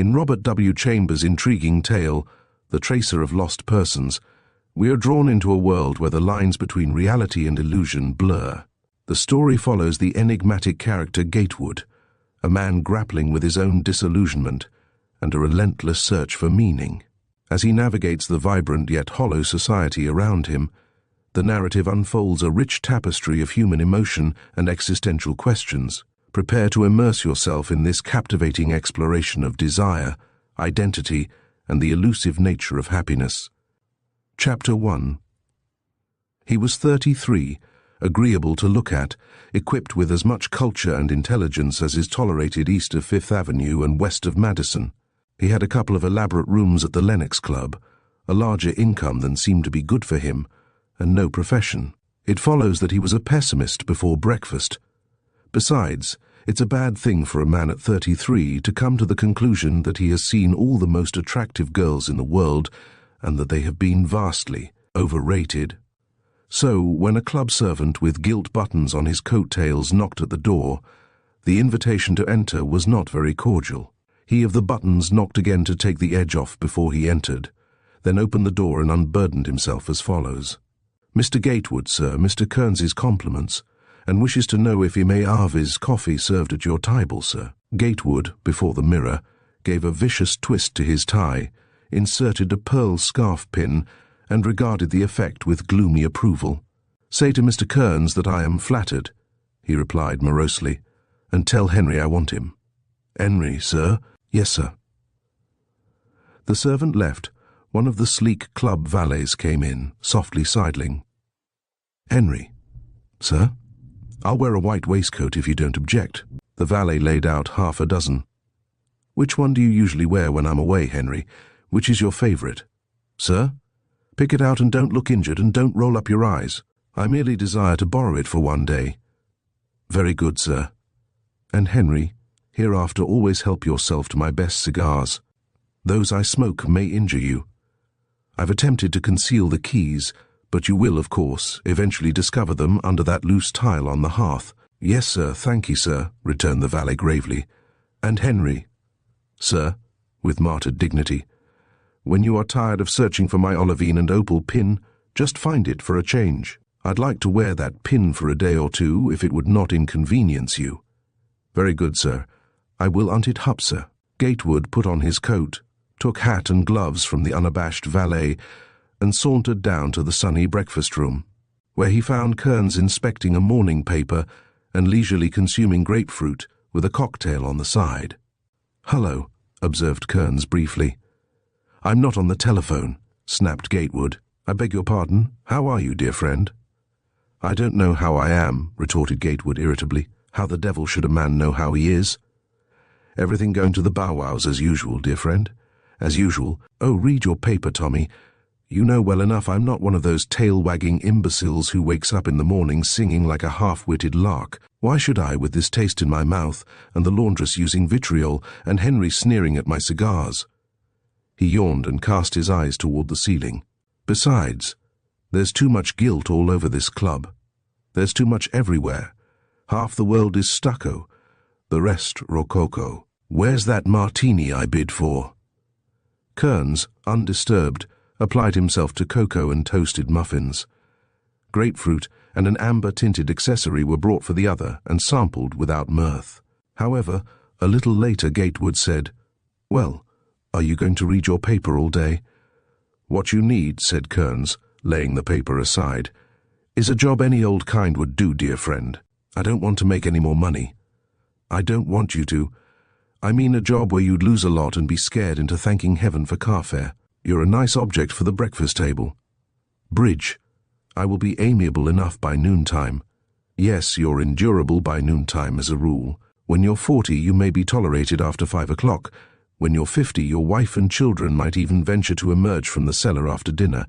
In Robert W. Chambers' intriguing tale, The Tracer of Lost Persons, we are drawn into a world where the lines between reality and illusion blur. The story follows the enigmatic character Gatewood, a man grappling with his own disillusionment and a relentless search for meaning. As he navigates the vibrant yet hollow society around him, the narrative unfolds a rich tapestry of human emotion and existential questions. Prepare to immerse yourself in this captivating exploration of desire, identity, and the elusive nature of happiness. Chapter 1. He was 33, agreeable to look at, equipped with as much culture and intelligence as is tolerated east of Fifth Avenue and west of Madison. He had a couple of elaborate rooms at the Lenox Club, a larger income than seemed to be good for him, and no profession. It follows that he was a pessimist before breakfast. Besides, it's a bad thing for a man at 33 to come to the conclusion that he has seen all the most attractive girls in the world and that they have been vastly overrated. So, when a club servant with gilt buttons on his coat-tails knocked at the door, the invitation to enter was not very cordial. He of the buttons knocked again to take the edge off before he entered, then opened the door and unburdened himself as follows. "Mr. Gatewood, sir, Mr. Kearns's compliments, and wishes to know if he may have his coffee served at your table, sir." Gatewood, before the mirror, gave a vicious twist to his tie, inserted a pearl scarf pin, and regarded the effect with gloomy approval. "Say to Mr. Kearns that I am flattered," he replied morosely, "and tell Henry I want him." "Henry, sir?" "Yes, sir." The servant left. One of the sleek club valets came in, softly sidling. "Henry." "Sir?" "I'll wear a white waistcoat if you don't object." The valet laid out half a dozen. "Which one do you usually wear when I'm away, Henry? Which is your favourite?" "Sir?" "Pick it out and don't look injured and don't roll up your eyes. I merely desire to borrow it for one day." "Very good, sir." "And Henry, hereafter always help yourself to my best cigars. Those I smoke may injure you. I've attempted to conceal the keys, but you will, of course, eventually discover them under that loose tile on the hearth." "Yes, sir, thank you, sir," returned the valet gravely. "And Henry?" "Sir," with martyred dignity, "when you are tired of searching for my olivine and opal pin, just find it for a change. I'd like to wear that pin for a day or two, if it would not inconvenience you." "Very good, sir. I will unt it up, sir." Gatewood put on his coat, took hat and gloves from the unabashed valet, and sauntered down to the sunny breakfast room, where he found Kearns inspecting a morning paper and leisurely consuming grapefruit with a cocktail on the side. "Hullo," observed Kearns briefly. "I'm not on the telephone," snapped Gatewood. "I beg your pardon. How are you, dear friend?" "I don't know how I am," retorted Gatewood irritably. "How the devil should a man know how he is?" "Everything going to the bow-wows as usual, dear friend. As usual. Oh, read your paper, Tommy. You know well enough I'm not one of those tail-wagging imbeciles who wakes up in the morning singing like a half-witted lark. Why should I, with this taste in my mouth, and the laundress using vitriol, and Henry sneering at my cigars?" He yawned and cast his eyes toward the ceiling. "Besides, there's too much gilt all over this club. There's too much everywhere. Half the world is stucco, the rest rococo. Where's that martini I bid for?" Kearns, undisturbed, applied himself to cocoa and toasted muffins. Grapefruit and an amber-tinted accessory were brought for the other and sampled without mirth. However, a little later Gatewood said, "Well, are you going to read your paper all day?" "What you need," said Kearns, laying the paper aside, "is a job any old kind would do, dear friend. I don't want to make any more money." "I don't want you to. I mean a job where you'd lose a lot and be scared into thanking heaven for car fare. You're a nice object for the breakfast table." "Bridge. I will be amiable enough by noontime." "Yes, you're endurable by noontime as a rule. When you're 40, you may be tolerated after 5 o'clock. When you're 50, your wife and children might even venture to emerge from the cellar after dinner."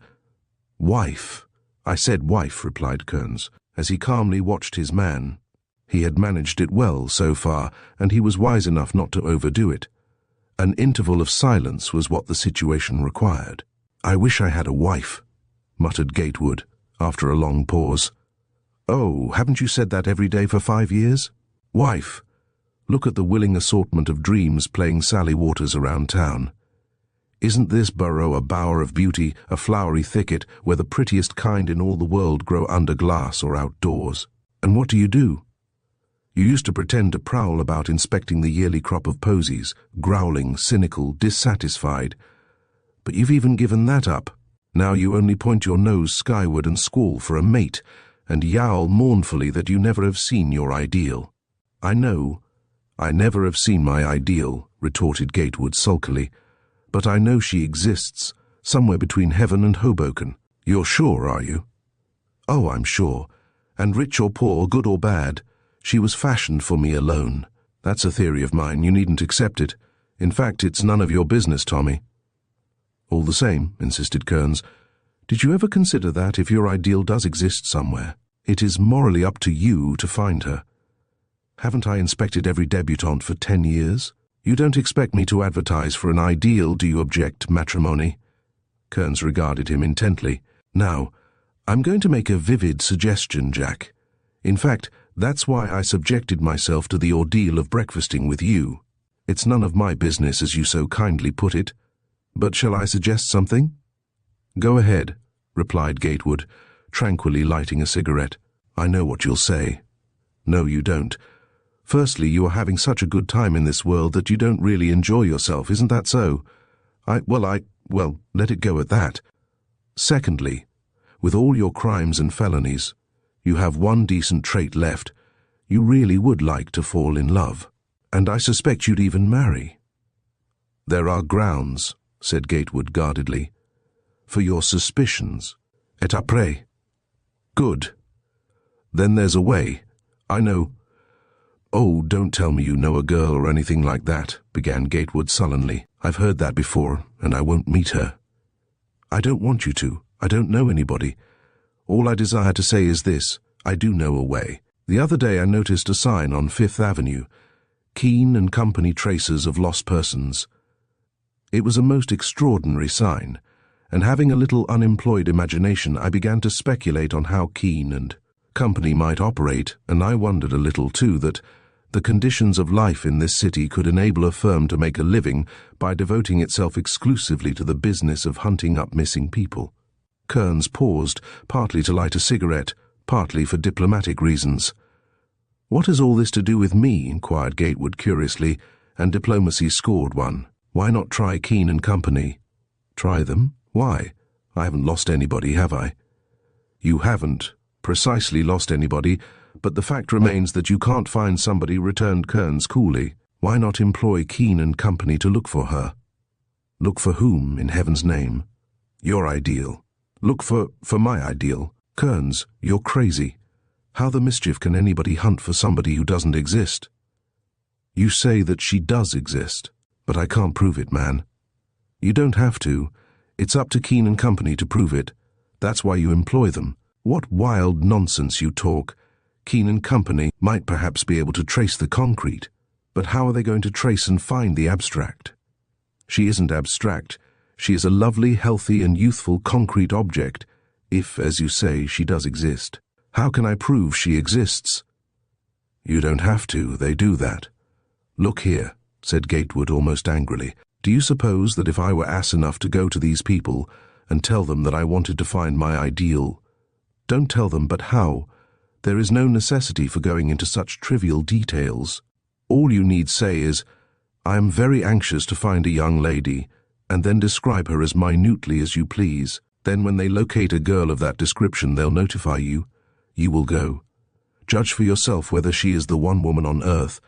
"Wife. I said wife," replied Kearns, as he calmly watched his man. He had managed it well so far, and he was wise enough not to overdo it. An interval of silence was what the situation required. "I wish I had a wife," muttered Gatewood, after a long pause. "Oh, haven't you said that every day for 5 years? Wife. Look at the willing assortment of dreams playing Sally Waters around town. Isn't this borough a bower of beauty, a flowery thicket where the prettiest kind in all the world grow under glass or outdoors? And what do? You used to pretend to prowl about inspecting the yearly crop of posies, growling, cynical, dissatisfied. But you've even given that up. Now you only point your nose skyward and squall for a mate, and yowl mournfully that you never have seen your ideal. I know. I never have seen my ideal, retorted Gatewood sulkily. But I know she exists, somewhere between heaven and Hoboken. You're sure, are you? Oh, I'm sure. And rich or poor, good or bad, she was fashioned for me alone. That's a theory of mine. You needn't accept it. In fact, it's none of your business, Tommy. All the same, insisted Kearns, did you ever consider that if your ideal does exist somewhere, it is morally up to you to find her? Haven't I inspected every debutante for 10 years? You don't expect me to advertise for an ideal, do you object, matrimony? Kearns regarded him intently. Now, I'm going to make a vivid suggestion, Jack. In fact, that's why I subjected myself to the ordeal of breakfasting with you. It's none of my business, as you so kindly put it. But shall I suggest something? Go ahead, replied Gatewood, tranquilly lighting a cigarette. I know what you'll say. No, you don't. Firstly, you are having such a good time in this world that you don't really enjoy yourself, isn't that so? Well, let it go at that. Secondly, with all your crimes and felonies, you have one decent trait left. You really would like to fall in love. And I suspect you'd even marry. There are grounds, said Gatewood guardedly, for your suspicions. Et après. Good. Then there's a way. I know. Oh, don't tell me you know a girl or anything like that, began Gatewood sullenly. I've heard that before, and I won't meet her. I don't want you to. I don't know anybody. All I desire to say is this. I do know a way. The other day I noticed a sign on Fifth Avenue. Keane and Company Tracers of Lost Persons. It was a most extraordinary sign, and having a little unemployed imagination, I began to speculate on how Keane and Company might operate, and I wondered a little, too, that the conditions of life in this city could enable a firm to make a living by devoting itself exclusively to the business of hunting up missing people. Kearns paused, partly to light a cigarette, partly for diplomatic reasons. What has all this to do with me? Inquired Gatewood curiously, and diplomacy scored one. Why not try Keane and Company? Try them? Why? I haven't lost anybody, have I? You haven't precisely lost anybody, but the fact remains that you can't find somebody, returned Kearns coolly. Why not employ Keane and Company to look for her? Look for whom, in heaven's name? Your ideal. Look for my ideal. Kearns, you're crazy. How the mischief can anybody hunt for somebody who doesn't exist? You say that she does exist, but I can't prove it, man. You don't have to. It's up to Keane and Company to prove it. That's why you employ them. What wild nonsense you talk. Keane and Company might perhaps be able to trace the concrete, but how are they going to trace and find the abstract? She isn't abstract. She is a lovely, healthy, and youthful concrete object, if, as you say, she does exist. How can I prove she exists? You don't have to. They do that. Look here, said Gatewood almost angrily. Do you suppose that if I were ass enough to go to these people and tell them that I wanted to find my ideal? Don't tell them, but how? There is no necessity for going into such trivial details. All you need say is, I am very anxious to find a young lady, and then describe her as minutely as you please. Then when they locate a girl of that description, they'll notify you. You will go. Judge for yourself whether she is the one woman on earth,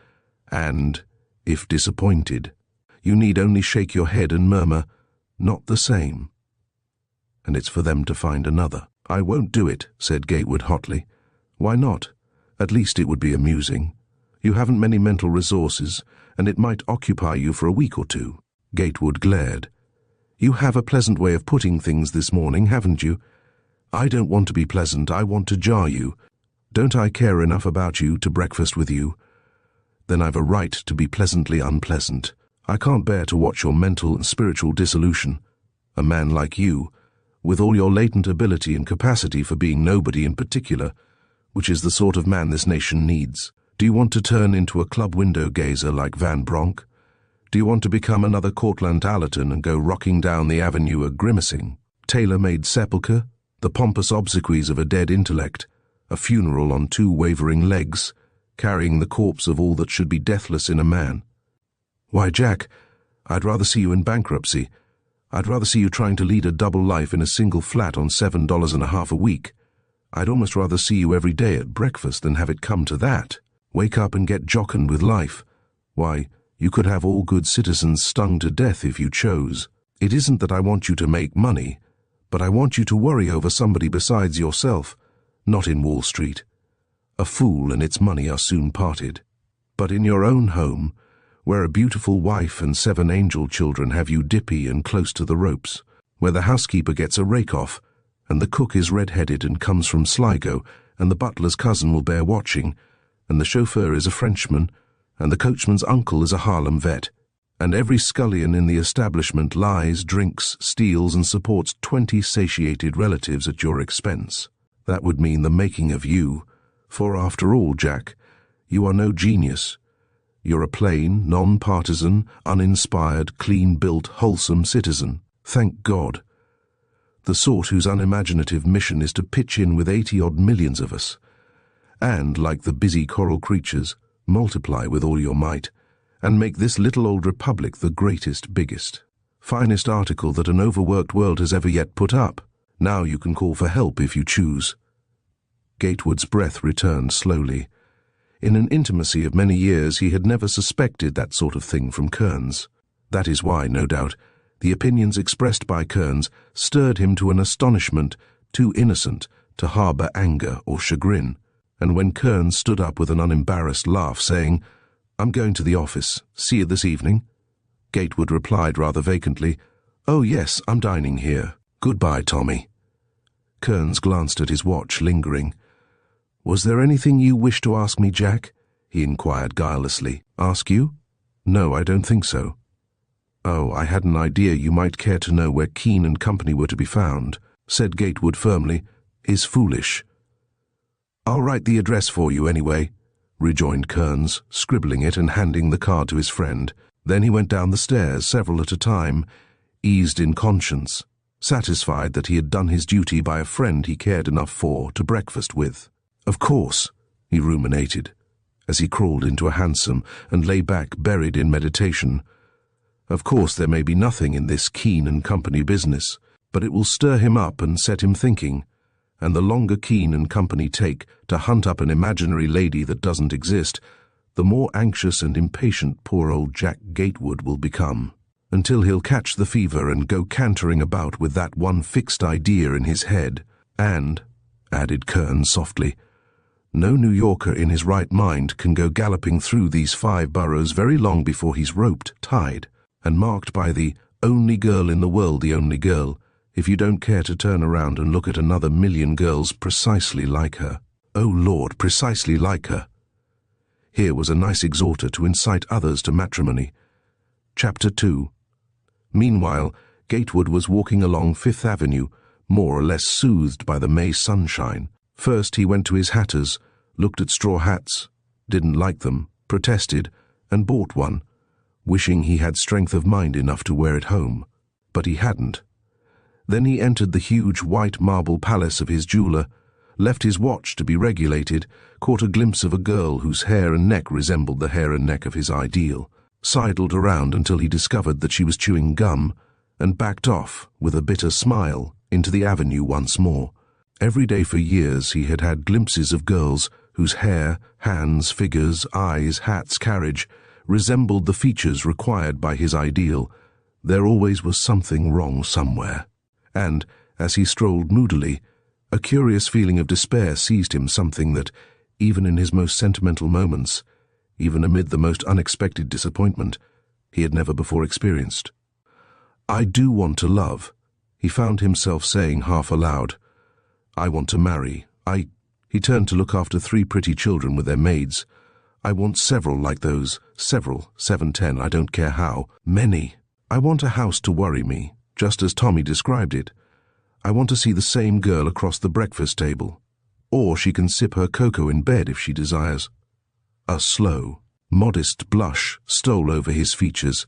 and, if disappointed, you need only shake your head and murmur, not the same. And it's for them to find another. I won't do it, said Gatewood hotly. Why not? At least it would be amusing. You haven't many mental resources, and it might occupy you for a week or two. Gatewood glared. You have a pleasant way of putting things this morning, haven't you? I don't want to be pleasant, I want to jar you. Don't I care enough about you to breakfast with you? Then I've a right to be pleasantly unpleasant. I can't bear to watch your mental and spiritual dissolution. A man like you, with all your latent ability and capacity for being nobody in particular, which is the sort of man this nation needs. Do you want to turn into a club window gazer like Van Bronk? Do you want to become another Cortlandt Allerton and go rocking down the avenue a grimacing? Tailor-made sepulchre, the pompous obsequies of a dead intellect, a funeral on two wavering legs, carrying the corpse of all that should be deathless in a man. Why, Jack, I'd rather see you in bankruptcy. I'd rather see you trying to lead a double life in a single flat on $7.50 a week. I'd almost rather see you every day at breakfast than have it come to that. Wake up and get jocund with life. Why, you could have all good citizens stung to death if you chose. It isn't that I want you to make money, but I want you to worry over somebody besides yourself, not in Wall Street. A fool and its money are soon parted. But in your own home, where a beautiful wife and 7 angel children have you dippy and close to the ropes, where the housekeeper gets a rake off, and the cook is red-headed and comes from Sligo, and the butler's cousin will bear watching, and the chauffeur is a Frenchman, and the coachman's uncle is a Harlem vet, and every scullion in the establishment lies, drinks, steals, and supports 20 satiated relatives at your expense. That would mean the making of you, for after all, Jack, you are no genius. You're a plain, non-partisan, uninspired, clean-built, wholesome citizen. Thank God. The sort whose unimaginative mission is to pitch in with 80-odd millions of us, and, like the busy coral creatures, multiply with all your might, and make this little old republic the greatest, biggest, finest article that an overworked world has ever yet put up. Now you can call for help if you choose. Gatewood's breath returned slowly. In an intimacy of many years he had never suspected that sort of thing from Kearns. That is why, no doubt, the opinions expressed by Kearns stirred him to an astonishment too innocent to harbour anger or chagrin, and when Kearns stood up with an unembarrassed laugh, saying, "I'm going to the office. See you this evening," Gatewood replied rather vacantly, "Oh yes, I'm dining here. Goodbye, Tommy." Kearns glanced at his watch, lingering. "Was there anything you wished to ask me, Jack?" he inquired guilelessly. "Ask you? No, I don't think so." "Oh, I had an idea you might care to know where Keene and Company were to be found," said Gatewood firmly. "Is foolish." "I'll write the address for you anyway," rejoined Kearns, scribbling it and handing the card to his friend. Then he went down the stairs, several at a time, eased in conscience, satisfied that he had done his duty by a friend he cared enough for to breakfast with. "Of course," he ruminated, as he crawled into a hansom and lay back buried in meditation. "Of course there may be nothing in this Keene and Company business, but it will stir him up and set him thinking, and the longer Keene and Company take to hunt up an imaginary lady that doesn't exist, the more anxious and impatient poor old Jack Gatewood will become, until he'll catch the fever and go cantering about with that one fixed idea in his head. And," added Kearns softly, "no New Yorker in his right mind can go galloping through these 5 boroughs very long before he's roped, tied, and marked by the only girl in the world, the only girl, if you don't care to turn around and look at another million girls precisely like her. Oh Lord, precisely like her." Here was a nice exhorter to incite others to matrimony. Chapter 2. Meanwhile, Gatewood was walking along Fifth Avenue, more or less soothed by the May sunshine. First he went to his hatter's, looked at straw hats, didn't like them, protested, and bought one, wishing he had strength of mind enough to wear it home. But he hadn't. Then he entered the huge white marble palace of his jeweller, left his watch to be regulated, caught a glimpse of a girl whose hair and neck resembled the hair and neck of his ideal, sidled around until he discovered that she was chewing gum, and backed off, with a bitter smile, into the avenue once more. Every day for years he had had glimpses of girls whose hair, hands, figures, eyes, hats, carriage resembled the features required by his ideal. There always was something wrong somewhere. And, as he strolled moodily, a curious feeling of despair seized him, something that, even in his most sentimental moments, even amid the most unexpected disappointment, he had never before experienced. "I do want to love," he found himself saying half aloud. "I want to marry. He turned to look after 3 pretty children with their maids. "I want several like those, several, 7, 10, I don't care how, many. I want a house to worry me, just as Tommy described it. I want to see the same girl across the breakfast table. Or she can sip her cocoa in bed if she desires." A slow, modest blush stole over his features.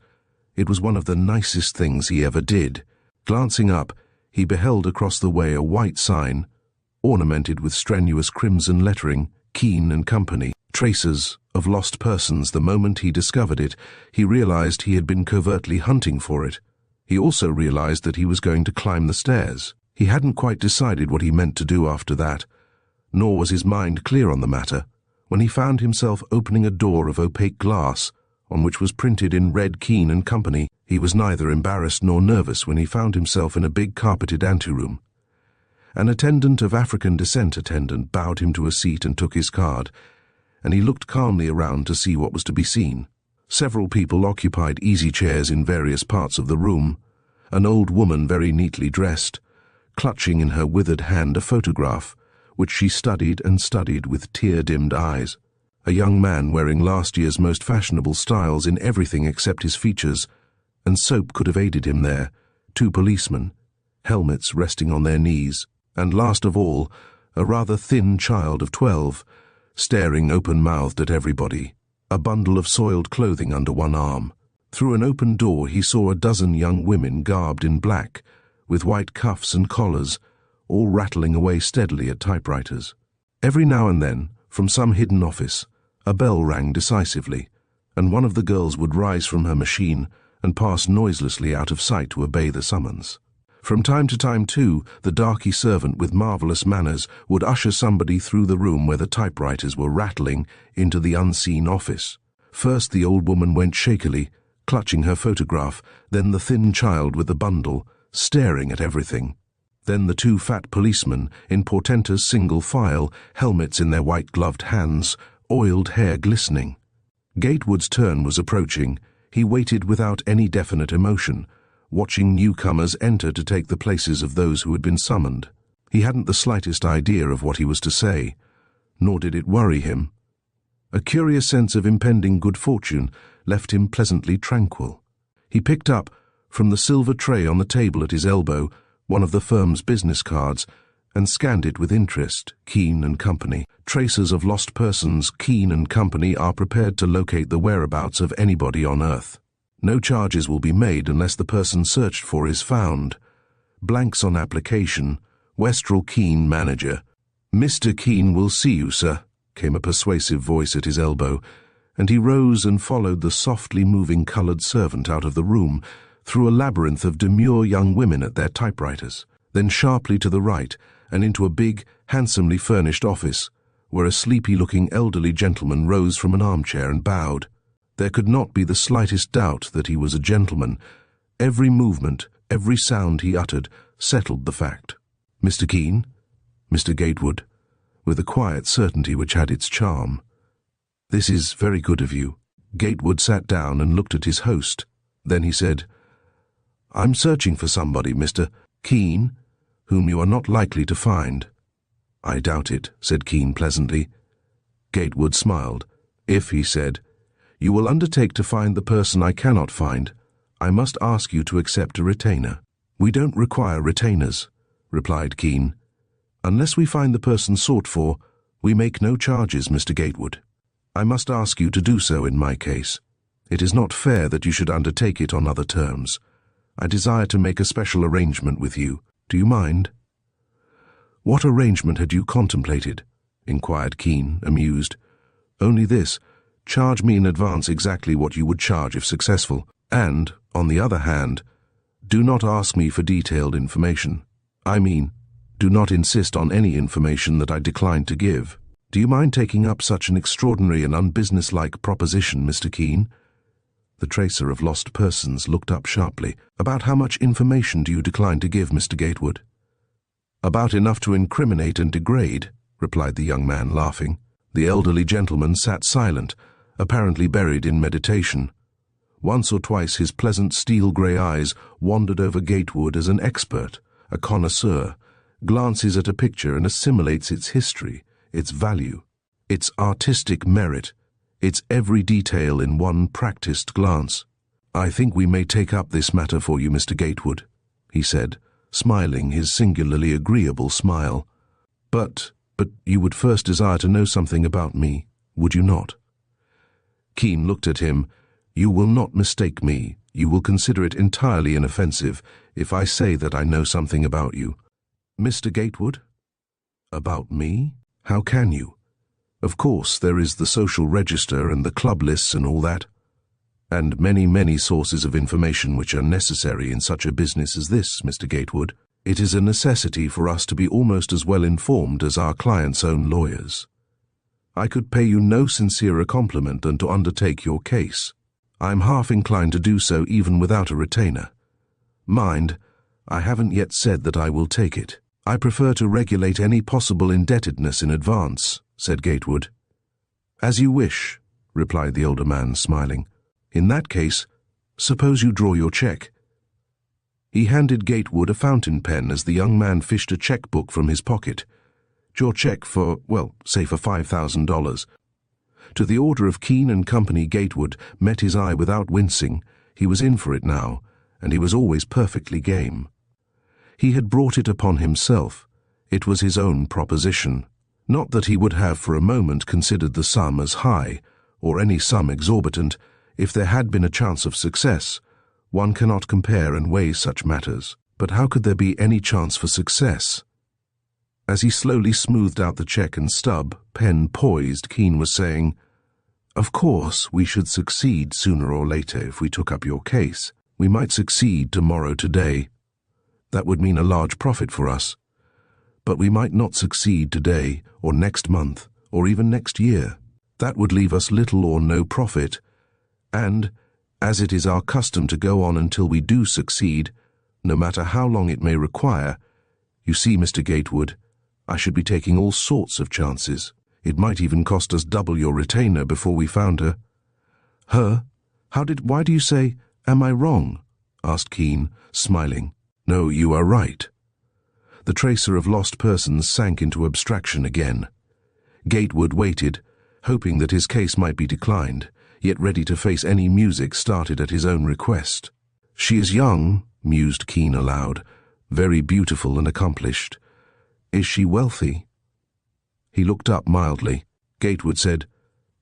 It was one of the nicest things he ever did. Glancing up, he beheld across the way a white sign, ornamented with strenuous crimson lettering, Keene and Company, Tracers of Lost Persons. The moment he discovered it, he realized he had been covertly hunting for it. He also realized that he was going to climb the stairs. He hadn't quite decided what he meant to do after that, nor was his mind clear on the matter, when he found himself opening a door of opaque glass, on which was printed in red Keene and Company. He was neither embarrassed nor nervous when he found himself in a big carpeted anteroom. An attendant of African descent bowed him to a seat and took his card, and he looked calmly around to see what was to be seen. Several people occupied easy chairs in various parts of the room. An old woman, very neatly dressed, clutching in her withered hand a photograph, which she studied and studied with tear-dimmed eyes. A young man wearing last year's most fashionable styles in everything except his features, and soap could have aided him there. Two policemen, helmets resting on their knees, and last of all, a rather thin child of 12, staring open-mouthed at everybody, a bundle of soiled clothing under one arm. Through an open door he saw a dozen young women garbed in black, with white cuffs and collars, all rattling away steadily at typewriters. Every now and then, from some hidden office, a bell rang decisively, and one of the girls would rise from her machine and pass noiselessly out of sight to obey the summons. From time to time, too, the darky servant with marvelous manners would usher somebody through the room where the typewriters were rattling into the unseen office. First the old woman went shakily, clutching her photograph, then the thin child with the bundle, staring at everything. Then the two fat policemen, in portentous single file, helmets in their white-gloved hands, oiled hair glistening. Gatewood's turn was approaching. He waited without any definite emotion, watching newcomers enter to take the places of those who had been summoned. He hadn't the slightest idea of what he was to say, nor did it worry him. A curious sense of impending good fortune left him pleasantly tranquil. He picked up, from the silver tray on the table at his elbow, one of the firm's business cards, and scanned it with interest. Keene and Company. Tracers of Lost Persons. Keene and Company are prepared to locate the whereabouts of anybody on Earth. No charges will be made unless the person searched for is found. Blanks on application. Westrel Keene, manager. "Mr. Keene will see you, sir," came a persuasive voice at his elbow, and he rose and followed the softly moving coloured servant out of the room, through a labyrinth of demure young women at their typewriters, then sharply to the right and into a big, handsomely furnished office, where a sleepy-looking elderly gentleman rose from an armchair and bowed. There could not be the slightest doubt that he was a gentleman. Every movement, every sound he uttered, settled the fact. "Mr. Keene?" Mr. Gatewood, with a quiet certainty which had its charm. "This is very good of you." Gatewood sat down and looked at his host. Then he said, "I'm searching for somebody, Mr. Keene, whom you are not likely to find." "I doubt it," said Keene pleasantly. Gatewood smiled. "If," he said, "you will undertake to find the person I cannot find, I must ask you to accept a retainer." "We don't require retainers," replied Keene. "Unless we find the person sought for, we make no charges, Mr. Gatewood. I must ask you to do so in my case. It is not fair that you should undertake it on other terms. I desire to make a special arrangement with you. Do you mind?" "What arrangement had you contemplated?" inquired Keene, amused. "Only this. Charge me in advance exactly what you would charge if successful, and, on the other hand, do not ask me for detailed information. I mean, do not insist on any information that I decline to give. Do you mind taking up such an extraordinary and unbusinesslike proposition, Mr. Keene?" The tracer of lost persons looked up sharply. "About how much information do you decline to give, Mr. Gatewood?" "About enough to incriminate and degrade," replied the young man, laughing. The elderly gentleman sat silent, apparently buried in meditation. Once or twice his pleasant steel-grey eyes wandered over Gatewood as an expert, a connoisseur, glances at a picture and assimilates its history, its value, its artistic merit, its every detail in one practiced glance. "I think we may take up this matter for you, Mr. Gatewood," he said, smiling his singularly agreeable smile. But you would first desire to know something about me, would you not?" Keene looked at him. "You will not mistake me. You will consider it entirely inoffensive if I say that I know something about you." "Mr. Gatewood?" "About me? How can you? Of course, there is the social register and the club lists and all that, and many sources of information which are necessary in such a business as this, Mr. Gatewood. It is a necessity for us to be almost as well informed as our clients' own lawyers. I could pay you no sincerer compliment than to undertake your case. I am half inclined to do so even without a retainer. Mind, I haven't yet said that I will take it. I prefer to regulate any possible indebtedness in advance," said Gatewood. "As you wish," replied the older man, smiling. "In that case, suppose you draw your check." He handed Gatewood a fountain pen as the young man fished a checkbook from his pocket. "Your check for, well, say for $5,000. To the order of Keene and Company. Gatewood met his eye without wincing. He was in for it now, and he was always perfectly game. He had brought it upon himself. It was his own proposition. Not that he would have for a moment considered the sum as high, or any sum exorbitant, if there had been a chance of success. One cannot compare and weigh such matters. But how could there be any chance for success? As he slowly smoothed out the check and stub, pen poised, Keene was saying, "Of course, we should succeed sooner or later if we took up your case. We might succeed tomorrow today. That would mean a large profit for us. But we might not succeed today, or next month, or even next year. That would leave us little or no profit. And, as it is our custom to go on until we do succeed, no matter how long it may require, you see, Mr. Gatewood, I should be taking all sorts of chances. It might even cost us double your retainer before we found her." "Her? Why do you say, 'Am I wrong?'" asked Keene, smiling. "No, you are right." The tracer of lost persons sank into abstraction again. Gatewood waited, hoping that his case might be declined, yet ready to face any music started at his own request. "She is young," mused Keene aloud, "very beautiful and accomplished. Is she wealthy?" He looked up mildly. Gatewood said,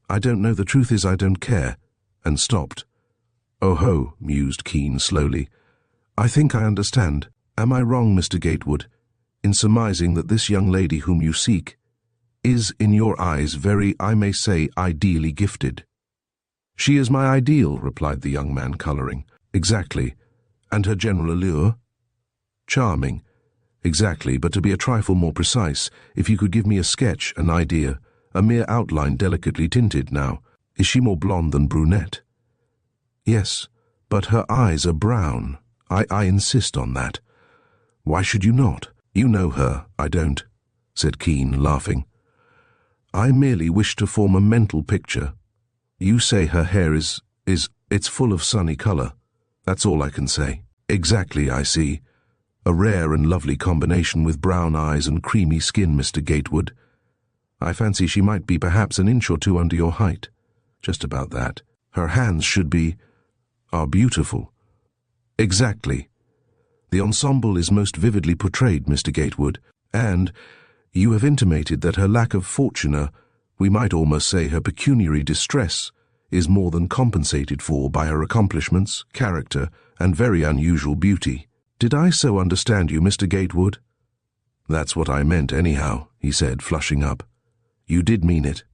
"I don't know. The truth is I don't care," and stopped. "Oh ho," mused Keene slowly. "I think I understand. Am I wrong, Mr. Gatewood, in surmising that this young lady whom you seek is, in your eyes, very, I may say, ideally gifted?" "She is my ideal," replied the young man, colouring. "Exactly. And her general allure?" "Charming. Exactly, but to be a trifle more precise, if you could give me a sketch, an idea, a mere outline delicately tinted now. Is she more blonde than brunette?" "Yes, but her eyes are brown. I insist on that." "Why should you not? You know her, I don't," said Keene, laughing. "I merely wish to form a mental picture. You say her hair it's full of sunny colour. That's all I can say." "Exactly, I see. A rare and lovely combination with brown eyes and creamy skin, Mr. Gatewood. I fancy she might be perhaps an inch or two under your height. Just about that. Her hands are beautiful." "Exactly. The ensemble is most vividly portrayed, Mr. Gatewood, and you have intimated that her lack of fortuna, we might almost say her pecuniary distress, is more than compensated for by her accomplishments, character, and very unusual beauty. Did I so understand you, Mr. Gatewood?" "That's what I meant, anyhow," he said, flushing up. "You did mean it."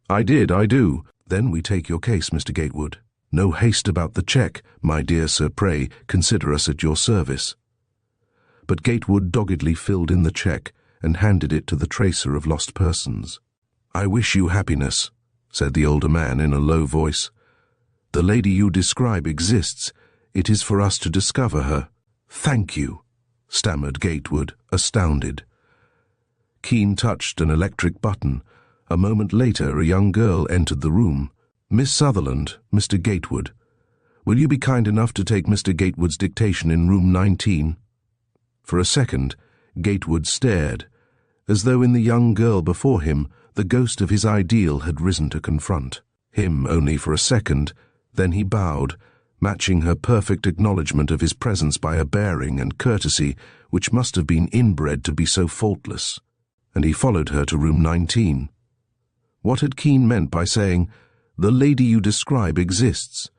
"I did, I do." "Then we take your case, Mr. Gatewood. No haste about the cheque, my dear sir, pray consider us at your service." But Gatewood doggedly filled in the cheque and handed it to the tracer of lost persons. "I wish you happiness," said the older man in a low voice. "The lady you describe exists. It is for us to discover her." "Thank you," stammered Gatewood, astounded. Keene touched an electric button. A moment later, a young girl entered the room. "Miss Sutherland, Mr. Gatewood. Will you be kind enough to take Mr. Gatewood's dictation in room 19? For a second, Gatewood stared, as though in the young girl before him the ghost of his ideal had risen to confront him only for a second. Then he bowed, matching her perfect acknowledgement of his presence by a bearing and courtesy which must have been inbred to be so faultless, and he followed her to room 19. What had Keene meant by saying, "The lady you describe exists."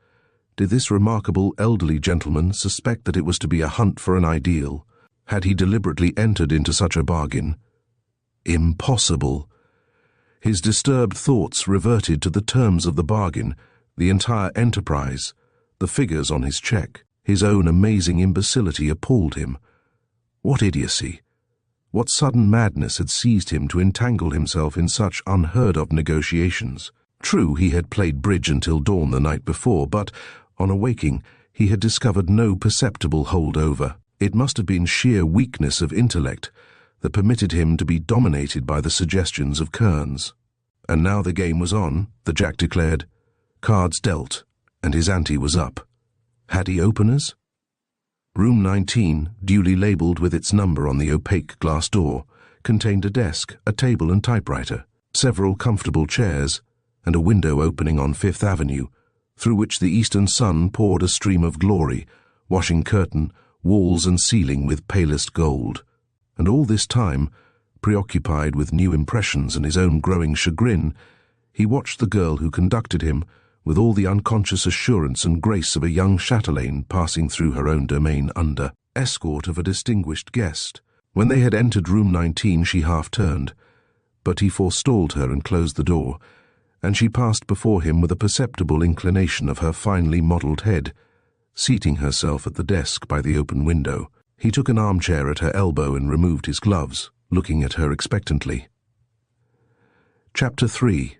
Did this remarkable elderly gentleman suspect that it was to be a hunt for an ideal? Had he deliberately entered into such a bargain? Impossible. His disturbed thoughts reverted to the terms of the bargain, the entire enterprise, the figures on his check. His own amazing imbecility appalled him. What idiocy! What sudden madness had seized him to entangle himself in such unheard-of negotiations? True, he had played bridge until dawn the night before, but, on awaking, he had discovered no perceptible holdover. It must have been sheer weakness of intellect that permitted him to be dominated by the suggestions of Kearns. And now the game was on, the Jack declared. Cards dealt, and his ante was up. Had he openers? Room 19, duly labelled with its number on the opaque glass door, contained a desk, a table and typewriter, several comfortable chairs, and a window opening on Fifth Avenue, through which the eastern sun poured a stream of glory, washing curtain, walls and ceiling with palest gold. And all this time, preoccupied with new impressions and his own growing chagrin, he watched the girl who conducted him with all the unconscious assurance and grace of a young chatelaine passing through her own domain under escort of a distinguished guest. When they had entered room 19, she half-turned, but he forestalled her and closed the door, and she passed before him with a perceptible inclination of her finely modelled head, seating herself at the desk by the open window. He took an armchair at her elbow and removed his gloves, looking at her expectantly. Chapter 3.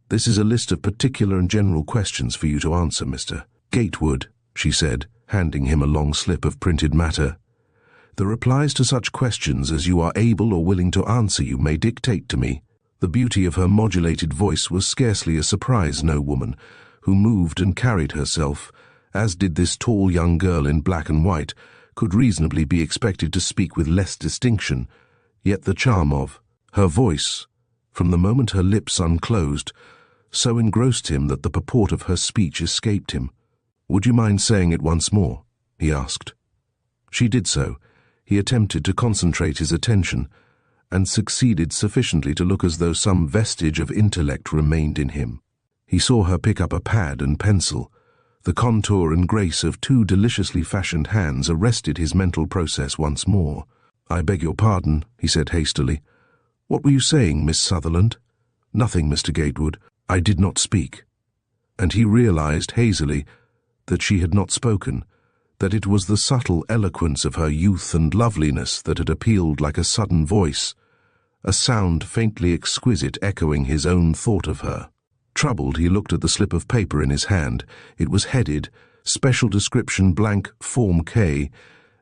This is a list of particular and general questions for you to answer, Mr. Gatewood, she said, handing him a long slip of printed matter. The replies to such questions as you are able or willing to answer you may dictate to me. The beauty of her modulated voice was scarcely a surprise, no woman, who moved and carried herself, as did this tall young girl in black and white, could reasonably be expected to speak with less distinction, yet the charm of her voice, from the moment her lips unclosed, so engrossed him that the purport of her speech escaped him. "Would you mind saying it once more?" he asked. She did so. He attempted to concentrate his attention, and succeeded sufficiently to look as though some vestige of intellect remained in him. He saw her pick up a pad and pencil. The contour and grace of two deliciously fashioned hands arrested his mental process once more. "I beg your pardon," he said hastily. "What were you saying, Miss Sutherland?" "Nothing, Mr. Gatewood. I did not speak." And he realized hazily that she had not spoken, that it was the subtle eloquence of her youth and loveliness that had appealed like a sudden voice, a sound faintly exquisite echoing his own thought of her. Troubled, he looked at the slip of paper in his hand. It was headed, Special Description blank Form K,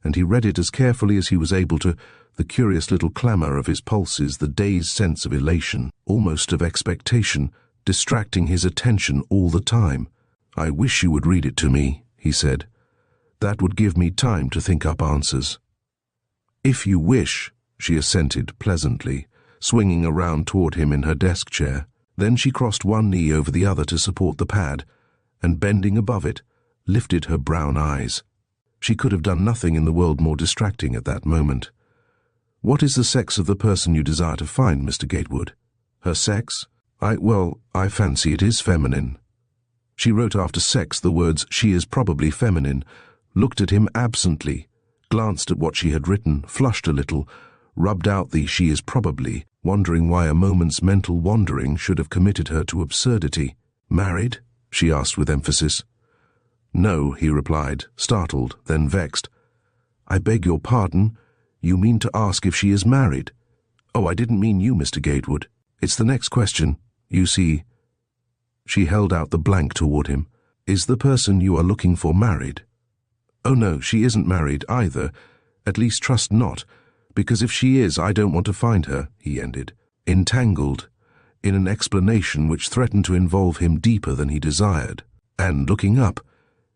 and he read it as carefully as he was able to, the curious little clamour of his pulses, the dazed sense of elation, almost of expectation, distracting his attention all the time. "I wish you would read it to me," he said. "That would give me time to think up answers." "If you wish," she assented pleasantly, swinging around toward him in her desk chair. Then she crossed one knee over the other to support the pad, and bending above it, lifted her brown eyes. She could have done nothing in the world more distracting at that moment. "What is the sex of the person you desire to find, Mr. Gatewood?" "Her sex? I fancy it is feminine." She wrote after sex the words, "She is probably feminine," looked at him absently, glanced at what she had written, flushed a little, rubbed out the "she is probably," wondering why a moment's mental wandering should have committed her to absurdity. "Married?" she asked with emphasis. "No," he replied, startled, then vexed. "I beg your pardon, you mean to ask if she is married?" "Oh, I didn't mean you, Mr. Gatewood. It's the next question. You see." She held out the blank toward him. "Is the person you are looking for married?" "Oh no, she isn't married either. At least trust not, because if she is, I don't want to find her," he ended, entangled in an explanation which threatened to involve him deeper than he desired. And, looking up,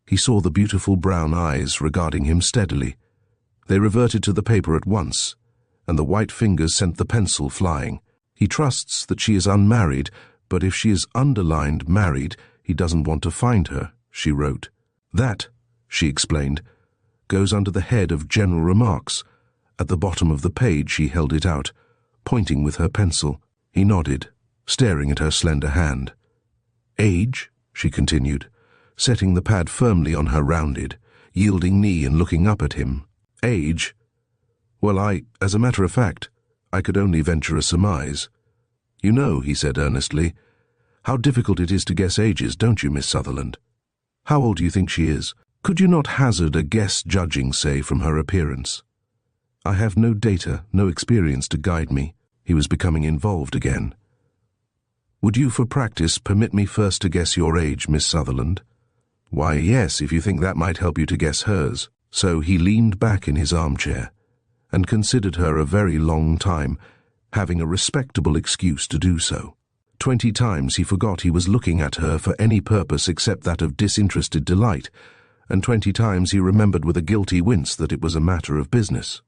he saw the beautiful brown eyes regarding him steadily. They reverted to the paper at once, and the white fingers sent the pencil flying. "He trusts that she is unmarried, but if she is underlined married, he doesn't want to find her," she wrote. "That," she explained, "goes under the head of general remarks." At the bottom of the page she held it out, pointing with her pencil. He nodded, staring at her slender hand. Age, she continued, setting the pad firmly on her rounded, yielding knee and looking up at him. Age? Well, as a matter of fact, I could only venture a surmise. You know, he said earnestly, how difficult it is to guess ages, don't you, Miss Sutherland? How old do you think she is? Could you not hazard a guess, judging, say, from her appearance? I have no data, no experience to guide me. He was becoming involved again. Would you, for practice, permit me first to guess your age, Miss Sutherland? Why, yes, if you think that might help you to guess hers. So he leaned back in his armchair and considered her a very long time, having a respectable excuse to do so. 20 times he forgot he was looking at her for any purpose except that of disinterested delight, and 20 times he remembered with a guilty wince that it was a matter of business.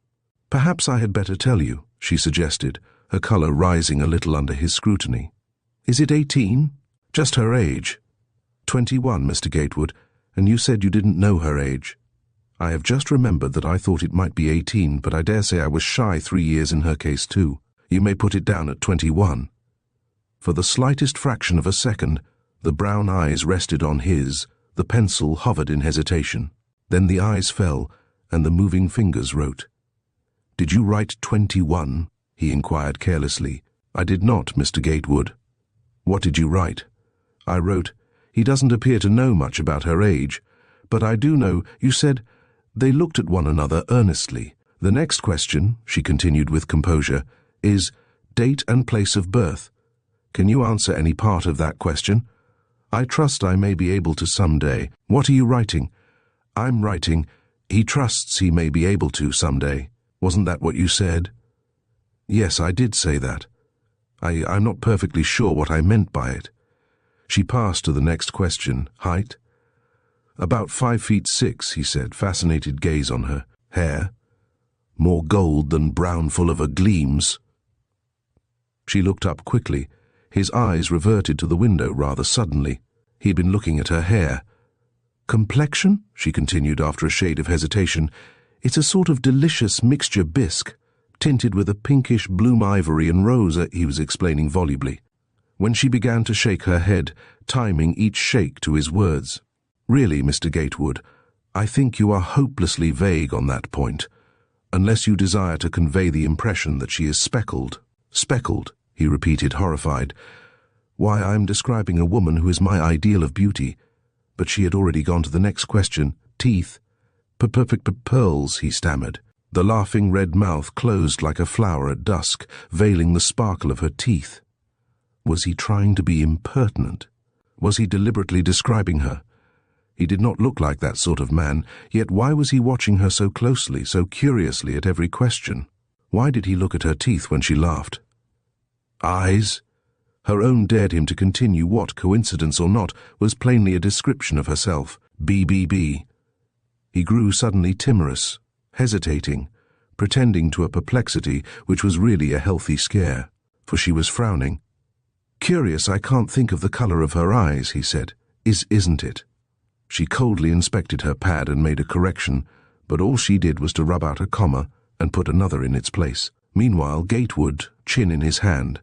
Perhaps I had better tell you, she suggested, her colour rising a little under his scrutiny. Is it 18? Just her age. 21, Mr. Gatewood, and you said you didn't know her age. I have just remembered that I thought it might be 18, but I dare say I was shy 3 years in her case too. You may put it down at 21. For the slightest fraction of a second, the brown eyes rested on his, the pencil hovered in hesitation. Then the eyes fell, and the moving fingers wrote. Did you write 21? He inquired carelessly. I did not, Mr. Gatewood. What did you write? I wrote, he doesn't appear to know much about her age, but I do know, you said, they looked at one another earnestly. The next question, she continued with composure, is date and place of birth. Can you answer any part of that question? I trust I may be able to some day. What are you writing? I'm writing, he trusts he may be able to some day. Wasn't that what you said? Yes, I did say that. I'm not perfectly sure what I meant by it. She passed to the next question. Height? About 5'6", he said, fascinated gaze on her. Hair? More gold than brown full of gleams. She looked up quickly. His eyes reverted to the window rather suddenly. He had been looking at her hair. Complexion? She continued after a shade of hesitation. It's a sort of delicious mixture bisque, tinted with a pinkish bloom ivory and rose, he was explaining volubly. When she began to shake her head, timing each shake to his words. Really, Mr. Gatewood, I think you are hopelessly vague on that point, unless you desire to convey the impression that she is speckled. Speckled, he repeated, horrified. Why, I am describing a woman who is my ideal of beauty. But she had already gone to the next question. Teeth. Pearls, he stammered. The laughing red mouth closed like a flower at dusk, veiling the sparkle of her teeth. Was he trying to be impertinent? Was he deliberately describing her? He did not look like that sort of man, yet why was he watching her so closely, so curiously at every question? Why did he look at her teeth when she laughed? Eyes? Her own dared him to continue what, coincidence or not, was plainly a description of herself. BBB. He grew suddenly timorous, hesitating, pretending to a perplexity which was really a healthy scare, for she was frowning. Curious, I can't think of the colour of her eyes, he said. Isn't it? She coldly inspected her pad and made a correction, but all she did was to rub out a comma and put another in its place. Meanwhile, Gatewood, chin in his hand,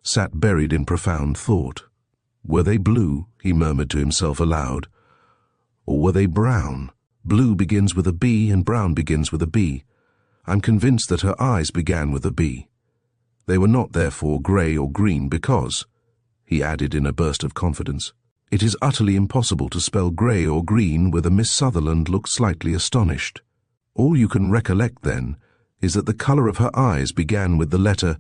sat buried in profound thought. Were they blue, he murmured to himself aloud, or were they brown? Blue begins with a B and brown begins with a B. I'm convinced that her eyes began with a B. They were not, therefore, grey or green because, he added in a burst of confidence, it is utterly impossible to spell grey or green with a Miss Sutherland looked slightly astonished. All you can recollect, then, is that the colour of her eyes began with the letter.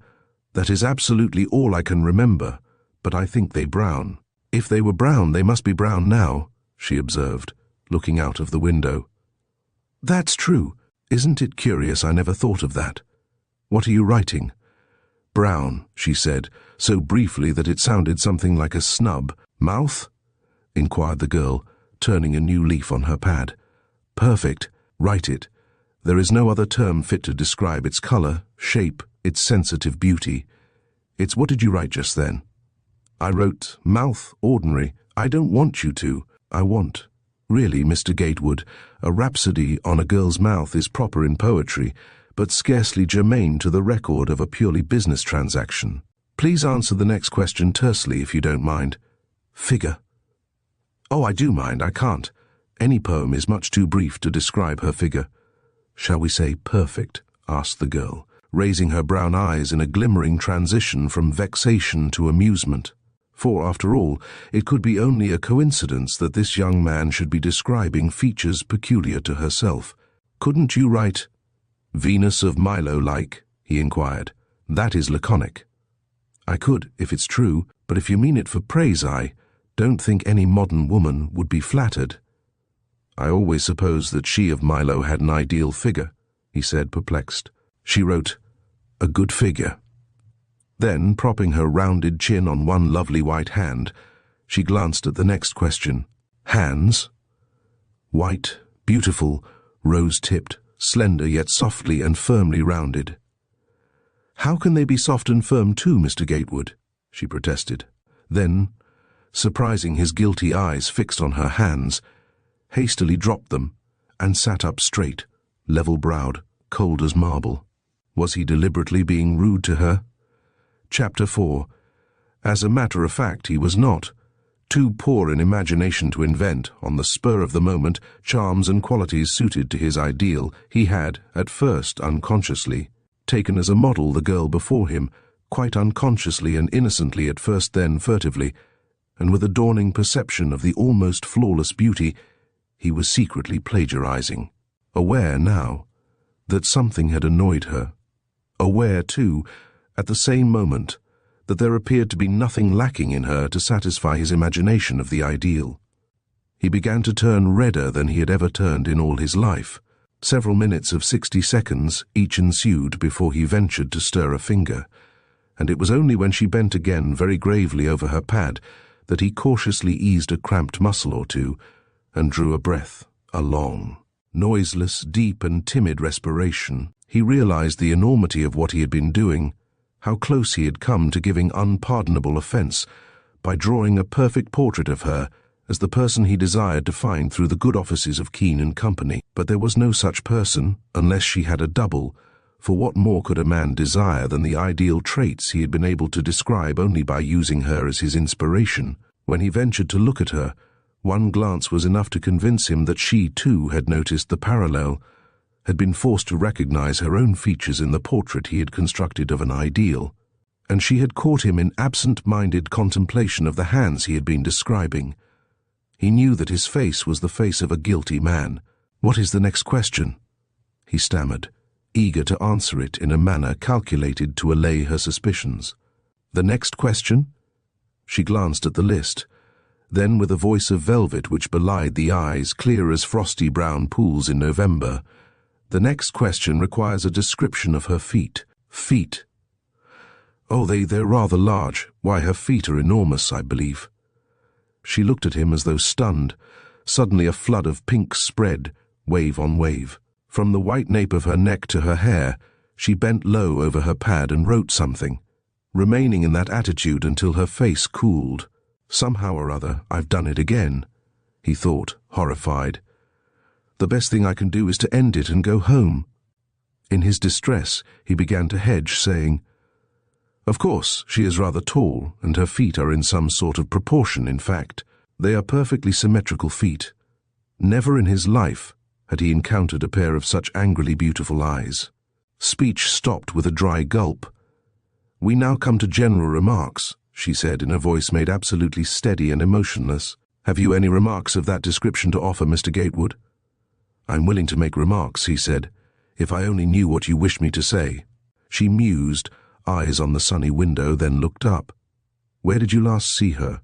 That is absolutely all I can remember, but I think they brown. If they were brown, they must be brown now, she observed, looking out of the window. That's true. Isn't it curious I never thought of that? What are you writing? Brown, she said, so briefly that it sounded something like a snub. Mouth? Inquired the girl, turning a new leaf on her pad. Perfect. Write it. There is no other term fit to describe its colour, shape, its sensitive beauty. It's what did you write just then? I wrote, mouth, ordinary. I don't want you to. I want. Really, Mr. Gatewood, a rhapsody on a girl's mouth is proper in poetry, but scarcely germane to the record of a purely business transaction. Please answer the next question tersely, if you don't mind. Figure, "Oh, I do mind, I can't. Any poem is much too brief to describe her figure." "Shall we say perfect?" asked the girl, raising her brown eyes in a glimmering transition from vexation to amusement. For, after all, it could be only a coincidence that this young man should be describing features peculiar to herself. "Couldn't you write Venus of Milo-like?" he inquired. "That is laconic." "I could, if it's true, but if you mean it for praise, I don't think any modern woman would be flattered." "I always supposed that she of Milo had an ideal figure," he said, perplexed. She wrote, "A good figure." Then, propping her rounded chin on one lovely white hand, she glanced at the next question. "Hands?" "White, beautiful, rose-tipped, slender yet softly and firmly rounded." "How can they be soft and firm too, Mr. Gatewood?" she protested. Then, surprising his guilty eyes fixed on her hands, hastily dropped them and sat up straight, level-browed, cold as marble. Was he deliberately being rude to her? Chapter 4. As a matter of fact, he was not. Too poor in imagination to invent, on the spur of the moment, charms and qualities suited to his ideal, he had, at first unconsciously, taken as a model the girl before him, quite unconsciously and innocently at first, then furtively, and with a dawning perception of the almost flawless beauty he was secretly plagiarizing. Aware now that something had annoyed her. Aware, too, at the same moment, that there appeared to be nothing lacking in her to satisfy his imagination of the ideal. He began to turn redder than he had ever turned in all his life. Several minutes of 60 seconds each ensued before he ventured to stir a finger, and it was only when she bent again very gravely over her pad that he cautiously eased a cramped muscle or two and drew a breath, a long, noiseless, deep and timid respiration. He realized the enormity of what he had been doing, how close he had come to giving unpardonable offense by drawing a perfect portrait of her as the person he desired to find through the good offices of Keene and Company. But there was no such person, unless she had a double, for what more could a man desire than the ideal traits he had been able to describe only by using her as his inspiration? When he ventured to look at her, one glance was enough to convince him that she, too, had noticed the parallel, had been forced to recognize her own features in the portrait he had constructed of an ideal, and she had caught him in absent-minded contemplation of the hands he had been describing. He knew that his face was the face of a guilty man. "What is the next question?" he stammered, eager to answer it in a manner calculated to allay her suspicions. "The next question?" She glanced at the list. Then, with a voice of velvet which belied the eyes, clear as frosty brown pools in November, "The next question requires a description of her feet." "Feet? Oh, they're rather large. Why, her feet are enormous, I believe." She looked at him as though stunned. Suddenly a flood of pink spread, wave on wave. From the white nape of her neck to her hair, she bent low over her pad and wrote something, remaining in that attitude until her face cooled. "Somehow or other, I've done it again," he thought, horrified. "The best thing I can do is to end it and go home." In his distress, he began to hedge, saying, "Of course, she is rather tall, and her feet are in some sort of proportion, in fact. They are perfectly symmetrical feet. Never in his life had he encountered a pair of such angrily beautiful eyes." Speech stopped with a dry gulp. "We now come to general remarks," she said in a voice made absolutely steady and emotionless. "Have you any remarks of that description to offer, Mr. Gatewood?" "I'm willing to make remarks," he said, "if I only knew what you wish me to say." She mused, eyes on the sunny window, then looked up. "Where did you last see her?"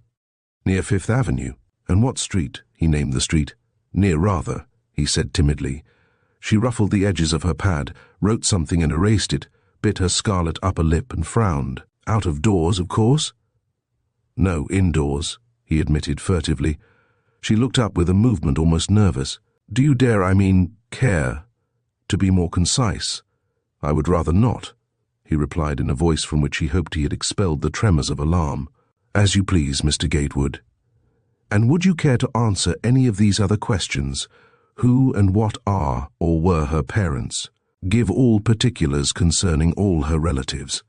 "Near Fifth Avenue." "And what street?" He named the street. "Near rather," he said timidly. She ruffled the edges of her pad, wrote something and erased it, bit her scarlet upper lip and frowned. "Out of doors, of course?" "No, indoors," he admitted furtively. She looked up with a movement almost nervous. "Do you dare, care, to be more concise?" "I would rather not," he replied in a voice from which he hoped he had expelled the tremors of alarm. "As you please, Mr. Gatewood. And would you care to answer any of these other questions? Who and what are or were her parents? Give all particulars concerning all her relatives.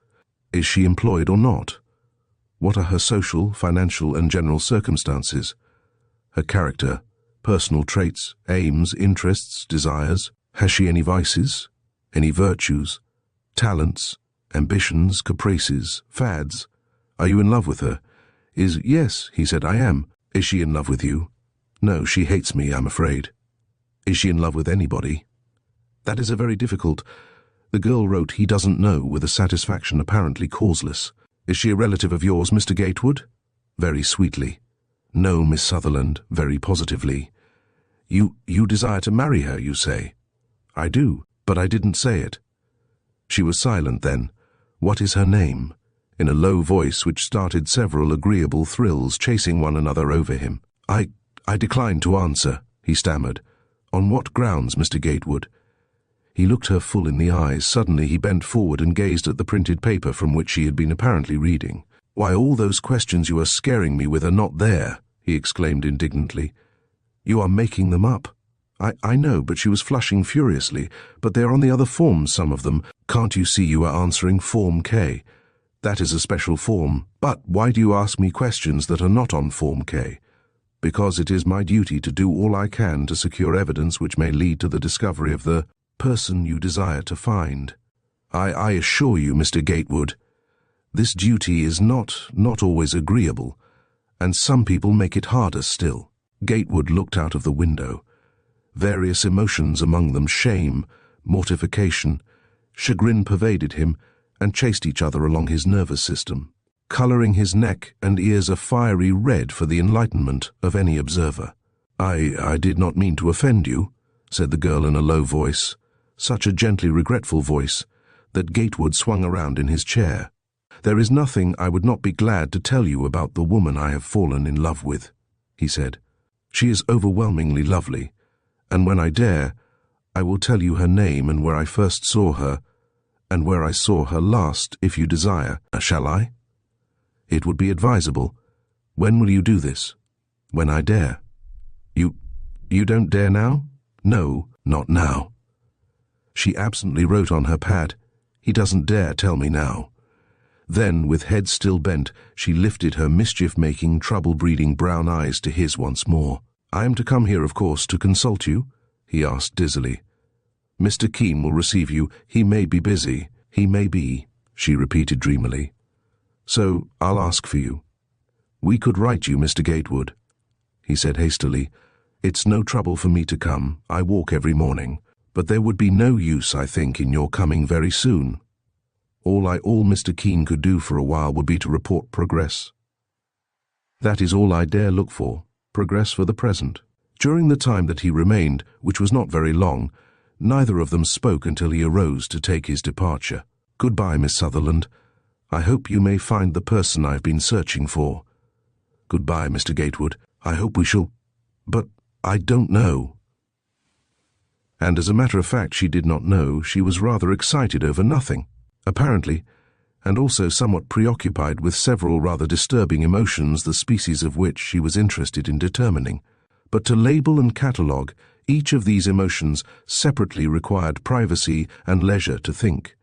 Is she employed or not? What are her social, financial, and general circumstances? Her character, personal traits, aims, interests, desires. Has she any vices? Any virtues? Talents? Ambitions? Caprices? Fads? Are you in love with her? Yes, he said, I am. Is she in love with you? No, she hates me, I'm afraid. Is she in love with anybody? That is a very difficult... The girl wrote he doesn't know with a satisfaction apparently causeless. Is she a relative of yours, Mr. Gatewood? Very sweetly. No, Miss Sutherland, very positively. You desire to marry her, you say? I do, but I didn't say it. She was silent then. What is her name? In a low voice which started several agreeable thrills chasing one another over him. I declined to answer, he stammered. On what grounds, Mr. Gatewood? He looked her full in the eyes. Suddenly he bent forward and gazed at the printed paper from which she had been apparently reading. Why, all those questions you are scaring me with are not there, he exclaimed indignantly. You are making them up. I know, but she was flushing furiously. But they are on the other forms, some of them. Can't you see you are answering Form K? That is a special form. But why do you ask me questions that are not on Form K? Because it is my duty to do all I can to secure evidence which may lead to the discovery of the person you desire to find. I assure you, Mr. Gatewood, this duty is not always agreeable, and some people make it harder still. Gatewood looked out of the window. Various emotions, among them shame, mortification, chagrin, pervaded him and chased each other along his nervous system, colouring his neck and ears a fiery red for the enlightenment of any observer. I did not mean to offend you, said the girl in a low voice, such a gently regretful voice that Gatewood swung around in his chair. There is nothing I would not be glad to tell you about the woman I have fallen in love with, he said. She is overwhelmingly lovely, and when I dare, I will tell you her name and where I first saw her, and where I saw her last, if you desire. Shall I? It would be advisable. When will you do this? When I dare. You don't dare now? No, not now. She absently wrote on her pad, He doesn't dare tell me now. Then, with head still bent, she lifted her mischief-making, trouble-breeding brown eyes to his once more. I am to come here, of course, to consult you? He asked dizzily. Mr. Keene will receive you. He may be busy. He may be, she repeated dreamily. So, I'll ask for you. We could write you, Mr. Gatewood, he said hastily. It's no trouble for me to come. I walk every morning. But there would be no use, I think, in your coming very soon. All Mr. Keene could do for a while would be to report progress. That is all I dare look for, progress for the present. During the time that he remained, which was not very long, neither of them spoke until he arose to take his departure. Goodbye, Miss Sutherland. I hope you may find the person I've been searching for. Goodbye, Mr. Gatewood. I hope we shall... But I don't know. And as a matter of fact, she did not know. She was rather excited over nothing, apparently, and also somewhat preoccupied with several rather disturbing emotions, the species of which she was interested in determining. But to label and catalogue each of these emotions separately required privacy and leisure to think.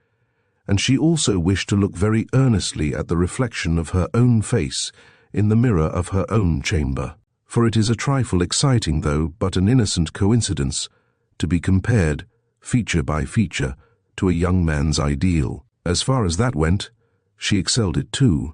And she also wished to look very earnestly at the reflection of her own face in the mirror of her own chamber. For it is a trifle exciting, though but an innocent coincidence, to be compared, feature by feature, to a young man's ideal. As far as that went, she excelled it too,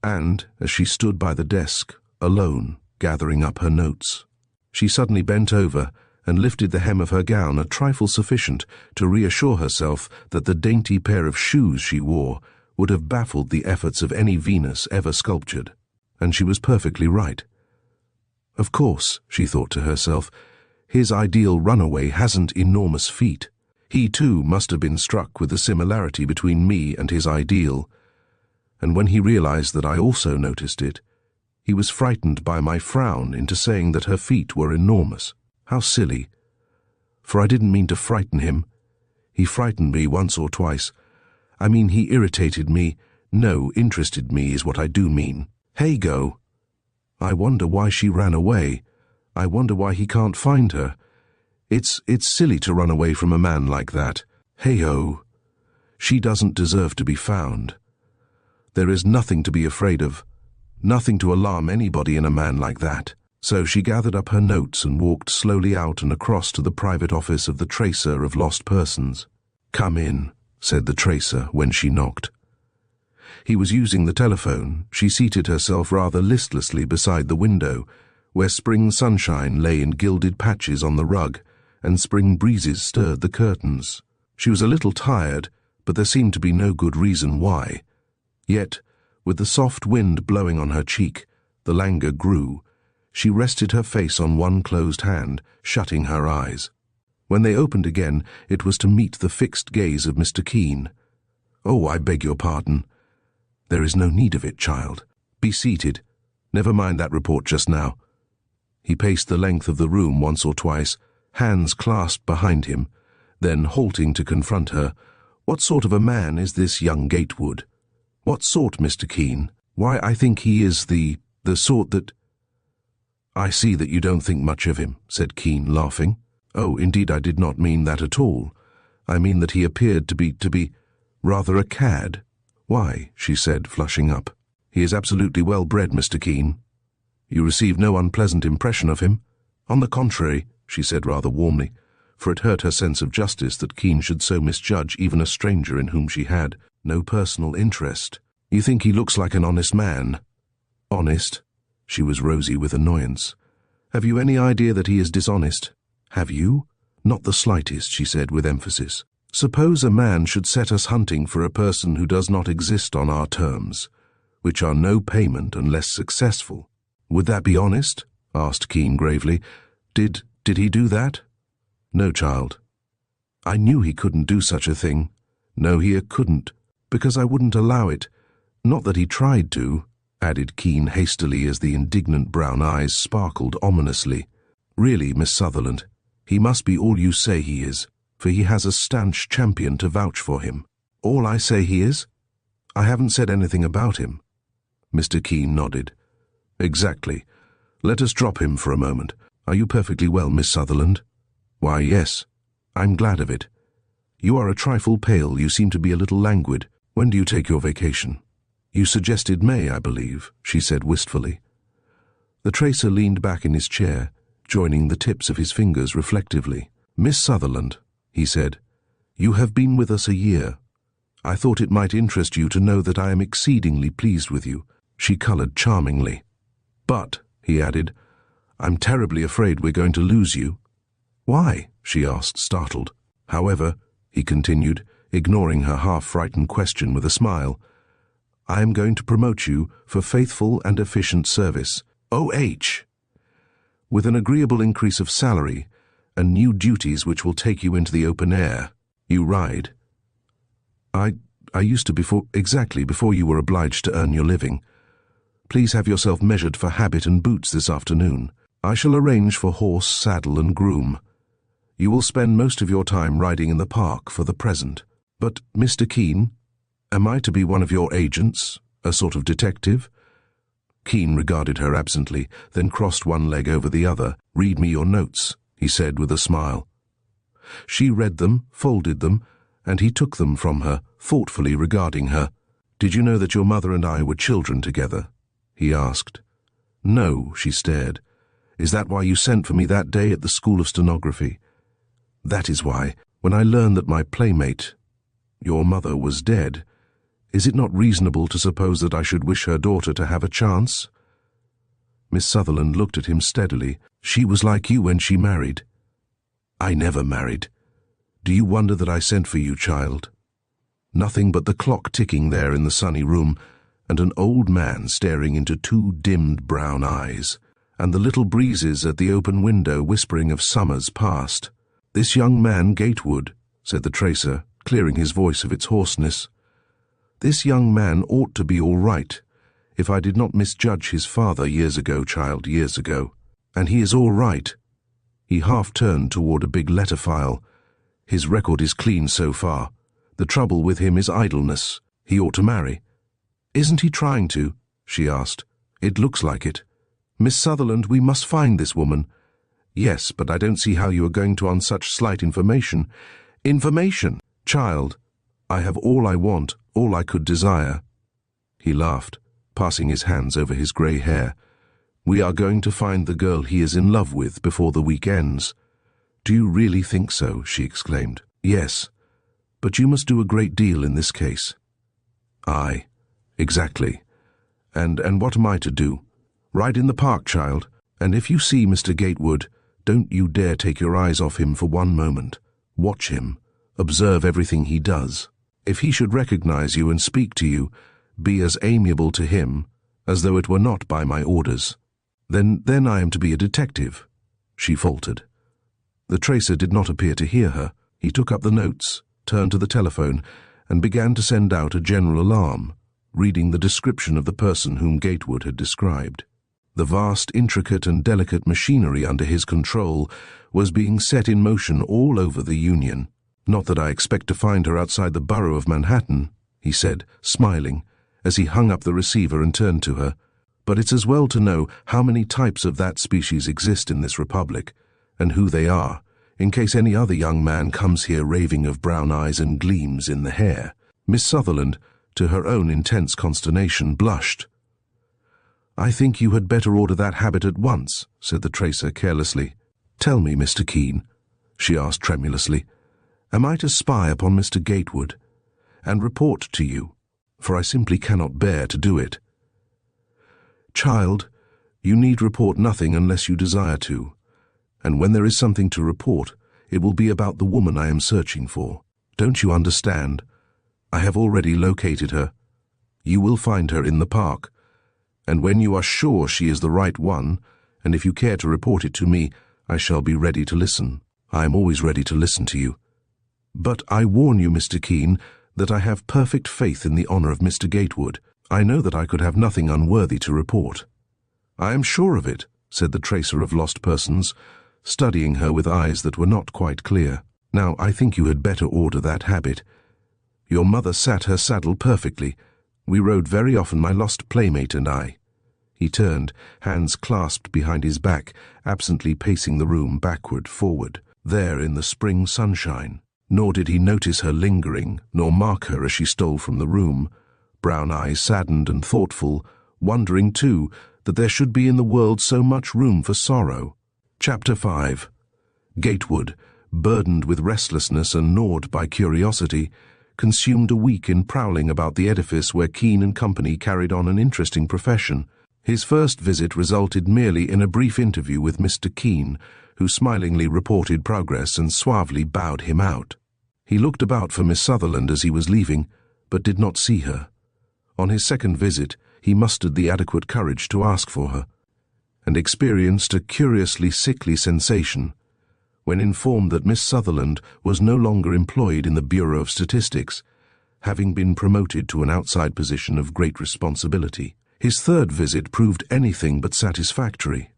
and, as she stood by the desk, alone, gathering up her notes, she suddenly bent over and lifted the hem of her gown a trifle sufficient to reassure herself that the dainty pair of shoes she wore would have baffled the efforts of any Venus ever sculptured. And she was perfectly right. Of course, she thought to herself, his ideal runaway hasn't enormous feet. He, too, must have been struck with the similarity between me and his ideal, and when he realized that I also noticed it, he was frightened by my frown into saying that her feet were enormous. How silly! For I didn't mean to frighten him. He frightened me once or twice. I mean, he irritated me. No, interested me is what I do mean. Hey, go! I wonder why she ran away. I wonder why he can't find her. It's silly to run away from a man like that. Hey-ho! She doesn't deserve to be found. There is nothing to be afraid of, nothing to alarm anybody in a man like that. So she gathered up her notes and walked slowly out and across to the private office of the tracer of lost persons. "Come in," said the tracer when she knocked. He was using the telephone. She seated herself rather listlessly beside the window, where spring sunshine lay in gilded patches on the rug, and spring breezes stirred the curtains. She was a little tired, but there seemed to be no good reason why. Yet, with the soft wind blowing on her cheek, the languor grew. She rested her face on one closed hand, shutting her eyes. When they opened again, it was to meet the fixed gaze of Mr. Keene. "Oh, I beg your pardon." "There is no need of it, child. Be seated. Never mind that report just now." He paced the length of the room once or twice, hands clasped behind him, then halting to confront her. "What sort of a man is this young Gatewood?" "What sort, Mr. Keene? Why, I think he is the sort that—" "I see that you don't think much of him," said Keene, laughing. "Oh, indeed, I did not mean that at all. I mean that he appeared to be rather a cad." "Why?" she said, flushing up. "He is absolutely well-bred, Mr. Keene. You received no unpleasant impression of him?" "On the contrary," she said rather warmly, for it hurt her sense of justice that Keene should so misjudge even a stranger in whom she had no personal interest. "You think he looks like an honest man?" "Honest?" She was rosy with annoyance. "Have you any idea that he is dishonest?" "Have you?" "Not the slightest," she said with emphasis. "Suppose a man should set us hunting for a person who does not exist on our terms, which are no payment unless successful. Would that be honest?" asked Keene gravely. Did he do that?" "No, child. I knew he couldn't do such a thing. No, he couldn't, because I wouldn't allow it. Not that he tried to," added Keene hastily as the indignant brown eyes sparkled ominously. "Really, Miss Sutherland, he must be all you say he is, for he has a stanch champion to vouch for him." "All I say he is? I haven't said anything about him." Mr. Keene nodded. "Exactly. Let us drop him for a moment. Are you perfectly well, Miss Sutherland?" "Why, yes. I'm glad of it. You are a trifle pale. You seem to be a little languid. When do you take your vacation?" "You suggested May, I believe," she said wistfully. The tracer leaned back in his chair, joining the tips of his fingers reflectively. "Miss Sutherland," he said, "you have been with us a year. I thought it might interest you to know that I am exceedingly pleased with you." She colored charmingly. "But," he added, "I'm terribly afraid we're going to lose you." "Why?" she asked, startled. "However," he continued, ignoring her half-frightened question with a smile, "I am going to promote you for faithful and efficient service, OH, with an agreeable increase of salary and new duties which will take you into the open air. You ride." I used to before you were obliged to earn your living. Please have yourself measured for habit and boots this afternoon. I shall arrange for horse, saddle, and groom. You will spend most of your time riding in the park for the present. But, Mr. Keene, am I to be one of your agents, a sort of detective?" Keene regarded her absently, then crossed one leg over the other. "Read me your notes," he said with a smile. She read them, folded them, and he took them from her, thoughtfully regarding her. "Did you know that your mother and I were children together?" he asked. "No," she stared. "Is that why you sent for me that day at the School of Stenography?" "That is why. When I learned that my playmate, your mother, was dead, is it not reasonable to suppose that I should wish her daughter to have a chance?" Miss Sutherland looked at him steadily. "She was like you when she married." "I never married. Do you wonder that I sent for you, child?" Nothing but the clock ticking there in the sunny room, and an old man staring into two dimmed brown eyes, and the little breezes at the open window whispering of summers past. "This young man, Gatewood," said the tracer, clearing his voice of its hoarseness. "This young man ought to be all right, if I did not misjudge his father years ago, child, years ago. And he is all right." He half-turned toward a big letter file. "His record is clean so far. The trouble with him is idleness. He ought to marry." "Isn't he trying to?" she asked. "It looks like it. Miss Sutherland, we must find this woman." "Yes, but I don't see how you are going to on such slight information." "Information? Child, I have all I want, all I could desire." He laughed, passing his hands over his grey hair. We are going to find the girl he is in love with before the week ends." "Do you really think so?" she exclaimed. "Yes, but you must do a great deal in this case." "Aye, exactly. And what am I to do? Ride in the park, child. And if you see Mr. Gatewood, don't you dare take your eyes off him for one moment. Watch him. Observe everything he does. If he should recognize you and speak to you, be as amiable to him as though it were not by my orders. Then I am to be a detective," she faltered. The tracer did not appear to hear her. He took up the notes, turned to the telephone, and began to send out a general alarm, reading the description of the person whom Gatewood had described. The vast, intricate and delicate machinery under his control was being set in motion all over the Union. "Not that I expect to find her outside the borough of Manhattan," he said, smiling, as he hung up the receiver and turned to her. "But it's as well to know how many types of that species exist in this republic, and who they are, in case any other young man comes here raving of brown eyes and gleams in the hair." Miss Sutherland, to her own intense consternation, blushed. "I think you had better order that habit at once," said the tracer carelessly. "Tell me, Mr. Keene," she asked tremulously, "am I to spy upon Mr. Gatewood and report to you? For I simply cannot bear to do it." "Child, you need report nothing unless you desire to, and when there is something to report, it will be about the woman I am searching for. Don't you understand? I have already located her. You will find her in the park, and when you are sure she is the right one, and if you care to report it to me, I shall be ready to listen. I am always ready to listen to you. But I warn you, Mr. Keene, that I have perfect faith in the honor of Mr. Gatewood. I know that I could have nothing unworthy to report." "I am sure of it," said the tracer of lost persons, studying her with eyes that were not quite clear. "Now, I think you had better order that habit. Your mother sat her saddle perfectly. We rode very often, my lost playmate and I." He turned, hands clasped behind his back, absently pacing the room backward, forward, there in the spring sunshine. Nor did he notice her lingering, nor mark her as she stole from the room, brown eyes saddened and thoughtful, wondering, too, that there should be in the world so much room for sorrow. Chapter 5. Gatewood, burdened with restlessness and gnawed by curiosity, consumed a week in prowling about the edifice where Keene and Company carried on an interesting profession. His first visit resulted merely in a brief interview with Mr. Keene, who smilingly reported progress and suavely bowed him out. He looked about for Miss Sutherland as he was leaving, but did not see her. On his second visit, he mustered the adequate courage to ask for her, and experienced a curiously sickly sensation when informed that Miss Sutherland was no longer employed in the Bureau of Statistics, having been promoted to an outside position of great responsibility. His third visit proved anything but satisfactory.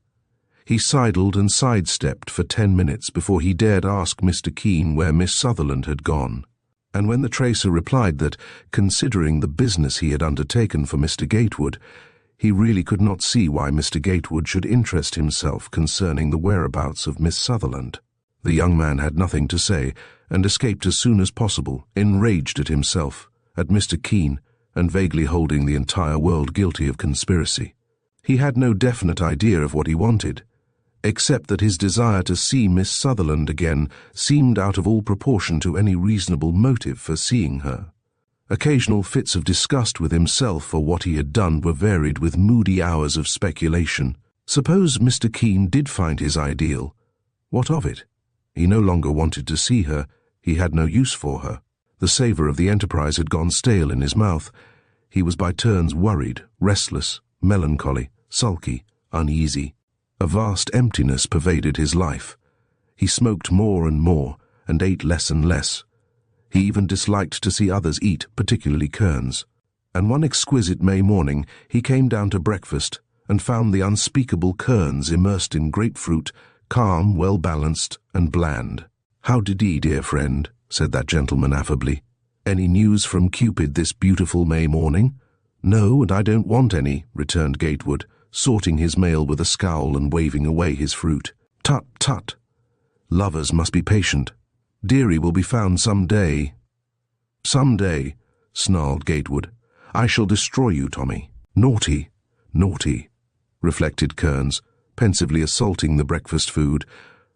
He sidled and sidestepped for 10 minutes before he dared ask Mr. Keene where Miss Sutherland had gone, and when the tracer replied that, considering the business he had undertaken for Mr. Gatewood, he really could not see why Mr. Gatewood should interest himself concerning the whereabouts of Miss Sutherland. The young man had nothing to say, and escaped as soon as possible, enraged at himself, at Mr. Keene, and vaguely holding the entire world guilty of conspiracy. He had no definite idea of what he wanted, except that his desire to see Miss Sutherland again seemed out of all proportion to any reasonable motive for seeing her. Occasional fits of disgust with himself for what he had done were varied with moody hours of speculation. Suppose Mr. Keene did find his ideal. What of it? He no longer wanted to see her. He had no use for her. The savour of the enterprise had gone stale in his mouth. He was by turns worried, restless, melancholy, sulky, uneasy. A vast emptiness pervaded his life. He smoked more and more, and ate less and less. He even disliked to see others eat, particularly Kearns. And one exquisite May morning he came down to breakfast and found the unspeakable Kearns immersed in grapefruit, calm, well-balanced, and bland. "How did he, dear friend?" said that gentleman affably. "Any news from Cupid this beautiful May morning?" "No, and I don't want any," returned Gatewood, sorting his mail with a scowl and waving away his fruit. "Tut, tut! Lovers must be patient. Dearie will be found some day." "Some day," snarled Gatewood. "I shall destroy you, Tommy. Naughty, naughty." reflected Kearns, pensively assaulting the breakfast food.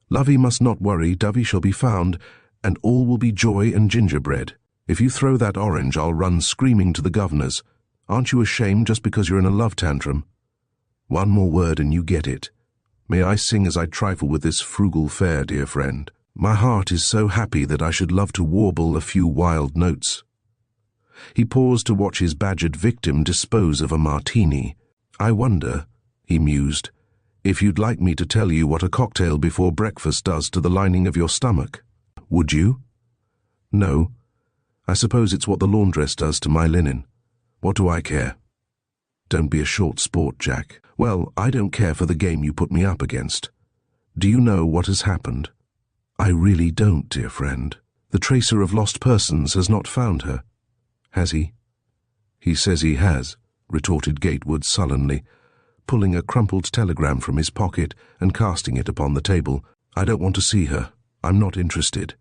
Lovey must not worry, Dovey shall be found, and all will be joy and gingerbread. If you throw that orange, I'll run screaming to the governor's. Aren't you ashamed just because you're in a love tantrum? One more word and you get it. May I sing as I trifle with this frugal fare, dear friend? My heart is so happy that I should love to warble a few wild notes. He paused to watch his badgered victim dispose of a martini. I wonder, he mused, if you'd like me to tell you what a cocktail before breakfast does to the lining of your stomach. Would you? No. I suppose it's what the laundress does to my linen. What do I care? Don't be a short sport, Jack. Well, I don't care for the game you put me up against. Do you know what has happened? I really don't, dear friend. The tracer of lost persons has not found her. Has he? He says he has, retorted Gatewood sullenly, pulling a crumpled telegram from his pocket and casting it upon the table. I don't want to see her. I'm not interested.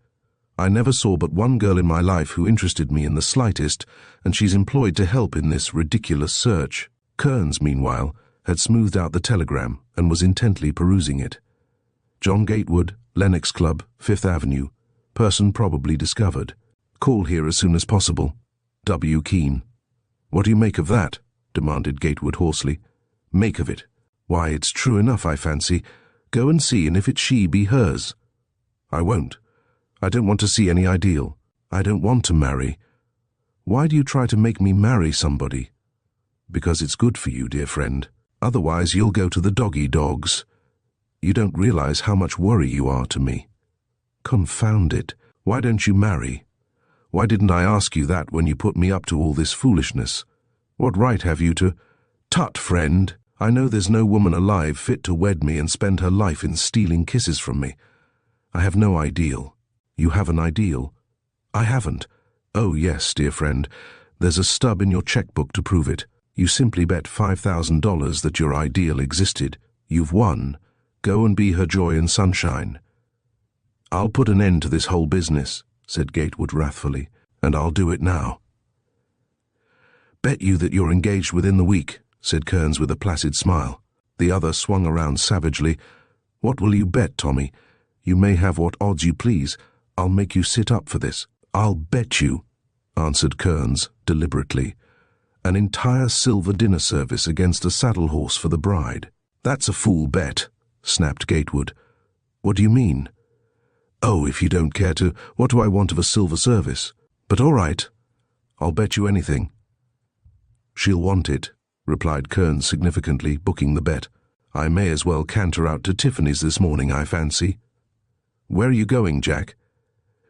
I never saw but one girl in my life who interested me in the slightest, and she's employed to help in this ridiculous search. Kearns, meanwhile, had smoothed out the telegram and was intently perusing it. John Gatewood, Lenox Club, 5th Avenue. Person probably discovered. Call here as soon as possible. W. Keene. What do you make of that? Demanded Gatewood hoarsely. Make of it? Why, it's true enough, I fancy. Go and see, and if it's she, be hers. I won't. I don't want to see any ideal. I don't want to marry. Why do you try to make me marry somebody? Because it's good for you, dear friend. Otherwise you'll go to the doggy dogs. You don't realize how much worry you are to me. Confound it. Why don't you marry? Why didn't I ask you that when you put me up to all this foolishness? What right have you to— Tut, friend. I know there's no woman alive fit to wed me and spend her life in stealing kisses from me. I have no ideal. You have an ideal. I haven't. Oh, yes, dear friend. There's a stub in your checkbook to prove it. You simply bet $5,000 that your ideal existed. You've won. Go and be her joy and sunshine. I'll put an end to this whole business, said Gatewood wrathfully, and I'll do it now. Bet you that you're engaged within the week, said Kearns with a placid smile. The other swung around savagely. What will you bet, Tommy? You may have what odds you please. I'll make you sit up for this. I'll bet you, answered Kearns deliberately, an entire silver dinner service against a saddle horse for the bride. That's a fool bet, snapped Gatewood. What do you mean? Oh, if you don't care to, what do I want of a silver service? But all right, I'll bet you anything. She'll want it, replied Kearns significantly, booking the bet. I may as well canter out to Tiffany's this morning, I fancy. Where are you going, Jack?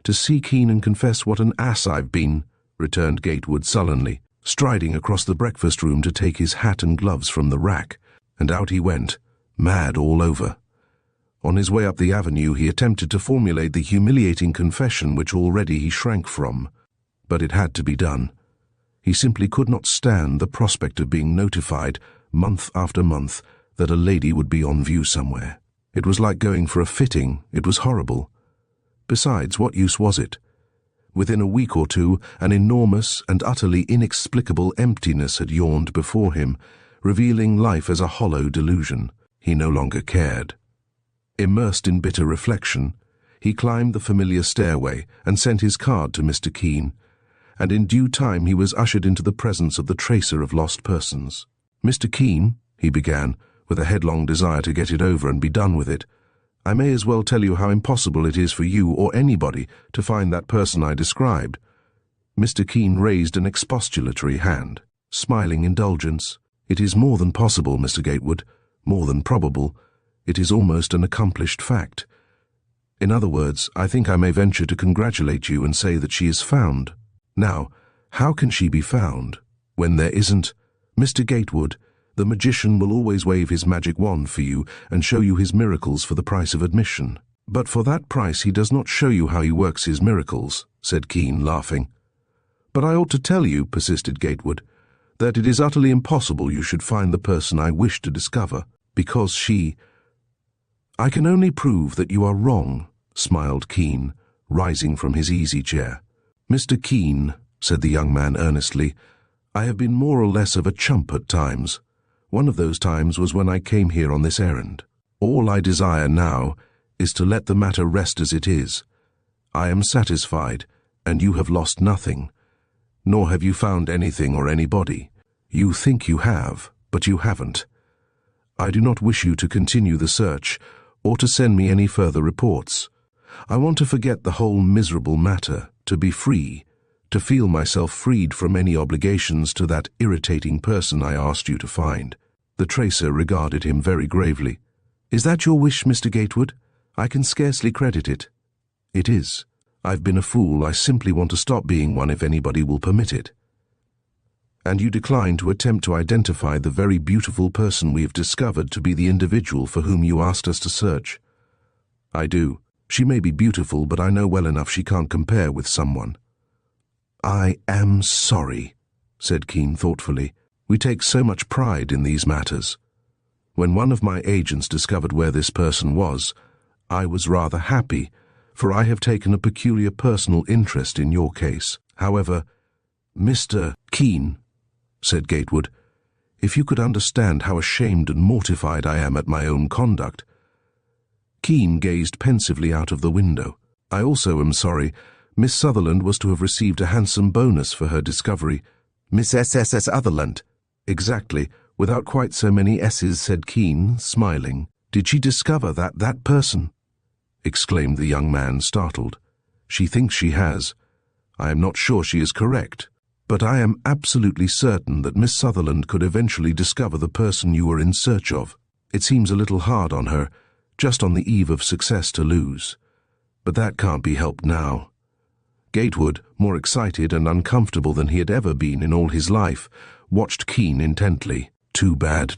To see Keene and confess what an ass I've been, returned Gatewood sullenly, striding across the breakfast room to take his hat and gloves from the rack, and out he went, mad all over. On his way up the avenue he attempted to formulate the humiliating confession which already he shrank from, but it had to be done. He simply could not stand the prospect of being notified, month after month, that a lady would be on view somewhere. It was like going for a fitting. It was horrible. Besides, what use was it? Within a week or two, an enormous and utterly inexplicable emptiness had yawned before him, revealing life as a hollow delusion. He no longer cared. Immersed in bitter reflection, he climbed the familiar stairway and sent his card to Mr. Keene, and in due time he was ushered into the presence of the tracer of lost persons. Mr. Keene, he began, with a headlong desire to get it over and be done with it, I may as well tell you how impossible it is for you or anybody to find that person I described. Mr. Keene raised an expostulatory hand, smiling indulgence. It is more than possible, Mr. Gatewood, more than probable. It is almost an accomplished fact. In other words, I think I may venture to congratulate you and say that she is found. Now, how can she be found when there isn't— Mr. Gatewood, the magician will always wave his magic wand for you and show you his miracles for the price of admission. But for that price he does not show you how he works his miracles, said Keene, laughing. But I ought to tell you, persisted Gatewood, that it is utterly impossible you should find the person I wish to discover, because she— I can only prove that you are wrong, smiled Keene, rising from his easy chair. Mr. Keene, said the young man earnestly, I have been more or less of a chump at times. One of those times was when I came here on this errand. All I desire now is to let the matter rest as it is. I am satisfied, and you have lost nothing, nor have you found anything or anybody. You think you have, but you haven't. I do not wish you to continue the search, or to send me any further reports. I want to forget the whole miserable matter, to be free, to feel myself freed from any obligations to that irritating person I asked you to find. The tracer regarded him very gravely. Is that your wish, Mr. Gatewood? I can scarcely credit it. It is. I've been a fool. I simply want to stop being one if anybody will permit it. And you decline to attempt to identify the very beautiful person we have discovered to be the individual for whom you asked us to search. I do. She may be beautiful, but I know well enough she can't compare with someone. I am sorry, said Keene thoughtfully. We take so much pride in these matters. When one of my agents discovered where this person was, I was rather happy, for I have taken a peculiar personal interest in your case. However, Mr. Keene, said Gatewood, if you could understand how ashamed and mortified I am at my own conduct. Keene gazed pensively out of the window. I also am sorry. Miss Sutherland was to have received a handsome bonus for her discovery. Miss S.S.S. Sutherland. Exactly, without quite so many S's, said Keene, smiling. Did she discover that person? Exclaimed the young man, startled. She thinks she has. I am not sure she is correct, but I am absolutely certain that Miss Sutherland could eventually discover the person you were in search of. It seems a little hard on her, just on the eve of success, to lose. But that can't be helped now. Gatewood, more excited and uncomfortable than he had ever been in all his life, watched Keene intently. Too bad,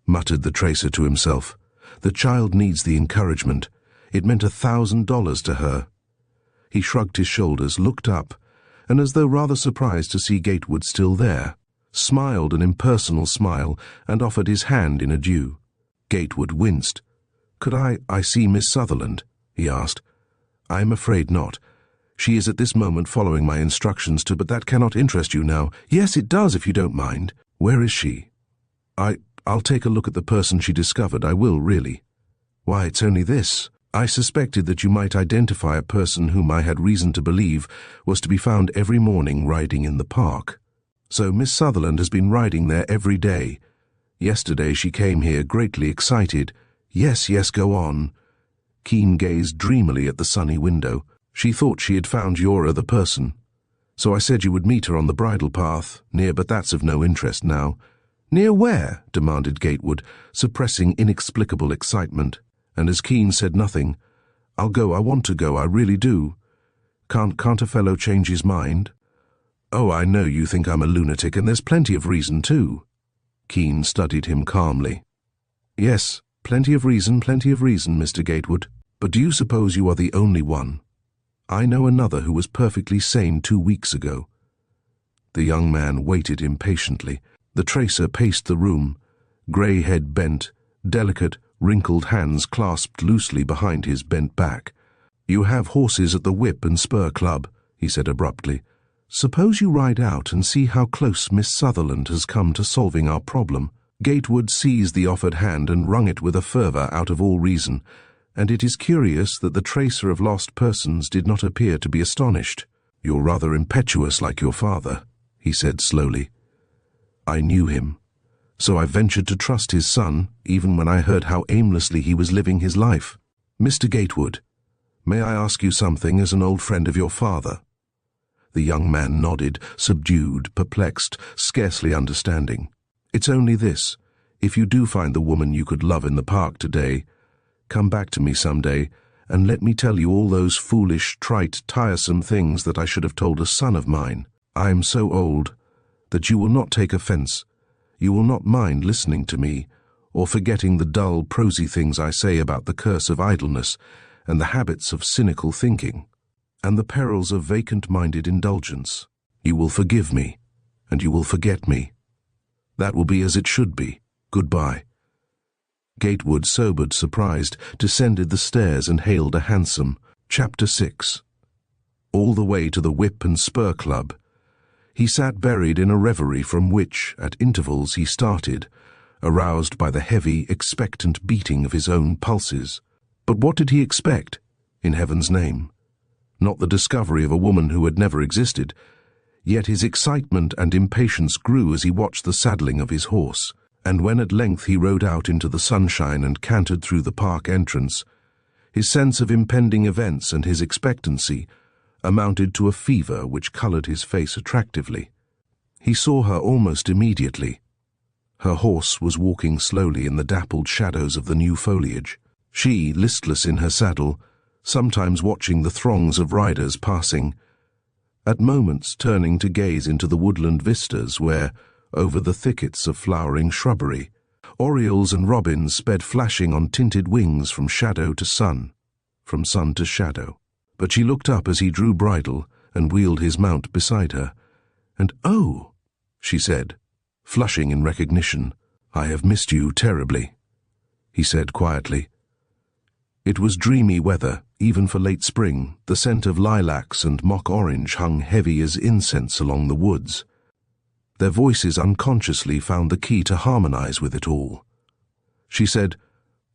muttered the tracer to himself. The child needs the encouragement. It meant $1,000 to her. He shrugged his shoulders, looked up, and as though rather surprised to see Gatewood still there, smiled an impersonal smile and offered his hand in adieu. Gatewood winced. Could I see Miss Sutherland? He asked. I am afraid not. She is at this moment following my instructions but that cannot interest you now. Yes, it does, if you don't mind. Where is she? I'll take a look at the person she discovered. I will, really. Why, it's only this. I suspected that you might identify a person whom I had reason to believe was to be found every morning riding in the park. So Miss Sutherland has been riding there every day. Yesterday she came here greatly excited. Yes, go on. Keene gazed dreamily at the sunny window. She thought she had found your other person. So I said you would meet her on the bridle path, near, but that's of no interest now. Near where? Demanded Gatewood, suppressing inexplicable excitement. And as Keene said nothing, I'll go, I want to go, I really do. Can't a fellow change his mind? Oh, I know you think I'm a lunatic, and there's plenty of reason too. Keene studied him calmly. Yes, plenty of reason, Mr. Gatewood. But do you suppose you are the only one? I know another who was perfectly sane 2 weeks ago. The young man waited impatiently. The tracer paced the room, grey head bent, delicate, wrinkled hands clasped loosely behind his bent back. You have horses at the Whip and Spur Club, he said abruptly. Suppose you ride out and see how close Miss Sutherland has come to solving our problem. Gatewood seized the offered hand and wrung it with a fervour out of all reason, and it is curious that the tracer of lost persons did not appear to be astonished. You're rather impetuous like your father, he said slowly. I knew him, so I ventured to trust his son, even when I heard how aimlessly he was living his life. Mr. Gatewood, may I ask you something as an old friend of your father? The young man nodded, subdued, perplexed, scarcely understanding. It's only this. If you do find the woman you could love in the park today, come back to me some day, and let me tell you all those foolish, trite, tiresome things that I should have told a son of mine. I am so old that you will not take offence. You will not mind listening to me, or forgetting the dull, prosy things I say about the curse of idleness, and the habits of cynical thinking, and the perils of vacant-minded indulgence. You will forgive me, and you will forget me. That will be as it should be. Goodbye. Gatewood, sobered, surprised, descended the stairs and hailed a hansom. Chapter 6. All the way to the Whip and Spur Club, he sat buried in a reverie from which, at intervals, he started, aroused by the heavy, expectant beating of his own pulses. But what did he expect, in heaven's name? Not the discovery of a woman who had never existed. Yet his excitement and impatience grew as he watched the saddling of his horse, and when at length he rode out into the sunshine and cantered through the park entrance, his sense of impending events and his expectancy amounted to a fever which colored his face attractively. He saw her almost immediately. Her horse was walking slowly in the dappled shadows of the new foliage. She, listless in her saddle, sometimes watching the throngs of riders passing, at moments turning to gaze into the woodland vistas where, over the thickets of flowering shrubbery, orioles and robins sped flashing on tinted wings from shadow to sun, from sun to shadow. But she looked up as he drew bridle and wheeled his mount beside her, and "Oh," she said, flushing in recognition. "I have missed you terribly," he said quietly. It was dreamy weather, even for late spring. The scent of lilacs and mock orange hung heavy as incense along the woods. Their voices unconsciously found the key to harmonize with it all. She said,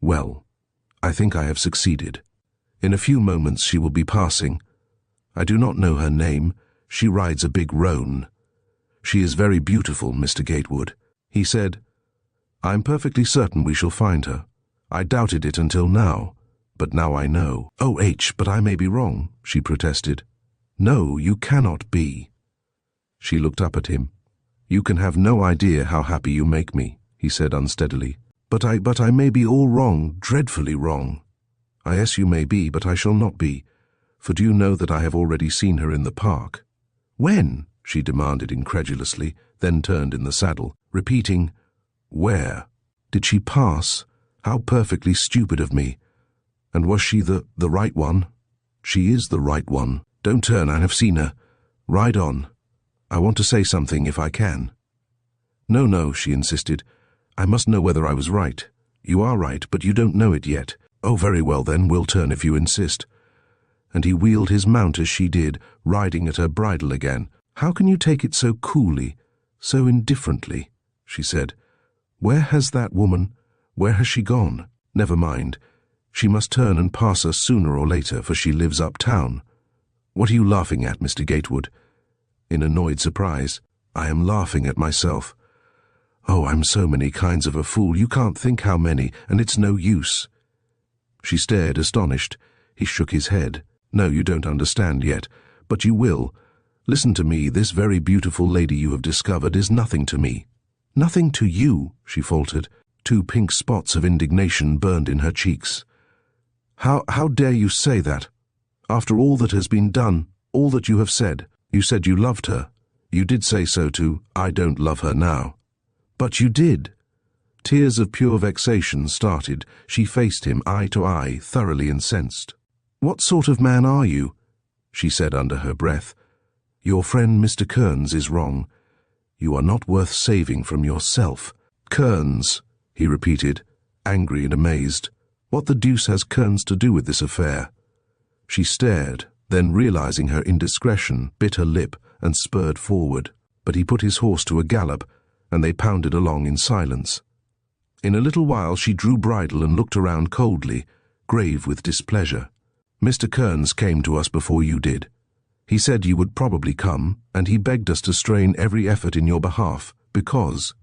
"Well, I think I have succeeded. In a few moments she will be passing. I do not know her name. She rides a big roan. She is very beautiful, Mr. Gatewood." He said, "I am perfectly certain we shall find her. I doubted it until now, but now I know." "Oh, but I may be wrong," she protested. "No, you cannot be." She looked up at him. "You can have no idea how happy you make me," he said unsteadily. But I may be all wrong, dreadfully wrong." "Yes, you may be, but I shall not be. For do you know that I have already seen her in the park?" "When?" she demanded incredulously, then turned in the saddle, repeating, "Where? Did she pass? How perfectly stupid of me. And was she the right one?" "She is the right one. Don't turn, I have seen her. Ride on. I want to say something if I can." No, she insisted. "I must know whether I was right." "You are right, but you don't know it yet." "Oh, very well then, we'll turn if you insist." And he wheeled his mount as she did, riding at her bridle again. "How can you take it so coolly, so indifferently?" she said. "Where has she gone? Never mind. She must turn and pass us sooner or later, for she lives uptown." "What are you laughing at, Mr. Gatewood?" In annoyed surprise. "I am laughing at myself. Oh, I'm so many kinds of a fool, you can't think how many, and it's no use." She stared, astonished. He shook his head. "No, you don't understand yet, but you will. Listen to me, this very beautiful lady you have discovered is nothing to me." "Nothing to you?" she faltered. Two pink spots of indignation burned in her cheeks. How dare you say that? After all that has been done, all that you have said. You said you loved her. You did say so too. I don't love her now." "But you did." Tears of pure vexation started. She faced him eye to eye, thoroughly incensed. "What sort of man are you?" she said under her breath. "Your friend Mr. Kearns is wrong. You are not worth saving from yourself." "Kearns," he repeated, angry and amazed. "What the deuce has Kearns to do with this affair?" She stared, then realizing her indiscretion, bit her lip and spurred forward. But he put his horse to a gallop, and they pounded along in silence. In a little while she drew bridle and looked around coldly, grave with displeasure. "Mr. Kearns came to us before you did. He said you would probably come, and he begged us to strain every effort in your behalf, because,"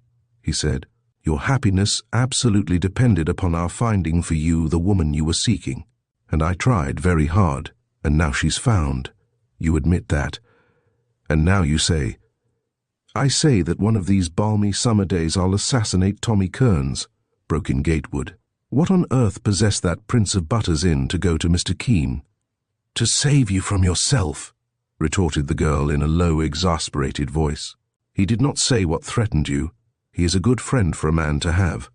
he said, "your happiness absolutely depended upon our finding for you the woman you were seeking. And I tried very hard, and now she's found. You admit that. And now you say—" "I say that one of these balmy summer days I'll assassinate Tommy Kearns," broke in Gatewood. "What on earth possessed that Prince of Butters Inn to go to Mr. Keene?" "To save you from yourself," retorted the girl in a low, exasperated voice. "He did not say what threatened you. He is a good friend for a man to have.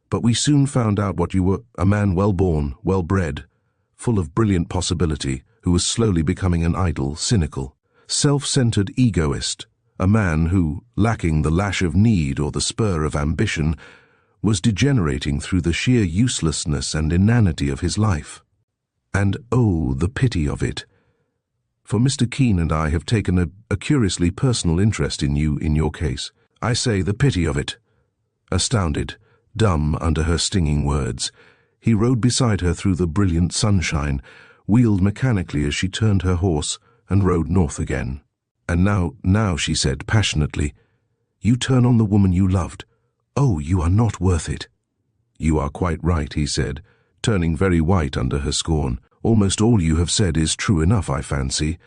But we soon found out what you were, a man well-born, well-bred, full of brilliant possibility, who was slowly becoming an idle, cynical, self-centered egoist, a man who, lacking the lash of need or the spur of ambition, was degenerating through the sheer uselessness and inanity of his life. And oh, the pity of it! For Mr. Keene and I have taken a curiously personal interest in you in your case. I say the pity of it." Astounded, dumb under her stinging words. He rode beside her through the brilliant sunshine, wheeled mechanically as she turned her horse, and rode north again. "And now," she said passionately, "you turn on the woman you loved. Oh, you are not worth it." "You are quite right," he said, turning very white under her scorn. "Almost all you have said is true enough, I fancy.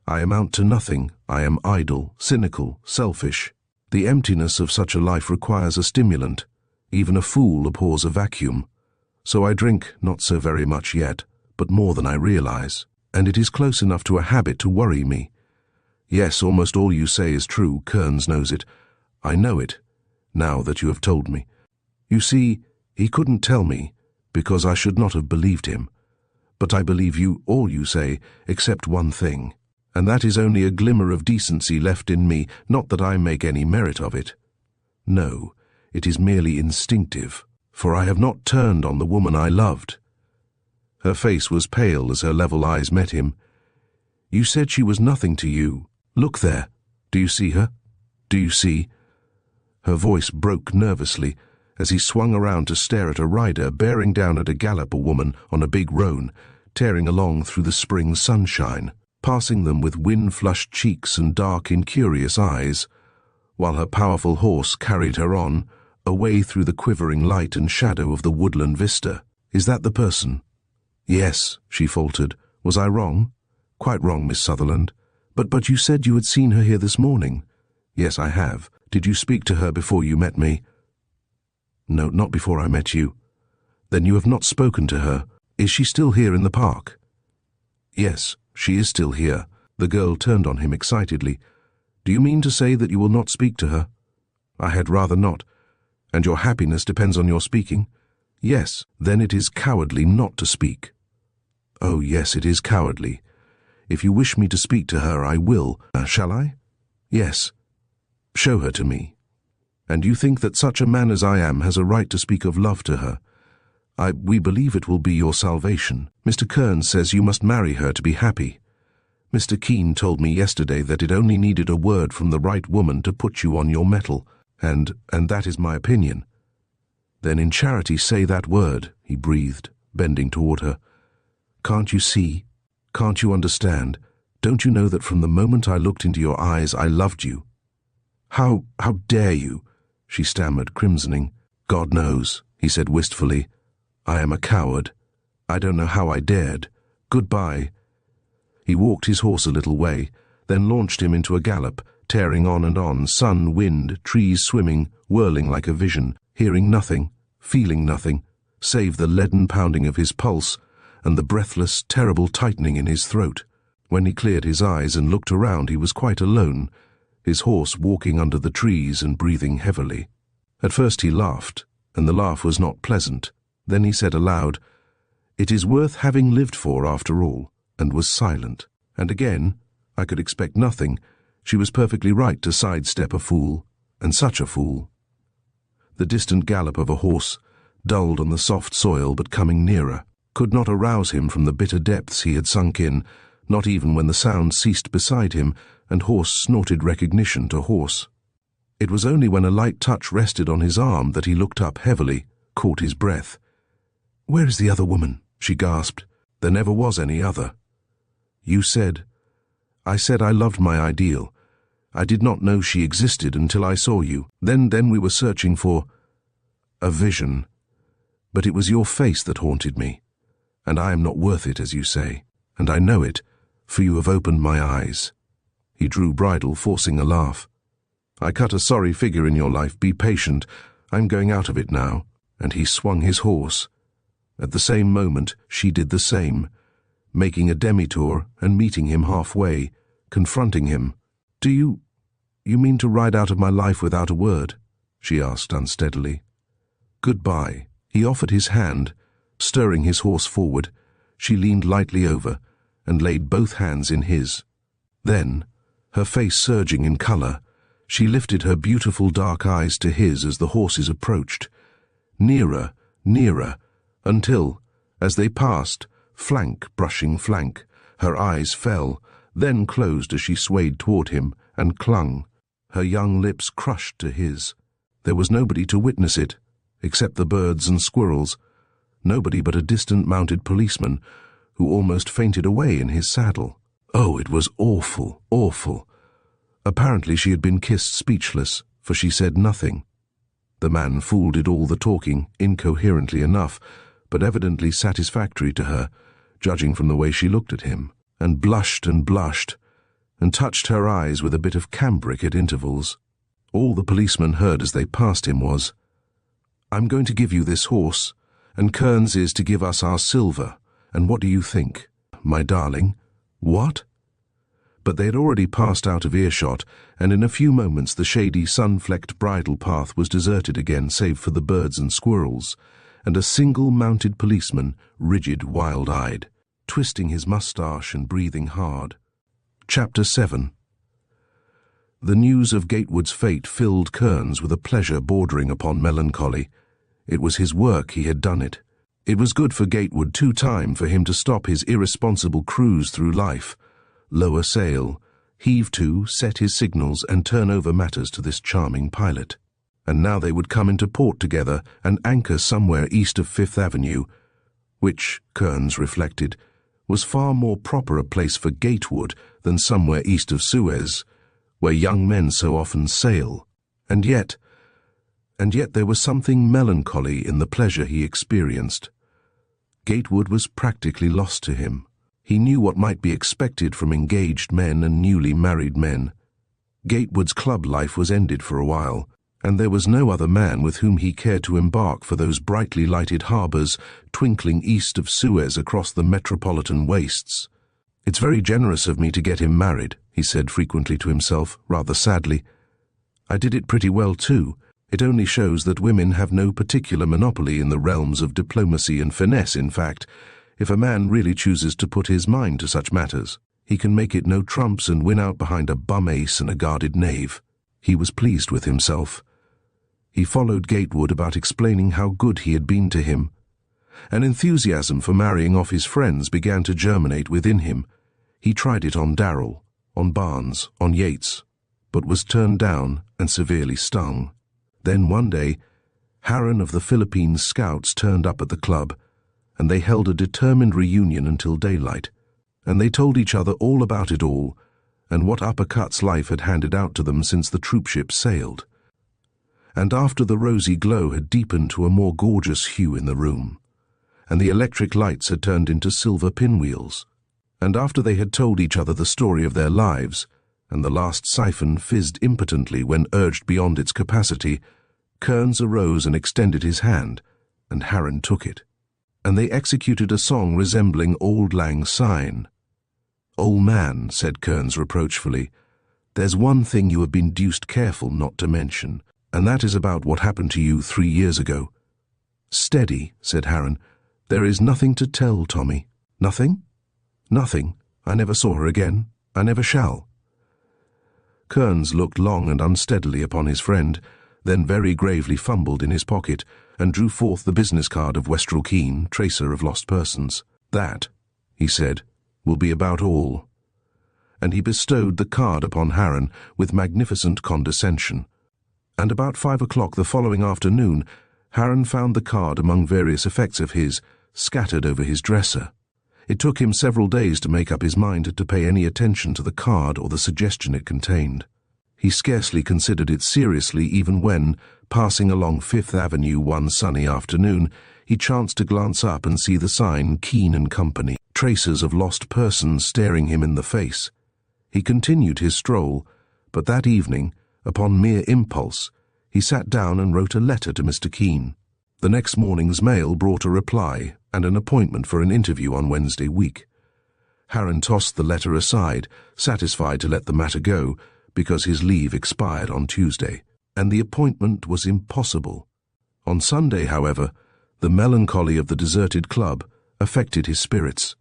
I amount to nothing. I am idle, cynical, selfish. The emptiness of such a life requires a stimulant. Even a fool abhors a vacuum. So I drink, not so very much yet, but more than I realize, and it is close enough to a habit to worry me. Yes, almost all you say is true. Kearns knows it. I know it, now that you have told me. You see, he couldn't tell me, because I should not have believed him. But I believe all you say, except one thing, and that is only a glimmer of decency left in me, not that I make any merit of it. No, it is merely instinctive, for I have not turned on the woman I loved." Her face was pale as her level eyes met him. "You said she was nothing to you. Look there. Do you see her? Do you see?" Her voice broke nervously as he swung around to stare at a rider bearing down at a gallop a woman on a big roan, tearing along through the spring sunshine, passing them with wind-flushed cheeks and dark, incurious eyes, while her powerful horse carried her on, away through the quivering light and shadow of the woodland vista. "Is that the person?" "Yes," she faltered. "Was I wrong?" "Quite wrong, Miss Sutherland. But you said you had seen her here this morning." "Yes, I have. Did you speak to her before you met me?" "No, not before I met you." "Then you have not spoken to her. Is she still here in the park?" "Yes, she is still here." The girl turned on him excitedly. "Do you mean to say that you will not speak to her?" "I had rather not." "And your happiness depends on your speaking?" "Yes." "Then it is cowardly not to speak." "Oh, yes, it is cowardly. If you wish me to speak to her, I will. Shall I?" "Yes." "Show her to me." "And you think that such a man as I am has a right to speak of love to her?" We believe it will be your salvation. Mr. Kearns says you must marry her to be happy. Mr. Keene told me yesterday that it only needed a word from the right woman to put you on your mettle, and that is my opinion." "Then in charity say that word," he breathed, bending toward her. "Can't you see? Can't you understand? Don't you know that from the moment I looked into your eyes I loved you?" How dare you?" she stammered, crimsoning. "God knows," he said wistfully. "I am a coward. I don't know how I dared. Goodbye." He walked his horse a little way, then launched him into a gallop, tearing on and on, sun, wind, trees swimming, whirling like a vision, hearing nothing, feeling nothing, save the leaden pounding of his pulse and the breathless, terrible tightening in his throat. When he cleared his eyes and looked around, he was quite alone, his horse walking under the trees and breathing heavily. At first he laughed, and the laugh was not pleasant. Then he said aloud, "It is worth having lived for, after all," and was silent. And again, I could expect nothing. She was perfectly right to sidestep a fool, and such a fool. The distant gallop of a horse, dulled on the soft soil but coming nearer, could not arouse him from the bitter depths he had sunk in, not even when the sound ceased beside him and horse snorted recognition to horse. It was only when a light touch rested on his arm that he looked up heavily, caught his breath. "Where is the other woman?" she gasped. "There never was any other." "You said—" "I said I loved my ideal. I did not know she existed until I saw you. Then we were searching for a vision. But it was your face that haunted me. And I am not worth it, as you say. And I know it, for you have opened my eyes." He drew bridle, forcing a laugh. "I cut a sorry figure in your life. Be patient. I'm going out of it now." And he swung his horse. At the same moment, she did the same, making a demi-tour and meeting him halfway, confronting him. "Do you mean to ride out of my life without a word?" she asked unsteadily. "Goodbye." He offered his hand. Stirring his horse forward, she leaned lightly over and laid both hands in his. Then, her face surging in color, she lifted her beautiful dark eyes to his as the horses approached. Nearer, nearer, until, as they passed, flank brushing flank, her eyes fell, then closed as she swayed toward him and clung, her young lips crushed to his. There was nobody to witness it, except the birds and squirrels. Nobody but a distant mounted policeman, who almost fainted away in his saddle. Oh, it was awful, awful. Apparently she had been kissed speechless, for she said nothing. The man fool did all the talking, incoherently enough, but evidently satisfactory to her, judging from the way she looked at him, and blushed, and touched her eyes with a bit of cambric at intervals. All the policeman heard as they passed him was, "I'm going to give you this horse, and Kearns is to give us our silver, and what do you think, my darling?" What? But they had already passed out of earshot, and in a few moments the shady, sun-flecked bridle path was deserted again save for the birds and squirrels, and a single mounted policeman, rigid, wild-eyed, twisting his moustache and breathing hard. Chapter 7. The news of Gatewood's fate filled Kearns with a pleasure bordering upon melancholy. It was his work, he had done it. It was good for Gatewood, too, time for him to stop his irresponsible cruise through life, lower sail, heave to, set his signals, and turn over matters to this charming pilot. And now they would come into port together and anchor somewhere east of Fifth Avenue, which, Kearns reflected, was far more proper a place for Gatewood than somewhere east of Suez, where young men so often sail. And yet there was something melancholy in the pleasure he experienced. Gatewood was practically lost to him. He knew what might be expected from engaged men and newly married men. Gatewood's club life was ended for a while, and there was no other man with whom he cared to embark for those brightly lighted harbours twinkling east of Suez across the metropolitan wastes. "It's very generous of me to get him married," he said frequently to himself, rather sadly. "I did it pretty well too. It only shows that women have no particular monopoly in the realms of diplomacy and finesse. In fact, if a man really chooses to put his mind to such matters, he can make it no trumps and win out behind a bum ace and a guarded knave." He was pleased with himself. He followed Gatewood about explaining how good he had been to him. An enthusiasm for marrying off his friends began to germinate within him. He tried it on Darrell, on Barnes, on Yates, but was turned down and severely stung. Then one day, Harron of the Philippines Scouts turned up at the club, and they held a determined reunion until daylight, and they told each other all about it all, and what uppercuts life had handed out to them since the troopship sailed. And after the rosy glow had deepened to a more gorgeous hue in the room, and the electric lights had turned into silver pinwheels, and after they had told each other the story of their lives, and the last siphon fizzed impotently when urged beyond its capacity, Kearns arose and extended his hand, and Harron took it, and they executed a song resembling Auld Lang Syne. "Old man," said Kearns reproachfully, "there's one thing you have been deuced careful not to mention, and that is about what happened to you 3 years ago." "Steady," said Harron. "There is nothing to tell, Tommy." "Nothing?" "Nothing. I never saw her again. I never shall." Kearns looked long and unsteadily upon his friend, then very gravely fumbled in his pocket and drew forth the business card of Westrel Keene, tracer of lost persons. "That," he said, "will be about all." And he bestowed the card upon Harron with magnificent condescension. And about 5 o'clock the following afternoon, Harron found the card among various effects of his, scattered over his dresser. It took him several days to make up his mind to pay any attention to the card or the suggestion it contained. He scarcely considered it seriously even when, passing along Fifth Avenue one sunny afternoon, he chanced to glance up and see the sign Keene and Company, tracers of lost persons, staring him in the face. He continued his stroll, but that evening, upon mere impulse, he sat down and wrote a letter to Mr. Keene. The next morning's mail brought a reply and an appointment for an interview on Wednesday week. Harron tossed the letter aside, satisfied to let the matter go, because his leave expired on Tuesday, and the appointment was impossible. On Sunday, however, the melancholy of the deserted club affected his spirits.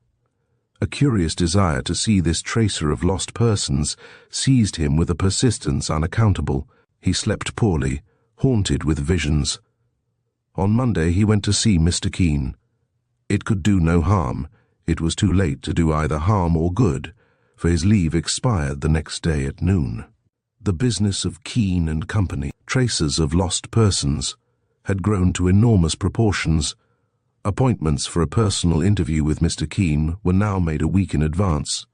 A curious desire to see this tracer of lost persons seized him with a persistence unaccountable. He slept poorly, haunted with visions. On Monday he went to see Mr. Keene. It could do no harm. It was too late to do either harm or good, for his leave expired the next day at noon. The business of Keene and Company, tracers of lost persons, had grown to enormous proportions. Appointments for a personal interview with Mr. Keene were now made a week in advance,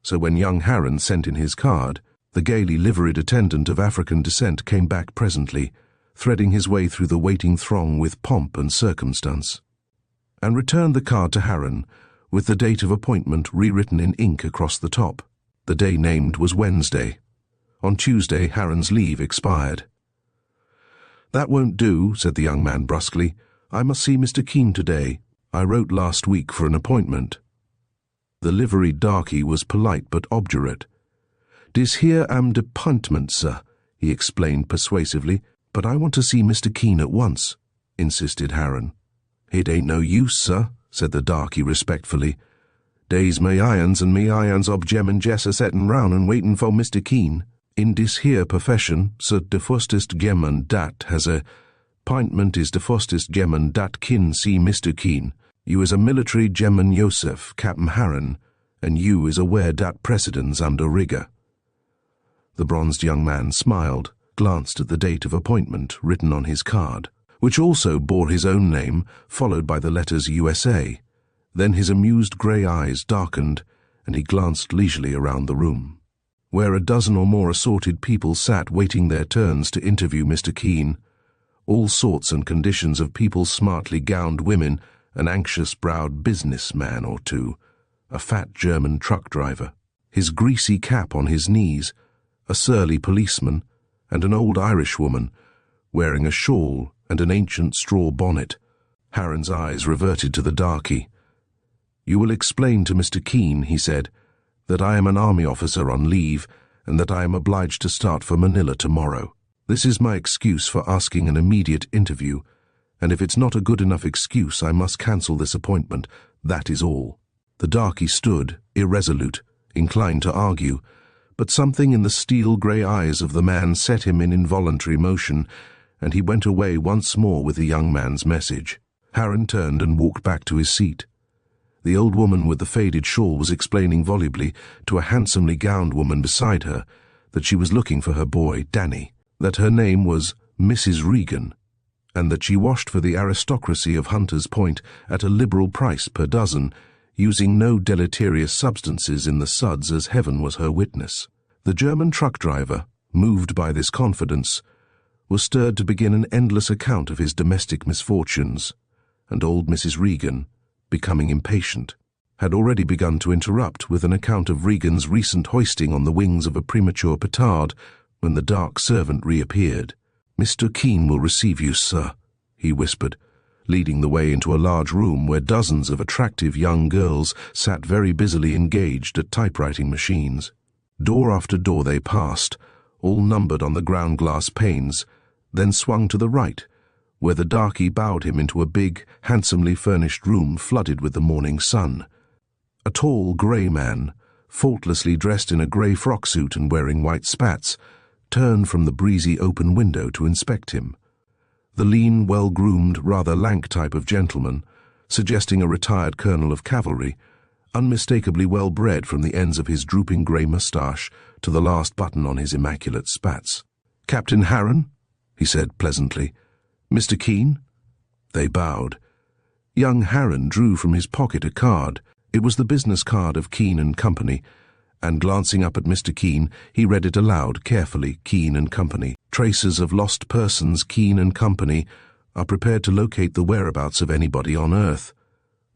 so when young Harren sent in his card, the gaily liveried attendant of African descent came back presently, threading his way through the waiting throng with pomp and circumstance, and returned the card to Harren, with the date of appointment rewritten in ink across the top. The day named was Wednesday. On Tuesday, Harren's leave expired. "That won't do," said the young man brusquely. "I must see Mr. Keene today. I wrote last week for an appointment." The liveried darky was polite but obdurate. "Dis here am d'appointment, sir," he explained persuasively. "But I want to see Mr. Keene at once," insisted Harren. "It ain't no use, sir," said the darky respectfully. "Days me irons and me irons ob Jem and Jess a settin' round and waitin' for Mr. Keene. In dis here profession, sir, de fustest gemman dat has a p'intment is de fustest gemman dat kin see Mr. Keene. You is a military gemman Joseph, Captain Harren, and you is aware dat precedence under rigor." The bronzed young man smiled, glanced at the date of appointment written on his card, which also bore his own name, followed by the letters USA. Then his amused grey eyes darkened, and he glanced leisurely around the room, where a dozen or more assorted people sat waiting their turns to interview Mr. Keene. All sorts and conditions of people, smartly gowned women, an anxious-browed businessman or two, a fat German truck driver, his greasy cap on his knees, a surly policeman, and an old Irish woman, wearing a shawl and an ancient straw bonnet. Harren's eyes reverted to the darky. "You will explain to Mr. Keene," he said, "that I am an army officer on leave, and that I am obliged to start for Manila tomorrow. This is my excuse for asking an immediate interview, and if it's not a good enough excuse, I must cancel this appointment. That is all." The darky stood, irresolute, inclined to argue, but something in the steel-grey eyes of the man set him in involuntary motion, and he went away once more with the young man's message. Harren turned and walked back to his seat. The old woman with the faded shawl was explaining volubly to a handsomely gowned woman beside her that she was looking for her boy, Danny, that her name was Mrs. Regan, and that she washed for the aristocracy of Hunter's Point at a liberal price per dozen, using no deleterious substances in the suds, as heaven was her witness. The German truck driver, moved by this confidence, was stirred to begin an endless account of his domestic misfortunes, and old Mrs. Regan, becoming impatient, had already begun to interrupt with an account of Regan's recent hoisting on the wings of a premature petard when the dark servant reappeared. "Mr. Keene will receive you, sir," he whispered, leading the way into a large room where dozens of attractive young girls sat very busily engaged at typewriting machines. Door after door they passed, all numbered on the ground-glass panes, then swung to the right, where the darky bowed him into a big, handsomely furnished room flooded with the morning sun. A tall, grey man, faultlessly dressed in a grey frock suit and wearing white spats, turned from the breezy open window to inspect him. The lean, well-groomed, rather lank type of gentleman, suggesting a retired colonel of cavalry, unmistakably well-bred from the ends of his drooping grey moustache to the last button on his immaculate spats. "Captain Harren?" he said pleasantly. "Mr. Keene?" They bowed. Young Harren drew from his pocket a card. It was the business card of Keene and Company, and glancing up at Mr. Keene, he read it aloud carefully. "Keene and Company. Tracers of lost persons, Keene and Company, are prepared to locate the whereabouts of anybody on Earth.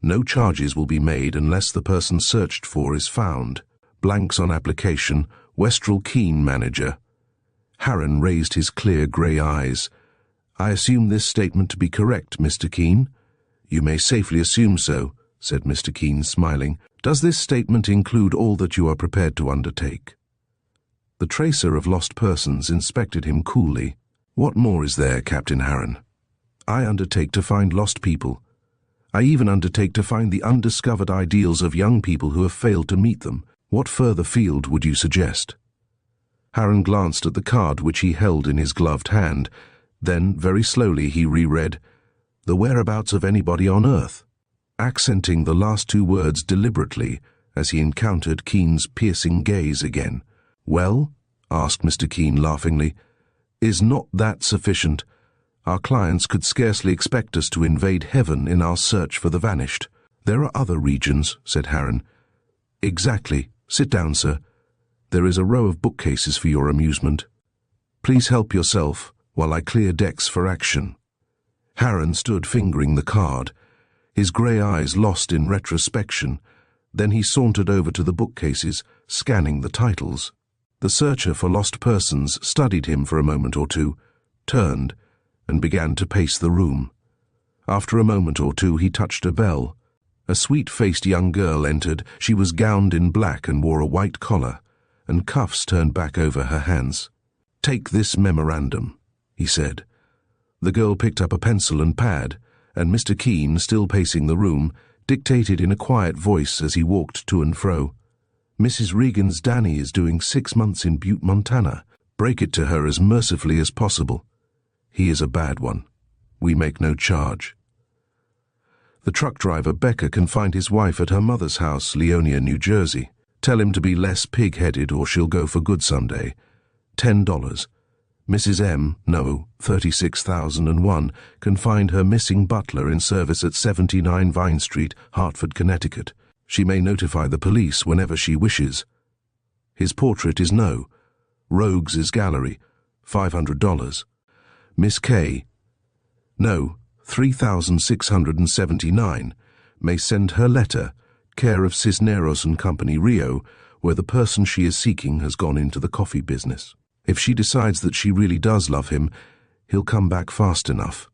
No charges will be made unless the person searched for is found. Blanks on application. Westrel Keene, manager." Harren raised his clear grey eyes. "I assume this statement to be correct, Mr. Keene?" "You may safely assume so," said Mr. Keene, smiling. "Does this statement include all that you are prepared to undertake?" The tracer of lost persons inspected him coolly. "What more is there, Captain Harren? I undertake to find lost people. I even undertake to find the undiscovered ideals of young people who have failed to meet them. What further field would you suggest?" Harren glanced at the card which he held in his gloved hand. Then, very slowly, he reread, "The whereabouts of anybody on Earth," accenting the last two words deliberately as he encountered Keene's piercing gaze again. "Well?" asked Mr. Keene laughingly. "Is not that sufficient? Our clients could scarcely expect us to invade heaven in our search for the vanished. There are other regions, said Harren. Exactly. Sit down, sir. There is a row of bookcases for your amusement. Please help yourself while I clear decks for action. Harren stood fingering the card, his grey eyes lost in retrospection. Then he sauntered over to the bookcases, scanning the titles. The searcher for lost persons studied him for a moment or two, turned, and began to pace the room. After a moment or two he touched a bell. A sweet-faced young girl entered. She was gowned in black and wore a white collar, and cuffs turned back over her hands. "Take this memorandum," he said. The girl picked up a pencil and pad, and Mr. Keene, still pacing the room, dictated in a quiet voice as he walked to and fro. "Mrs. Regan's Danny is doing 6 months in Butte, Montana. Break it to her as mercifully as possible. He is a bad one. We make no charge." The truck driver, Becker, can find his wife at her mother's house, Leonia, New Jersey. Tell him to be less pig-headed or she'll go for good someday. $10. Mrs. M, no, 36,001, can find her missing butler in service at 79 Vine Street, Hartford, Connecticut. She may notify the police whenever she wishes. His portrait is no. Rogues is gallery, $500. Miss K, no, 3,679, may send her letter, care of Cisneros and Company, Rio, where the person she is seeking has gone into the coffee business. If she decides that she really does love him, he'll come back fast enough.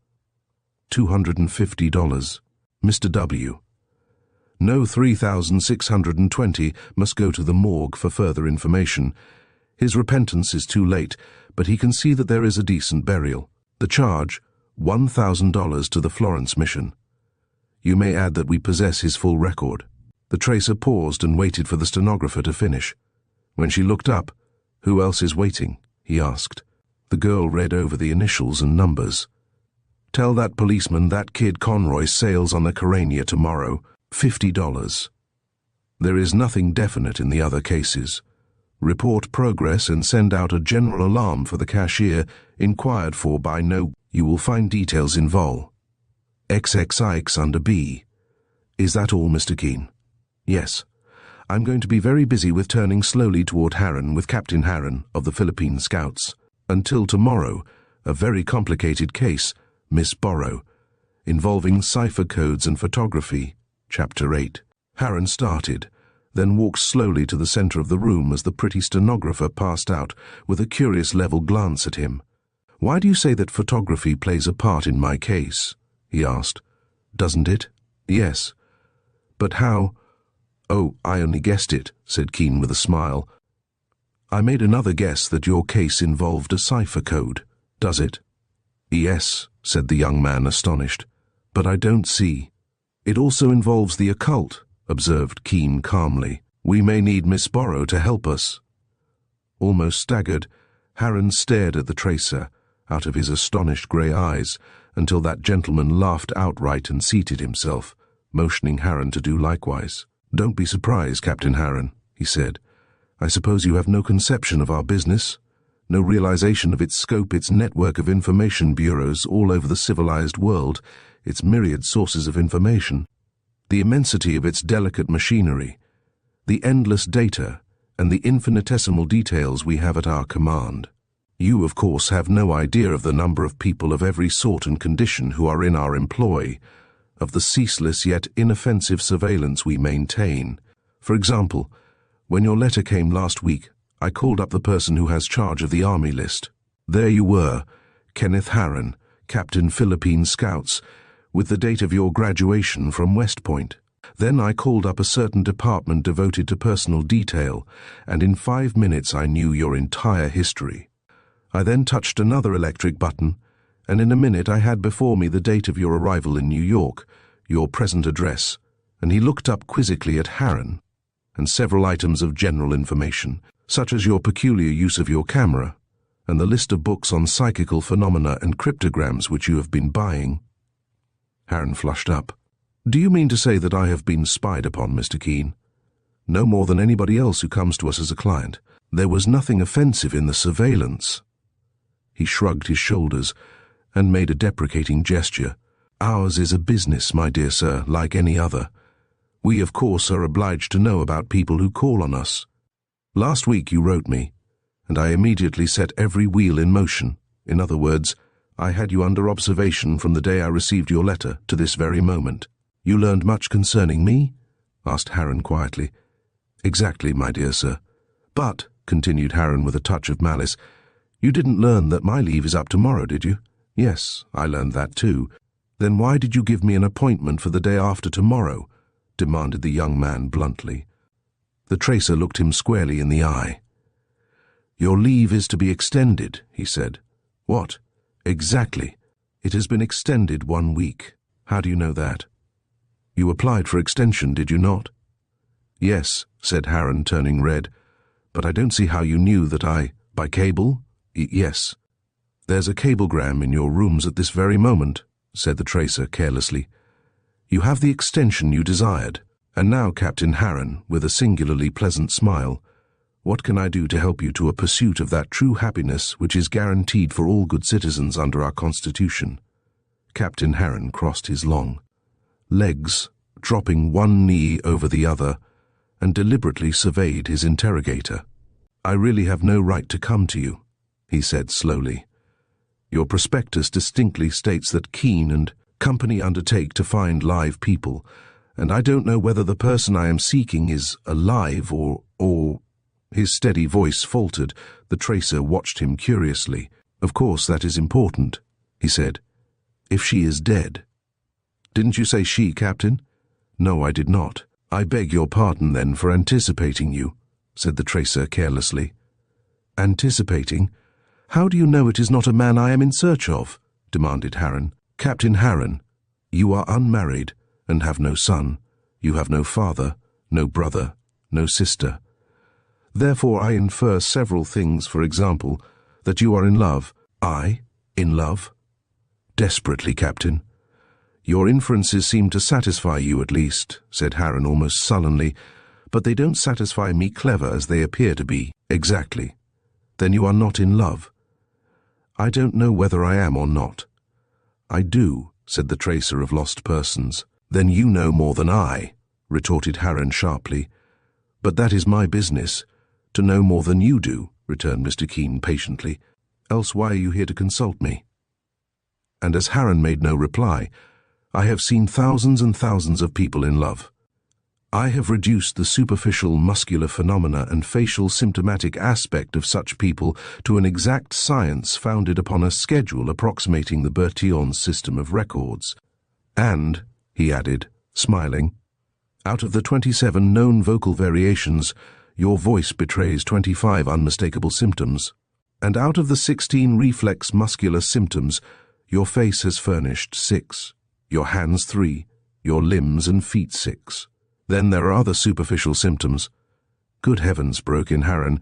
$250. Mr. W. No, 3,620 must go to the morgue for further information. His repentance is too late, but he can see that there is a decent burial. The charge, $1,000 to the Florence mission. You may add that we possess his full record. The tracer paused and waited for the stenographer to finish. When she looked up, "Who else is waiting?" he asked. The girl read over the initials and numbers. "Tell that policeman that kid Conroy sails on the Carania tomorrow, $50. There is nothing definite in the other cases. Report progress and send out a general alarm for the cashier, inquired for by no. You will find details in vol. XXX under B. Is that all, Mr. Keene?" "Yes. I'm going to be very busy with turning slowly toward Harren with Captain Harren of the Philippine Scouts. Until tomorrow, a very complicated case, Miss Borrow, involving cipher codes and photography, Chapter 8. Harren started, then walked slowly to the center of the room as the pretty stenographer passed out with a curious level glance at him. "Why do you say that photography plays a part in my case?" he asked. "Doesn't it?" "Yes. But how?" "Oh, I only guessed it," said Keene with a smile. "I made another guess that your case involved a cipher code. Does it?" "Yes," said the young man, astonished. "But I don't see." "It also involves the occult," observed Keene calmly. "We may need Miss Borrow to help us." Almost staggered, Harren stared at the tracer, out of his astonished grey eyes, until that gentleman laughed outright and seated himself, motioning Harren to do likewise. "Don't be surprised, Captain Harren," he said. "I suppose you have no conception of our business, no realization of its scope, its network of information bureaus all over the civilized world, its myriad sources of information, the immensity of its delicate machinery, the endless data, and the infinitesimal details we have at our command. You, of course, have no idea of the number of people of every sort and condition who are in our employ, of the ceaseless yet inoffensive surveillance we maintain. For example, when your letter came last week, I called up the person who has charge of the Army list. There you were, Kenneth Harren, Captain Philippine Scouts, with the date of your graduation from West Point. Then I called up a certain department devoted to personal detail, and in 5 minutes I knew your entire history. I then touched another electric button, and in a minute I had before me the date of your arrival in New York, your present address, and he looked up quizzically at Harren, and several items of general information, such as your peculiar use of your camera, and the list of books on psychical phenomena and cryptograms which you have been buying. Harren flushed up. "Do you mean to say that I have been spied upon, Mr. Keene?" "No more than anybody else who comes to us as a client. There was nothing offensive in the surveillance." He shrugged his shoulders, and made a deprecating gesture. "Ours is a business, my dear sir, like any other. We, of course, are obliged to know about people who call on us. Last week you wrote me, and I immediately set every wheel in motion. In other words, I had you under observation from the day I received your letter to this very moment." "You learned much concerning me?" asked Harren quietly. "Exactly, my dear sir. But," continued Harren with a touch of malice, "you didn't learn that my leave is up tomorrow, did you?" "Yes, I learned that too." "Then why did you give me an appointment for the day after tomorrow?" demanded the young man bluntly. The tracer looked him squarely in the eye. "Your leave is to be extended," he said. "What?" "Exactly. It has been extended 1 week. How do you know that?" "You applied for extension, did you not?" "Yes," said Harren, turning red. "But I don't see how you knew that by cable?" "Yes." "There's a cablegram in your rooms at this very moment," said the tracer carelessly. "You have the extension you desired. And now, Captain Harren, with a singularly pleasant smile, what can I do to help you to a pursuit of that true happiness which is guaranteed for all good citizens under our Constitution?" Captain Harren crossed his long legs, dropping one knee over the other, and deliberately surveyed his interrogator. "I really have no right to come to you," he said slowly. "Your prospectus distinctly states that Keene and company undertake to find live people, and I don't know whether the person I am seeking is alive or... His steady voice faltered. The tracer watched him curiously. "Of course that is important," he said. "If she is dead." "Didn't you say she, Captain?" "No, I did not." "I beg your pardon, then, for anticipating you," said the tracer carelessly. "Anticipating? How do you know it is not a man I am in search of?" demanded Harren. "Captain Harren, you are unmarried and have no son. You have no father, no brother, no sister. Therefore I infer several things, for example, that you are in love." "I? In love?" "Desperately, Captain." "Your inferences seem to satisfy you, at least," said Harren almost sullenly, "but they don't satisfy me clever as they appear to be." "Exactly. Then you are not in love." "I don't know whether I am or not." "I do," said the tracer of lost persons. "Then you know more than I," retorted Harren sharply. "But that is my business, to know more than you do," returned Mr. Keene patiently. "Else why are you here to consult me?" And as Harren made no reply, "I have seen thousands and thousands of people in love. I have reduced the superficial muscular phenomena and facial symptomatic aspect of such people to an exact science founded upon a schedule approximating the Bertillon system of records. And," he added, smiling, "out of the 27 known vocal variations, your voice betrays 25 unmistakable symptoms. And out of the 16 reflex muscular symptoms, your face has furnished 6. Your hands 3, your limbs and feet 6. Then there are other superficial symptoms." "Good heavens," broke in Harren.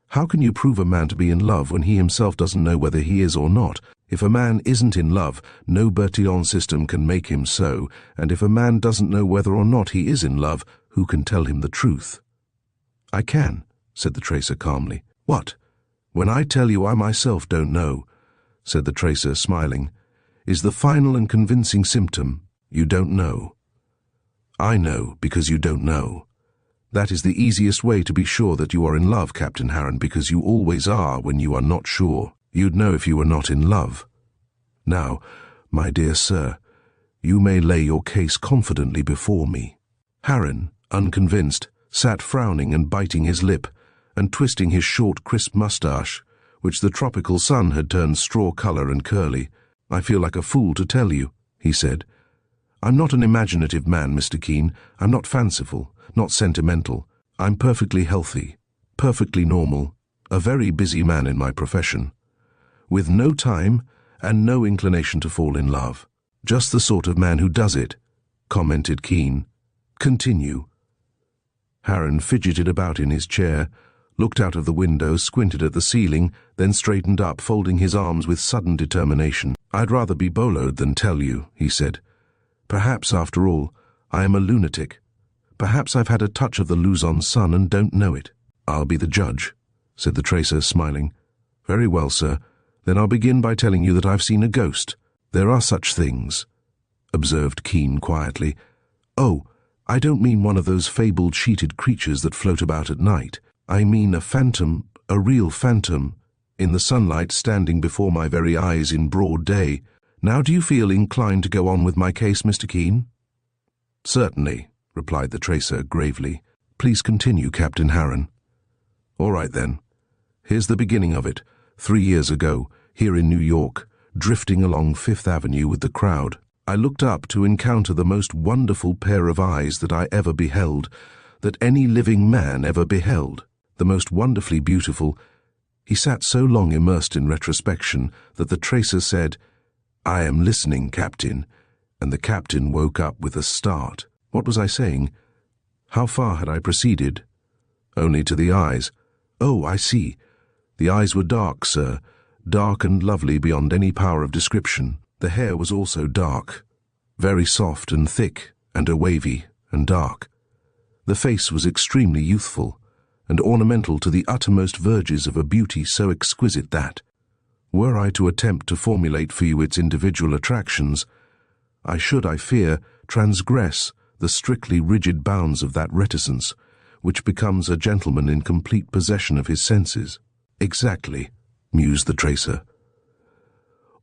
"How can you prove a man to be in love when he himself doesn't know whether he is or not? If a man isn't in love, no Bertillon system can make him so, and if a man doesn't know whether or not he is in love, who can tell him the truth?" "I can," said the tracer calmly. "What?" "When I tell you I myself don't know," said the tracer, smiling, "is the final and convincing symptom, you don't know. I know because you don't know. That is the easiest way to be sure that you are in love, Captain Harren, because you always are when you are not sure. You'd know if you were not in love. Now, my dear sir, you may lay your case confidently before me." Harren, unconvinced, sat frowning and biting his lip, and twisting his short, crisp moustache, which the tropical sun had turned straw color and curly. "I feel like a fool to tell you," he said. "I'm not an imaginative man, Mr. Keene. I'm not fanciful, not sentimental. I'm perfectly healthy, perfectly normal, a very busy man in my profession, with no time and no inclination to fall in love." "Just the sort of man who does it," commented Keene. "Continue." Harren fidgeted about in his chair, looked out of the window, squinted at the ceiling, then straightened up, folding his arms with sudden determination. "I'd rather be boloed than tell you," he said. "Perhaps, after all, I am a lunatic. Perhaps I've had a touch of the Luzon sun and don't know it." "I'll be the judge," said the tracer, smiling. "Very well, sir. Then I'll begin by telling you that I've seen a ghost. There are such things, observed Keene quietly. Oh, I don't mean one of those fabled sheeted creatures that float about at night. I mean a phantom, a real phantom, in the sunlight standing before my very eyes in broad day. Now do you feel inclined to go on with my case, Mr. Keene? Certainly, replied the tracer gravely. Please continue, Captain Harron. All right then. Here's the beginning of it. 3 years ago, here in New York, drifting along Fifth Avenue with the crowd, I looked up to encounter the most wonderful pair of eyes that I ever beheld, that any living man ever beheld. The most wonderfully beautiful. He sat so long immersed in retrospection that the tracer said, "I am listening, Captain," and the captain woke up with a start. What was I saying? How far had I proceeded? Only to the eyes. Oh, I see. The eyes were dark, sir, dark and lovely beyond any power of description. The hair was also dark, very soft and thick, and wavy and dark. The face was extremely youthful, and ornamental to the uttermost verges of a beauty so exquisite that, were I to attempt to formulate for you its individual attractions, I should, I fear, transgress the strictly rigid bounds of that reticence, which becomes a gentleman in complete possession of his senses. Exactly, mused the tracer.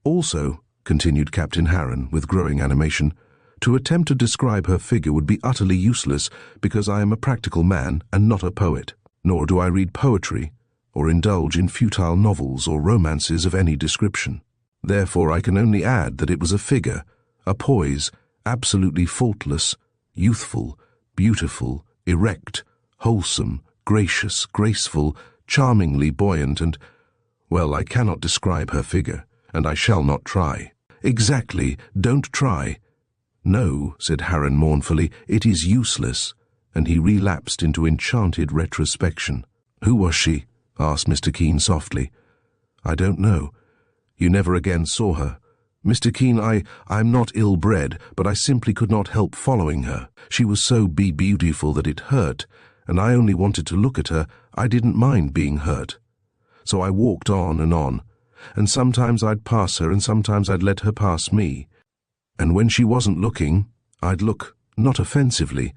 Also, continued Captain Harron with growing animation, to attempt to describe her figure would be utterly useless because I am a practical man and not a poet, nor do I read poetry or indulge in futile novels or romances of any description. Therefore I can only add that it was a figure, a poise, absolutely faultless, youthful, beautiful, erect, wholesome, gracious, graceful, charmingly buoyant and, well, I cannot describe her figure, and I shall not try. Exactly, don't try. No, said Harron mournfully, it is useless, and he relapsed into enchanted retrospection. Who was she? Asked Mr. Keene softly. I don't know. You never again saw her. Mr. Keene, I'm not ill-bred, but I simply could not help following her. She was so beautiful that it hurt, and I only wanted to look at her. I didn't mind being hurt. So I walked on, and sometimes I'd pass her and sometimes I'd let her pass me. And when she wasn't looking, I'd look, not offensively,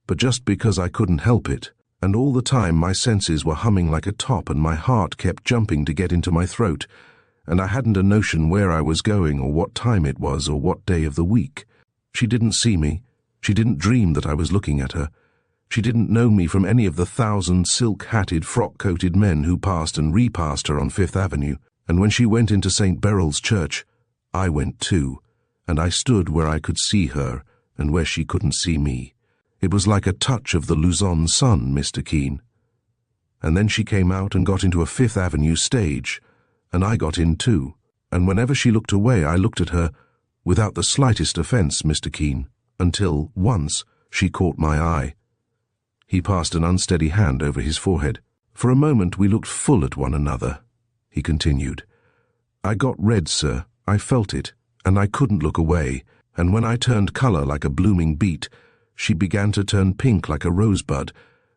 but just because I couldn't help it. And all the time my senses were humming like a top and my heart kept jumping to get into my throat, and I hadn't a notion where I was going or what time it was or what day of the week. She didn't see me. She didn't dream that I was looking at her. She didn't know me from any of the 1,000 silk-hatted, frock-coated men who passed and repassed her on Fifth Avenue. And when she went into St. Beryl's Church, I went too, and I stood where I could see her and where she couldn't see me. It was like a touch of the Luzon sun, Mr. Keene. And then she came out and got into a Fifth Avenue stage, and I got in too. And whenever she looked away, I looked at her, without the slightest offence, Mr. Keene, until, once, she caught my eye. He passed an unsteady hand over his forehead. For a moment we looked full at one another, he continued. I got red, sir, I felt it, and I couldn't look away, and when I turned colour like a blooming beet, she began to turn pink like a rosebud,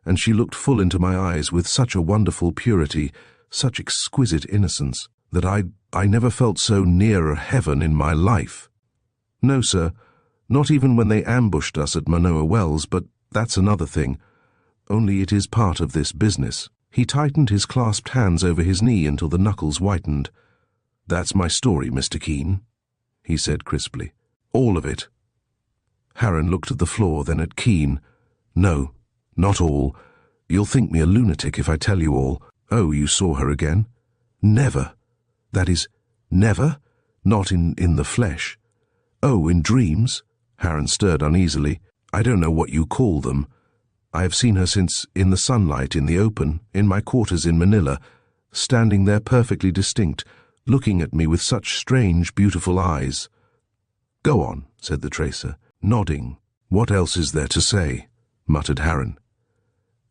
and she looked full into my eyes with such a wonderful purity, such exquisite innocence, that I never felt so near heaven in my life. No, sir, not even when they ambushed us at Manoa Wells, but that's another thing. Only it is part of this business. He tightened his clasped hands over his knee until the knuckles whitened. That's my story, Mr. Keene, he said crisply. All of it. Harron looked at the floor, then at Keene. No, not all. You'll think me a lunatic if I tell you all. Oh, you saw her again? Never. That is, never? Not in the flesh. Oh, in dreams? Harron stirred uneasily. I don't know what you call them. I have seen her since, in the sunlight, in the open, in my quarters in Manila, standing there perfectly distinct, looking at me with such strange, beautiful eyes. Go on, said the tracer, nodding. What else is there to say? Muttered Harron.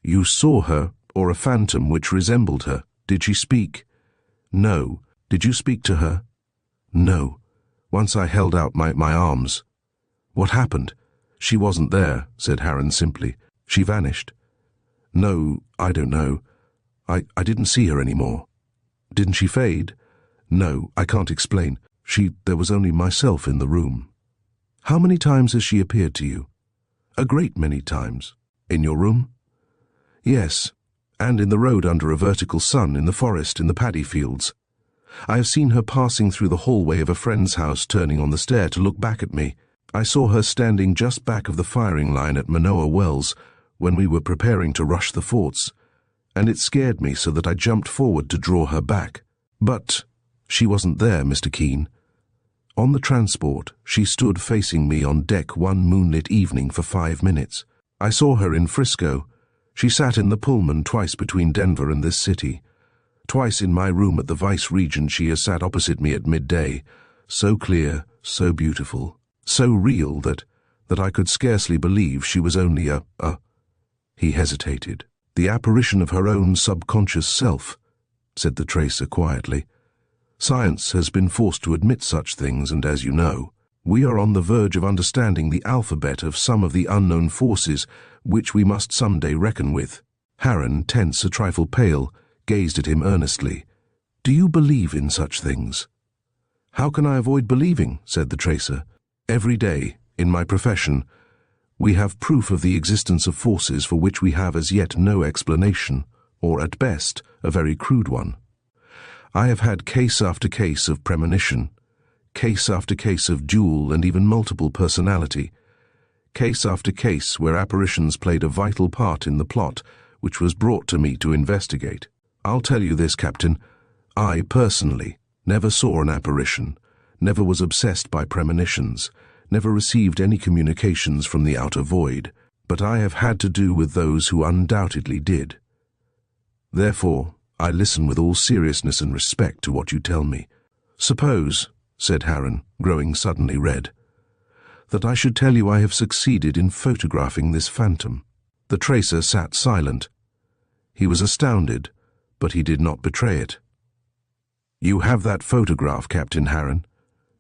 You saw her, or a phantom which resembled her. Did she speak? No. Did you speak to her? No. Once I held out my arms. What happened? She wasn't there, said Harron simply. She vanished. No, I don't know. I didn't see her any more. Didn't she fade? No, I can't explain. There was only myself in the room. How many times has she appeared to you? A great many times. In your room? Yes, and in the road under a vertical sun, in the forest, in the paddy fields. I have seen her passing through the hallway of a friend's house, turning on the stair to look back at me. I saw her standing just back of the firing line at Manoa Wells when we were preparing to rush the forts, and it scared me so that I jumped forward to draw her back. But she wasn't there, Mr. Keene. On the transport, she stood facing me on deck one moonlit evening for 5 minutes. I saw her in Frisco. She sat in the Pullman twice between Denver and this city. Twice in my room at the Vice Regent she has sat opposite me at midday, so clear, so beautiful, so real that I could scarcely believe she was only He hesitated. The apparition of her own subconscious self, said the tracer quietly. Science has been forced to admit such things, and as you know, we are on the verge of understanding the alphabet of some of the unknown forces which we must someday reckon with. Harren, tense, a trifle pale, gazed at him earnestly. Do you believe in such things? How can I avoid believing, said the tracer. Every day, in my profession, we have proof of the existence of forces for which we have as yet no explanation, or at best, a very crude one. I have had case after case of premonition, case after case of dual and even multiple personality, case after case where apparitions played a vital part in the plot which was brought to me to investigate. I'll tell you this, Captain, I personally never saw an apparition, never was obsessed by premonitions, never received any communications from the outer void, but I have had to do with those who undoubtedly did. Therefore, I listen with all seriousness and respect to what you tell me. Suppose, said Harren, growing suddenly red, that I should tell you I have succeeded in photographing this phantom. The tracer sat silent. He was astounded, but he did not betray it. You have that photograph, Captain Harren?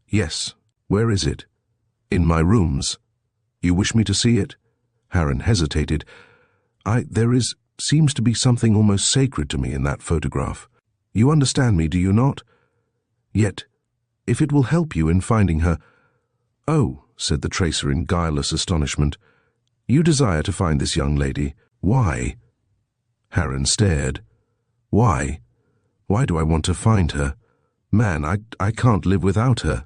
Yes. Where is it? In my rooms. You wish me to see it? Harren hesitated. There seems to be something almost sacred to me in that photograph. You understand me, do you not? Yet, if it will help you in finding her— Oh, said the tracer in guileless astonishment. You desire to find this young lady. Why? Harren stared. Why? Why do I want to find her? Man, I can't live without her.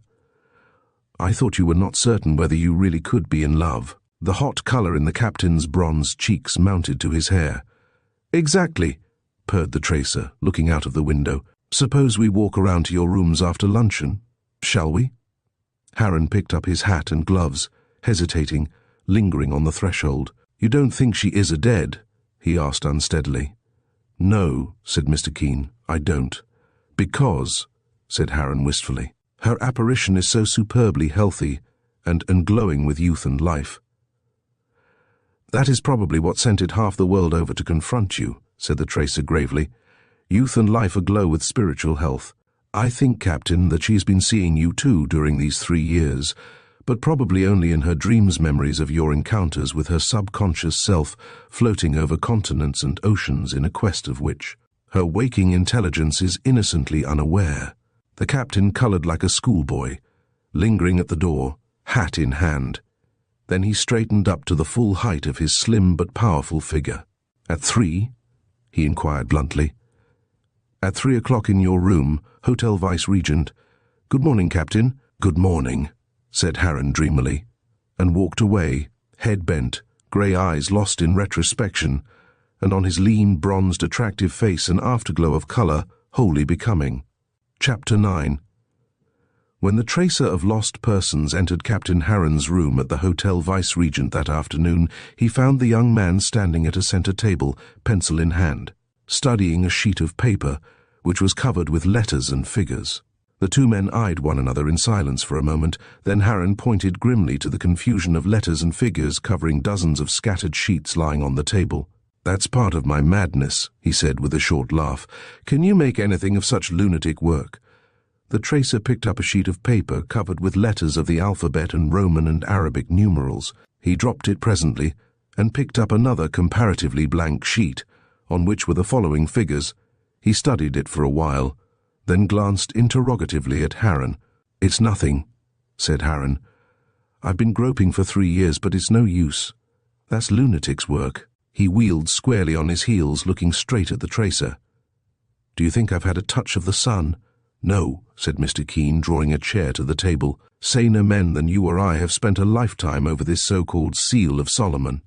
I thought you were not certain whether you really could be in love. The hot colour in the captain's bronzed cheeks mounted to his hair. Exactly, purred the tracer, looking out of the window. Suppose we walk around to your rooms after luncheon, shall we? Harren picked up his hat and gloves, hesitating, lingering on the threshold. You don't think she is a dead? He asked unsteadily. No, said Mr. Keene, I don't. Because, said Harren wistfully, her apparition is so superbly healthy and glowing with youth and life. That is probably what sent it half the world over to confront you, said the tracer gravely. Youth and life aglow with spiritual health. I think, Captain, that she's been seeing you too during these 3 years, but probably only in her dreams memories of your encounters with her subconscious self floating over continents and oceans in a quest of which her waking intelligence is innocently unaware. The captain coloured like a schoolboy, lingering at the door, hat in hand. Then he straightened up to the full height of his slim but powerful figure. At 3? He inquired bluntly. At 3 o'clock in your room, Hotel Vice Regent. Good morning, Captain. Good morning, said Harren dreamily, and walked away, head bent, grey eyes lost in retrospection, and on his lean, bronzed, attractive face an afterglow of colour wholly becoming. Chapter 9. When the tracer of lost persons entered Captain Harren's room at the Hotel Vice Regent that afternoon, he found the young man standing at a centre table, pencil in hand, studying a sheet of paper, which was covered with letters and figures. The two men eyed one another in silence for a moment, then Harren pointed grimly to the confusion of letters and figures covering dozens of scattered sheets lying on the table. That's part of my madness, he said with a short laugh. Can you make anything of such lunatic work? The tracer picked up a sheet of paper covered with letters of the alphabet and Roman and Arabic numerals. He dropped it presently and picked up another comparatively blank sheet, on which were the following figures. He studied it for a while, then glanced interrogatively at Harren. "It's nothing," said Harren. "I've been groping for 3 years, but it's no use. That's lunatic's work." He wheeled squarely on his heels, looking straight at the tracer. "Do you think I've had a touch of the sun?" "No," said Mr. Keene, drawing a chair to the table. "Saner men than you or I have spent a lifetime over this so-called Seal of Solomon."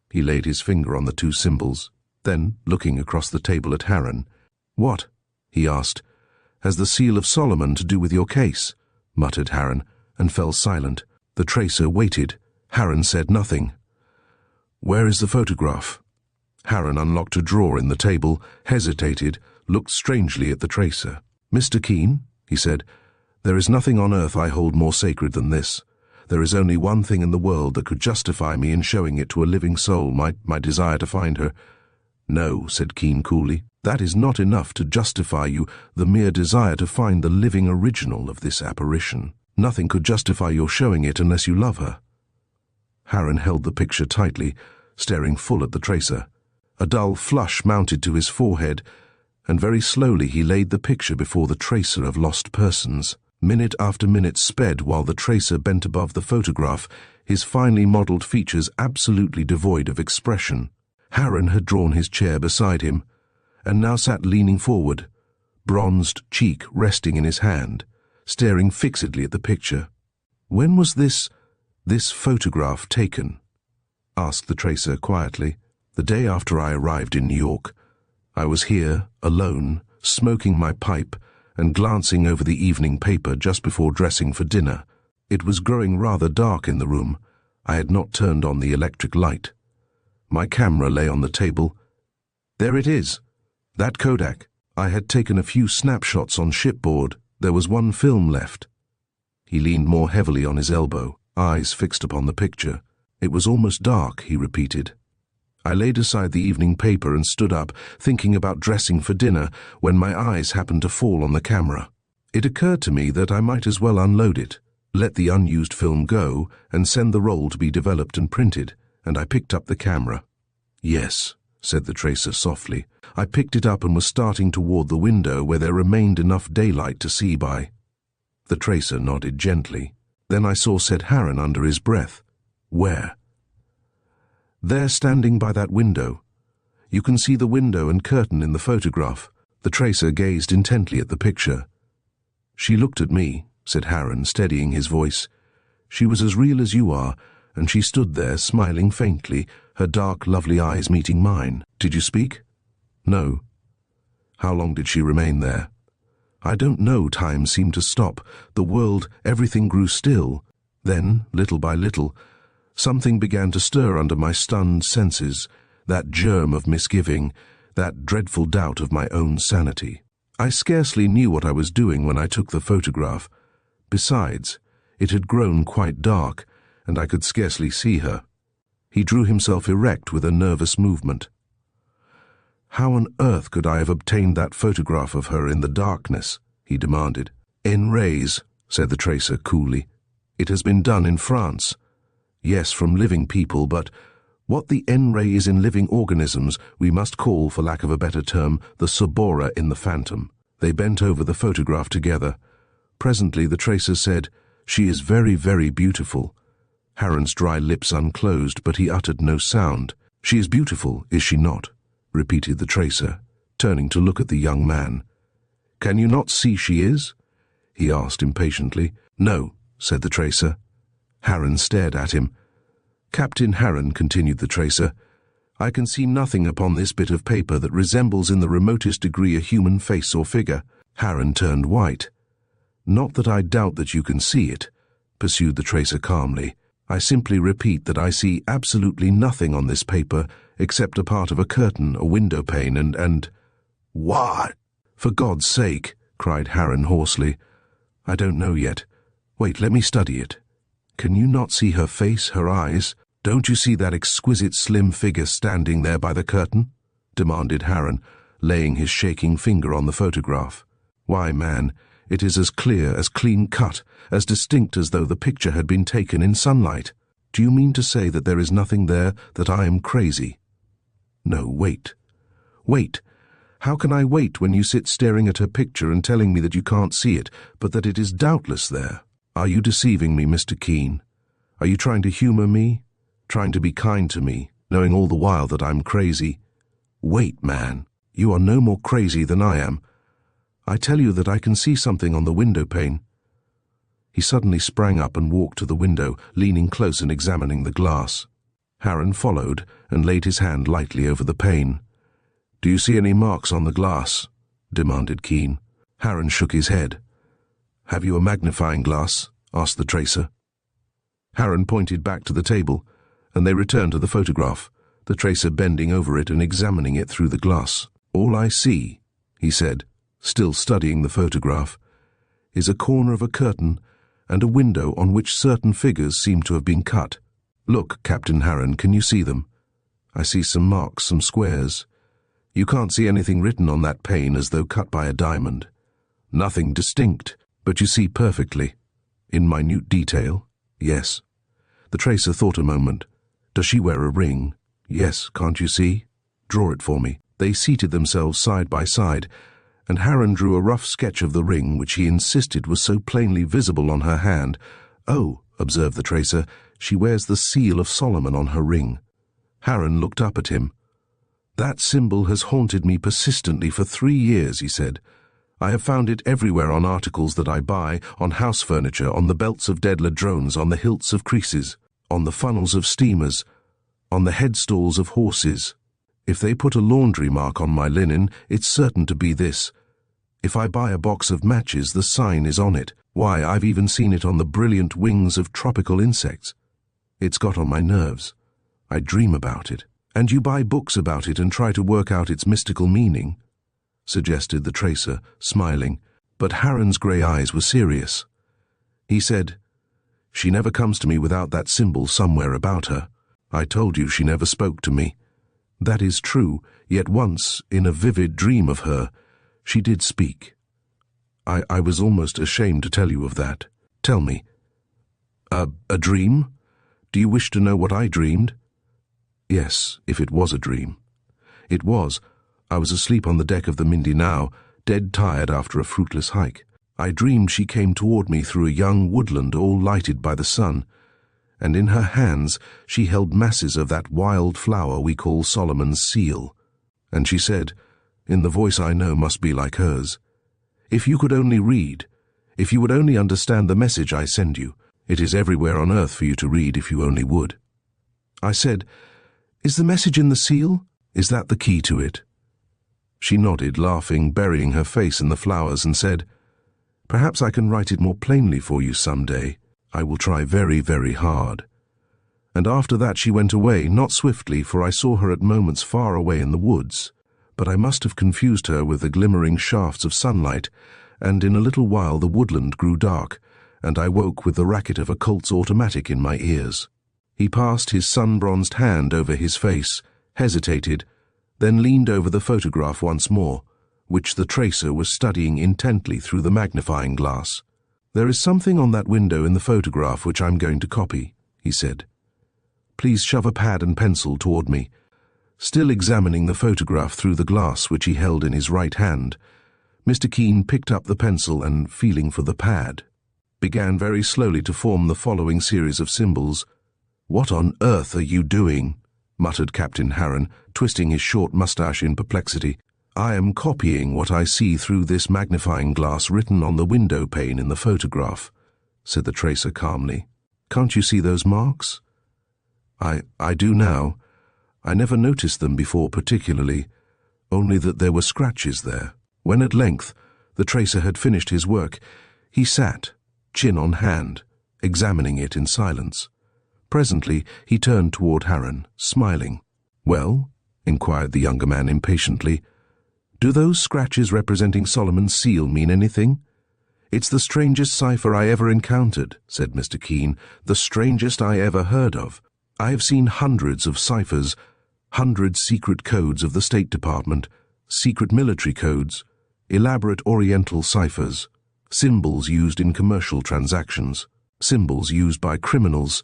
He laid his finger on the 2 symbols. Then, looking across the table at Harren, "What?" he asked. "Has the Seal of Solomon to do with your case?" muttered Harren, and fell silent. The tracer waited. Harren said nothing. "Where is the photograph?" Harren unlocked a drawer in the table, hesitated, looked strangely at the tracer. "Mr. Keene," he said, "there is nothing on earth I hold more sacred than this. There is only one thing in the world that could justify me in showing it to a living soul, my desire to find her." "No," said Keene coolly, "that is not enough to justify you, the mere desire to find the living original of this apparition. Nothing could justify your showing it unless you love her." Harren held the picture tightly, staring full at the tracer. A dull flush mounted to his forehead, and very slowly he laid the picture before the tracer of lost persons. Minute after minute sped while the tracer bent above the photograph, his finely modelled features absolutely devoid of expression. Harren had drawn his chair beside him, and now sat leaning forward, bronzed cheek resting in his hand, staring fixedly at the picture. "When was this photograph taken?" asked the tracer quietly. "The day after I arrived in New York. I was here, alone, smoking my pipe and glancing over the evening paper just before dressing for dinner. It was growing rather dark in the room. I had not turned on the electric light. My camera lay on the table. There it is, that Kodak. I had taken a few snapshots on shipboard. There was one film left." He leaned more heavily on his elbow, eyes fixed upon the picture. "It was almost dark," he repeated. "I laid aside the evening paper and stood up, thinking about dressing for dinner, when my eyes happened to fall on the camera. It occurred to me that I might as well unload it, let the unused film go, and send the roll to be developed and printed, and I picked up the camera." "Yes," said the tracer softly. "I picked it up and was starting toward the window where there remained enough daylight to see by." The tracer nodded gently. "Then I saw," said Harren under his breath. "Where?" "There, standing by that window. You can see the window and curtain in the photograph." The tracer gazed intently at the picture. "She looked at me," said Harren, steadying his voice. "She was as real as you are, and she stood there, smiling faintly, her dark, lovely eyes meeting mine. Did you speak?" "No." "How long did she remain there?" "I don't know. Time seemed to stop. The world, everything grew still. Then, little by little, something began to stir under my stunned senses, that germ of misgiving, that dreadful doubt of my own sanity. I scarcely knew what I was doing when I took the photograph. Besides, it had grown quite dark, and I could scarcely see her." He drew himself erect with a nervous movement. "How on earth could I have obtained that photograph of her in the darkness?" he demanded. "En rays," said the tracer coolly. "It has been done in France. Yes, from living people, but what the N-ray is in living organisms, we must call, for lack of a better term, the Sobora in the phantom." They bent over the photograph together. Presently the tracer said, "She is very, very beautiful." Harren's dry lips unclosed, but he uttered no sound. "She is beautiful, is she not?" repeated the tracer, turning to look at the young man. "Can you not see she is?" he asked impatiently. "No," said the tracer. Harren stared at him. "Captain Harren," continued the tracer, "I can see nothing upon this bit of paper that resembles in the remotest degree a human face or figure." Harren turned white. "Not that I doubt that you can see it," pursued the tracer calmly. "I simply repeat that I see absolutely nothing on this paper except a part of a curtain, a window pane, and—" "What?" "For God's sake," cried Harren hoarsely. "I don't know yet. Wait, let me study it. Can you not see her face, her eyes? Don't you see that exquisite slim figure standing there by the curtain?" demanded Harren, laying his shaking finger on the photograph. "Why, man, it is as clear, as clean-cut, as distinct as though the picture had been taken in sunlight. Do you mean to say that there is nothing there, that I am crazy?" "No, wait. Wait. How can I wait when you sit staring at her picture and telling me that you can't see it, but that it is doubtless there? Are you deceiving me, Mr. Keene? Are you trying to humor me? Trying to be kind to me, knowing all the while that I'm crazy? Wait, man. You are no more crazy than I am. I tell you that I can see something on the window pane. He suddenly sprang up and walked to the window, leaning close and examining the glass. Harren followed and laid his hand lightly over the pane. "Do you see any marks on the glass?" demanded Keene. Harren shook his head. "Have you a magnifying glass?" asked the tracer. Harren pointed back to the table, and they returned to the photograph, the tracer bending over it and examining it through the glass. "All I see," he said, still studying the photograph, "is a corner of a curtain and a window on which certain figures seem to have been cut. Look, Captain Harren, can you see them? I see some marks, some squares. You can't see anything written on that pane as though cut by a diamond. Nothing distinct, but you see perfectly. In minute detail? Yes." The tracer thought a moment. "Does she wear a ring?" "Yes, can't you see? Draw it for me." They seated themselves side by side, and Harren drew a rough sketch of the ring which he insisted was so plainly visible on her hand. "Oh," observed the tracer, "she wears the seal of Solomon on her ring." Harren looked up at him. "That symbol has haunted me persistently for 3 years," he said. "I have found it everywhere on articles that I buy, on house furniture, on the belts of dead ladrones, on the hilts of creases, on the funnels of steamers, on the headstalls of horses. If they put a laundry mark on my linen, it's certain to be this. If I buy a box of matches, the sign is on it. Why, I've even seen it on the brilliant wings of tropical insects. It's got on my nerves. I dream about it. And you buy books about it and try to work out its mystical meaning," suggested the tracer, smiling, but Harren's grey eyes were serious. He said, "She never comes to me without that symbol somewhere about her. I told you she never spoke to me. That is true, yet once, in a vivid dream of her, she did speak. I was almost ashamed to tell you of that. Tell me." A dream? Do you wish to know what I dreamed?" "Yes, if it was a dream." "It was. I was asleep on the deck of the Mindanao, dead tired after a fruitless hike. I dreamed she came toward me through a young woodland all lighted by the sun, and in her hands she held masses of that wild flower we call Solomon's seal. And she said, in the voice I know must be like hers, 'If you could only read, if you would only understand the message I send you, it is everywhere on earth for you to read if you only would.' I said, 'Is the message in the seal? Is that the key to it?' She nodded, laughing, burying her face in the flowers, and said, 'Perhaps I can write it more plainly for you some day. I will try very, very hard.' And after that she went away, not swiftly, for I saw her at moments far away in the woods. But I must have confused her with the glimmering shafts of sunlight, and in a little while the woodland grew dark, and I woke with the racket of a Colt's automatic in my ears." He passed his sun-bronzed hand over his face, hesitated, then leaned over the photograph once more, which the tracer was studying intently through the magnifying glass. "There is something on that window in the photograph which I'm going to copy," he said. "Please shove a pad and pencil toward me." Still examining the photograph through the glass which he held in his right hand, Mr. Keene picked up the pencil and, feeling for the pad, began very slowly to form the following series of symbols. "What on earth are you doing?" muttered Captain Harren, twisting his short moustache in perplexity. "I am copying what I see through this magnifying glass written on the window pane in the photograph," said the tracer calmly. "Can't you see those marks?" I do now. I never noticed them before particularly, only that there were scratches there." When at length the tracer had finished his work, he sat, chin on hand, examining it in silence. Presently he turned toward Harren, smiling. "Well?" inquired the younger man impatiently. "Do those scratches representing Solomon's seal mean anything?" "It's the strangest cipher I ever encountered," said Mr. Keene, "the strangest I ever heard of. I have seen hundreds of ciphers, 100 secret codes of the State Department, secret military codes, elaborate Oriental ciphers, symbols used in commercial transactions, symbols used by criminals,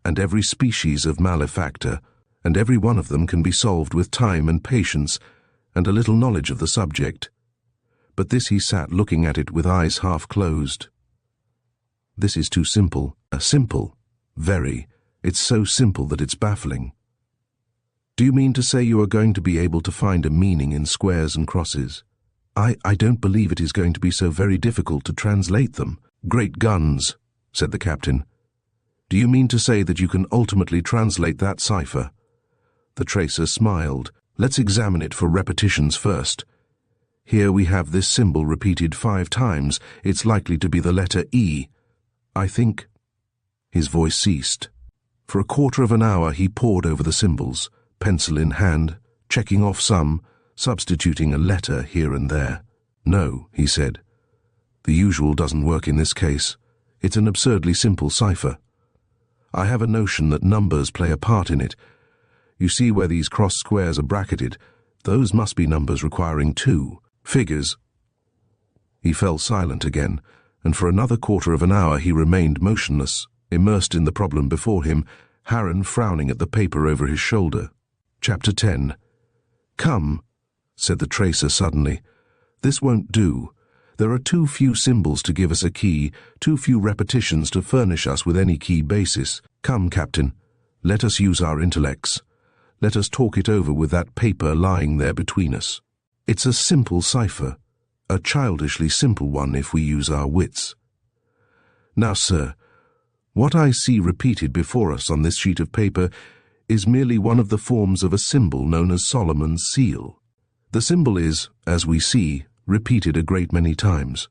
and every species of malefactor, and every one of them can be solved with time and patience, and a little knowledge of the subject. But this he sat looking at it with eyes half closed. This is too simple. Simple. Very. It's so simple that it's baffling. Do you mean to say you are going to be able to find a meaning in squares and crosses? I don't believe it is going to be so very difficult to translate them. Great guns, said the captain. Do you mean to say that you can ultimately translate that cipher? The tracer smiled. Let's examine it for repetitions first. Here we have this symbol repeated 5 times. It's likely to be the letter E. I think... His voice ceased. For a quarter of an hour he pored over the symbols, pencil in hand, checking off some, substituting a letter here and there. No, he said. The usual doesn't work in this case. It's an absurdly simple cipher. I have a notion that numbers play a part in it. You see where these cross squares are bracketed? Those must be numbers requiring 2 figures. He fell silent again, and for another quarter of an hour he remained motionless, immersed in the problem before him, Harren frowning at the paper over his shoulder. Chapter 10. Come, said the tracer suddenly. This won't do. There are too few symbols to give us a key, too few repetitions to furnish us with any key basis. Come, Captain, let us use our intellects. Let us talk it over with that paper lying there between us. It's a simple cipher, a childishly simple one if we use our wits. Now, sir, what I see repeated before us on this sheet of paper is merely one of the forms of a symbol known as Solomon's seal. The symbol is, as we see, repeated a great many times.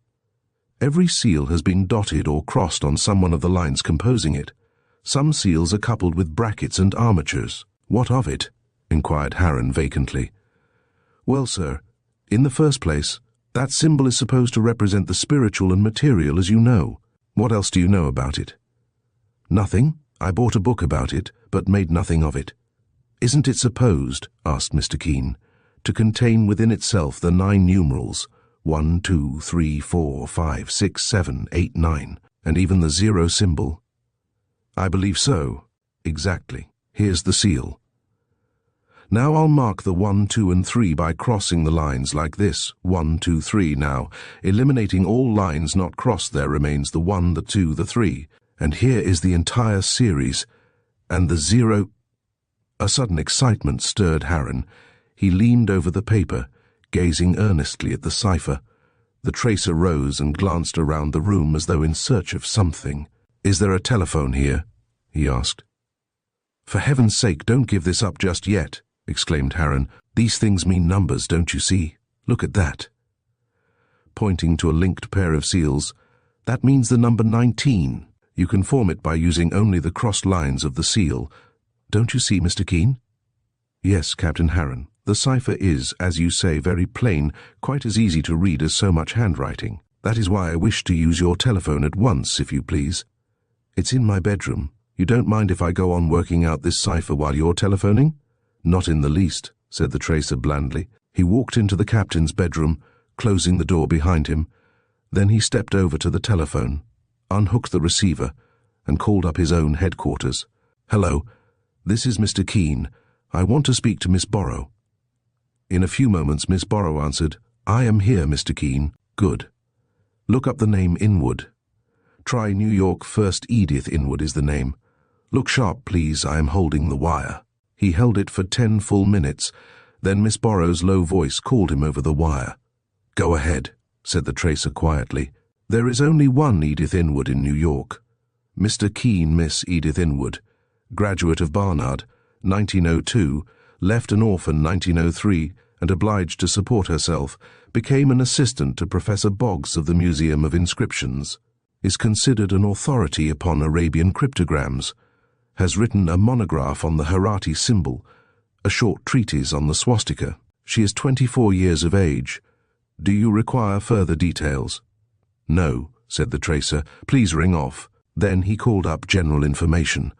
Every seal has been dotted or crossed on some one of the lines composing it. Some seals are coupled with brackets and armatures. What of it? Inquired Harren vacantly. Well, sir, in the first place, that symbol is supposed to represent the spiritual and material, as you know. What else do you know about it? Nothing. I bought a book about it, but made nothing of it. Isn't it supposed, asked Mr. Keene, to contain within itself the 9 numerals, 1, 2, 3, 4, 5, 6, 7, 8, 9, and even the 0 symbol? I believe so. Exactly. Here's the seal. Now I'll mark the 1, 2, and 3 by crossing the lines like this. 1, 2, 3 now. Eliminating all lines not crossed, there remains the 1, the 2, the 3. And here is the entire series. And the 0... A sudden excitement stirred Harren. He leaned over the paper, gazing earnestly at the cipher. The tracer rose and glanced around the room as though in search of something. Is there a telephone here? He asked. For heaven's sake, don't give this up just yet, exclaimed Harren. These things mean numbers, don't you see? Look at that. Pointing to a linked pair of seals, that means the number 19. You can form it by using only the crossed lines of the seal. Don't you see, Mr. Keene? Yes, Captain Harren. The cipher is, as you say, very plain, quite as easy to read as so much handwriting. That is why I wish to use your telephone at once, if you please. It's in my bedroom. You don't mind if I go on working out this cipher while you're telephoning? Not in the least, said the tracer blandly. He walked into the captain's bedroom, closing the door behind him. Then he stepped over to the telephone, unhooked the receiver, and called up his own headquarters. Hello, this is Mr. Keene. I want to speak to Miss Borrow. In a few moments Miss Borrow answered, I am here, Mr. Keene. Good. Look up the name Inwood. Try New York First Edith Inwood is the name. Look sharp, please, I am holding the wire. He held it for 10 full minutes. Then Miss Borrow's low voice called him over the wire. Go ahead, said the tracer quietly. There is only one Edith Inwood in New York. Mr. Keene, Miss Edith Inwood, graduate of Barnard, 1902, left an orphan 1903 and obliged to support herself, became an assistant to Professor Boggs of the Museum of Inscriptions, is considered an authority upon Arabian cryptograms, has written a monograph on the Harati symbol, a short treatise on the swastika. She is 24 years of age. Do you require further details? No, said the tracer. Please ring off. Then he called up general information.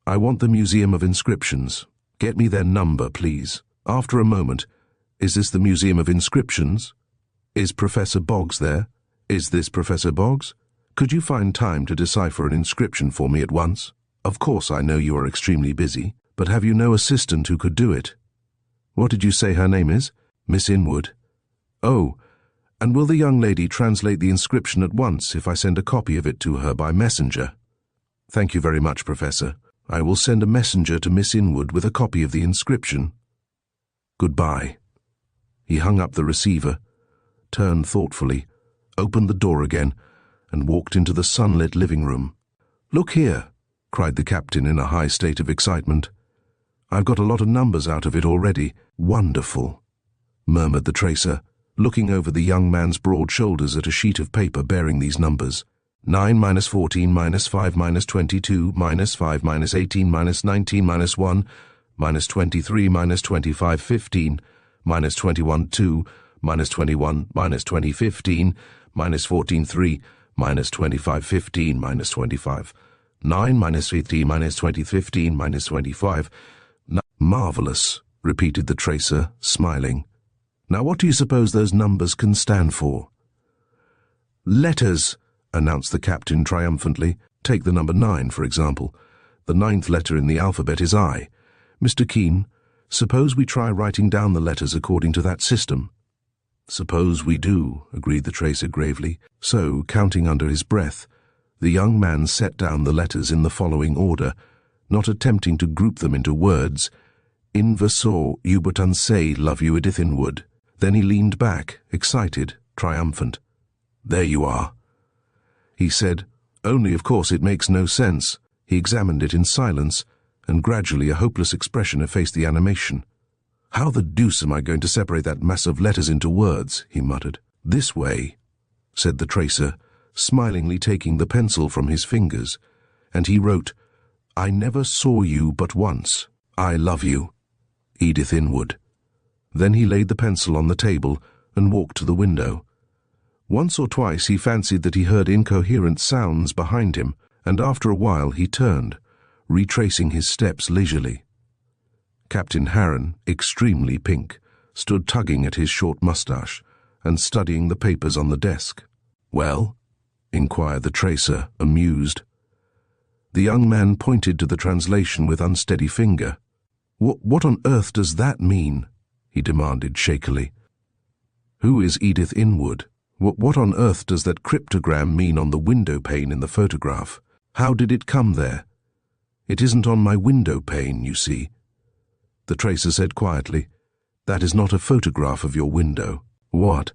I want the Museum of Inscriptions. Get me their number, please. After a moment, is this the Museum of Inscriptions? Is Professor Boggs there? Is this Professor Boggs? Could you find time to decipher an inscription for me at once? Of course I know you are extremely busy, but have you no assistant who could do it? What did you say her name is? Miss Inwood. Oh, and will the young lady translate the inscription at once if I send a copy of it to her by messenger? Thank you very much, Professor. I will send a messenger to Miss Inwood with a copy of the inscription. Goodbye. He hung up the receiver, turned thoughtfully, opened the door again, and walked into the sunlit living room. Look here, cried the captain in a high state of excitement. I've got a lot of numbers out of it already. Wonderful, murmured the tracer, looking over the young man's broad shoulders at a sheet of paper bearing these numbers. 9 minus 14 minus 5 minus 22 minus 5 minus 18 minus 19 minus 1 minus 23 minus 25 15 minus 21 2 minus 21 minus 20 15 minus 14 3 minus 25 15 minus 25 9 minus 15 minus 20 15 minus 25. Marvelous, repeated the tracer, smiling. Now what do you suppose those numbers can stand for? Letters, announced the captain triumphantly. Take the number 9, for example. The 9th letter in the alphabet is I. Mr. Keene, suppose we try writing down the letters according to that system. Suppose we do, agreed the tracer gravely. So, counting under his breath, the young man set down the letters in the following order, not attempting to group them into words. Inversor Hubert unsay love you Edith Inwood. Then he leaned back, excited, triumphant. There you are, he said, only of course it makes no sense. He examined it in silence, and gradually a hopeless expression effaced the animation. How the deuce am I going to separate that mass of letters into words, he muttered. This way, said the tracer, smilingly taking the pencil from his fingers, and he wrote, I never saw you but once. I love you. Edith Inwood. Then he laid the pencil on the table and walked to the window. Once or twice he fancied that he heard incoherent sounds behind him, and after a while he turned, retracing his steps leisurely. Captain Harron, extremely pink, stood tugging at his short moustache and studying the papers on the desk. Well? Inquired the tracer, amused. The young man pointed to the translation with unsteady finger. What on earth does that mean? He demanded shakily. Who is Edith Inwood? What on earth does that cryptogram mean on the window pane in the photograph? How did it come there? It isn't on my window pane, you see. The tracer said quietly, That is not a photograph of your window. What?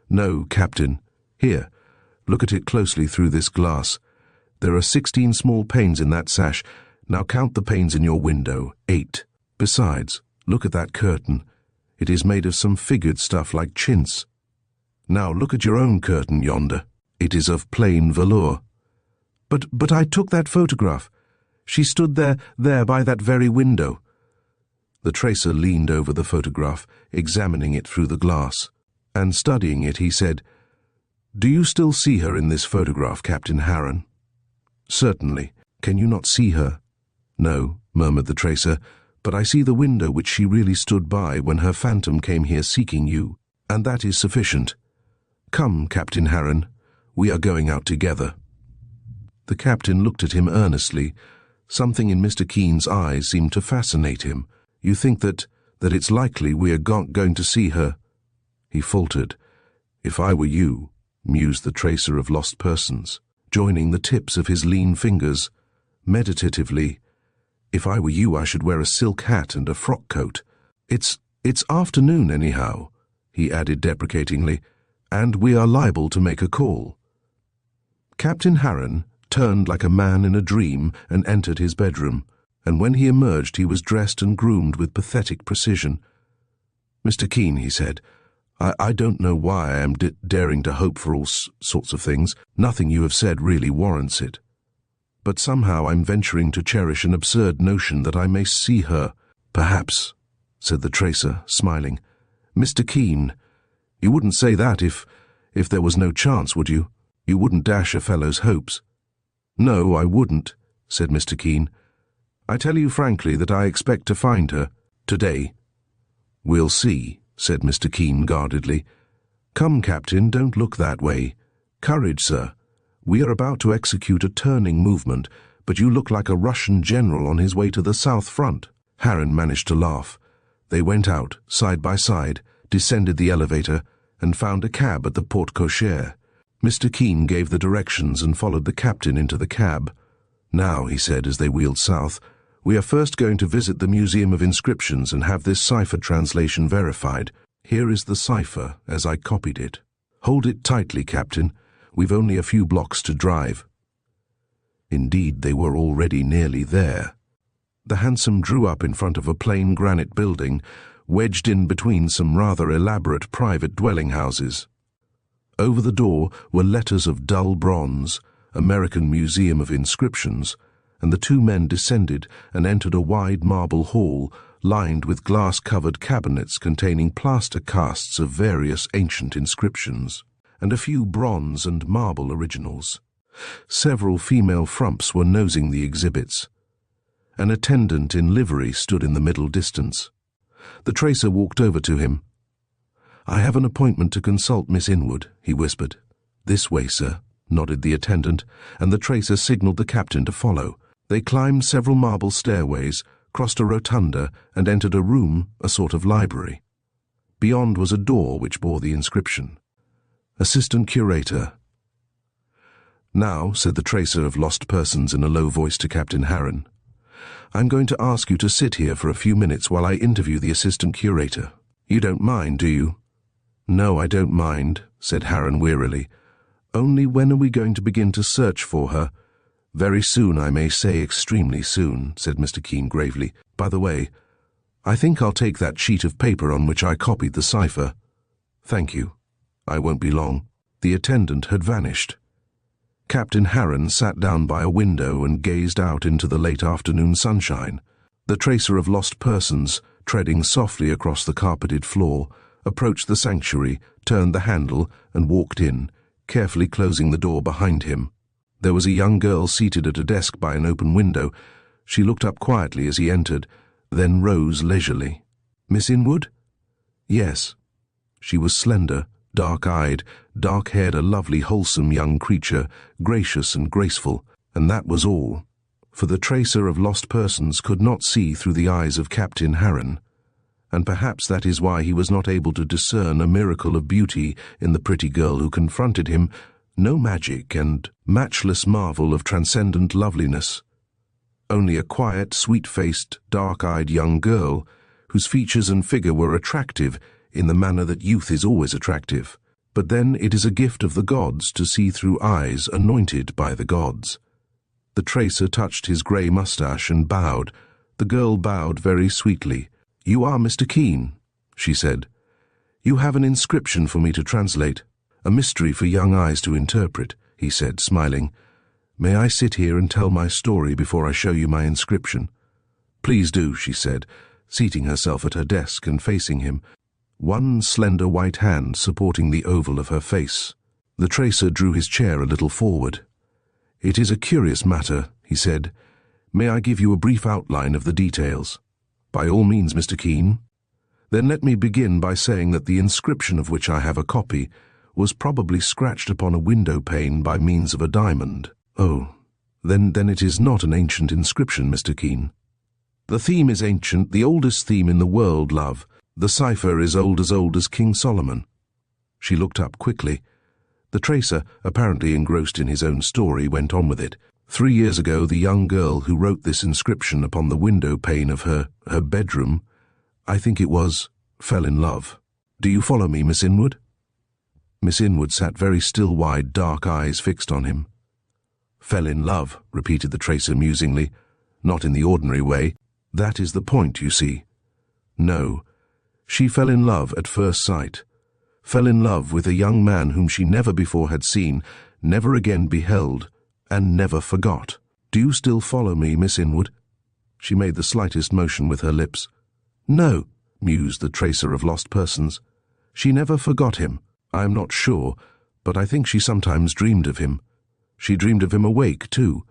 No, Captain. Here, look at it closely through this glass. There are 16 small panes in that sash. Now count the panes in your window. 8. Besides, look at that curtain. It is made of some figured stuff like chintz. Now look at your own curtain yonder. It is of plain velour. But I took that photograph. She stood there by that very window. The tracer leaned over the photograph, examining it through the glass, and studying it, he said, Do you still see her in this photograph, Captain Harron? Certainly. Can you not see her? No, murmured the tracer, but I see the window which she really stood by when her phantom came here seeking you, and that is sufficient. Come, Captain Harron, we are going out together. The captain looked at him earnestly. Something in Mr. Keene's eyes seemed to fascinate him. You think that it's likely we are going to see her? He faltered. If I were you, mused the tracer of lost persons, joining the tips of his lean fingers, meditatively, if I were you I should wear a silk hat and a frock coat. It's afternoon anyhow, he added deprecatingly, and we are liable to make a call. Captain Harron turned like a man in a dream and entered his bedroom, and when he emerged he was dressed and groomed with pathetic precision. Mr. Keene, he said, I don't know why I am daring to hope for all sorts of things. Nothing you have said really warrants it. But somehow I'm venturing to cherish an absurd notion that I may see her. Perhaps, said the tracer, smiling. Mr. Keene, you wouldn't say that if there was no chance, would you? You wouldn't dash a fellow's hopes. No, I wouldn't, said Mr. Keene. I tell you frankly that I expect to find her today. We'll see, said Mr. Keene guardedly. Come, Captain, don't look that way. Courage, sir. We are about to execute a turning movement, but you look like a Russian general on his way to the South Front. Harron managed to laugh. They went out, side by side, descended the elevator, and found a cab at the porte-cochere. Mr. Keene gave the directions and followed the captain into the cab. "Now," he said as they wheeled south, "we are first going to visit the Museum of Inscriptions and have this cipher translation verified. Here is the cipher, as I copied it. Hold it tightly, Captain. We've only a few blocks to drive." Indeed, they were already nearly there. The hansom drew up in front of a plain granite building, wedged in between some rather elaborate private dwelling houses. Over the door were letters of dull bronze, "American Museum of Inscriptions," and the two men descended and entered a wide marble hall lined with glass-covered cabinets containing plaster casts of various ancient inscriptions, and a few bronze and marble originals. Several female frumps were nosing the exhibits. An attendant in livery stood in the middle distance. The tracer walked over to him. "I have an appointment to consult Miss Inwood," he whispered. "This way, sir," nodded the attendant, and the tracer signaled the captain to follow. They climbed several marble stairways, crossed a rotunda, and entered a room, a sort of library. Beyond was a door which bore the inscription, "Assistant Curator." "Now," said the tracer of lost persons in a low voice to Captain Harron, "I'm going to ask you to sit here for a few minutes while I interview the assistant curator. You don't mind, do you?" "No, I don't mind," said Harron wearily. "Only when are we going to begin to search for her?" "Very soon, I may say, extremely soon," said Mr. Keene gravely. "By the way, I think I'll take that sheet of paper on which I copied the cipher." "Thank you. I won't be long." The attendant had vanished. Captain Harron sat down by a window and gazed out into the late afternoon sunshine. The tracer of lost persons, treading softly across the carpeted floor, approached the sanctuary, turned the handle, and walked in, carefully closing the door behind him. There was a young girl seated at a desk by an open window. She looked up quietly as he entered, then rose leisurely. "Miss Inwood?" "Yes." She was slender, dark-eyed, dark-haired, a lovely, wholesome young creature, gracious and graceful, and that was all, for the tracer of lost persons could not see through the eyes of Captain Harron, and perhaps that is why he was not able to discern a miracle of beauty in the pretty girl who confronted him, no magic and matchless marvel of transcendent loveliness, only a quiet, sweet-faced, dark-eyed young girl whose features and figure were attractive in the manner that youth is always attractive. But then it is a gift of the gods to see through eyes anointed by the gods. The tracer touched his grey moustache and bowed. The girl bowed very sweetly. "You are Mr. Keene," she said. "You have an inscription for me to translate. A mystery for young eyes to interpret," he said, smiling. "May I sit here and tell my story before I show you my inscription?" "Please do," she said, seating herself at her desk and facing him, one slender white hand supporting the oval of her face. The tracer drew his chair a little forward. "It is a curious matter," he said. "May I give you a brief outline of the details?" "By all means, Mr. Keene." "Then let me begin by saying that the inscription of which I have a copy was probably scratched upon a window pane by means of a diamond." "Oh, then it is not an ancient inscription, Mr. Keene." "The theme is ancient, the oldest theme in the world, love. The cipher is old as King Solomon." She looked up quickly. The tracer, apparently engrossed in his own story, went on with it. 3 years ago, the young girl who wrote this inscription upon the window pane of her bedroom, I think it was, fell in love. Do you follow me, Miss Inwood?" Miss Inwood sat very still, wide, dark eyes fixed on him. "Fell in love," repeated the tracer musingly. "Not in the ordinary way. That is the point, you see. No. She fell in love at first sight, fell in love with a young man whom she never before had seen, never again beheld, and never forgot. Do you still follow me, Miss Inwood?" She made the slightest motion with her lips. "No," mused the tracer of lost persons. "She never forgot him. I am not sure, but I think she sometimes dreamed of him. She dreamed of him awake, too.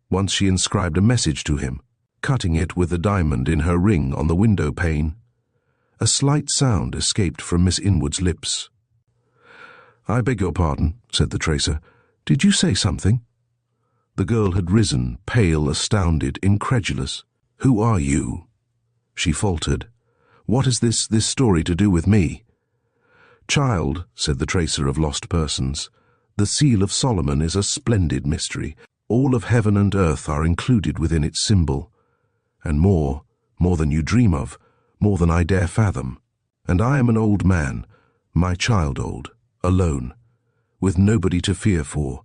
Once she inscribed a message to him, cutting it with the diamond in her ring on the window pane." A slight sound escaped from Miss Inwood's lips. "I beg your pardon," said the tracer. "Did you say something?" The girl had risen, pale, astounded, incredulous. "Who are you?" She faltered. "What is this story to do with me?" "Child," said the tracer of lost persons, "the seal of Solomon is a splendid mystery. All of heaven and earth are included within its symbol. And more than you dream of, more than I dare fathom. And I am an old man, my child old, alone, with nobody to fear for,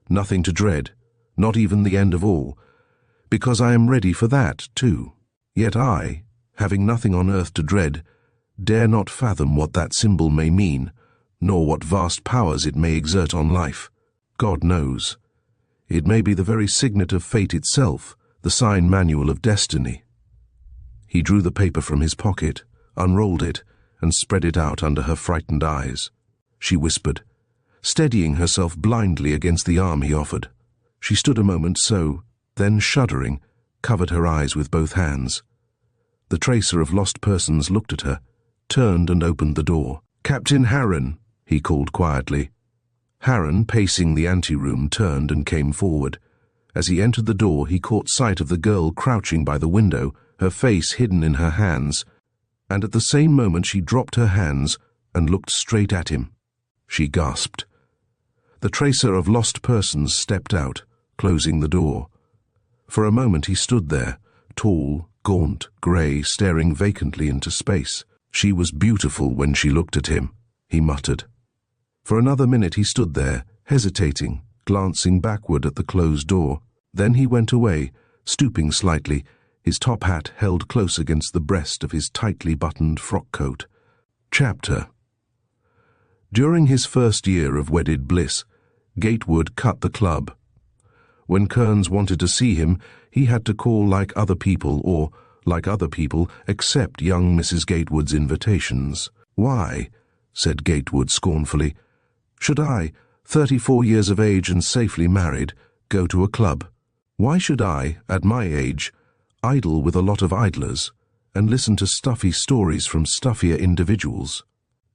nothing to dread, not even the end of all, because I am ready for that too. Yet I, having nothing on earth to dread, dare not fathom what that symbol may mean, nor what vast powers it may exert on life. God knows. It may be the very signet of fate itself, the sign manual of destiny." He drew the paper from his pocket, unrolled it, and spread it out under her frightened eyes. She whispered, steadying herself blindly against the arm he offered. She stood a moment so, then shuddering, covered her eyes with both hands. The tracer of lost persons looked at her, turned and opened the door. "Captain Harron," he called quietly. Harron, pacing the anteroom, turned and came forward. As he entered the door, he caught sight of the girl crouching by the window, her face hidden in her hands, and at the same moment she dropped her hands and looked straight at him. She gasped. The tracer of lost persons stepped out, closing the door. For a moment he stood there, tall, gaunt, grey, staring vacantly into space. She was beautiful when she looked at him, he muttered. For another minute he stood there, hesitating, glancing backward at the closed door. Then he went away, stooping slightly, his top hat held close against the breast of his tightly buttoned frock coat. Chapter. During his first year of wedded bliss, Gatewood cut the club. When Kearns wanted to see him, he had to call like other people or, like other people, accept young Mrs. Gatewood's invitations. "Why," said Gatewood scornfully, "should I, 34 years of age and safely married, go to a club? Why should I, at my age, idle with a lot of idlers and listen to stuffy stories from stuffier individuals?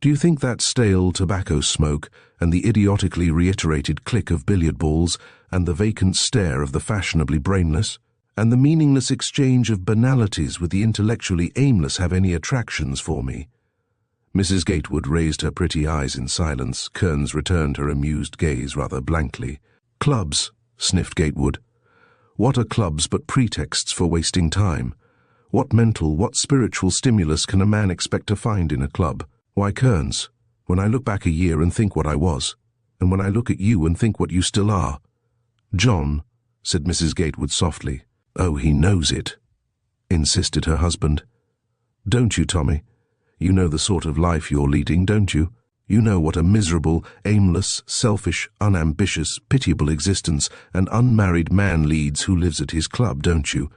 Do you think that stale tobacco smoke and the idiotically reiterated click of billiard balls and the vacant stare of the fashionably brainless and the meaningless exchange of banalities with the intellectually aimless have any attractions for me?" Mrs. Gatewood raised her pretty eyes in silence. Kearns returned her amused gaze rather blankly. "Clubs," sniffed Gatewood. "What are clubs but pretexts for wasting time? What mental, what spiritual stimulus can a man expect to find in a club? Why, Kearns, when I look back a year and think what I was, and when I look at you and think what you still are—" "John," said Mrs. Gatewood softly. "Oh, he knows it," insisted her husband. "Don't you, Tommy? You know the sort of life you're leading, don't you? You know what a miserable, aimless, selfish, unambitious, pitiable existence an unmarried man leads who lives at his club, don't you?"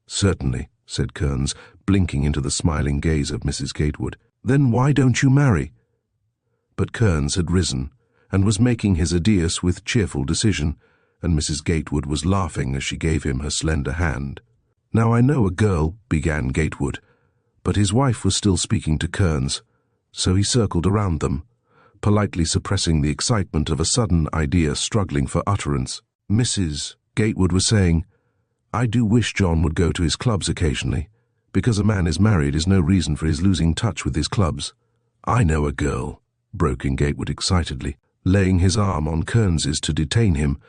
"Certainly," said Kearns, blinking into the smiling gaze of Mrs. Gatewood. "Then why don't you marry?" But Kearns had risen, and was making his adieus with cheerful decision, and Mrs. Gatewood was laughing as she gave him her slender hand. "Now I know a girl," began Gatewood, but his wife was still speaking to Kearns, so he circled around them, politely suppressing the excitement of a sudden idea struggling for utterance. "Mrs. Gatewood was saying, I do wish John would go to his clubs occasionally. Because a man is married is no reason for his losing touch with his clubs." "I know a girl," broke in Gatewood excitedly, laying his arm on Kearns's to detain him,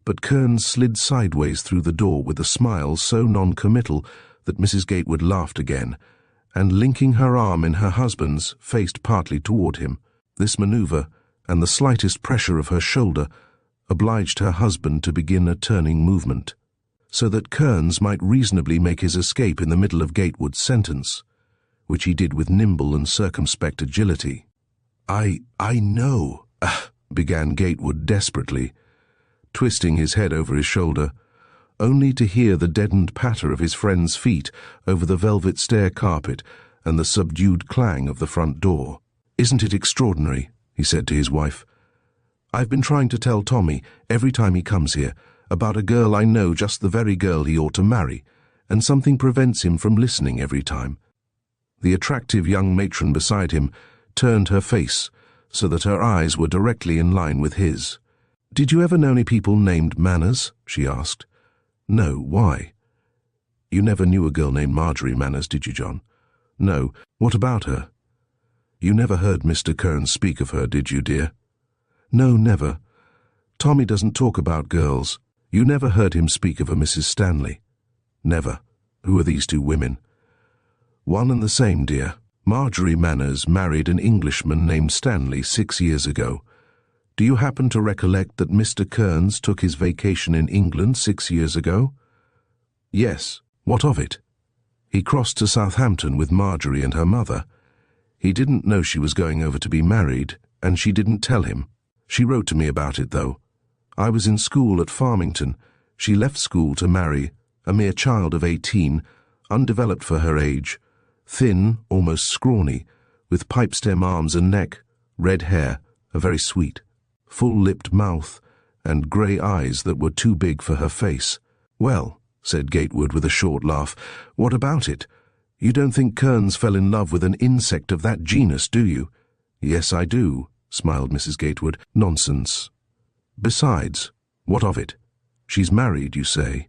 but Kearns slid sideways through the door with a smile so non-committal that Mrs. Gatewood laughed again, and linking her arm in her husband's, faced partly toward him. This maneuver, and the slightest pressure of her shoulder, obliged her husband to begin a turning movement, so that Kearns might reasonably make his escape in the middle of Gatewood's sentence, which he did with nimble and circumspect agility. I know," began Gatewood desperately, twisting his head over his shoulder, only to hear the deadened patter of his friend's feet over the velvet stair carpet and the subdued clang of the front door. "Isn't it extraordinary?" he said to his wife. "I've been trying to tell Tommy, every time he comes here, about a girl I know, just the very girl he ought to marry, and something prevents him from listening every time." The attractive young matron beside him turned her face so that her eyes were directly in line with his. "Did you ever know any people named Manners?" she asked. "No, why?" "You never knew a girl named Marjorie Manners, did you, John?" "No. What about her?" You never heard Mr. Kearns speak of her, did you, dear? No, never. Tommy doesn't talk about girls. You never heard him speak of a Mrs. Stanley? Never. Who are these two women? One and the same, dear. Marjorie Manners married an Englishman named Stanley 6 years ago. Do you happen to recollect that Mr. Kearns took his vacation in England 6 years ago? Yes. What of it? He crossed to Southampton with Marjorie and her mother. He didn't know she was going over to be married, and she didn't tell him. She wrote to me about it, though. I was in school at Farmington. She left school to marry, a mere child of 18, undeveloped for her age, thin, almost scrawny, with pipe-stem arms and neck, red hair, a very sweet, full-lipped mouth, and grey eyes that were too big for her face. Well, said Gatewood with a short laugh, what about it? You don't think Kearns fell in love with an insect of that genus, do you? Yes, I do, smiled Mrs. Gatewood. Nonsense. Besides, what of it? She's married, you say.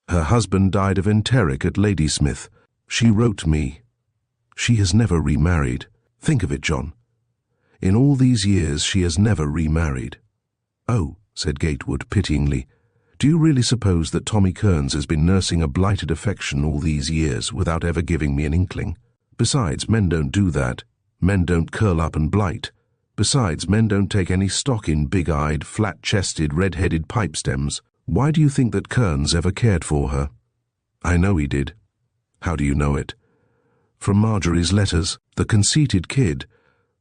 Her husband died of enteric at Ladysmith. She wrote me. She has never remarried. Think of it, John. In all these years she has never remarried. Oh, said Gatewood pityingly, do you really suppose that Tommy Kearns has been nursing a blighted affection all these years without ever giving me an inkling? Besides, men don't do that. Men don't curl up and blight. Besides, men don't take any stock in big-eyed, flat-chested, red-headed pipe stems. Why do you think that Kearns ever cared for her? I know he did. How do you know it? From Marjorie's letters. The conceited kid.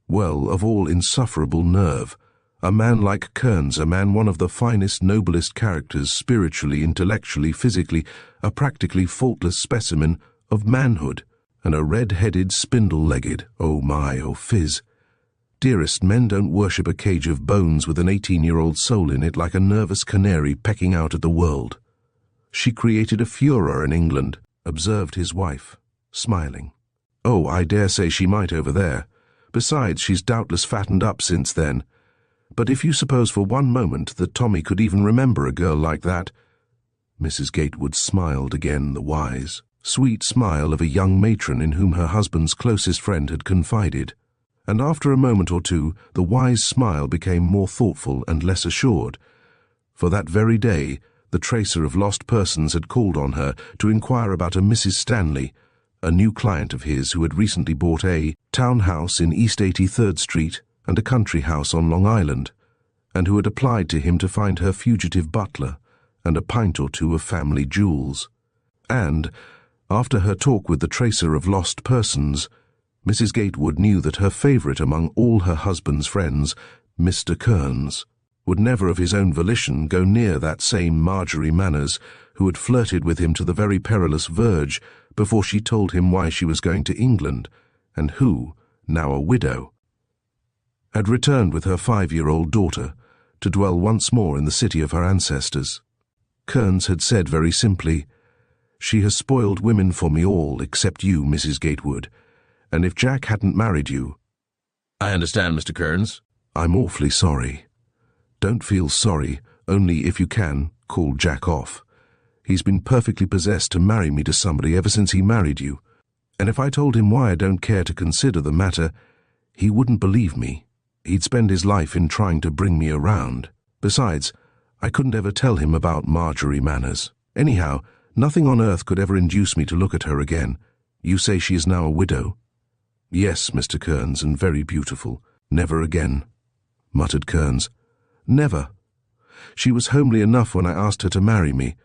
Well, of all insufferable nerve. A man like Kearns, a man one of the finest, noblest characters, spiritually, intellectually, physically, a practically faultless specimen of manhood, and a red-headed, spindle-legged, oh my, oh fizz. Dearest, men don't worship a cage of bones with an 18-year-old soul in it like a nervous canary pecking out at the world. She created a furor in England, observed his wife, smiling. Oh, I dare say she might over there. Besides, she's doubtless fattened up since then. But if you suppose for one moment that Tommy could even remember a girl like that— Mrs. Gatewood smiled again, the wise, sweet smile of a young matron in whom her husband's closest friend had confided. And after a moment or two, the wise smile became more thoughtful and less assured. For that very day, the tracer of lost persons had called on her to inquire about a Mrs. Stanley, a new client of his who had recently bought a townhouse in East 83rd Street and a country house on Long Island, and who had applied to him to find her fugitive butler and a pint or two of family jewels. And, after her talk with the tracer of lost persons, Mrs. Gatewood knew that her favourite among all her husband's friends, Mr. Kearns, would never of his own volition go near that same Marjorie Manners who had flirted with him to the very perilous verge before she told him why she was going to England, and who, now a widow, had returned with her 5-year-old daughter to dwell once more in the city of her ancestors. Kearns had said very simply, "She has spoiled women for me all except you, Mrs. Gatewood, and if Jack hadn't married you—" I understand, Mr. Kearns. "I'm awfully sorry. Don't feel sorry, only if you can, call Jack off. He's been perfectly possessed to marry me to somebody ever since he married you, and if I told him why I don't care to consider the matter, he wouldn't believe me. He'd spend his life in trying to bring me around. Besides, I couldn't ever tell him about Marjorie Manners. Anyhow, nothing on earth could ever induce me to look at her again. You say she is now a widow?" "Yes, Mr. Kearns, and very beautiful. Never again," muttered Kearns. "Never. She was homely enough when I asked her to marry me.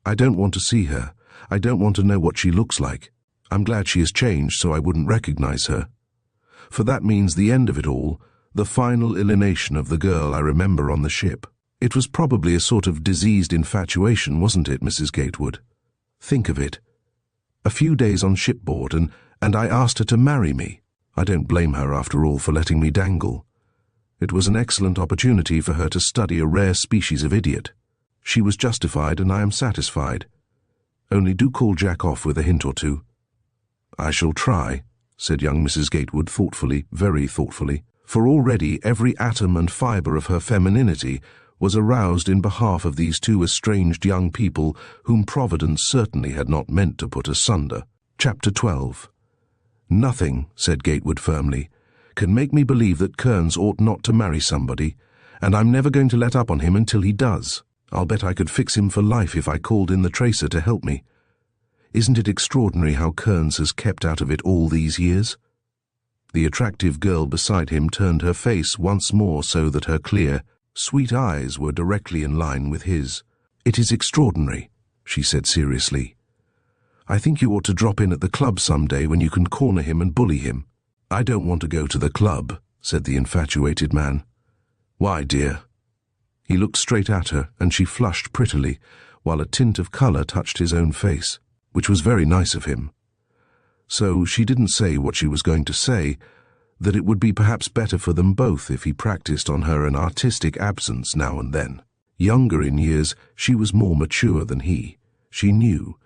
I don't want to see her. I don't want to know what she looks like. I'm glad she has changed so I wouldn't recognize her. For that means the end of it all, the final alienation of the girl I remember on the ship. It was probably a sort of diseased infatuation, wasn't it, Mrs. Gatewood? Think of it. A few days on shipboard, and I asked her to marry me. I don't blame her, after all, for letting me dangle. It was an excellent opportunity for her to study a rare species of idiot. She was justified, and I am satisfied. Only do call Jack off with a hint or two." "I shall try," said young Mrs. Gatewood thoughtfully, very thoughtfully, for already every atom and fibre of her femininity was aroused in behalf of these two estranged young people whom Providence certainly had not meant to put asunder. Chapter 12. "Nothing," said Gatewood firmly. can make me believe that Kearns ought not to marry somebody, and I'm never going to let up on him until he does. I'll bet I could fix him for life if I called in the tracer to help me. Isn't it extraordinary how Kearns has kept out of it all these years?" The attractive girl beside him turned her face once more so that her clear, sweet eyes were directly in line with his. "It is extraordinary," she said seriously. "I think you ought to drop in at the club someday when you can corner him and bully him." "I don't want to go to the club," said the infatuated man. "Why, dear?" He looked straight at her, and she flushed prettily, while a tint of colour touched his own face, which was very nice of him. So she didn't say what she was going to say, that it would be perhaps better for them both if he practiced on her an artistic absence now and then. Younger in years, she was more mature than he. She knew.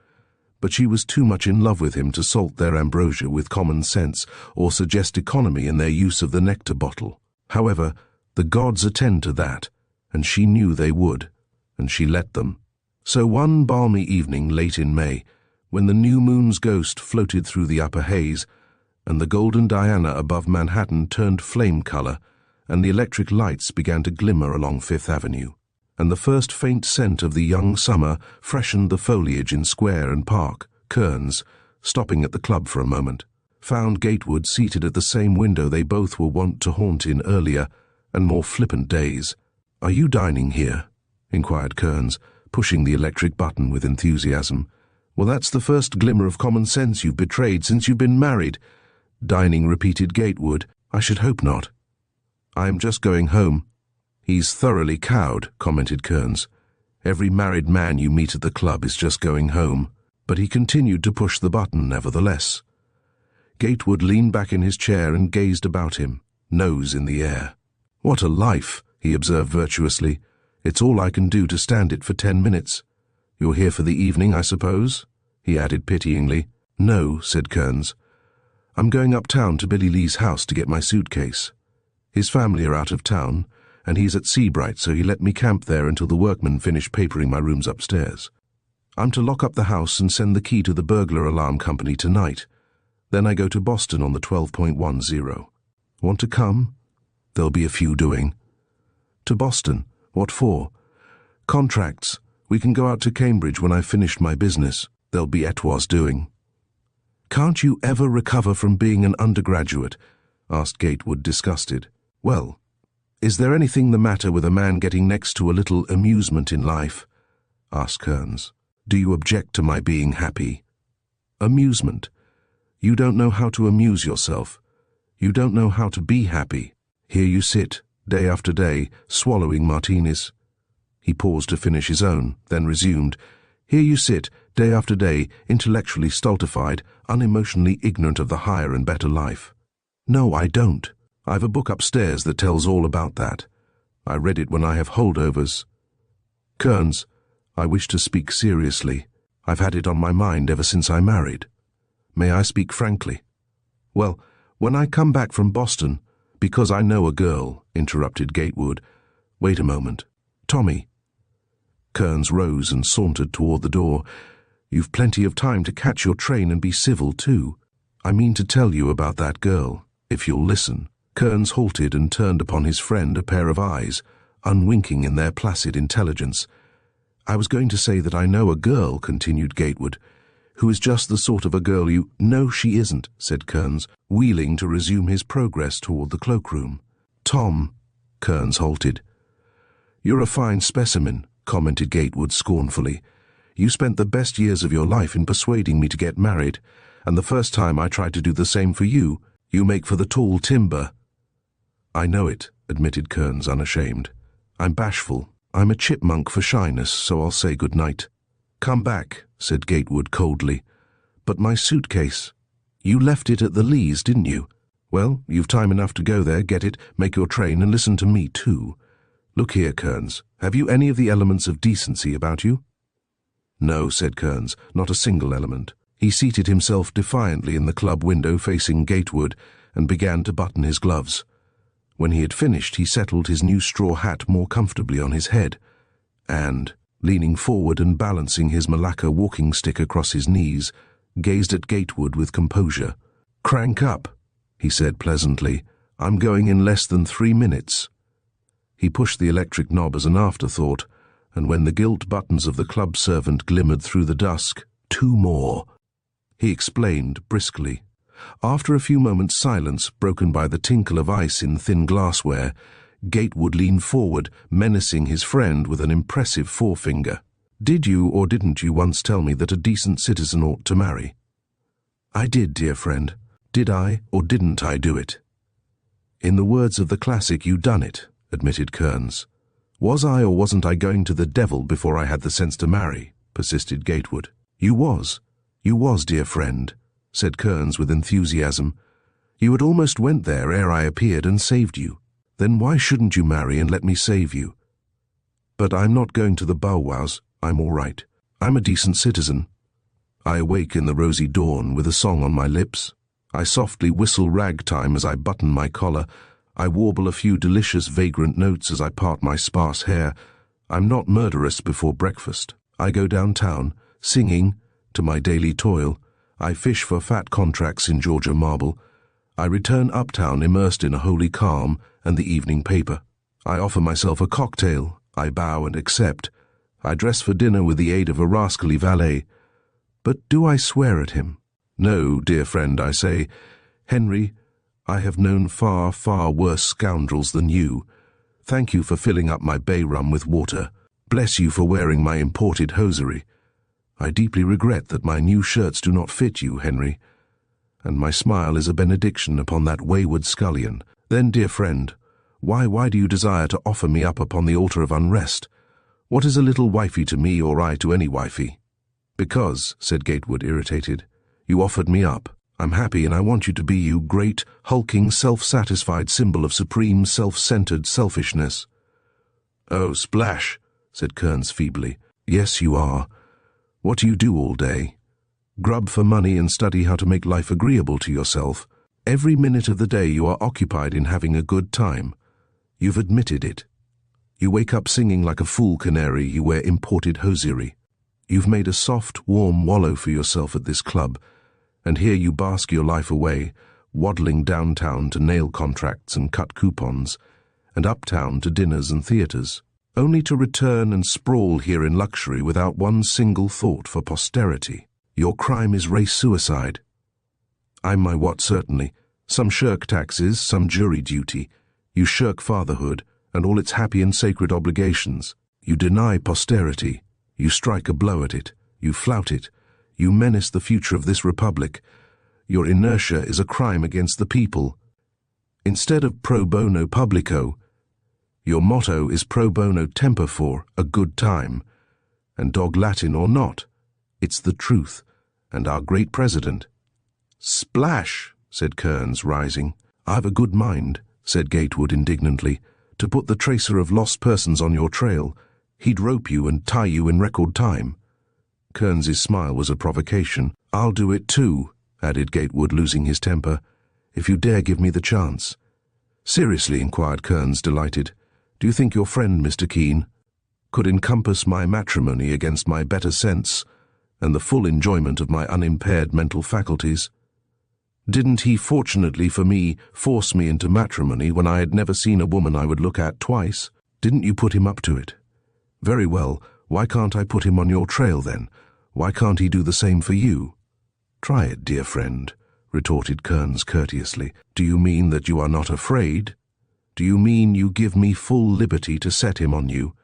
But she was too much in love with him to salt their ambrosia with common sense or suggest economy in their use of the nectar bottle. However, the gods attend to that, and she knew they would, and she let them. So one balmy evening late in May, when the new moon's ghost floated through the upper haze, and the golden Diana above Manhattan turned flame color, and the electric lights began to glimmer along Fifth Avenue, and the first faint scent of the young summer freshened the foliage in square and park, Kearns, stopping at the club for a moment, found Gatewood seated at the same window they both were wont to haunt in earlier and more flippant days. "Are you dining here?" inquired Kearns, pushing the electric button with enthusiasm. "Well, that's the first glimmer of common sense you've betrayed since you've been married." "Dining," repeated Gatewood. "I should hope not." "I am just going home." "He's thoroughly cowed," commented Kearns. "Every married man you meet at the club is just going home." But he continued to push the button nevertheless. Gatewood leaned back in his chair and gazed about him, nose in the air. "What a life," he observed virtuously. "It's all I can do to stand it for 10 minutes. You're here for the evening, I suppose?" he added pityingly. "No," said Kearns. "I'm going uptown to Billy Lee's house to get my suitcase. His family are out of town, and he's at Seabright, so he let me camp there until the workmen finish papering my rooms upstairs. I'm to lock up the house and send the key to the burglar alarm company tonight. Then I go to Boston on the 12.10. Want to come?" "There'll be a few doing." "To Boston? What for?" "Contracts. We can go out to Cambridge when I've finished my business. There'll be etoiles doing." "Can't you ever recover from being an undergraduate?" asked Gatewood, disgusted. "Well, is there anything the matter with a man getting next to a little amusement in life?" asked Kearns. "Do you object to my being happy?" "Amusement? You don't know how to amuse yourself. You don't know how to be happy. Here you sit, day after day, swallowing martinis." He paused to finish his own, then resumed. "Here you sit, day after day, intellectually stultified, unemotionally ignorant of the higher and better life." "No, I don't. I've a book upstairs that tells all about that. I read it when I have holdovers." "Kearns, I wish to speak seriously. I've had it on my mind ever since I married. May I speak frankly?" "Well, when I come back from Boston—" "Because I know a girl," interrupted Gatewood. "Wait a moment. Tommy." Kearns rose and sauntered toward the door. "You've plenty of time to catch your train and be civil, too. I mean to tell you about that girl, if you'll listen." Kearns halted and turned upon his friend a pair of eyes, unwinking in their placid intelligence. "I was going to say that I know a girl," continued Gatewood, "who is just the sort of a girl you—" "No, she isn't," said Kearns, wheeling to resume his progress toward the cloakroom. "Tom," Kearns halted. "You're a fine specimen," commented Gatewood scornfully. "You spent the best years of your life in persuading me to get married, and the first time I tried to do the same for you, you make for the tall timber." "I know it," admitted Kearns, unashamed. "I'm bashful. I'm a chipmunk for shyness, so I'll say good night." "Come back," said Gatewood coldly. "But my suitcase. You left it at the Lees, didn't you? Well, you've time enough to go there, get it, make your train, and listen to me, too. Look here, Kearns, have you any of the elements of decency about you?" "No," said Kearns, "not a single element." He seated himself defiantly in the club window facing Gatewood and began to button his gloves. When he had finished, he settled his new straw hat more comfortably on his head, and, leaning forward and balancing his Malacca walking stick across his knees, gazed at Gatewood with composure. "Crank up," he said pleasantly. I'm going in less than 3 minutes. He pushed the electric knob as an afterthought, and when the gilt buttons of the club servant glimmered through the dusk, 2 more. He explained briskly. After a few moments' silence, broken by the tinkle of ice in thin glassware, Gatewood leaned forward, menacing his friend with an impressive forefinger. Did you or didn't you once tell me that a decent citizen ought to marry? I did, dear friend. Did I or didn't I do it? In the words of the classic, you done it, admitted Kearns. Was I or wasn't I going to the devil before I had the sense to marry? Persisted Gatewood. You was, dear friend, said Kearns with enthusiasm. You had almost went there ere I appeared and saved you. Then why shouldn't you marry and let me save you? But I'm not going to the bow-wows. I'm all right. I'm a decent citizen. I awake in the rosy dawn with a song on my lips. I softly whistle ragtime as I button my collar. I warble a few delicious vagrant notes as I part my sparse hair. I'm not murderous before breakfast. I go downtown, singing, to my daily toil. I fish for fat contracts in Georgia marble. I return uptown immersed in a holy calm and the evening paper. I offer myself a cocktail. I bow and accept. I dress for dinner with the aid of a rascally valet. But do I swear at him? No, dear friend, I say. Henry, I have known far, far worse scoundrels than you. Thank you for filling up my bay rum with water. Bless you for wearing my imported hosiery. I deeply regret that my new shirts do not fit you, Henry. And my smile is a benediction upon that wayward scullion. Then, dear friend, why do you desire to offer me up upon the altar of unrest? What is a little wifey to me or I to any wifey? Because, said Gatewood, irritated, you offered me up. I'm happy and I want you to be you great, hulking, self-satisfied symbol of supreme, self-centered selfishness. Oh, splash, said Kearns feebly. Yes, you are. What do you do all day? Grub for money and study how to make life agreeable to yourself. Every minute of the day you are occupied in having a good time. You've admitted it. You wake up singing like a fool canary, you wear imported hosiery. You've made a soft, warm wallow for yourself at this club, and here you bask your life away, waddling downtown to nail contracts and cut coupons, and uptown to dinners and theatres, only to return and sprawl here in luxury without one single thought for posterity. Your crime is race suicide. I'm my what, certainly. Some shirk taxes, some jury duty. You shirk fatherhood and all its happy and sacred obligations. You deny posterity. You strike a blow at it. You flout it. You menace the future of this republic. Your inertia is a crime against the people. Instead of pro bono publico, your motto is pro bono tempor for, a good time. And dog Latin or not, it's the truth, and our great president. Splash, said Kearns, rising. I've a good mind, said Gatewood indignantly, to put the tracer of lost persons on your trail. He'd rope you and tie you in record time. Kearns's smile was a provocation. I'll do it too, added Gatewood, losing his temper, if you dare give me the chance. Seriously, inquired Kearns, delighted, do you think your friend, Mr. Keene, could encompass my matrimony against my better sense and the full enjoyment of my unimpaired mental faculties? Didn't he, fortunately for me, force me into matrimony when I had never seen a woman I would look at twice? Didn't you put him up to it? Very well, why can't I put him on your trail then? Why can't he do the same for you? Try it, dear friend, retorted Kearns courteously. Do you mean that you are not afraid? Do you mean you give me full liberty to set him on you?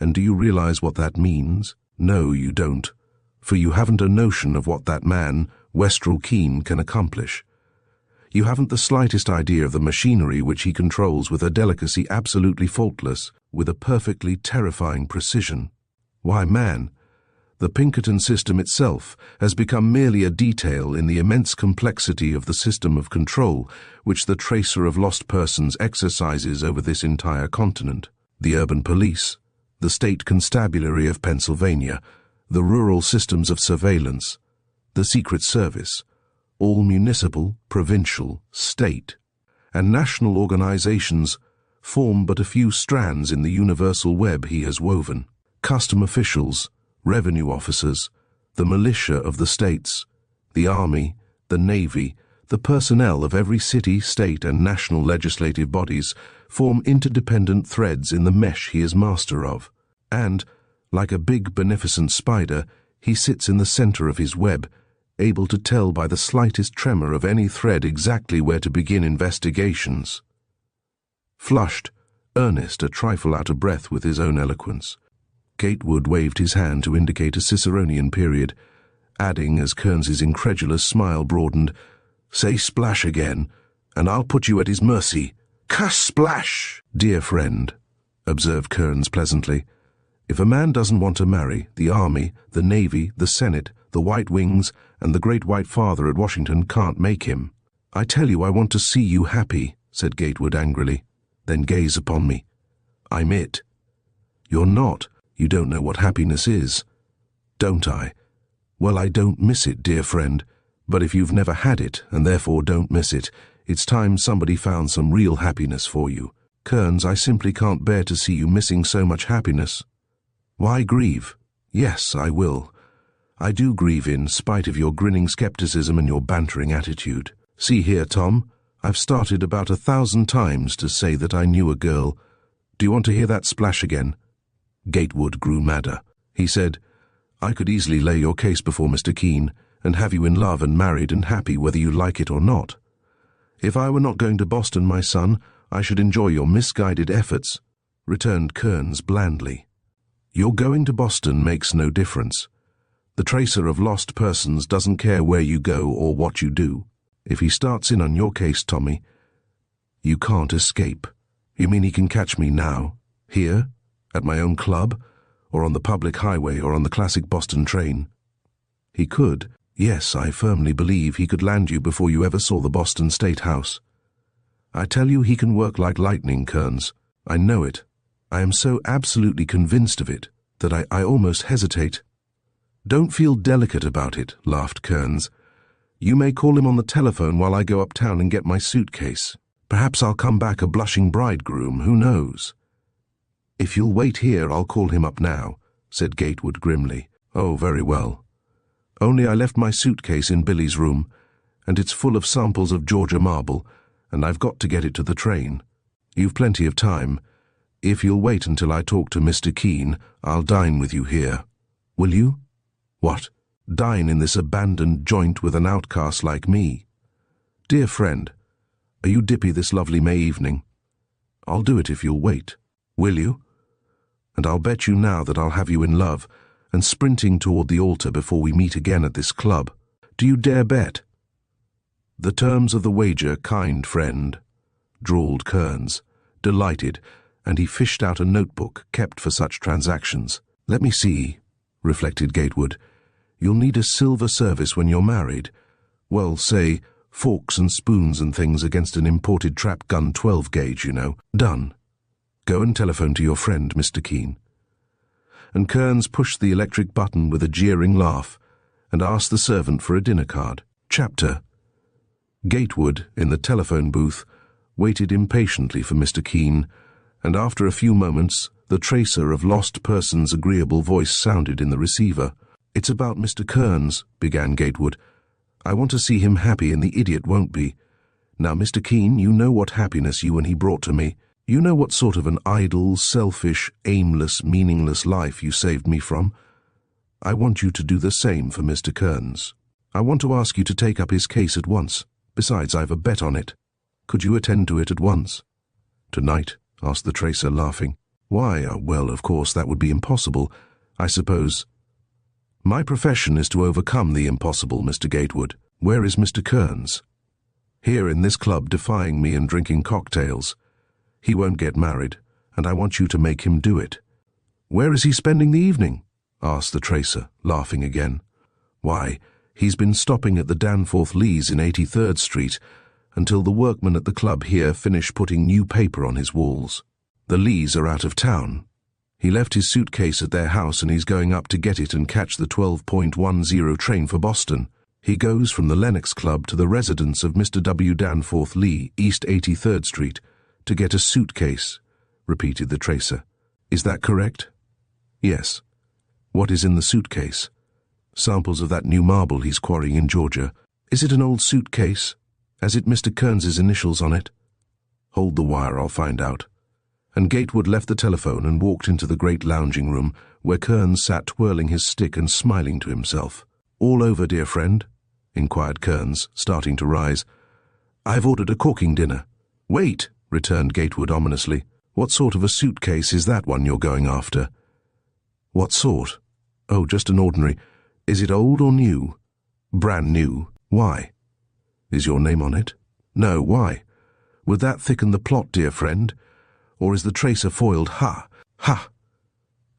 And do you realize what that means? No, you don't, for you haven't a notion of what that man, Westrel Keene, can accomplish. You haven't the slightest idea of the machinery which he controls with a delicacy absolutely faultless, with a perfectly terrifying precision. Why, man, the Pinkerton system itself has become merely a detail in the immense complexity of the system of control which the tracer of lost persons exercises over this entire continent. The urban police, the state constabulary of Pennsylvania, the rural systems of surveillance, the Secret Service, all municipal, provincial, state, and national organizations form but a few strands in the universal web he has woven. Custom officials, revenue officers, the militia of the states, the army, the navy, The personnel of every city, state, and national legislative bodies form interdependent threads in the mesh he is master of. And, like a big beneficent spider, he sits in the center of his web, able to tell by the slightest tremor of any thread exactly where to begin investigations. Flushed, earnest, a trifle out of breath with his own eloquence, Gatewood waved his hand to indicate a Ciceronian period, adding as Kearns's incredulous smile broadened, "Say splash again, and I'll put you at his mercy." "Splash!" "Dear friend," observed Kearns pleasantly, "if a man doesn't want to marry, the Army, the Navy, the Senate, the White Wings, and the Great White Father at Washington can't make him." "I tell you I want to see you happy," said Gatewood angrily. "Then gaze upon me. I'm it." "You're not. You don't know what happiness is." "Don't I? Well, I don't miss it, dear friend. But if you've never had it, and therefore don't miss it, it's time somebody found some real happiness for you. Kearns, I simply can't bear to see you missing so much happiness." "Why grieve?" "Yes, I will. I do grieve in spite of your grinning skepticism and your bantering attitude. See here, Tom, I've started about 1,000 times to say that I knew a girl. Do you want to hear that splash again?" Gatewood grew madder. He said, "I could easily lay your case before Mr. Keene, and have you in love and married and happy whether you like it or not. If I were not going to Boston, my son, I should enjoy your misguided efforts," returned Kearns blandly. "Your going to Boston makes no difference. The tracer of lost persons doesn't care where you go or what you do. If he starts in on your case, Tommy, you can't escape." "You mean he can catch me now? Here? At my own club? Or on the public highway or on the classic Boston train?" "He could. Yes, I firmly believe he could land you before you ever saw the Boston State House. I tell you he can work like lightning, Kearns. I know it. I am so absolutely convinced of it that I almost hesitate." "Don't feel delicate about it," laughed Kearns. "You may call him on the telephone while I go uptown and get my suitcase. Perhaps I'll come back a blushing bridegroom, who knows?" "If you'll wait here, I'll call him up now," said Gatewood grimly. "Oh, very well. Only I left my suitcase in Billy's room, and it's full of samples of Georgia marble, and I've got to get it to the train. You've plenty of time. If you'll wait until I talk to Mr. Keene, I'll dine with you here. Will you?" "What? Dine in this abandoned joint with an outcast like me?" "Dear friend, are you dippy this lovely May evening?" "I'll do it if you'll wait." "Will you?" "And I'll bet you now that I'll have you in love and sprinting toward the altar before we meet again at this club. Do you dare bet?" "The terms of the wager, kind friend," drawled Kearns, delighted, and he fished out a notebook kept for such transactions. "Let me see," reflected Gatewood. "You'll need a silver service when you're married. Well, say, forks and spoons and things against an imported trap gun 12-gauge, you know. Done. Go and telephone to your friend, Mr. Keene." And Kearns pushed the electric button with a jeering laugh and asked the servant for a dinner card. Chapter. Gatewood, in the telephone booth, waited impatiently for Mr. Keene, and after a few moments the tracer of lost persons' agreeable voice sounded in the receiver. "It's about Mr. Kearns," began Gatewood. "I want to see him happy, and the idiot won't be. Now, Mr. Keene, you know what happiness you and he brought to me. You know what sort of an idle, selfish, aimless, meaningless life you saved me from. I want you to do the same for Mr. Kearns. I want to ask you to take up his case at once. Besides, I've a bet on it. Could you attend to it at once?" "Tonight?" asked the tracer, laughing. "Why, well, of course, that would be impossible, I suppose." "My profession is to overcome the impossible, Mr. Gatewood. Where is Mr. Kearns?" "Here in this club, defying me and drinking cocktails. He won't get married, and I want you to make him do it." "Where is he spending the evening?" asked the tracer, laughing again. "Why, he's been stopping at the Danforth Lees in 83rd Street until the workmen at the club here finish putting new paper on his walls. The Lees are out of town. He left his suitcase at their house and he's going up to get it and catch the 12.10 train for Boston. He goes from the Lenox Club to the residence of Mr. W. Danforth Lee, East 83rd Street, to get a suitcase," repeated the tracer. "Is that correct?" "Yes." "What is in the suitcase?" "Samples of that new marble he's quarrying in Georgia." "Is it an old suitcase?" Has it Mr. Kearns's initials on it? Hold the wire, I'll find out. And Gatewood left the telephone and walked into the great lounging room where Kearns sat twirling his stick and smiling to himself. All over, dear friend? Inquired Kearns, starting to rise. I've ordered a corking dinner. Wait, returned Gatewood ominously. What sort of a suitcase is that one you're going after? What sort? Oh, just an ordinary. Is it old or new? Brand new. Why? Is your name on it? No, why? Would that thicken the plot, dear friend? Or is the tracer foiled? Ha! Ha!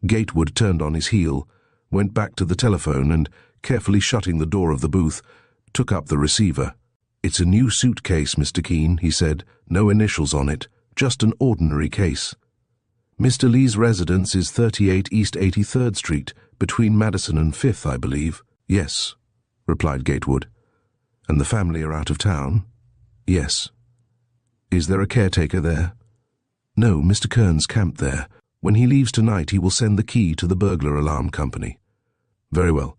Gatewood turned on his heel, went back to the telephone and, carefully shutting the door of the booth, took up the receiver. It's a new suitcase, Mr. Keene, he said. No initials on it. Just an ordinary case. Mr. Lee's residence is 38 East 83rd Street, between Madison and 5th, I believe. Yes, replied Gatewood. And the family are out of town? Yes. Is there a caretaker there? No, Mr. Kearns camped there. When he leaves tonight, he will send the key to the burglar alarm company. Very well.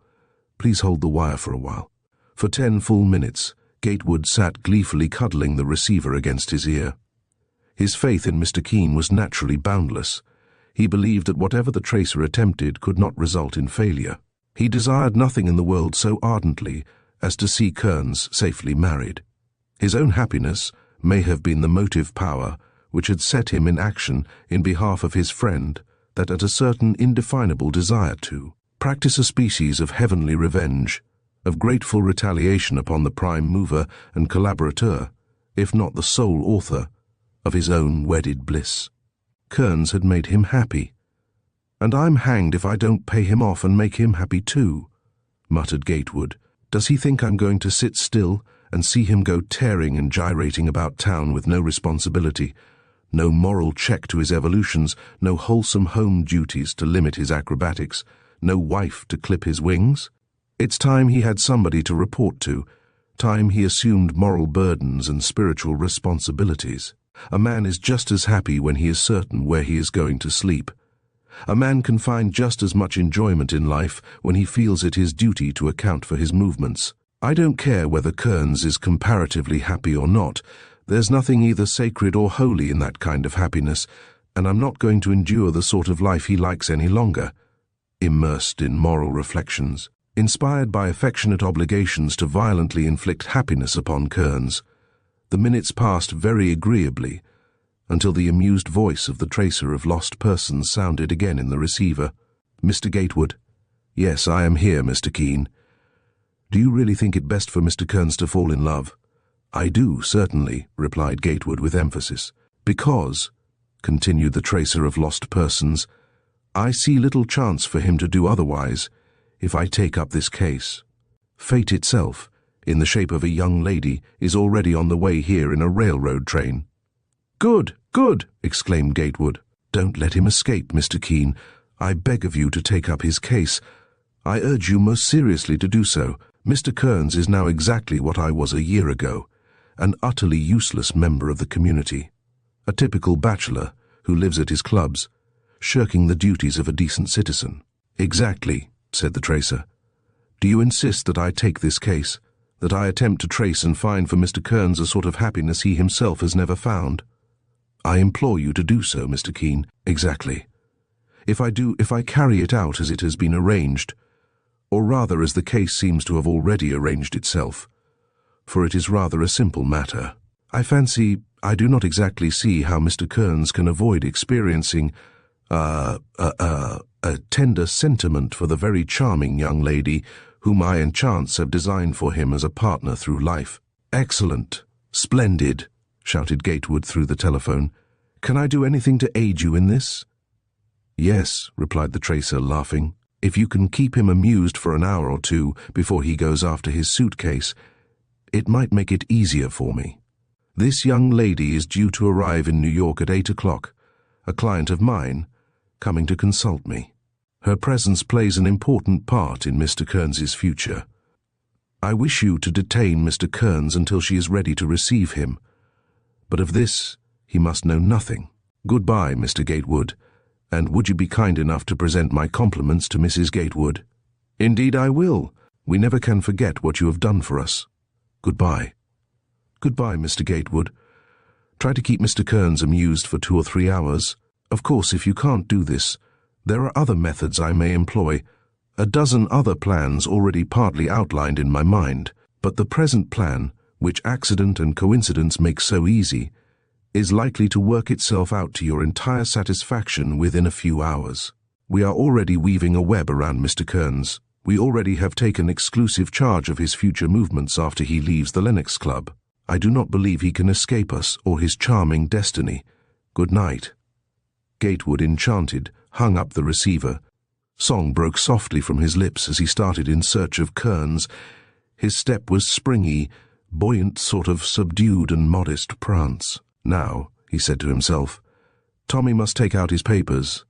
Please hold the wire for a while. For 10 full minutes, Gatewood sat gleefully cuddling the receiver against his ear. His faith in Mr. Keene was naturally boundless. He believed that whatever the tracer attempted could not result in failure. He desired nothing in the world so ardently as to see Kearns safely married. His own happiness may have been the motive power which had set him in action in behalf of his friend that had a certain indefinable desire to practice a species of heavenly revenge, of grateful retaliation upon the prime mover and collaborateur, if not the sole author, of his own wedded bliss. Kearns had made him happy. And I'm hanged if I don't pay him off and make him happy too, muttered Gatewood. Does he think I'm going to sit still and see him go tearing and gyrating about town with no responsibility, no moral check to his evolutions, no wholesome home duties to limit his acrobatics, no wife to clip his wings? It's time he had somebody to report to, time he assumed moral burdens and spiritual responsibilities. A man is just as happy when he is certain where he is going to sleep. A man can find just as much enjoyment in life when he feels it his duty to account for his movements. I don't care whether Kearns is comparatively happy or not. There's nothing either sacred or holy in that kind of happiness, and I'm not going to endure the sort of life he likes any longer. Immersed in moral reflections, inspired by affectionate obligations to violently inflict happiness upon Kearns, the minutes passed very agreeably, until the amused voice of the tracer of lost persons sounded again in the receiver. Mr. Gatewood. Yes, I am here, Mr. Keene. Do you really think it best for Mr. Kearns to fall in love? I do, certainly, replied Gatewood with emphasis. Because, continued the tracer of lost persons, I see little chance for him to do otherwise if I take up this case. Fate itself, in the shape of a young lady, is already on the way here in a railroad train. Good, good, exclaimed Gatewood. Don't let him escape, Mr. Keene. I beg of you to take up his case. I urge you most seriously to do so. Mr. Kearns is now exactly what I was a year ago, an utterly useless member of the community, a typical bachelor who lives at his clubs, shirking the duties of a decent citizen. Exactly, said the tracer. Do you insist that I take this case, that I attempt to trace and find for Mr. Kearns a sort of happiness he himself has never found? I implore you to do so, Mr. Keene. Exactly. If I carry it out as it has been arranged, or rather as the case seems to have already arranged itself, for it is rather a simple matter, I fancy I do not exactly see how Mr. Kearns can avoid experiencing a tender sentiment for the very charming young lady whom I and chance have designed for him as a partner through life. Excellent, splendid, shouted Gatewood through the telephone. Can I do anything to aid you in this? Yes, replied the tracer, laughing. If you can keep him amused for an hour or two before he goes after his suitcase, it might make it easier for me. This young lady is due to arrive in New York at 8 o'clock, a client of mine, coming to consult me. Her presence plays an important part in Mr. Kearns's future. I wish you to detain Mr. Kearns until she is ready to receive him, but of this he must know nothing. Goodbye, Mr. Gatewood, and would you be kind enough to present my compliments to Mrs. Gatewood? Indeed I will. We never can forget what you have done for us. Goodbye. Goodbye, Mr. Gatewood. Try to keep Mr. Kearns amused for 2 or 3 hours. Of course, if you can't do this, there are other methods I may employ, a dozen other plans already partly outlined in my mind, but the present plan, which accident and coincidence make so easy, is likely to work itself out to your entire satisfaction within a few hours. We are already weaving a web around Mr. Kearns. We already have taken exclusive charge of his future movements after he leaves the Lennox Club. I do not believe he can escape us or his charming destiny. Good night." Gatewood, enchanted, hung up the receiver. Song broke softly from his lips as he started in search of Kearns. His step was springy, buoyant, sort of subdued and modest prance. "Now," he said to himself, "Tommy must take out his papers.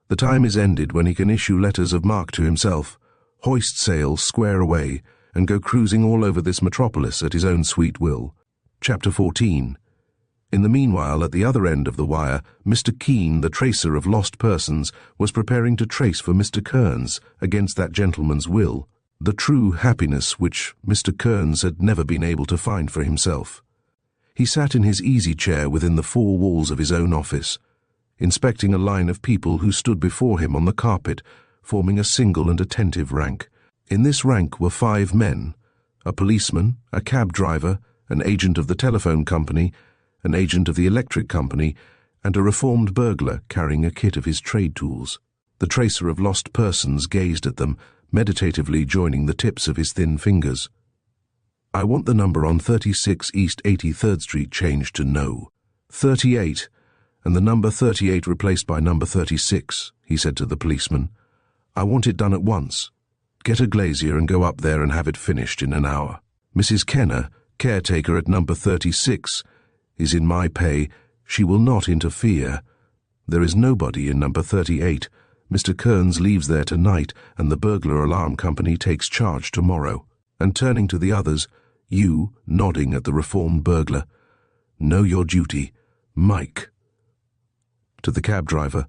The time is ended when he can issue letters of marque to himself, hoist sail, square away, and go cruising all over this metropolis at his own sweet will." Chapter 14. In the meanwhile, at the other end of the wire, Mr. Keene, the tracer of lost persons, was preparing to trace for Mr. Kearns, against that gentleman's will, the true happiness which Mr. Kearns had never been able to find for himself. He sat in his easy chair within the 4 walls of his own office, inspecting a line of people who stood before him on the carpet, forming a single and attentive rank. In this rank were 5 men, a policeman, a cab driver, an agent of the telephone company, an agent of the electric company, and a reformed burglar carrying a kit of his trade tools. The tracer of lost persons gazed at them, meditatively joining the tips of his thin fingers. "I want the number on 36 East 83rd Street changed to no. 38, and the number 38 replaced by number 36, he said to the policeman. "I want it done at once. Get a glazier and go up there and have it finished in an hour. Mrs. Kenner, caretaker at number 36, is in my pay. She will not interfere. There is nobody in number 38. Mr. Kearns leaves there tonight, and the burglar alarm company takes charge tomorrow." And turning to the others, "You," nodding at the reformed burglar, "know your duty. Mike." To the cab driver,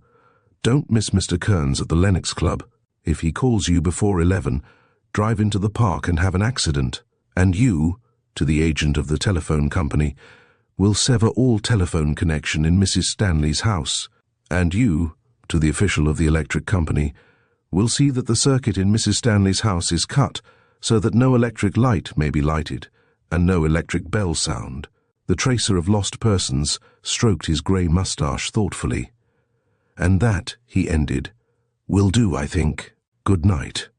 "Don't miss Mr. Kearns at the Lennox Club. If he calls you before 11, drive into the park and have an accident. And you," to the agent of the telephone company, "will sever all telephone connection in Mrs. Stanley's house. And you," to the official of the electric company, "will see that the circuit in Mrs. Stanley's house is cut so that no electric light may be lighted and no electric bell sound." The tracer of lost persons stroked his grey moustache thoughtfully. "And that," he ended, "will do, I think. Good night."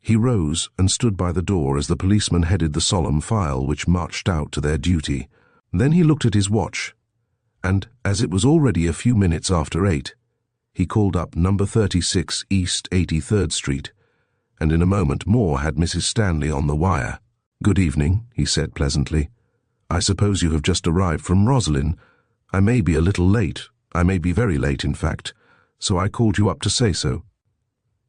He rose and stood by the door as the policeman headed the solemn file which marched out to their duty. Then he looked at his watch, and, as it was already a few minutes after 8, he called up number 36 East 83rd Street, and in a moment more had Mrs. Stanley on the wire. "Good evening," he said pleasantly. "I suppose you have just arrived from Roslyn. I may be a little late. I may be very late, in fact, so I called you up to say so.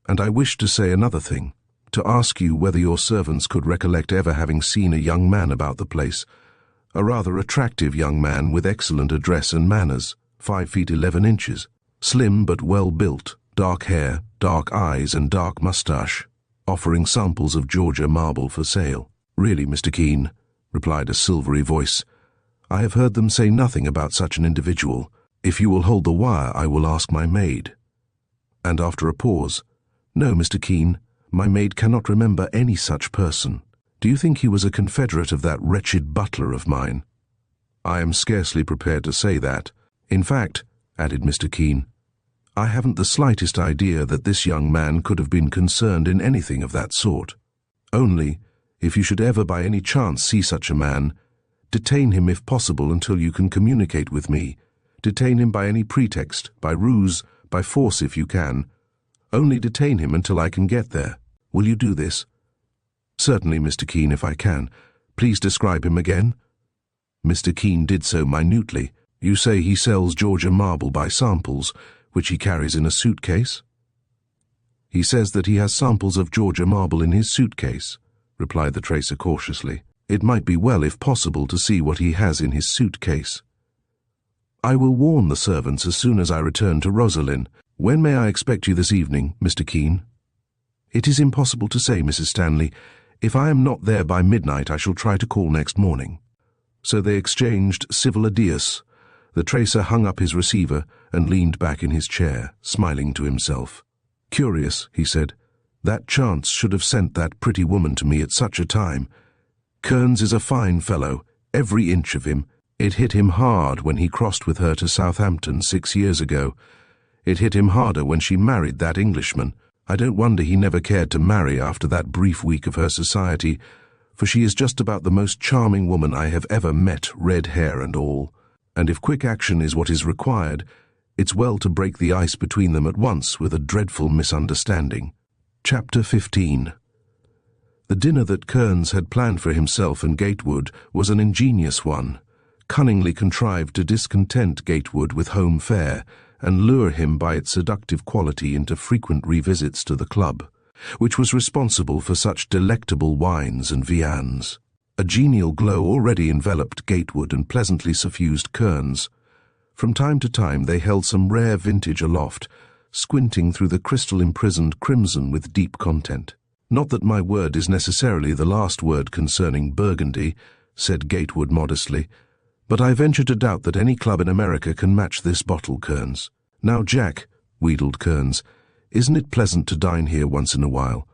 And I wished to say another thing, to ask you whether your servants could recollect ever having seen a young man about the place, a rather attractive young man with excellent address and manners, 5 feet 11 inches, slim but well built, dark hair, dark eyes and dark moustache, offering samples of Georgia marble for sale." "Really, Mr. Keene," replied a silvery voice, "I have heard them say nothing about such an individual. If you will hold the wire, I will ask my maid." And after a pause, "No, Mr. Keene, my maid cannot remember any such person. Do you think he was a confederate of that wretched butler of mine?" "I am scarcely prepared to say that. In fact," added Mr. Keene, "I haven't the slightest idea that this young man could have been concerned in anything of that sort. Only, if you should ever by any chance see such a man, detain him if possible until you can communicate with me. Detain him by any pretext, by ruse, by force if you can. Only detain him until I can get there. Will you do this?" "Certainly, Mr. Keene, if I can. Please describe him again." Mr. Keene did so minutely. "You say he sells Georgia marble by samples, which he carries in a suitcase?" "He says that he has samples of Georgia marble in his suitcase," replied the tracer cautiously. "It might be well, if possible, to see what he has in his suitcase." "I will warn the servants as soon as I return to Roslyn. When may I expect you this evening, Mr. Keene?" "It is impossible to say, Mrs. Stanley. If I am not there by midnight, I shall try to call next morning." So they exchanged civil adieux. The tracer hung up his receiver and leaned back in his chair, smiling to himself. "Curious," he said. "That chance should have sent that pretty woman to me at such a time. Kearns is a fine fellow, every inch of him. It hit him hard when he crossed with her to Southampton 6 years ago. It hit him harder when she married that Englishman. I don't wonder he never cared to marry after that brief week of her society, for she is just about the most charming woman I have ever met, red hair and all. And if quick action is what is required, it's well to break the ice between them at once with a dreadful misunderstanding." Chapter 15. The dinner that Kearns had planned for himself and Gatewood was an ingenious one, cunningly contrived to discontent Gatewood with home fare and lure him by its seductive quality into frequent revisits to the club, which was responsible for such delectable wines and viands. A genial glow already enveloped Gatewood and pleasantly suffused Kearns. From time to time they held some rare vintage aloft, squinting through the crystal-imprisoned crimson with deep content. "Not that my word is necessarily the last word concerning Burgundy," said Gatewood modestly, "but I venture to doubt that any club in America can match this bottle, Kearns." "Now, Jack," wheedled Kearns, "isn't it pleasant to dine here once in a while?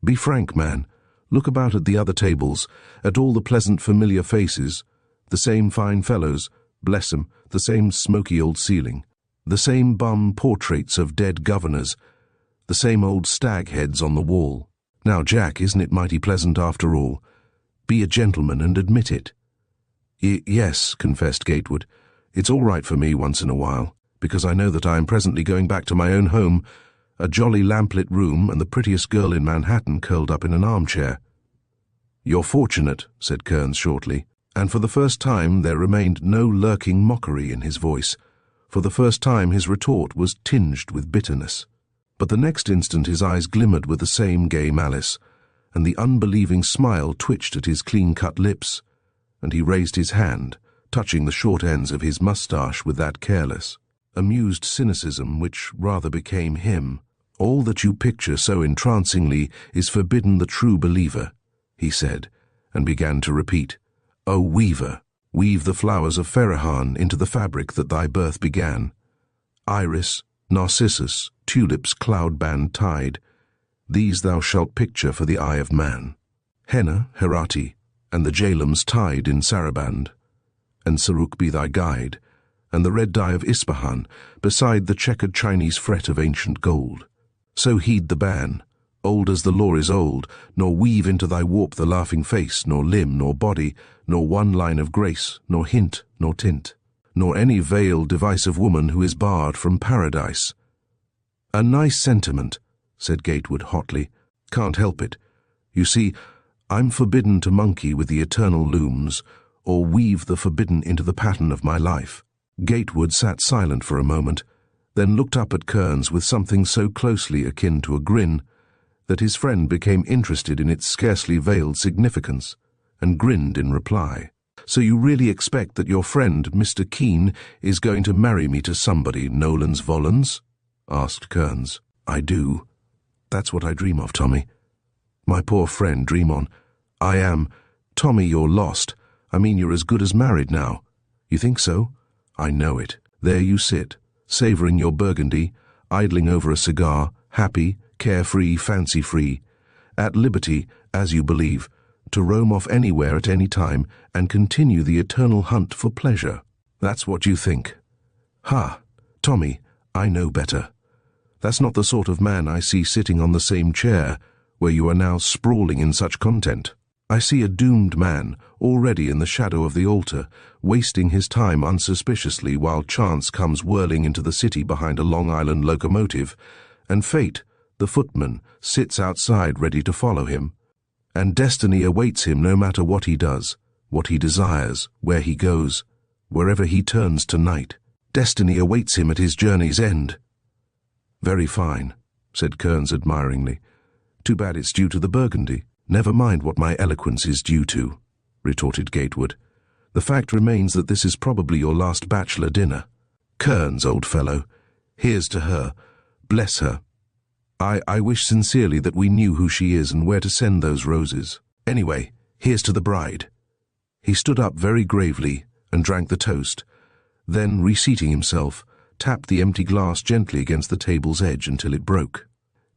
Be frank, man. Look about at the other tables, at all the pleasant familiar faces, the same fine fellows, bless 'em, the same smoky old ceiling, the same bum portraits of dead governors, the same old stag heads on the wall. Now, Jack, isn't it mighty pleasant after all? Be a gentleman and admit it." Yes," confessed Gatewood. "It's all right for me once in a while, because I know that I am presently going back to my own home, a jolly lamplit room and the prettiest girl in Manhattan curled up in an armchair." "You're fortunate," said Kearns shortly, and for the first time there remained no lurking mockery in his voice. For the first time his retort was tinged with bitterness. But the next instant his eyes glimmered with the same gay malice, and the unbelieving smile twitched at his clean-cut lips, and he raised his hand, touching the short ends of his moustache with that careless, amused cynicism which rather became him. "All that you picture so entrancingly is forbidden the true believer," he said, and began to repeat, "O weaver, weave the flowers of Ferahan into the fabric that thy birth began. Iris, narcissus, tulips cloud-band tied, these thou shalt picture for the eye of man. Henna, Herati, and the Jalams tied in Saraband, and Saruk be thy guide, and the red dye of Ispahan beside the checkered Chinese fret of ancient gold. So heed the ban, old as the law is old, nor weave into thy warp the laughing face, nor limb, nor body, nor one line of grace, nor hint, nor tint, nor any veiled device of woman who is barred from paradise." "A nice sentiment," said Gatewood hotly. "Can't help it. You see, I'm forbidden to monkey with the eternal looms, or weave the forbidden into the pattern of my life." Gatewood sat silent for a moment, then looked up at Kearns with something so closely akin to a grin that his friend became interested in its scarcely veiled significance, and grinned in reply. "So you really expect that your friend, Mr. Keene, is going to marry me to somebody Nolans Volans?" asked Kearns. "I do. That's what I dream of, Tommy. My poor friend, dream on. I am. Tommy, you're lost. I mean, you're as good as married now. You think so? I know it. There you sit, savouring your Burgundy, idling over a cigar, happy, carefree, fancy-free, at liberty, as you believe, to roam off anywhere at any time and continue the eternal hunt for pleasure. That's what you think. Ha! Tommy, I know better. That's not the sort of man I see sitting on the same chair where you are now sprawling in such content. I see a doomed man, already in the shadow of the altar, wasting his time unsuspiciously while chance comes whirling into the city behind a Long Island locomotive, and fate, the footman, sits outside ready to follow him. And destiny awaits him no matter what he does, what he desires, where he goes, wherever he turns tonight. Destiny awaits him at his journey's end." "Very fine," said Kearns admiringly. "Too bad it's due to the Burgundy." "Never mind what my eloquence is due to," retorted Gatewood. "The fact remains that this is probably your last bachelor dinner. Kearns, old fellow, here's to her. Bless her. I wish sincerely that we knew who she is and where to send those roses. Anyway, here's to the bride. He stood up very gravely and drank the toast, then, reseating himself, tapped the empty glass gently against the table's edge until it broke.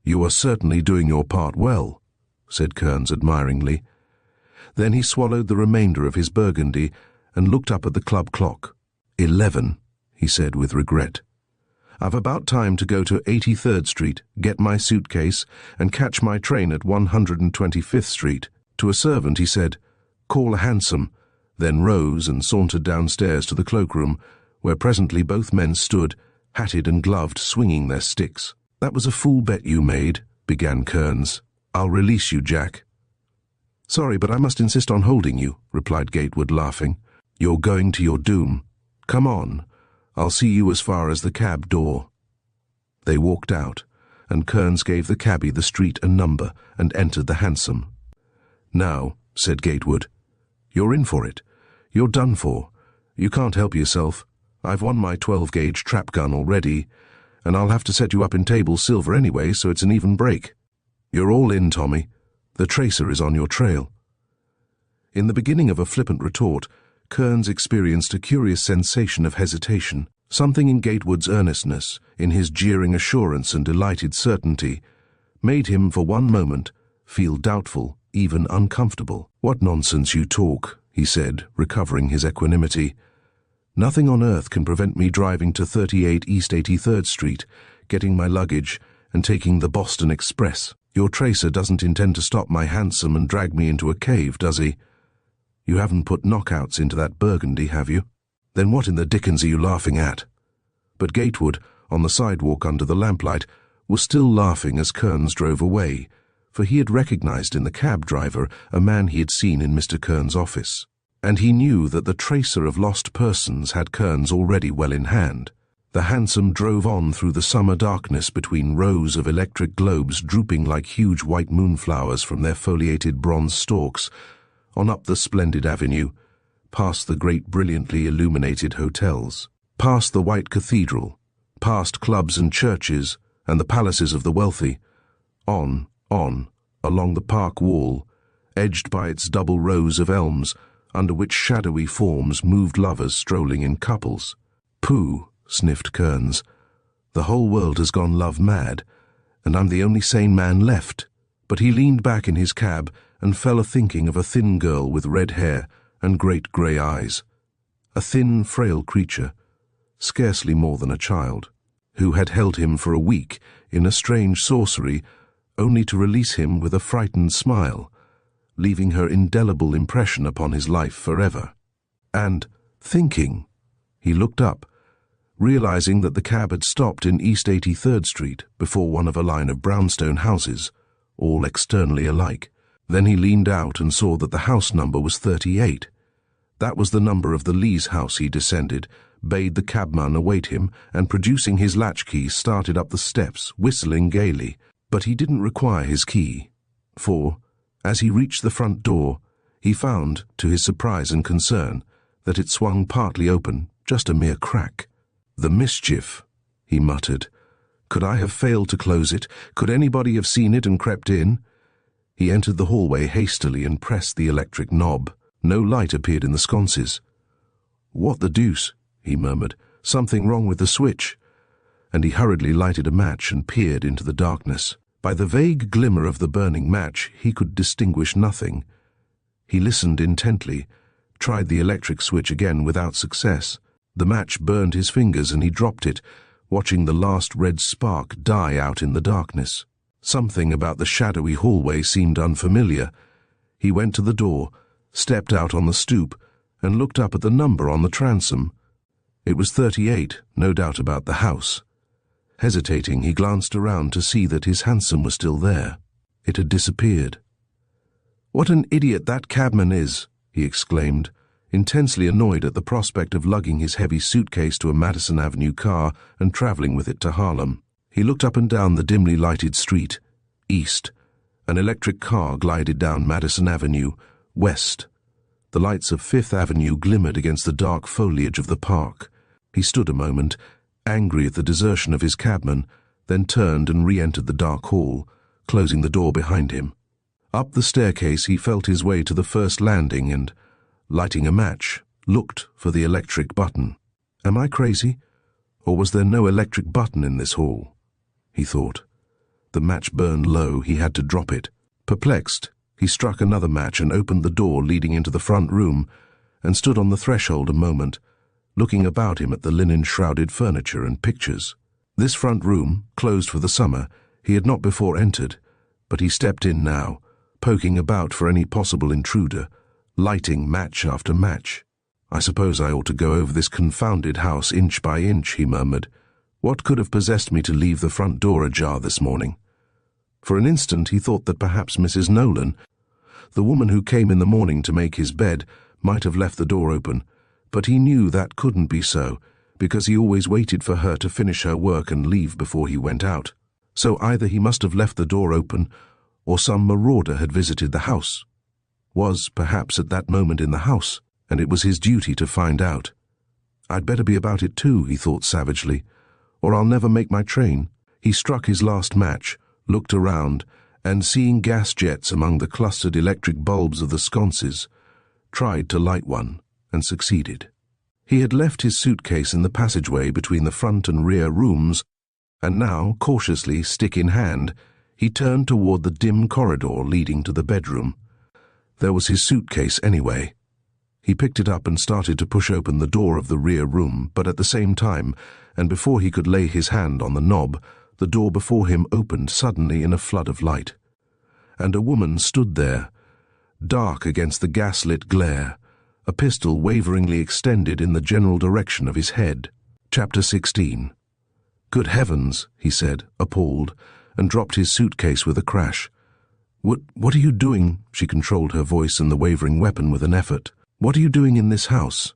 "You are certainly doing your part well," said Kearns admiringly. Then he swallowed the remainder of his burgundy and looked up at the club clock. 11, he said with regret. "I've about time to go to 83rd Street, get my suitcase, and catch my train at 125th Street. To a servant he said, "Call a hansom," then rose and sauntered downstairs to the cloakroom, where presently both men stood, hatted and gloved, swinging their sticks. "That was a fool bet you made," began Kearns. "I'll release you, Jack." "Sorry, but I must insist on holding you," replied Gatewood, laughing. "You're going to your doom. Come on. I'll see you as far as the cab door." They walked out, and Kearns gave the cabby the street and number and entered the hansom. "Now," said Gatewood, "you're in for it. You're done for. You can't help yourself. I've won my 12-gauge trap gun already, and I'll have to set you up in table silver anyway, so it's an even break. You're all in, Tommy. The tracer is on your trail." In the beginning of a flippant retort, Kearns experienced a curious sensation of hesitation. Something in Gatewood's earnestness, in his jeering assurance and delighted certainty, made him for one moment feel doubtful, even uncomfortable. "What nonsense you talk," he said, recovering his equanimity. "Nothing on earth can prevent me driving to 38 East 83rd Street, getting my luggage, and taking the Boston Express. Your tracer doesn't intend to stop my hansom and drag me into a cave, does he? You haven't put knockouts into that burgundy, have you? Then what in the dickens are you laughing at?" But Gatewood, on the sidewalk under the lamplight, was still laughing as Kearns drove away, for he had recognized in the cab driver a man he had seen in Mr. Kearns' office. And he knew that the tracer of lost persons had Kearns already well in hand. The hansom drove on through the summer darkness between rows of electric globes drooping like huge white moonflowers from their foliated bronze stalks, on up the splendid avenue, past the great brilliantly illuminated hotels, past the white cathedral, past clubs and churches and the palaces of the wealthy, on, along the park wall, edged by its double rows of elms, under which shadowy forms moved lovers strolling in couples. "Pooh," sniffed Kearns. "The whole world has gone love-mad, and I'm the only sane man left." But he leaned back in his cab and fell a-thinking of a thin girl with red hair and great grey eyes, a thin, frail creature, scarcely more than a child, who had held him for a week in a strange sorcery, only to release him with a frightened smile, leaving her indelible impression upon his life forever. And, thinking, he looked up, realizing that the cab had stopped in East 83rd Street before one of a line of brownstone houses, all externally alike. Then he leaned out and saw that the house number was 38. That was the number of the Lees house. He descended, bade the cabman await him, and producing his latchkey started up the steps, whistling gaily. But he didn't require his key, for, as he reached the front door, he found, to his surprise and concern, that it swung partly open, just a mere crack. "The mischief," he muttered. "Could I have failed to close it? Could anybody have seen it and crept in?" He entered the hallway hastily and pressed the electric knob. No light appeared in the sconces. "What the deuce?" he murmured. "Something wrong with the switch." And he hurriedly lighted a match and peered into the darkness. By the vague glimmer of the burning match, he could distinguish nothing. He listened intently, tried the electric switch again without success. The match burned his fingers and he dropped it, watching the last red spark die out in the darkness. Something about the shadowy hallway seemed unfamiliar. He went to the door, stepped out on the stoop, and looked up at the number on the transom. It was 38, no doubt about the house. Hesitating, he glanced around to see that his hansom was still there. It had disappeared. "What an idiot that cabman is!" he exclaimed, intensely annoyed at the prospect of lugging his heavy suitcase to a Madison Avenue car and traveling with it to Harlem. He looked up and down the dimly lighted street. East. An electric car glided down Madison Avenue. West. The lights of Fifth Avenue glimmered against the dark foliage of the park. He stood a moment, angry at the desertion of his cabman, then turned and re-entered the dark hall, closing the door behind him. Up the staircase he felt his way to the first landing and, lighting a match, looked for the electric button. Am I crazy? Or was there no electric button in this hall? He thought. The match burned low, he had to drop it. Perplexed, he struck another match and opened the door leading into the front room and stood on the threshold a moment, looking about him at the linen-shrouded furniture and pictures. This front room, closed for the summer, he had not before entered, but he stepped in now, poking about for any possible intruder, lighting match after match. I suppose I ought to go over this confounded house inch by inch, he murmured. What could have possessed me to leave the front door ajar this morning? For an instant he thought that perhaps Mrs. Nolan, the woman who came in the morning to make his bed, might have left the door open, but he knew that couldn't be so, because he always waited for her to finish her work and leave before he went out. So either he must have left the door open, or some marauder had visited the house. Was, perhaps, at that moment in the house, and it was his duty to find out. I'd better be about it too, he thought savagely, or I'll never make my train. He struck his last match, looked around, and seeing gas jets among the clustered electric bulbs of the sconces, tried to light one, and succeeded. He had left his suitcase in the passageway between the front and rear rooms, and now, cautiously, stick in hand, he turned toward the dim corridor leading to the bedroom. There was his suitcase anyway. He picked it up and started to push open the door of the rear room, but at the same time, and before he could lay his hand on the knob, the door before him opened suddenly in a flood of light. And a woman stood there, dark against the gas-lit glare, a pistol waveringly extended in the general direction of his head. Chapter 16. Good heavens, he said, appalled, and dropped his suitcase with a crash. What are you doing? She controlled her voice and the wavering weapon with an effort. What are you doing in this house?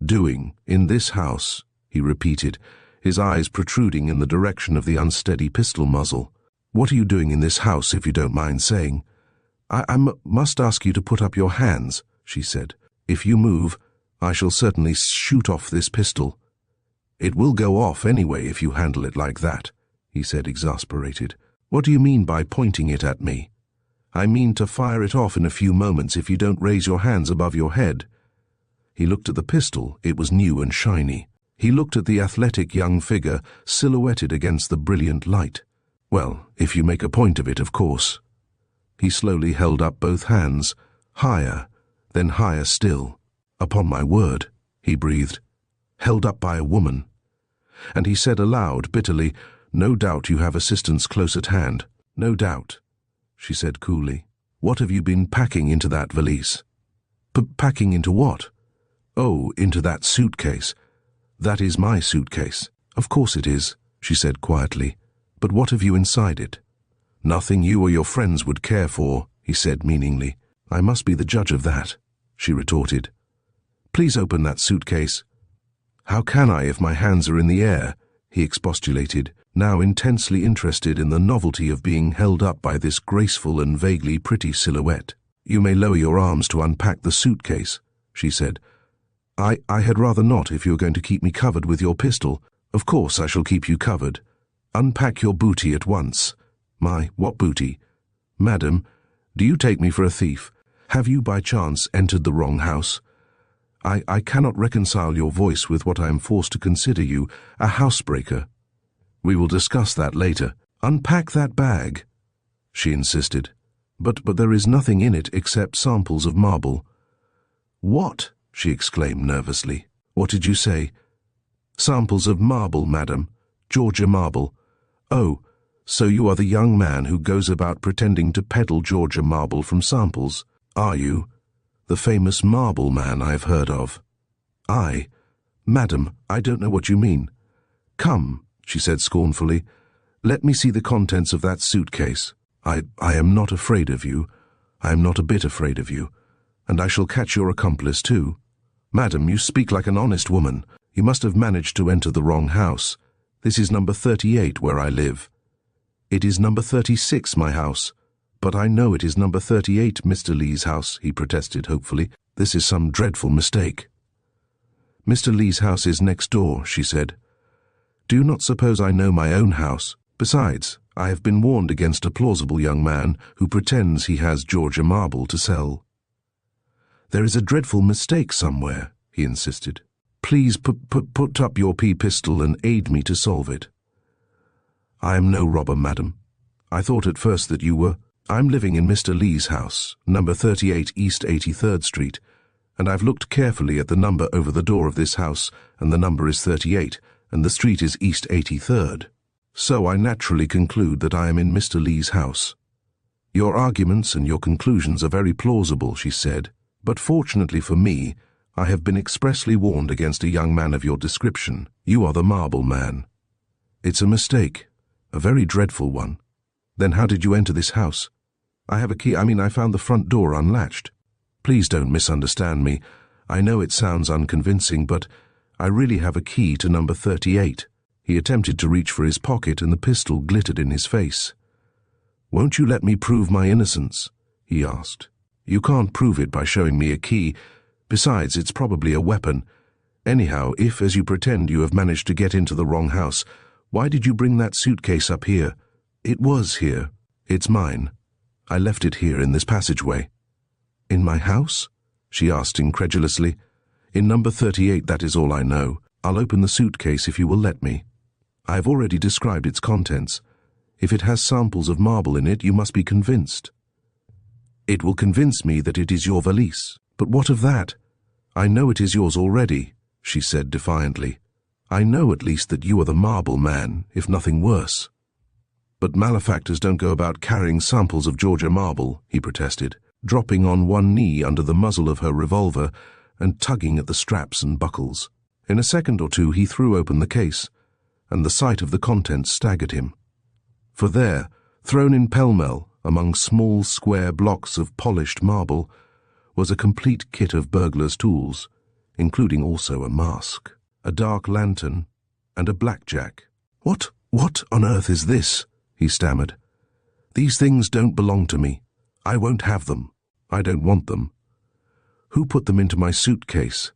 Doing, in this house, he repeated, his eyes protruding in the direction of the unsteady pistol muzzle. What are you doing in this house, if you don't mind saying? I must ask you to put up your hands, she said. If you move, I shall certainly shoot off this pistol. It will go off anyway if you handle it like that, he said, exasperated. What do you mean by pointing it at me? I mean to fire it off in a few moments if you don't raise your hands above your head. He looked at the pistol. It was new and shiny. He looked at the athletic young figure silhouetted against the brilliant light. Well, if you make a point of it, of course. He slowly held up both hands, higher, then higher still. Upon my word, he breathed. Held up by a woman. And he said aloud, bitterly, No doubt you have assistance close at hand. No doubt, she said coolly. What have you been packing into that valise? Packing into what? Oh, into that suitcase. That is my suitcase. Of course it is, she said quietly. But what have you inside it? Nothing you or your friends would care for, he said meaningly. I must be the judge of that, she retorted. Please open that suitcase. How can I if my hands are in the air? He expostulated, now intensely interested in the novelty of being held up by this graceful and vaguely pretty silhouette. You may lower your arms to unpack the suitcase, she said. I had rather not if you are going to keep me covered with your pistol. Of course I shall keep you covered. Unpack your booty at once. My, what booty? Madam, do you take me for a thief? Have you by chance entered the wrong house? I cannot reconcile your voice with what I am forced to consider you, a housebreaker. We will discuss that later. Unpack that bag, she insisted. But there is nothing in it except samples of marble. What? She exclaimed nervously. What did you say? Samples of marble, madam. Georgia marble. Oh, so you are the young man who goes about pretending to peddle Georgia marble from samples, are you? The famous marble man I have heard of. I? Madam, I don't know what you mean. Come, she said scornfully. Let me see the contents of that suitcase. I am not afraid of you. I am not a bit afraid of you. And I shall catch your accomplice too. Madam, you speak like an honest woman. You must have managed to enter the wrong house. This is number 38 where I live. It is number 36, my house. But I know it is number 38, Mr. Lee's house, he protested hopefully. This is some dreadful mistake. Mr. Lee's house is next door, she said. Do you not suppose I know my own house? Besides, I have been warned against a plausible young man who pretends he has Georgia marble to sell. "There is a dreadful mistake somewhere," he insisted. "Please put up your pistol and aid me to solve it." "I am no robber, madam. I thought at first that you were. I'm living in Mr. Lee's house, number 38 East 83rd Street, and I've looked carefully at the number over the door of this house, and the number is 38, and the street is East 83rd. So I naturally conclude that I am in Mr. Lee's house." "Your arguments and your conclusions are very plausible," she said, "but fortunately for me, I have been expressly warned against a young man of your description. You are the marble man." "It's a mistake, a very dreadful one." "Then how did you enter this house?" "I have a key. I found the front door unlatched." "Please don't misunderstand me. I know it sounds unconvincing, but I really have a key to number 38. He attempted to reach for his pocket and the pistol glittered in his face. "Won't you let me prove my innocence?" he asked. "You can't prove it by showing me a key. Besides, it's probably a weapon. Anyhow, if, as you pretend, you have managed to get into the wrong house, why did you bring that suitcase up here?" "It was here. It's mine. I left it here in this passageway." "In my house?" she asked incredulously. "In number 38, that is all I know. I'll open the suitcase if you will let me. I have already described its contents. If it has samples of marble in it, you must be convinced." "It will convince me that it is your valise." "But what of that?" "I know it is yours already," she said defiantly. "I know at least that you are the marble man, if nothing worse." "But malefactors don't go about carrying samples of Georgia marble," he protested, dropping on one knee under the muzzle of her revolver and tugging at the straps and buckles. In a second or two he threw open the case, and the sight of the contents staggered him. For there, thrown in pell-mell among small square blocks of polished marble, was a complete kit of burglar's tools, including also a mask, a dark lantern, and a blackjack. What on earth is this?" he stammered. "These things don't belong to me. I won't have them. I don't want them. Who put them into my suitcase?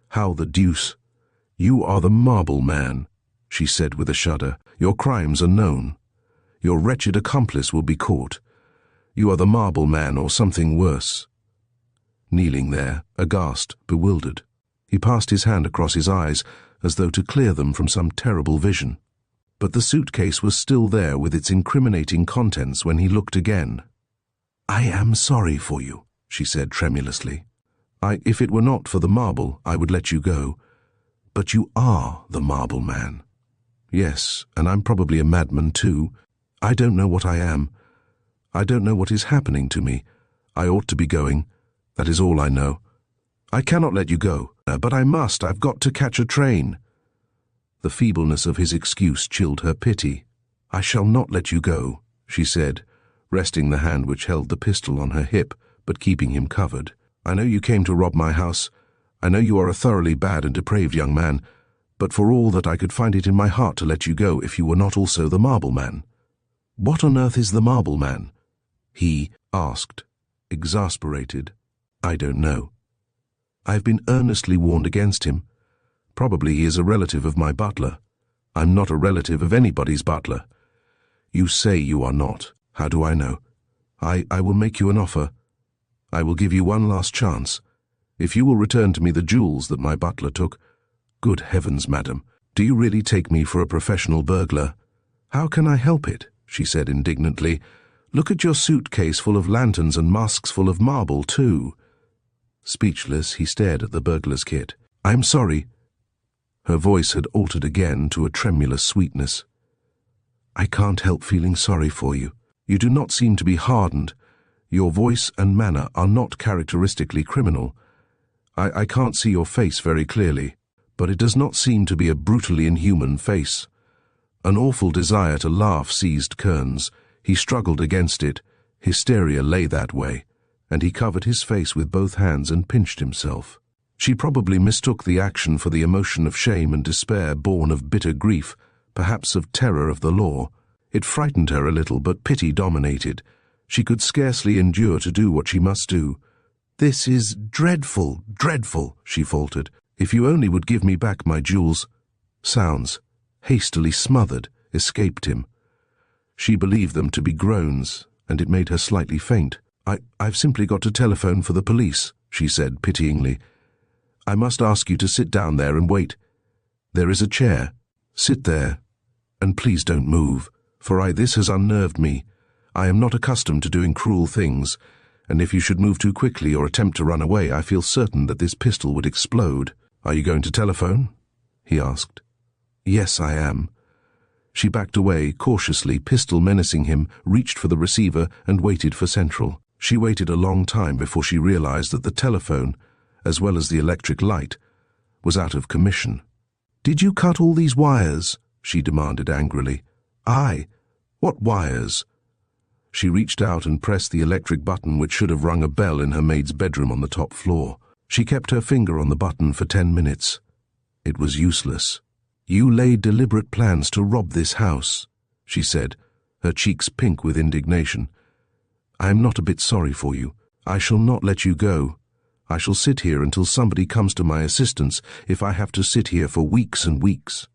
How the deuce?" "You are the marble man," she said with a shudder. "Your crimes are known. Your wretched accomplice will be caught. You are the marble man or something worse." Kneeling there, aghast, bewildered, he passed his hand across his eyes as though to clear them from some terrible vision. But the suitcase was still there with its incriminating contents when he looked again. "I am sorry for you," she said tremulously. If it were not for the marble, I would let you go. But you are the marble man." "Yes, and I'm probably a madman too. I don't know what I am. I don't know what is happening to me. I ought to be going. That is all I know. I cannot let you go, but I must. I've got to catch a train." The feebleness of his excuse chilled her pity. "I shall not let you go," she said, resting the hand which held the pistol on her hip, but keeping him covered. "I know you came to rob my house. I know you are a thoroughly bad and depraved young man, but for all that I could find it in my heart to let you go if you were not also the marble man." "What on earth is the marble man?" he asked, exasperated. "I don't know. I have been earnestly warned against him. Probably he is a relative of my butler. I'm not a relative of anybody's butler." "You say you are not. How do I know?" I will make you an offer. I will give you one last chance. If you will return to me the jewels that my butler took—" "Good heavens, madam, do you really take me for a professional burglar?" "How can I help it?" she said indignantly. "Look at your suitcase full of lanterns and masks full of marble, too." Speechless, he stared at the burglar's kit. "I'm sorry." Her voice had altered again to a tremulous sweetness. "I can't help feeling sorry for you. You do not seem to be hardened. Your voice and manner are not characteristically criminal. I can't see your face very clearly, but it does not seem to be a brutally inhuman face." An awful desire to laugh seized Kearns. He struggled against it. Hysteria lay that way, and he covered his face with both hands and pinched himself. She probably mistook the action for the emotion of shame and despair born of bitter grief, perhaps of terror of the law. It frightened her a little, but pity dominated. She could scarcely endure to do what she must do. "This is dreadful, dreadful," she faltered. "If you only would give me back my jewels." Sounds, hastily smothered, escaped him. She believed them to be groans, and it made her slightly faint. I've simply got to telephone for the police," she said pityingly. "I must ask you to sit down there and wait. There is a chair. Sit there, and please don't move, for this has unnerved me. I am not accustomed to doing cruel things, and if you should move too quickly or attempt to run away, I feel certain that this pistol would explode." "Are you going to telephone?" he asked. "Yes, I am." She backed away, cautiously, pistol menacing him, reached for the receiver and waited for Central. She waited a long time before she realized that the telephone, as well as the electric light, was out of commission. "Did you cut all these wires?" she demanded angrily. "Aye. What wires?" She reached out and pressed the electric button which should have rung a bell in her maid's bedroom on the top floor. She kept her finger on the button for 10 minutes. It was useless. "You laid deliberate plans to rob this house," she said, her cheeks pink with indignation. "I am not a bit sorry for you. I shall not let you go. I shall sit here until somebody comes to my assistance, if I have to sit here for weeks and weeks."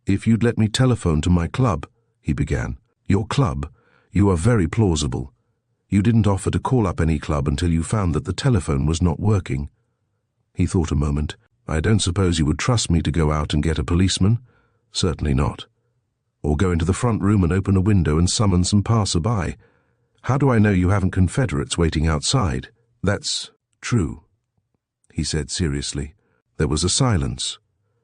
"If you'd let me telephone to my club," he began. "Your club? You are very plausible. You didn't offer to call up any club until you found that the telephone was not working." He thought a moment. "I don't suppose you would trust me to go out and get a policeman?" "Certainly not." "Or go into the front room and open a window and summon some passer-by? How do I know you haven't Confederates waiting outside?" "That's true," he said seriously. There was a silence.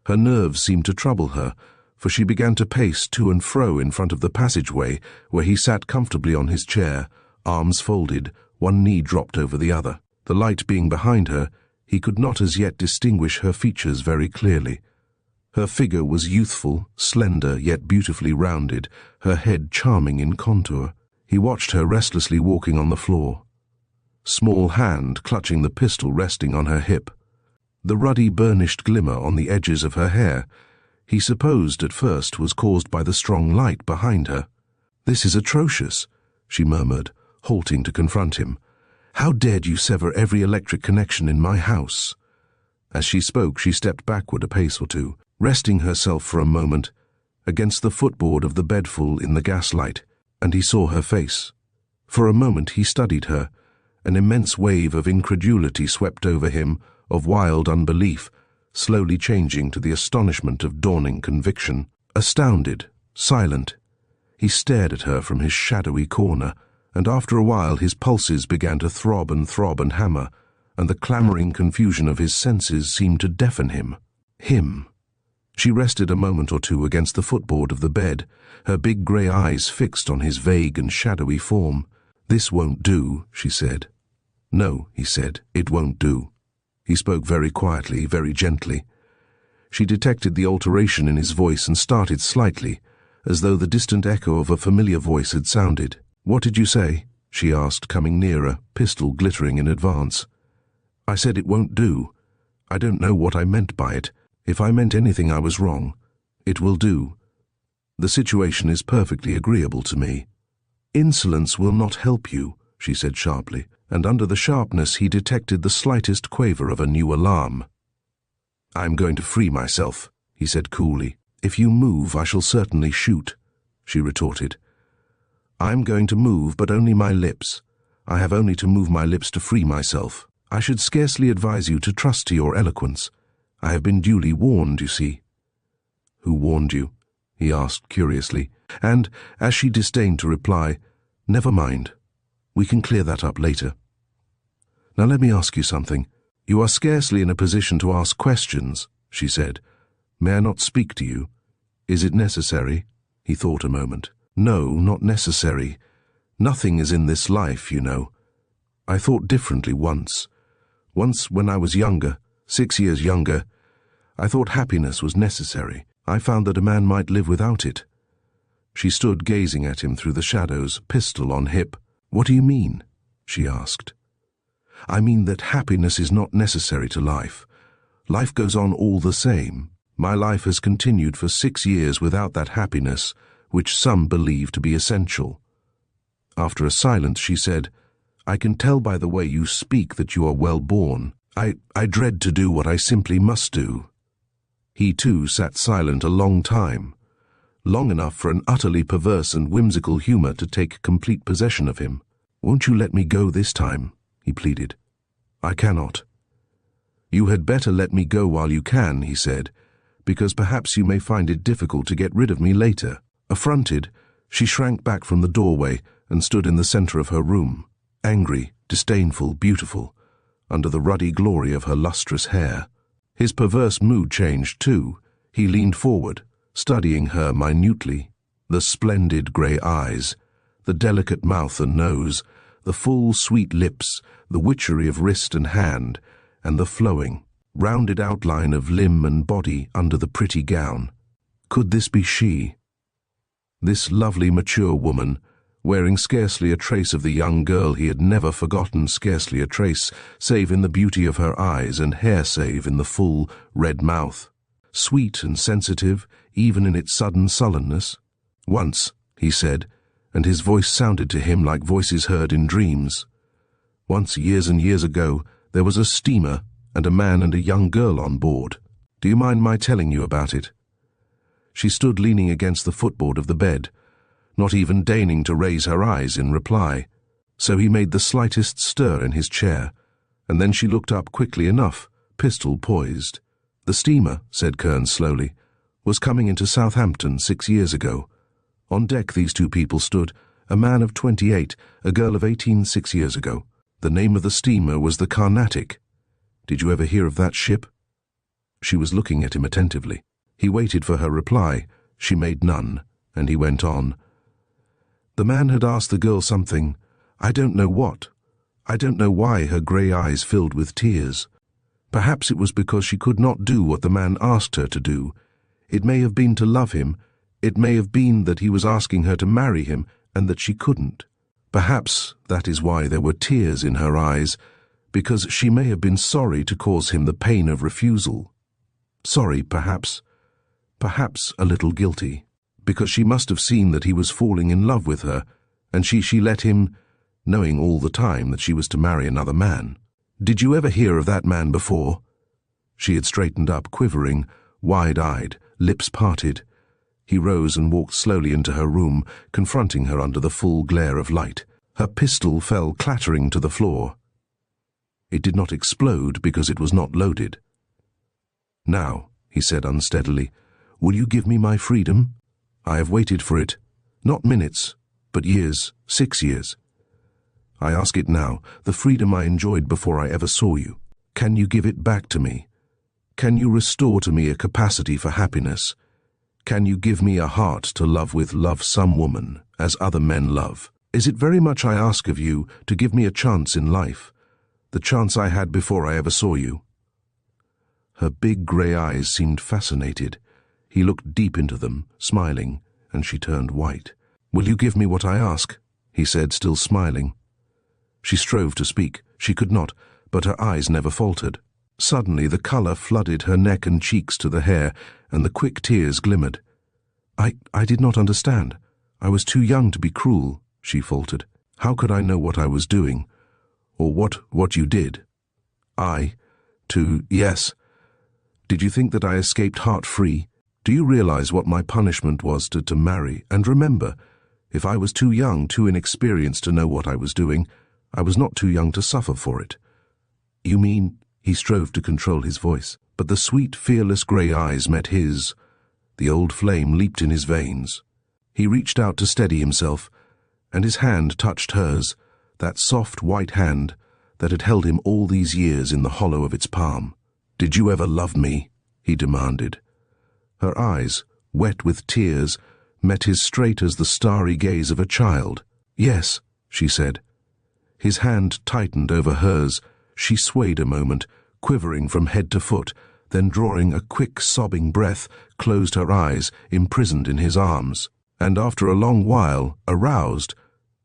Her nerves seemed to trouble her, for she began to pace to and fro in front of the passageway where he sat comfortably on his chair, arms folded, one knee dropped over the other. The light being behind her, he could not as yet distinguish her features very clearly. Her figure was youthful, slender, yet beautifully rounded, her head charming in contour. He watched her restlessly walking on the floor, small hand clutching the pistol resting on her hip. The ruddy burnished glimmer on the edges of her hair, he supposed at first was caused by the strong light behind her. "This is atrocious," she murmured, halting to confront him. "How dared you sever every electric connection in my house?" As she spoke, she stepped backward a pace or two, resting herself for a moment against the footboard of the bedful in the gaslight, and he saw her face. For a moment he studied her. An immense wave of incredulity swept over him, of wild unbelief, slowly changing to the astonishment of dawning conviction. Astounded, silent, he stared at her from his shadowy corner, and after a while his pulses began to throb and hammer, and the clamoring confusion of his senses seemed to deafen him. Him. She rested a moment or two against the footboard of the bed, her big grey eyes fixed on his vague and shadowy form. "This won't do," she said. "No," he said, "it won't do." He spoke very quietly, very gently. She detected the alteration in his voice and started slightly, as though the distant echo of a familiar voice had sounded. "What did you say?" she asked, coming nearer, pistol glittering in advance. "I said it won't do. I don't know what I meant by it. If I meant anything, I was wrong. It will do. The situation is perfectly agreeable to me." "Insolence will not help you," she said sharply, and under the sharpness he detected the slightest quaver of a new alarm. "I'm going to free myself," he said coolly. "If you move, I shall certainly shoot," she retorted. "I'm going to move, but only my lips. I have only to move my lips to free myself. I should scarcely advise you to trust to your eloquence. I have been duly warned, you see." "Who warned you?" he asked curiously, and, as she disdained to reply, "Never mind. We can clear that up later. Now let me ask you something. You are scarcely in a position to ask questions," she said. "May I not speak to you? Is it necessary?" He thought a moment. "No, not necessary. Nothing is in this life, you know. I thought differently once. Once when I was younger, 6 years younger, I thought happiness was necessary. I found that a man might live without it." She stood gazing at him through the shadows, pistol on hip. "What do you mean?" she asked. "I mean that happiness is not necessary to life. Life goes on all the same. My life has continued for 6 years without that happiness, which some believe to be essential." After a silence, she said, "I can tell by the way you speak that you are well born. I dread to do what I simply must do." He too sat silent a long time, long enough for an utterly perverse and whimsical humor to take complete possession of him. "Won't you let me go this time?" he pleaded. "I cannot," "You had better let me go while you can," he said, "because perhaps you may find it difficult to get rid of me later." Affronted, she shrank back from the doorway and stood in the center of her room, angry, disdainful, beautiful, under the ruddy glory of her lustrous hair. His perverse mood changed too. He leaned forward, studying her minutely. The splendid grey eyes, the delicate mouth and nose, the full, sweet lips, the witchery of wrist and hand, and the flowing, rounded outline of limb and body under the pretty gown. Could this be she? This lovely, mature woman, wearing scarcely a trace of the young girl he had never forgotten, scarcely a trace, save in the beauty of her eyes and hair, save in the full, red mouth. Sweet and sensitive, even in its sudden sullenness. "Once," he said, and his voice sounded to him like voices heard in dreams. "Once, years and years ago, there was a steamer and a man and a young girl on board. Do you mind my telling you about it?" She stood leaning against the footboard of the bed, not even deigning to raise her eyes in reply, so he made the slightest stir in his chair, and then she looked up quickly enough, pistol poised. "The steamer," said Kearns slowly, "was coming into Southampton 6 years ago. On deck these two people stood, a man of 28, a girl of 18 6 years ago. The name of the steamer was the Carnatic. Did you ever hear of that ship?" She was looking at him attentively. He waited for her reply. She made none, and he went on. "The man had asked the girl something, I don't know what. I don't know why her grey eyes filled with tears. Perhaps it was because she could not do what the man asked her to do. It may have been to love him. It may have been that he was asking her to marry him, and that she couldn't. Perhaps that is why there were tears in her eyes, because she may have been sorry to cause him the pain of refusal. Sorry, perhaps a little guilty, because she must have seen that he was falling in love with her, and she let him, knowing all the time that she was to marry another man. Did you ever hear of that man before?" She had straightened up, quivering, wide-eyed, lips parted. He rose and walked slowly into her room, confronting her under the full glare of light. Her pistol fell clattering to the floor. It did not explode because it was not loaded. "Now," he said unsteadily, "will you give me my freedom? I have waited for it, not minutes, but years, 6 years. I ask it now, the freedom I enjoyed before I ever saw you. Can you give it back to me? Can you restore to me a capacity for happiness? Can you give me a heart to love with, love some woman, as other men love? Is it very much I ask of you to give me a chance in life, the chance I had before I ever saw you?" Her big grey eyes seemed fascinated. He looked deep into them, smiling, and she turned white. "Will you give me what I ask?" he said, still smiling. She strove to speak. She could not, but her eyes never faltered. Suddenly the colour flooded her neck and cheeks to the hair, and the quick tears glimmered. I did not understand. I was too young to be cruel," she faltered. "How could I know what I was doing? Or what you did?" Yes. Did you think that I escaped heart-free? Do you realize what my punishment was to marry? And remember, if I was too young, too inexperienced to know what I was doing, I was not too young to suffer for it." "You mean—" He strove to control his voice, but the sweet, fearless grey eyes met his. The old flame leaped in his veins. He reached out to steady himself, and his hand touched hers, that soft white hand that had held him all these years in the hollow of its palm. "Did you ever love me?" he demanded. Her eyes, wet with tears, met his straight as the starry gaze of a child. "Yes," she said. His hand tightened over hers. She swayed a moment, quivering from head to foot, then drawing a quick, sobbing breath, closed her eyes, imprisoned in his arms. And after a long while, aroused,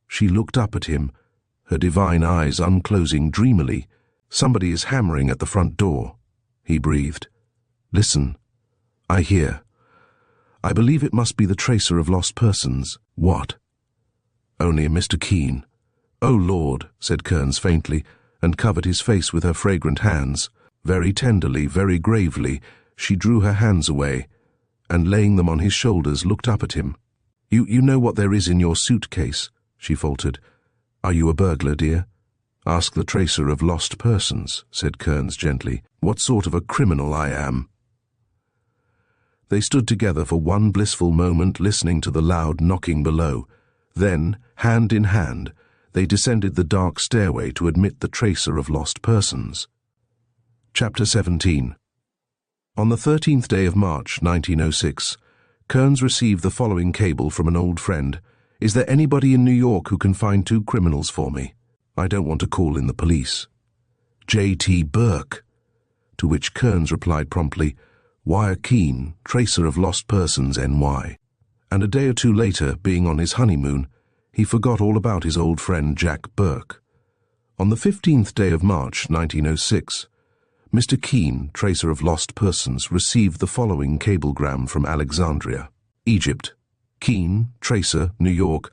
she looked up at him, her divine eyes unclosing dreamily. "Somebody is hammering at the front door," he breathed. "Listen. I hear. I believe it must be the tracer of lost persons." "What?" "Only a Mr. Keene." "Oh, Lord," said Kearns faintly, and covered his face with her fragrant hands. Very tenderly, very gravely, she drew her hands away, and laying them on his shoulders, looked up at him. You know what there is in your suitcase," she faltered. "Are you a burglar, dear?" "Ask the tracer of lost persons," said Kearns gently, "what sort of a criminal I am." They stood together for one blissful moment, listening to the loud knocking below. Then, hand in hand, they descended the dark stairway to admit the tracer of lost persons. Chapter 17. On the 13th day of March, 1906, Kearns received the following cable from an old friend. "Is there anybody in New York who can find 2 criminals for me? I don't want to call in the police." "J.T. Burke." To which Kearns replied promptly, "Wire Keene, tracer of lost persons, NY." And a day or 2 later, being on his honeymoon, he forgot all about his old friend Jack Burke. On the 15th day of March, 1906, Mr. Keene, tracer of lost persons, received the following cablegram from Alexandria. "Egypt. Keene, tracer, New York.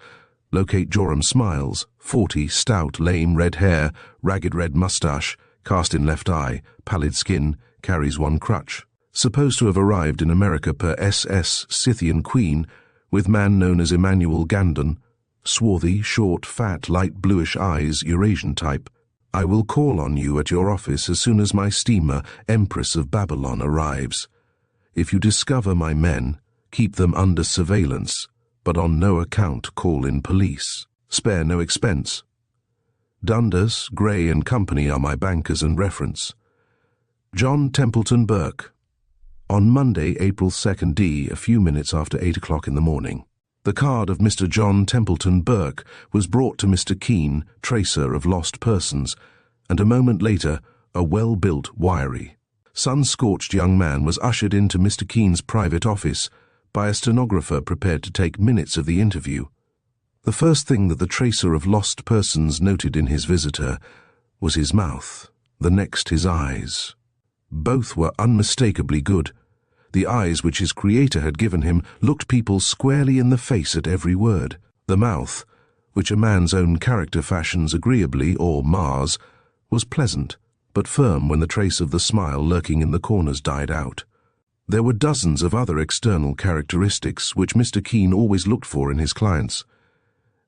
Locate Joram Smiles, 40, stout, lame, red hair, ragged red mustache, cast in left eye, pallid skin, carries 1 crutch. Supposed to have arrived in America per SS Scythian Queen, with man known as Emmanuel Gandon. Swarthy, short, fat, light bluish eyes, Eurasian type. I will call on you at your office as soon as my steamer, Empress of Babylon, arrives. If you discover my men, keep them under surveillance, but on no account call in police. Spare no expense. Dundas, Gray and Company are my bankers and reference. John Templeton Burke. On Monday, April 2nd D, a few minutes after 8 o'clock in the morning. The card of Mr. John Templeton Burke was brought to Mr. Keene, tracer of lost persons, and a moment later, a well-built, wiry, sun-scorched young man was ushered into Mr. Keene's private office by a stenographer prepared to take minutes of the interview. The first thing that the tracer of lost persons noted in his visitor was his mouth, the next his eyes. Both were unmistakably good. The eyes which his creator had given him looked people squarely in the face at every word. The mouth, which a man's own character fashions agreeably, or mars, was pleasant, but firm when the trace of the smile lurking in the corners died out. There were dozens of other external characteristics which Mr. Keene always looked for in his clients,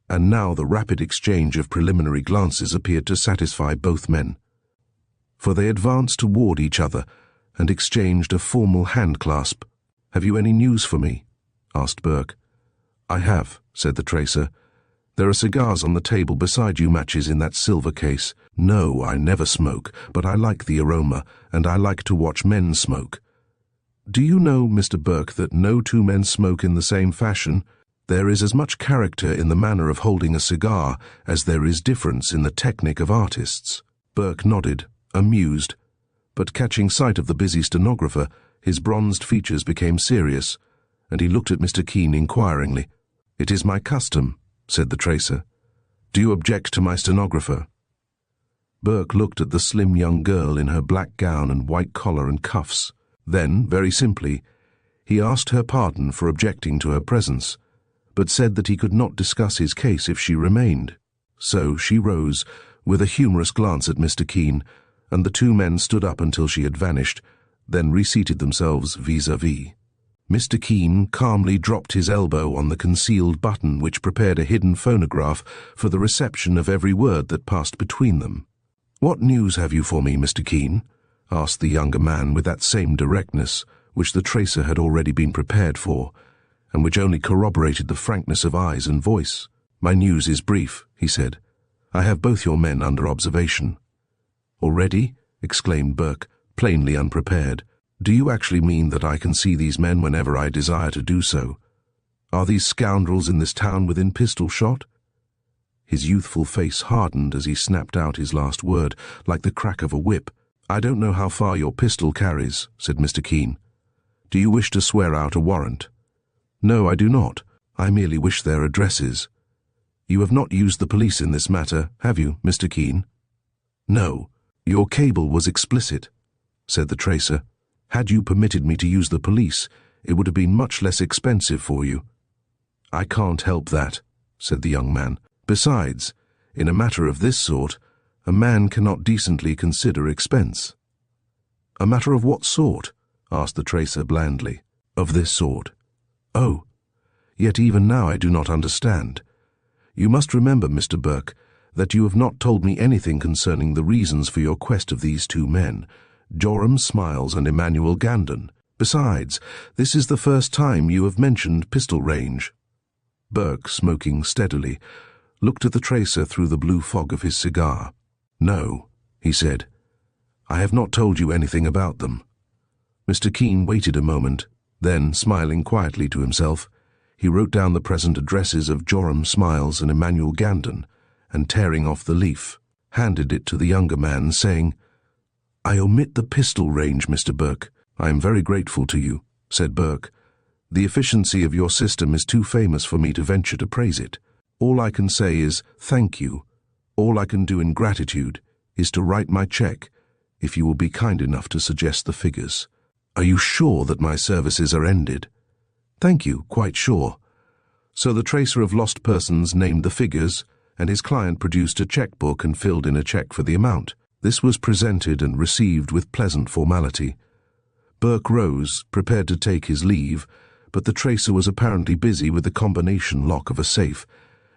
and now the rapid exchange of preliminary glances appeared to satisfy both men. For they advanced toward each other and exchanged a formal hand-clasp. "Have you any news for me?" asked Burke. "I have," said the tracer. "There are cigars on the table beside you, matches in that silver case. No, I never smoke, but I like the aroma, and I like to watch men smoke. Do you know, Mr. Burke, that no 2 men smoke in the same fashion? There is as much character in the manner of holding a cigar as there is difference in the technique of artists." Burke nodded, amused, but catching sight of the busy stenographer, his bronzed features became serious, and he looked at Mr. Keene inquiringly. "It is my custom," said the tracer. "Do you object to my stenographer?" Burke looked at the slim young girl in her black gown and white collar and cuffs. Then, very simply, he asked her pardon for objecting to her presence, but said that he could not discuss his case if she remained. So she rose, with a humorous glance at Mr. Keene, and the 2 men stood up until she had vanished, then reseated themselves vis-à-vis. Mr. Keene calmly dropped his elbow on the concealed button which prepared a hidden phonograph for the reception of every word that passed between them. "What news have you for me, Mr. Keene?" asked the younger man with that same directness which the tracer had already been prepared for, and which only corroborated the frankness of eyes and voice. "My news is brief," he said. "I have both your men under observation." "Already?" exclaimed Burke, plainly unprepared. "Do you actually mean that I can see these men whenever I desire to do so? Are these scoundrels in this town within pistol shot?" His youthful face hardened as he snapped out his last word, like the crack of a whip. "I don't know how far your pistol carries," said Mr. Keene. "Do you wish to swear out a warrant?" "No, I do not. I merely wish their addresses." "You have not used the police in this matter, have you, Mr. Keene?" "No. Your cable was explicit," said the tracer. "Had you permitted me to use the police, it would have been much less expensive for you." "I can't help that," said the young man. "Besides, in a matter of this sort, a man cannot decently consider expense." "A matter of what sort?" asked the tracer blandly. "Of this sort." "Oh, yet even now I do not understand. You must remember, Mr. Burke, that you have not told me anything concerning the reasons for your quest of these two men, Joram Smiles and Emmanuel Gandon. Besides, this is the first time you have mentioned pistol range." Burke, smoking steadily, looked at the tracer through the blue fog of his cigar. "No," he said. "I have not told you anything about them." Mr. Keene waited a moment, then, smiling quietly to himself, he wrote down the present addresses of Joram Smiles and Emmanuel Gandon, and tearing off the leaf, handed it to the younger man, saying, "I omit the pistol range, Mr. Burke. I am very grateful to you," said Burke. "The efficiency of your system is too famous for me to venture to praise it. All I can say is, thank you. All I can do in gratitude is to write my check, if you will be kind enough to suggest the figures. Are you sure that my services are ended?" "Thank you, quite sure." So the tracer of lost persons named the figures, and his client produced a checkbook and filled in a check for the amount. This was presented and received with pleasant formality. Burke rose, prepared to take his leave, but the tracer was apparently busy with the combination lock of a safe,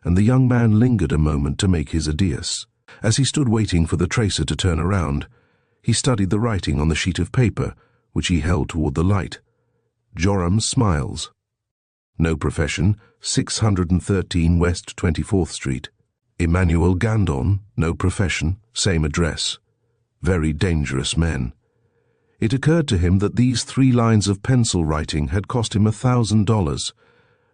and the young man lingered a moment to make his adieus. As he stood waiting for the tracer to turn around, he studied the writing on the sheet of paper, which he held toward the light. Joram Smiles. No profession, 613 West 24th Street. Emmanuel Gandon, no profession, same address. Very dangerous men. It occurred to him that these 3 lines of pencil writing had cost him $1,000,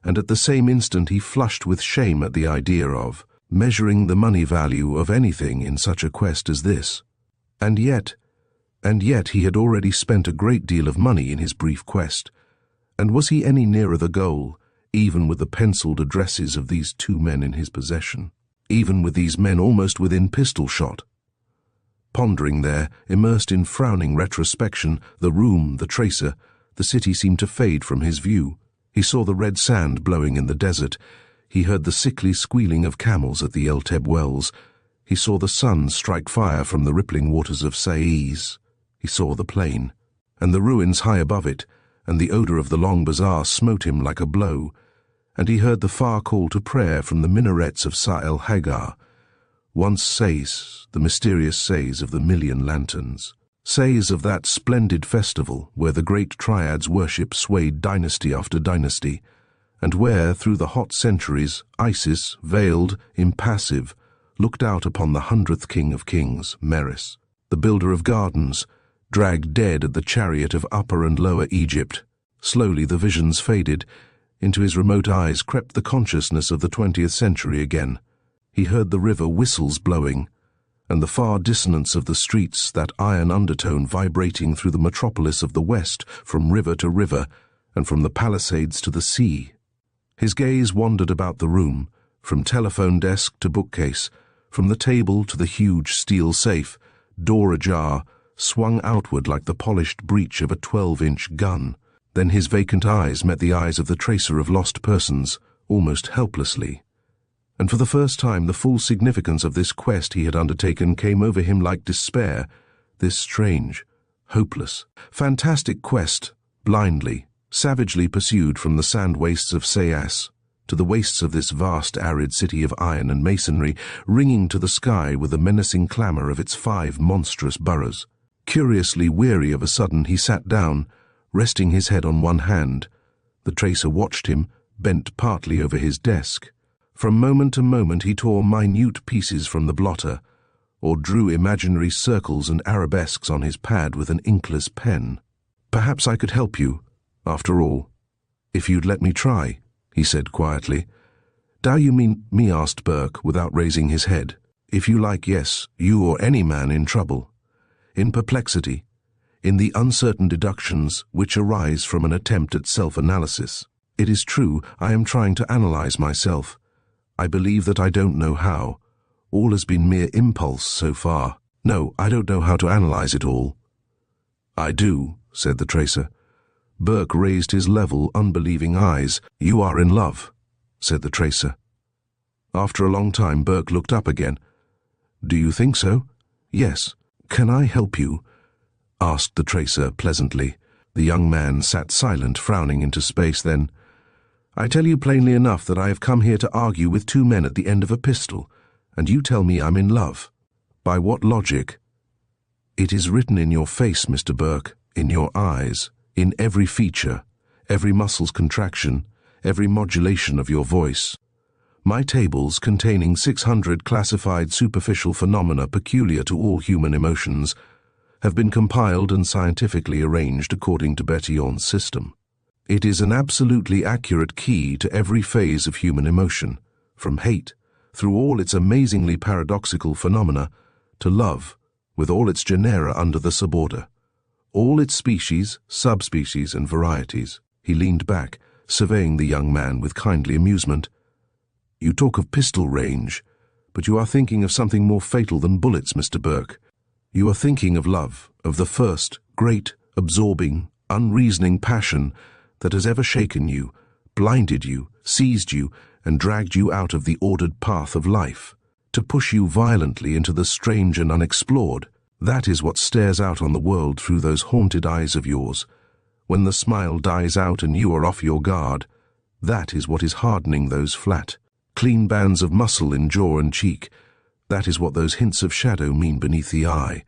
and at the same instant he flushed with shame at the idea of measuring the money value of anything in such a quest as this. And yet he had already spent a great deal of money in his brief quest, and was he any nearer the goal, even with the penciled addresses of these 2 men in his possession, even with these men almost within pistol shot? Pondering there, immersed in frowning retrospection, the room, the tracer, the city seemed to fade from his view. He saw the red sand blowing in the desert. He heard the sickly squealing of camels at the El Teb wells. He saw the sun strike fire from the rippling waters of Sais. He saw the plain, and the ruins high above it, and the odor of the long bazaar smote him like a blow, and he heard the far call to prayer from the minarets of Sa el Hagar. Once Sais, the mysterious Sais of the million lanterns. Sais of that splendid festival where the great triads' worship swayed dynasty after dynasty, and where, through the hot centuries, Isis, veiled, impassive, looked out upon the 100th king of kings, Meres, the builder of gardens, dragged dead at the chariot of Upper and Lower Egypt. Slowly the visions faded. Into his remote eyes crept the consciousness of the 20th century again. He heard the river whistles blowing, and the far dissonance of the streets, that iron undertone vibrating through the metropolis of the West from river to river, and from the Palisades to the sea. His gaze wandered about the room, from telephone desk to bookcase, from the table to the huge steel safe, door ajar, swung outward like the polished breech of a 12-inch gun. Then his vacant eyes met the eyes of the tracer of lost persons, almost helplessly. And for the first time the full significance of this quest he had undertaken came over him like despair, this strange, hopeless, fantastic quest, blindly, savagely pursued from the sand wastes of Sayas to the wastes of this vast arid city of iron and masonry, ringing to the sky with the menacing clamor of its 5 monstrous boroughs. Curiously weary of a sudden, he sat down, resting his head on one hand. The tracer watched him, bent partly over his desk. From moment to moment he tore minute pieces from the blotter, or drew imaginary circles and arabesques on his pad with an inkless pen. "Perhaps I could help you, after all, if you'd let me try," he said quietly. "Do you mean me?" asked Burke, without raising his head. "If you like, yes, you or any man in trouble, in perplexity, in the uncertain deductions which arise from an attempt at self-analysis. It is true, I am trying to analyze myself. I believe that I don't know how. All has been mere impulse so far. No, I don't know how to analyze it all." "I do," said the tracer. Burke raised his level, unbelieving eyes. "You are in love," said the tracer. After a long time Burke looked up again. "Do you think so?" "Yes." "Can I help you?" asked the tracer pleasantly. The young man sat silent, frowning into space. Then, "I tell you plainly enough that I have come here to argue with 2 men at the end of a pistol, And you tell me I'm in love. By what logic? It is written in your face, Mr. Burke, in your eyes, in every feature, every muscle's contraction, every modulation of your voice. My tables, containing 600 classified superficial phenomena peculiar to all human emotions, have been compiled and scientifically arranged according to Bertillon's system. It is an absolutely accurate key to every phase of human emotion, from hate, through all its amazingly paradoxical phenomena, to love, with all its genera under the suborder, all its species, subspecies, and varieties. He leaned back, surveying the young man with kindly amusement. You talk of pistol range, but you are thinking of something more fatal than bullets, Mr. Burke. You are thinking of love, of the first, great, absorbing, unreasoning passion that has ever shaken you, blinded you, seized you, and dragged you out of the ordered path of life, to push you violently into the strange and unexplored. That is what stares out on the world through those haunted eyes of yours. When the smile dies out and you are off your guard, that is what is hardening those flat, clean bands of muscle in jaw and cheek. That is what those hints of shadow mean beneath the eye,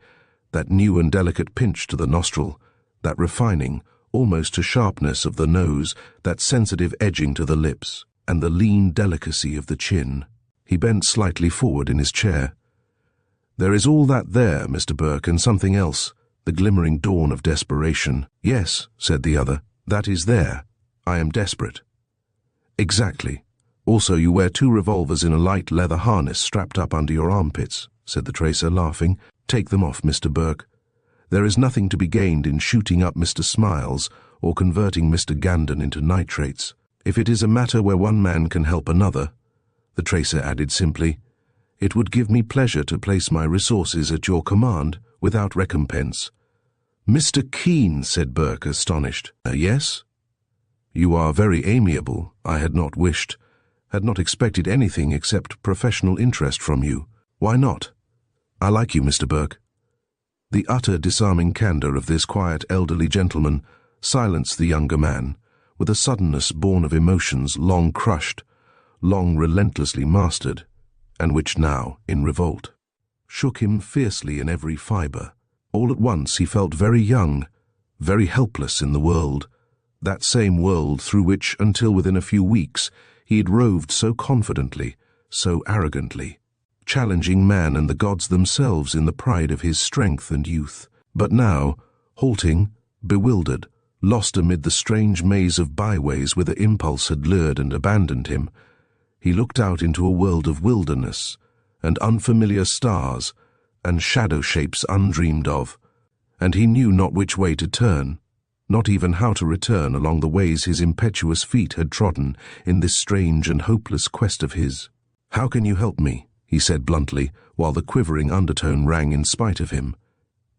that new and delicate pinch to the nostril, that refining, almost to sharpness of the nose, that sensitive edging to the lips, and the lean delicacy of the chin. He bent slightly forward in his chair. There is all that there, Mr. Burke, and something else, the glimmering dawn of desperation. Yes, said the other, that is there. I am desperate. Exactly. Also, you wear 2 revolvers in a light leather harness strapped up under your armpits, said the tracer, laughing. Take them off, Mr. Burke. There is nothing to be gained in shooting up Mr. Smiles or converting Mr. Gandon into nitrates. If it is a matter where one man can help another, the tracer added simply, it would give me pleasure to place my resources at your command without recompense. Mr. Keene, said Burke, astonished. Yes? You are very amiable. I had not expected anything except professional interest from you. Why not? I like you, Mr. Burke. The utter disarming candor of this quiet elderly gentleman silenced the younger man, with a suddenness born of emotions long crushed, long relentlessly mastered, and which now, in revolt, shook him fiercely in every fibre. All at once he felt very young, very helpless in the world, that same world through which, until within a few weeks, he had roved so confidently, so arrogantly, challenging man and the gods themselves in the pride of his strength and youth. But now, halting, bewildered, lost amid the strange maze of byways whither impulse had lured and abandoned him, he looked out into a world of wilderness, and unfamiliar stars, and shadow shapes undreamed of, and he knew not which way to turn, not even how to return along the ways his impetuous feet had trodden in this strange and hopeless quest of his. How can you help me? He said bluntly, while the quivering undertone rang in spite of him.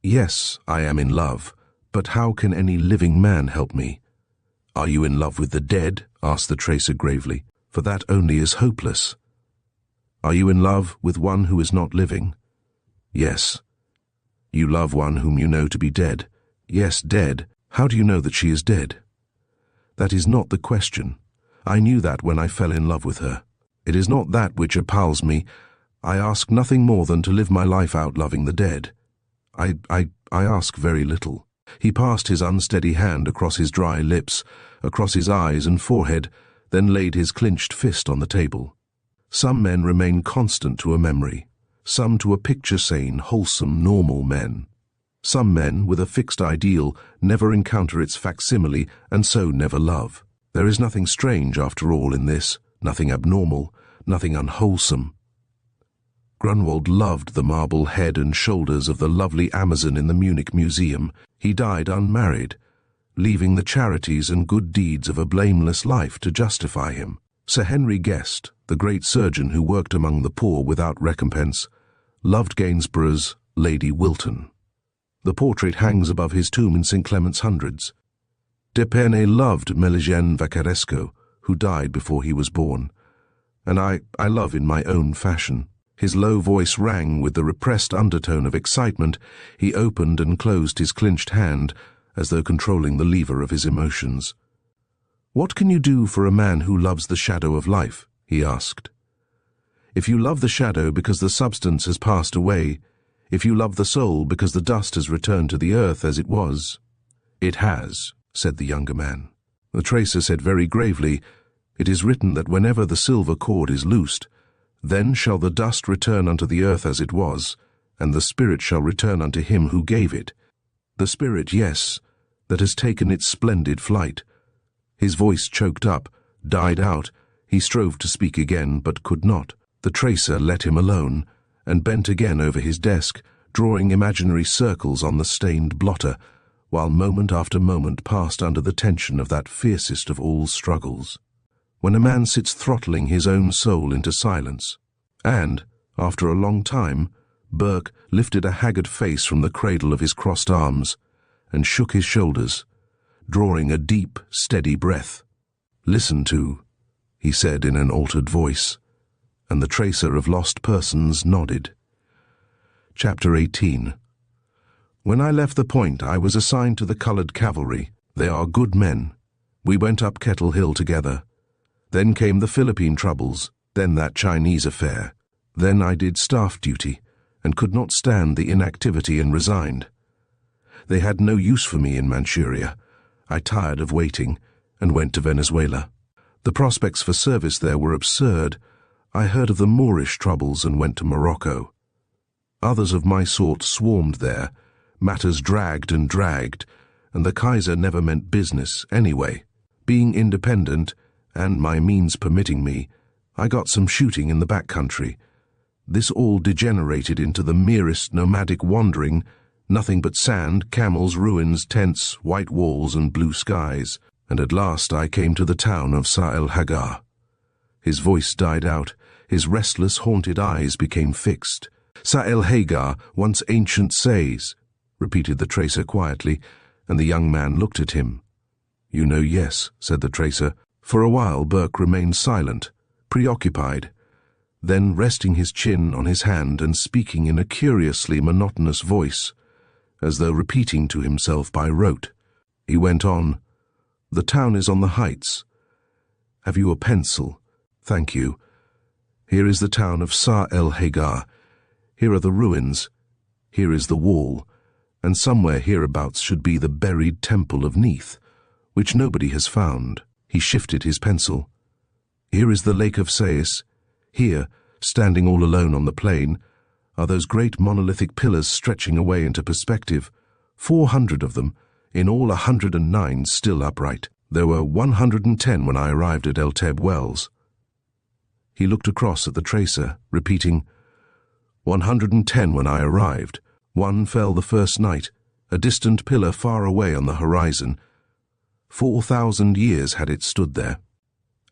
Yes, I am in love, but how can any living man help me? Are you in love with the dead? Asked the tracer gravely, for that only is hopeless. Are you in love with one who is not living? Yes. You love one whom you know to be dead. Yes, dead. How do you know that she is dead? That is not the question. I knew that when I fell in love with her. It is not that which appals me. I ask nothing more than to live my life out loving the dead. I ask very little. He passed his unsteady hand across his dry lips, across his eyes and forehead, then laid his clenched fist on the table. Some men remain constant to a memory, some to a picture-sane, wholesome, normal men. Some men, with a fixed ideal, never encounter its facsimile and so never love. There is nothing strange, after all, in this, nothing abnormal, nothing unwholesome. Grunwald loved the marble head and shoulders of the lovely Amazon in the Munich Museum. He died unmarried, leaving the charities and good deeds of a blameless life to justify him. Sir Henry Guest, the great surgeon who worked among the poor without recompense, loved Gainsborough's Lady Wilton. The portrait hangs above his tomb in St. Clement's Hundreds. D'Epernay loved Meligene Vacaresco, who died before he was born, and I love in my own fashion. His low voice rang with the repressed undertone of excitement. He opened and closed his clenched hand, as though controlling the lever of his emotions. What can you do for a man who loves the shadow of life? He asked. If you love the shadow because the substance has passed away, if you love the soul because the dust has returned to the earth as it was. It has, said the younger man. The tracer said very gravely, It is written that whenever the silver cord is loosed, then shall the dust return unto the earth as it was, and the spirit shall return unto him who gave it. The spirit, yes, that has taken its splendid flight. His voice choked up, died out. He strove to speak again, but could not. The tracer let him alone, and bent again over his desk, drawing imaginary circles on the stained blotter, while moment after moment passed under the tension of that fiercest of all struggles. When a man sits throttling his own soul into silence, and, after a long time, Burke lifted a haggard face from the cradle of his crossed arms, and shook his shoulders, drawing a deep, steady breath. "Listen to," he said in an altered voice, and the tracer of lost persons nodded. Chapter 18. When I left the point, I was assigned to the colored cavalry. They are good men. We went up Kettle Hill together. Then came the Philippine troubles, then that Chinese affair. Then I did staff duty, and could not stand the inactivity and resigned. They had no use for me in Manchuria. I tired of waiting, and went to Venezuela. The prospects for service there were absurd. I heard of the Moorish troubles and went to Morocco. Others of my sort swarmed there. Matters dragged, and the Kaiser never meant business anyway. Being independent, and my means permitting me, I got some shooting in the back country. This all degenerated into the merest nomadic wandering, nothing but sand, camels, ruins, tents, white walls, and blue skies, and at last I came to the town of Sa el Hagar. His voice died out, his restless, haunted eyes became fixed. Sa el Hagar, once ancient says, repeated the tracer quietly, and the young man looked at him. You know, yes, said the tracer. For a while Burke remained silent, preoccupied. Then, resting his chin on his hand and speaking in a curiously monotonous voice, as though repeating to himself by rote, he went on, The town is on the heights. Have you a pencil? Thank you. Here is the town of Sa el Hagar. Here are the ruins. Here is the wall. And somewhere hereabouts should be the buried temple of Neith, which nobody has found. He shifted his pencil. Here is the lake of Sais. Here, standing all alone on the plain, are those great monolithic pillars stretching away into perspective, 400 of them, in all 109 still upright. There were 110 when I arrived at El Teb Wells. He looked across at the tracer, repeating, 110 when I arrived. One fell the first night, a distant pillar far away on the horizon. 4,000 years had it stood there.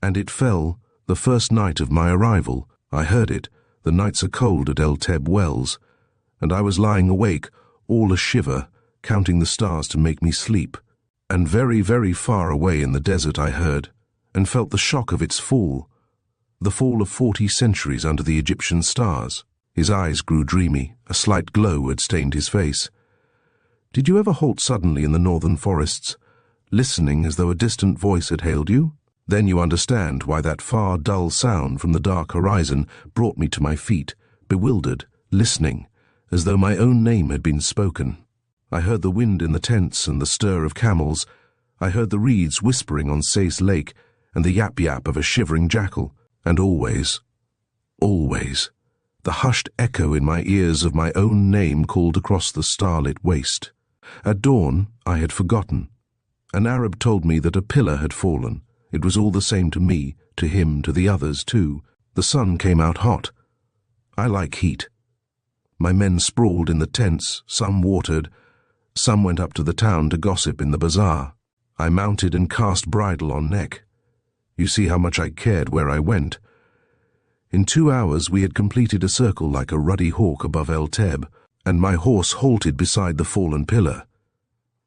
And it fell the first night of my arrival. I heard it. The nights are cold at El Teb Wells, and I was lying awake, all a shiver, counting the stars to make me sleep. And very, very far away in the desert I heard, and felt the shock of its fall, the fall of 40 centuries under the Egyptian stars. His eyes grew dreamy, a slight glow had stained his face. Did you ever halt suddenly in the northern forests, listening as though a distant voice had hailed you? Then you understand why that far, dull sound from the dark horizon brought me to my feet, bewildered, listening, as though my own name had been spoken. I heard the wind in the tents and the stir of camels. I heard the reeds whispering on Sais Lake and the yap-yap of a shivering jackal. And always, the hushed echo in my ears of my own name called across the starlit waste. At dawn, I had forgotten. An Arab told me that a pillar had fallen. It was all the same to me, to him, to the others too. The sun came out hot. I like heat. My men sprawled in the tents, some watered, some went up to the town to gossip in the bazaar. I mounted and cast bridle on neck. You see how much I cared where I went. In 2 hours we had completed a circle like a ruddy hawk above El Teb, and my horse halted beside the fallen pillar.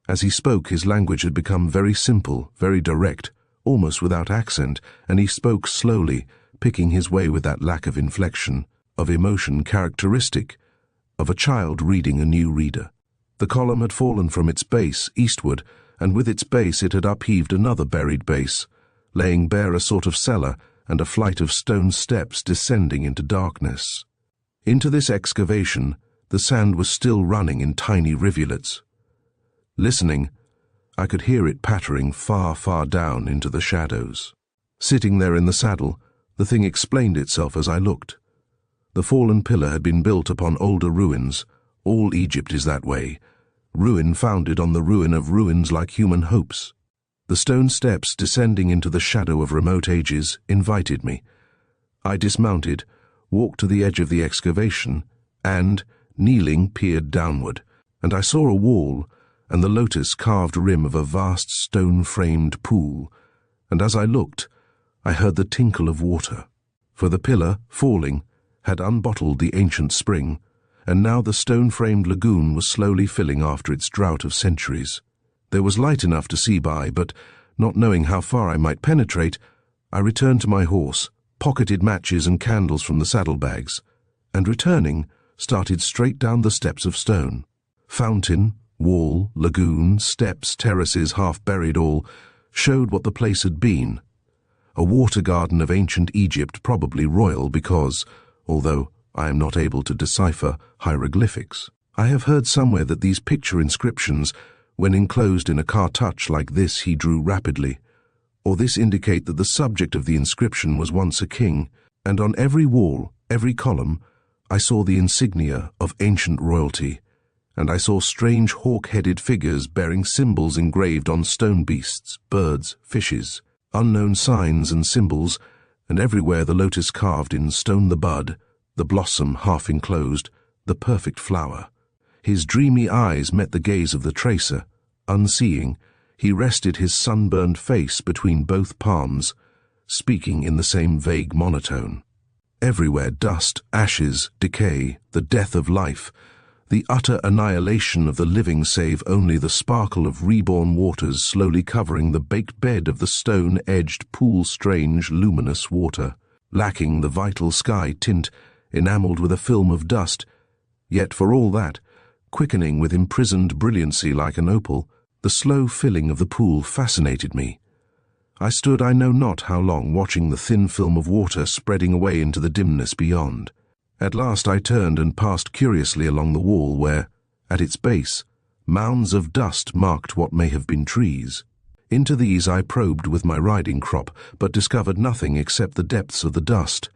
As he spoke, his language had become very simple, very direct, almost without accent, and he spoke slowly, picking his way with that lack of inflection, of emotion characteristic of a child reading a new reader. The column had fallen from its base eastward, and with its base it had upheaved another buried base, laying bare a sort of cellar and a flight of stone steps descending into darkness. Into this excavation, the sand was still running in tiny rivulets. Listening, I could hear it pattering far, far down into the shadows. Sitting there in the saddle, the thing explained itself as I looked. The fallen pillar had been built upon older ruins. All Egypt is that way. Ruin founded on the ruin of ruins like human hopes. The stone steps descending into the shadow of remote ages invited me. I dismounted, walked to the edge of the excavation, and, kneeling, peered downward, and I saw a wall and the lotus-carved rim of a vast stone-framed pool, and as I looked, I heard the tinkle of water. For the pillar, falling, had unbottled the ancient spring, and now the stone-framed lagoon was slowly filling after its drought of centuries. There was light enough to see by, but, not knowing how far I might penetrate, I returned to my horse, pocketed matches and candles from the saddlebags, and returning, started straight down the steps of stone. Fountain, wall, lagoon, steps, terraces, half-buried all, showed what the place had been. A water garden of ancient Egypt, probably royal because, although I am not able to decipher hieroglyphics, I have heard somewhere that these picture inscriptions, when enclosed in a cartouche like this, he drew rapidly, or this indicate that the subject of the inscription was once a king, and on every wall, every column, I saw the insignia of ancient royalty, and I saw strange hawk-headed figures bearing symbols engraved on stone beasts, birds, fishes, unknown signs and symbols, and everywhere the lotus carved in stone the bud, the blossom half enclosed, the perfect flower. His dreamy eyes met the gaze of the tracer. Unseeing, he rested his sunburned face between both palms, speaking in the same vague monotone. Everywhere dust, ashes, decay, the death of life, the utter annihilation of the living save only the sparkle of reborn waters slowly covering the baked bed of the stone-edged pool-strange luminous water, lacking the vital sky tint, enameled with a film of dust, yet for all that, quickening with imprisoned brilliancy like an opal. The slow filling of the pool fascinated me. I stood I know not how long watching the thin film of water spreading away into the dimness beyond. At last I turned and passed curiously along the wall where, at its base, mounds of dust marked what may have been trees. Into these I probed with my riding crop, but discovered nothing except the depths of the dust.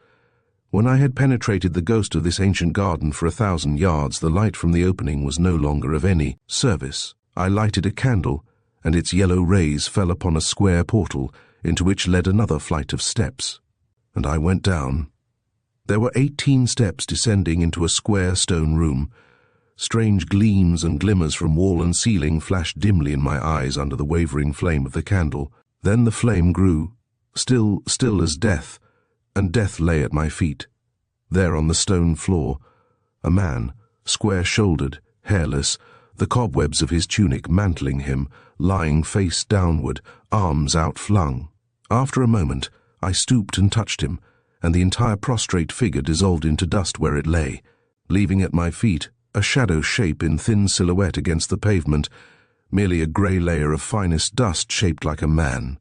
When I had penetrated the ghost of this ancient garden for 1,000 yards, the light from the opening was no longer of any service. I lighted a candle, and its yellow rays fell upon a square portal, into which led another flight of steps. And I went down. There were 18 steps descending into a square stone room. Strange gleams and glimmers from wall and ceiling flashed dimly in my eyes under the wavering flame of the candle. Then the flame grew, still as death, and death lay at my feet. There on the stone floor, a man, square-shouldered, hairless, the cobwebs of his tunic mantling him, lying face downward, arms outflung. After a moment, I stooped and touched him, and the entire prostrate figure dissolved into dust where it lay, leaving at my feet a shadow shape in thin silhouette against the pavement, merely a grey layer of finest dust shaped like a man,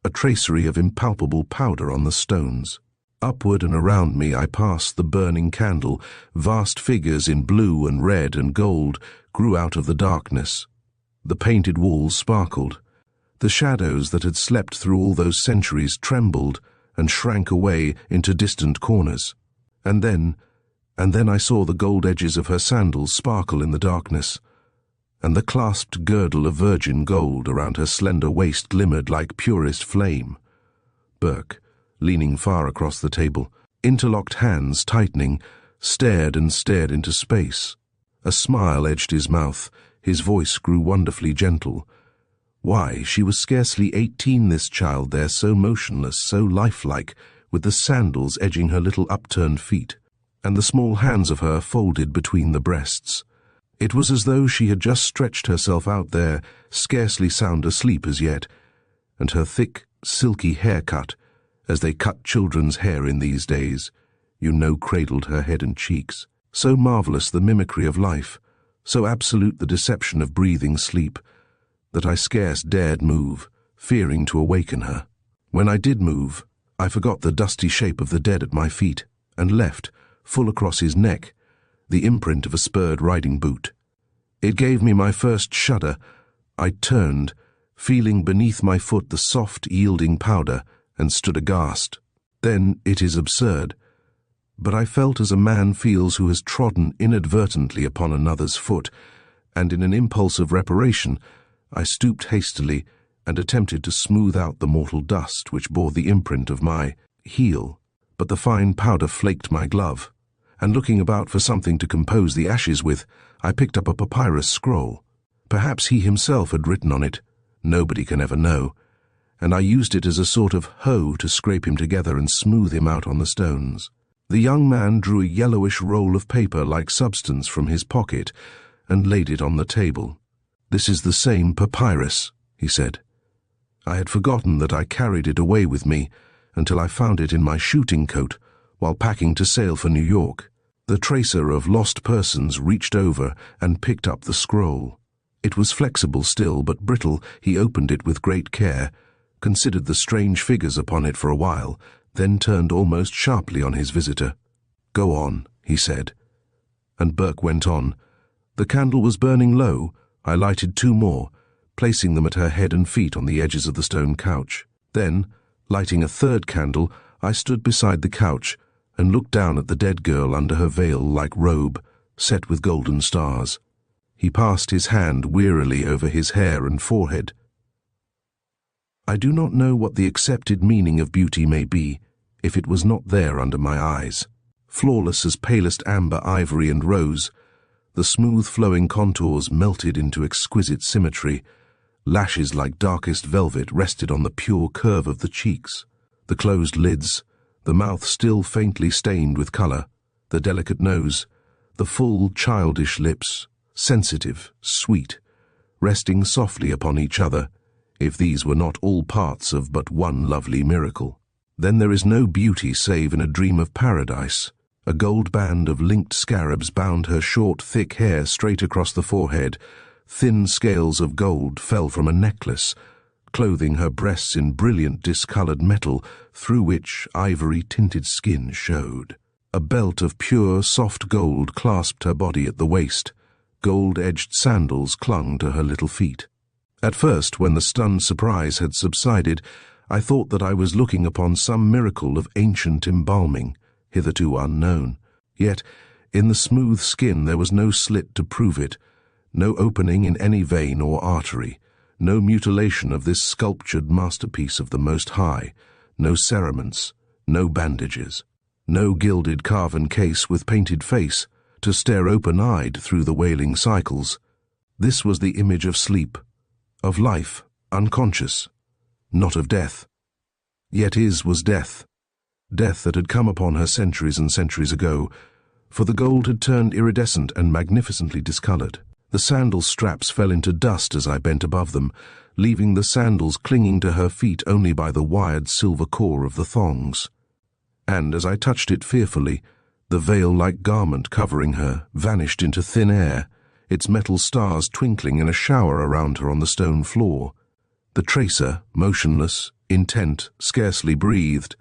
a tracery of impalpable powder on the stones. Upward and around me I passed the burning candle. Vast figures in blue and red and gold grew out of the darkness. The painted walls sparkled. The shadows that had slept through all those centuries trembled and shrank away into distant corners. And then I saw the gold edges of her sandals sparkle in the darkness, and the clasped girdle of virgin gold around her slender waist glimmered like purest flame. Burke, leaning far across the table, interlocked hands tightening, stared and stared into space. A smile edged his mouth, his voice grew wonderfully gentle. Why, she was scarcely 18, this child there, so motionless, so lifelike, with the sandals edging her little upturned feet, and the small hands of her folded between the breasts. It was as though she had just stretched herself out there, scarcely sound asleep as yet, and her thick, silky haircut, as they cut children's hair in these days, cradled her head and cheeks. So marvelous the mimicry of life, so absolute the deception of breathing sleep, that I scarce dared move, fearing to awaken her. When I did move, I forgot the dusty shape of the dead at my feet, and left, full across his neck, the imprint of a spurred riding boot. It gave me my first shudder. I turned, feeling beneath my foot the soft, yielding powder, and stood aghast. Then it is absurd, but I felt as a man feels who has trodden inadvertently upon another's foot, and in an impulse of reparation, I stooped hastily and attempted to smooth out the mortal dust which bore the imprint of my heel. But the fine powder flaked my glove, and looking about for something to compose the ashes with, I picked up a papyrus scroll. Perhaps he himself had written on it. Nobody can ever know. And I used it as a sort of hoe to scrape him together and smooth him out on the stones. The young man drew a yellowish roll of paper-like substance from his pocket and laid it on the table. "This is the same papyrus," he said. I had forgotten that I carried it away with me until I found it in my shooting coat while packing to sail for New York. The tracer of lost persons reached over and picked up the scroll. It was flexible still, but brittle. He opened it with great care, considered the strange figures upon it for a while, then turned almost sharply on his visitor. "Go on," he said. And Burke went on. The candle was burning low. I lighted 2 more, placing them at her head and feet on the edges of the stone couch. Then, lighting a 3rd candle, I stood beside the couch and looked down at the dead girl under her veil-like robe, set with golden stars. He passed his hand wearily over his hair and forehead. I do not know what the accepted meaning of beauty may be, if it was not there under my eyes. Flawless as palest amber, ivory, and rose, the smooth flowing contours melted into exquisite symmetry. Lashes like darkest velvet rested on the pure curve of the cheeks. The closed lids, the mouth still faintly stained with color, the delicate nose, the full childish lips, sensitive, sweet, resting softly upon each other, if these were not all parts of but one lovely miracle. Then there is no beauty save in a dream of paradise. A gold band of linked scarabs bound her short, thick hair straight across the forehead. Thin scales of gold fell from a necklace, clothing her breasts in brilliant discolored metal through which ivory-tinted skin showed. A belt of pure, soft gold clasped her body at the waist. Gold-edged sandals clung to her little feet. At first, when the stunned surprise had subsided, I thought that I was looking upon some miracle of ancient embalming, hitherto unknown. Yet, in the smooth skin there was no slit to prove it, no opening in any vein or artery, no mutilation of this sculptured masterpiece of the Most High, no cerements, no bandages, no gilded carven case with painted face to stare open-eyed through the wailing cycles. This was the image of sleep, of life, unconscious, not of death. Yet was death, death that had come upon her centuries and centuries ago, for the gold had turned iridescent and magnificently discolored. The sandal straps fell into dust as I bent above them, leaving the sandals clinging to her feet only by the wired silver core of the thongs. And as I touched it fearfully, the veil-like garment covering her vanished into thin air, its metal stars twinkling in a shower around her on the stone floor. The tracer, motionless, intent, scarcely breathed.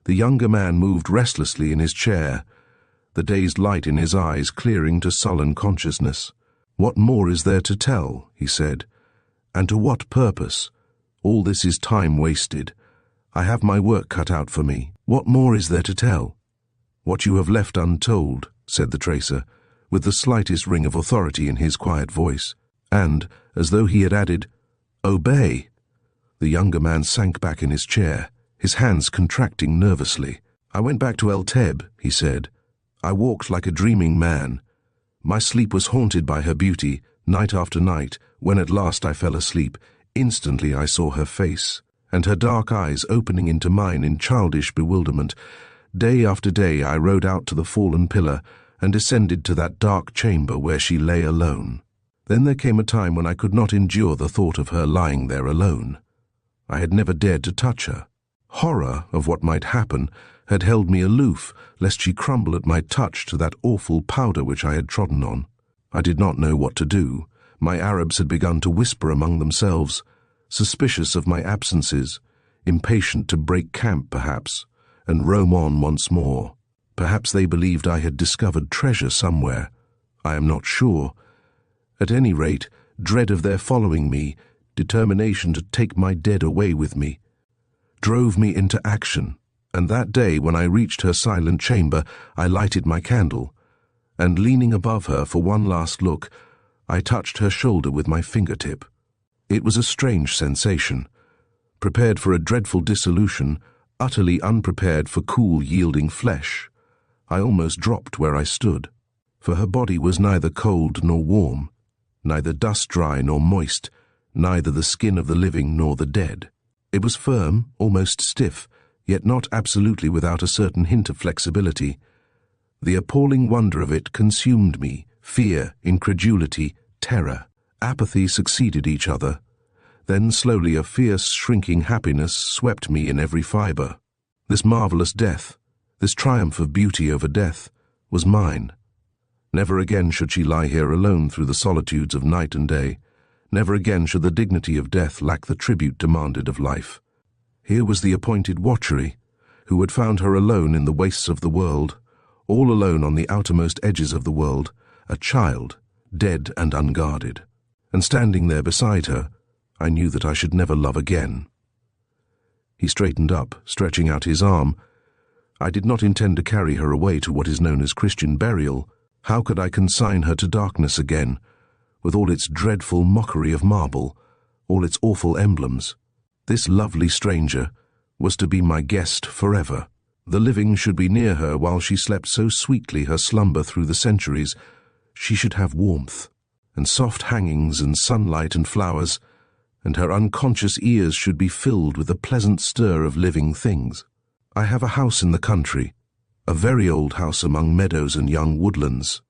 The younger man moved restlessly in his chair, the dazed light in his eyes clearing to sullen consciousness. "What more is there to tell?" he said. "And to what purpose? All this is time wasted. I have my work cut out for me. What more is there to tell?" "What you have left untold," said the tracer, with the slightest ring of authority in his quiet voice. And, as though he had added, "Obey." The younger man sank back in his chair, his hands contracting nervously. "I went back to El Teb," he said. "I walked like a dreaming man. My sleep was haunted by her beauty, night after night. When at last I fell asleep, instantly I saw her face, and her dark eyes opening into mine in childish bewilderment. Day after day I rode out to the fallen pillar and descended to that dark chamber where she lay alone. Then there came a time when I could not endure the thought of her lying there alone. I had never dared to touch her. Horror of what might happen had held me aloof, lest she crumble at my touch to that awful powder which I had trodden on. I did not know what to do. My Arabs had begun to whisper among themselves, suspicious of my absences, impatient to break camp perhaps, and roam on once more. Perhaps they believed I had discovered treasure somewhere. I am not sure. At any rate, dread of their following me, determination to take my dead away with me, drove me into action, and that day when I reached her silent chamber, I lighted my candle, and leaning above her for one last look, I touched her shoulder with my fingertip. It was a strange sensation. Prepared for a dreadful dissolution, utterly unprepared for cool, yielding flesh, I almost dropped where I stood, for her body was neither cold nor warm, neither dust-dry nor moist, neither the skin of the living nor the dead. It was firm, almost stiff, yet not absolutely without a certain hint of flexibility. The appalling wonder of it consumed me. Fear, incredulity, terror, apathy succeeded each other. Then slowly a fierce, shrinking happiness swept me in every fibre. This marvellous death, this triumph of beauty over death, was mine. Never again should she lie here alone through the solitudes of night and day. Never again should the dignity of death lack the tribute demanded of life. Here was the appointed watchery, who had found her alone in the wastes of the world, all alone on the outermost edges of the world, a child, dead and unguarded. And standing there beside her, I knew that I should never love again. He straightened up, stretching out his arm. I did not intend to carry her away to what is known as Christian burial. How could I consign her to darkness again, with all its dreadful mockery of marble, all its awful emblems? This lovely stranger was to be my guest forever. The living should be near her while she slept so sweetly her slumber through the centuries. She should have warmth, and soft hangings and sunlight and flowers, and her unconscious ears should be filled with the pleasant stir of living things. I have a house in the country, a very old house among meadows and young woodlands,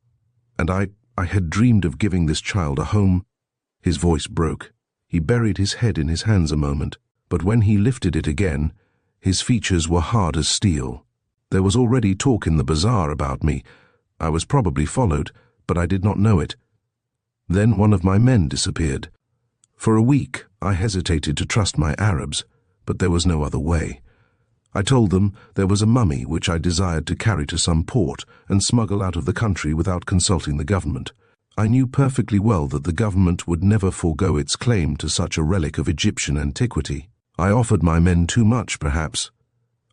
and I had dreamed of giving this child a home. His voice broke. He buried his head in his hands a moment, but when he lifted it again, his features were hard as steel. There was already talk in the bazaar about me. I was probably followed, but I did not know it. Then one of my men disappeared. For a week I hesitated to trust my Arabs, but there was no other way. I told them there was a mummy which I desired to carry to some port and smuggle out of the country without consulting the government. I knew perfectly well that the government would never forego its claim to such a relic of Egyptian antiquity. I offered my men too much, perhaps.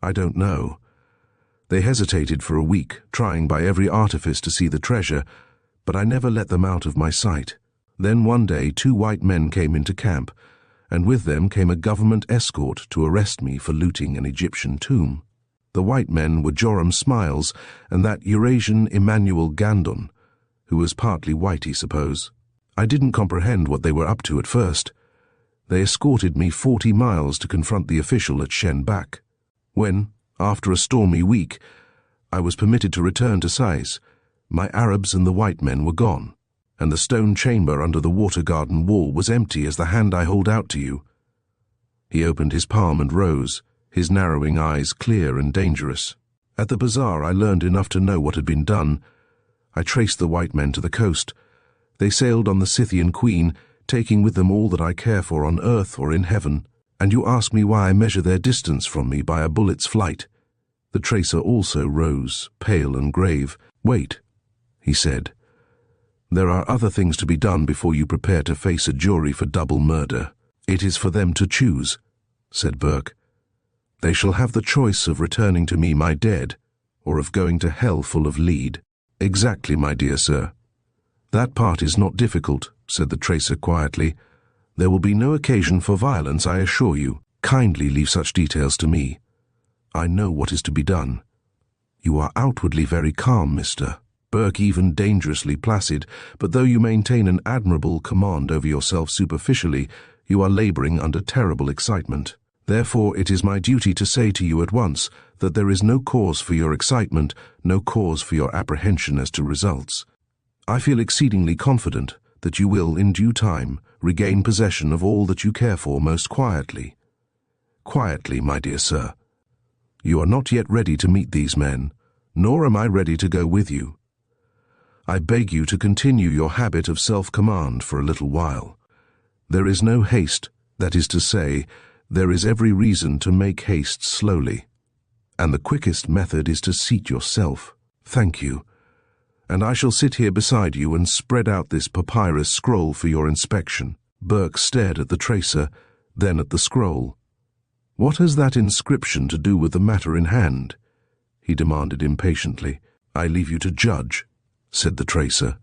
I don't know. They hesitated for a week, trying by every artifice to see the treasure, but I never let them out of my sight. Then one day 2 white men came into camp, and with them came a government escort to arrest me for looting an Egyptian tomb. The white men were Joram Smiles and that Eurasian Emmanuel Gandon, who was partly white, I suppose. I didn't comprehend what they were up to at first. They escorted me 40 miles to confront the official at Shenbak. When, after a stormy week, I was permitted to return to Sais, my Arabs and the white men were gone, and the stone chamber under the water garden wall was empty as the hand I hold out to you. He opened his palm and rose, his narrowing eyes clear and dangerous. At the bazaar I learned enough to know what had been done. I traced the white men to the coast. They sailed on the Scythian Queen, taking with them all that I care for on earth or in heaven. And you ask me why I measure their distance from me by a bullet's flight. The tracer also rose, pale and grave. Wait, he said. There are other things to be done before you prepare to face a jury for double murder. It is for them to choose, said Burke. They shall have the choice of returning to me my dead, or of going to hell full of lead. Exactly, my dear sir. That part is not difficult, said the tracer quietly. There will be no occasion for violence, I assure you. Kindly leave such details to me. I know what is to be done. You are outwardly very calm, Mr. Burke, even dangerously placid, but though you maintain an admirable command over yourself superficially, you are laboring under terrible excitement. Therefore, it is my duty to say to you at once that there is no cause for your excitement, no cause for your apprehension as to results. I feel exceedingly confident that you will, in due time, regain possession of all that you care for most quietly. Quietly, my dear sir. You are not yet ready to meet these men, nor am I ready to go with you. I beg you to continue your habit of self-command for a little while. There is no haste, that is to say, There is every reason to make haste slowly, and the quickest method is to seat yourself. Thank you. And I shall sit here beside you and spread out this papyrus scroll for your inspection. Burke stared at the tracer, then at the scroll. What has that inscription to do with the matter in hand? He demanded impatiently. I leave you to judge, said the tracer.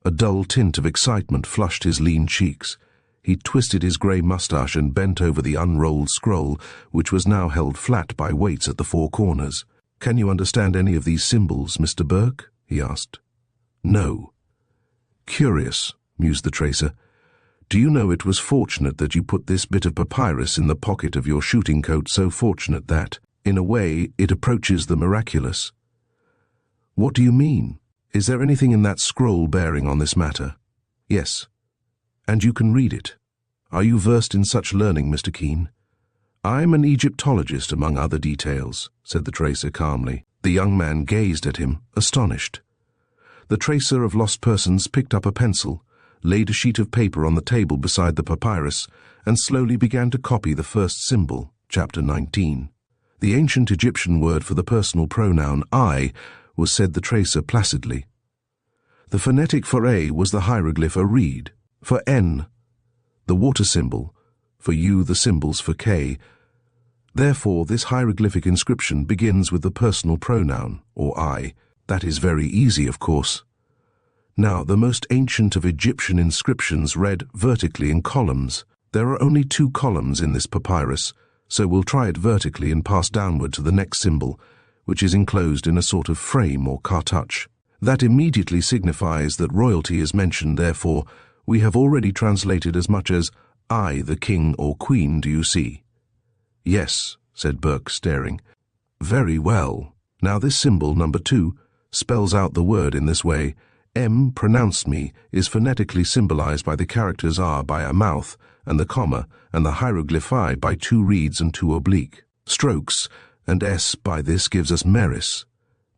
A dull tint of excitement flushed his lean cheeks. He twisted his grey moustache and bent over the unrolled scroll, which was now held flat by weights at the four corners. Can you understand any of these symbols, Mr. Burke? He asked. No. Curious, mused the tracer. Do you know it was fortunate that you put this bit of papyrus in the pocket of your shooting coat, so fortunate that, in a way, it approaches the miraculous? What do you mean? Is there anything in that scroll bearing on this matter? Yes. And you can read it. Are you versed in such learning, Mr. Keene? I'm an Egyptologist, among other details, said the tracer calmly. The young man gazed at him, astonished. The tracer of lost persons picked up a pencil, laid a sheet of paper on the table beside the papyrus, and slowly began to copy the first symbol, chapter 19. The ancient Egyptian word for the personal pronoun I was, said the tracer placidly. The phonetic for A was the hieroglyph a reed, for N, the water symbol, for U the symbols for K. Therefore, this hieroglyphic inscription begins with the personal pronoun, or I. That is very easy, of course. Now, the most ancient of Egyptian inscriptions read vertically in columns. There are only 2 columns in this papyrus, so we'll try it vertically and pass downward to the next symbol, which is enclosed in a sort of frame or cartouche. That immediately signifies that royalty is mentioned, therefore, we have already translated as much as I, the king or queen, do you see? Yes, said Burke, staring. Very well. Now this symbol, number 2, spells out the word in this way. M, pronounce me, is phonetically symbolized by the characters R by a mouth and the comma, and the hieroglyph I by 2 reeds and 2 oblique strokes, and S by this gives us Meris,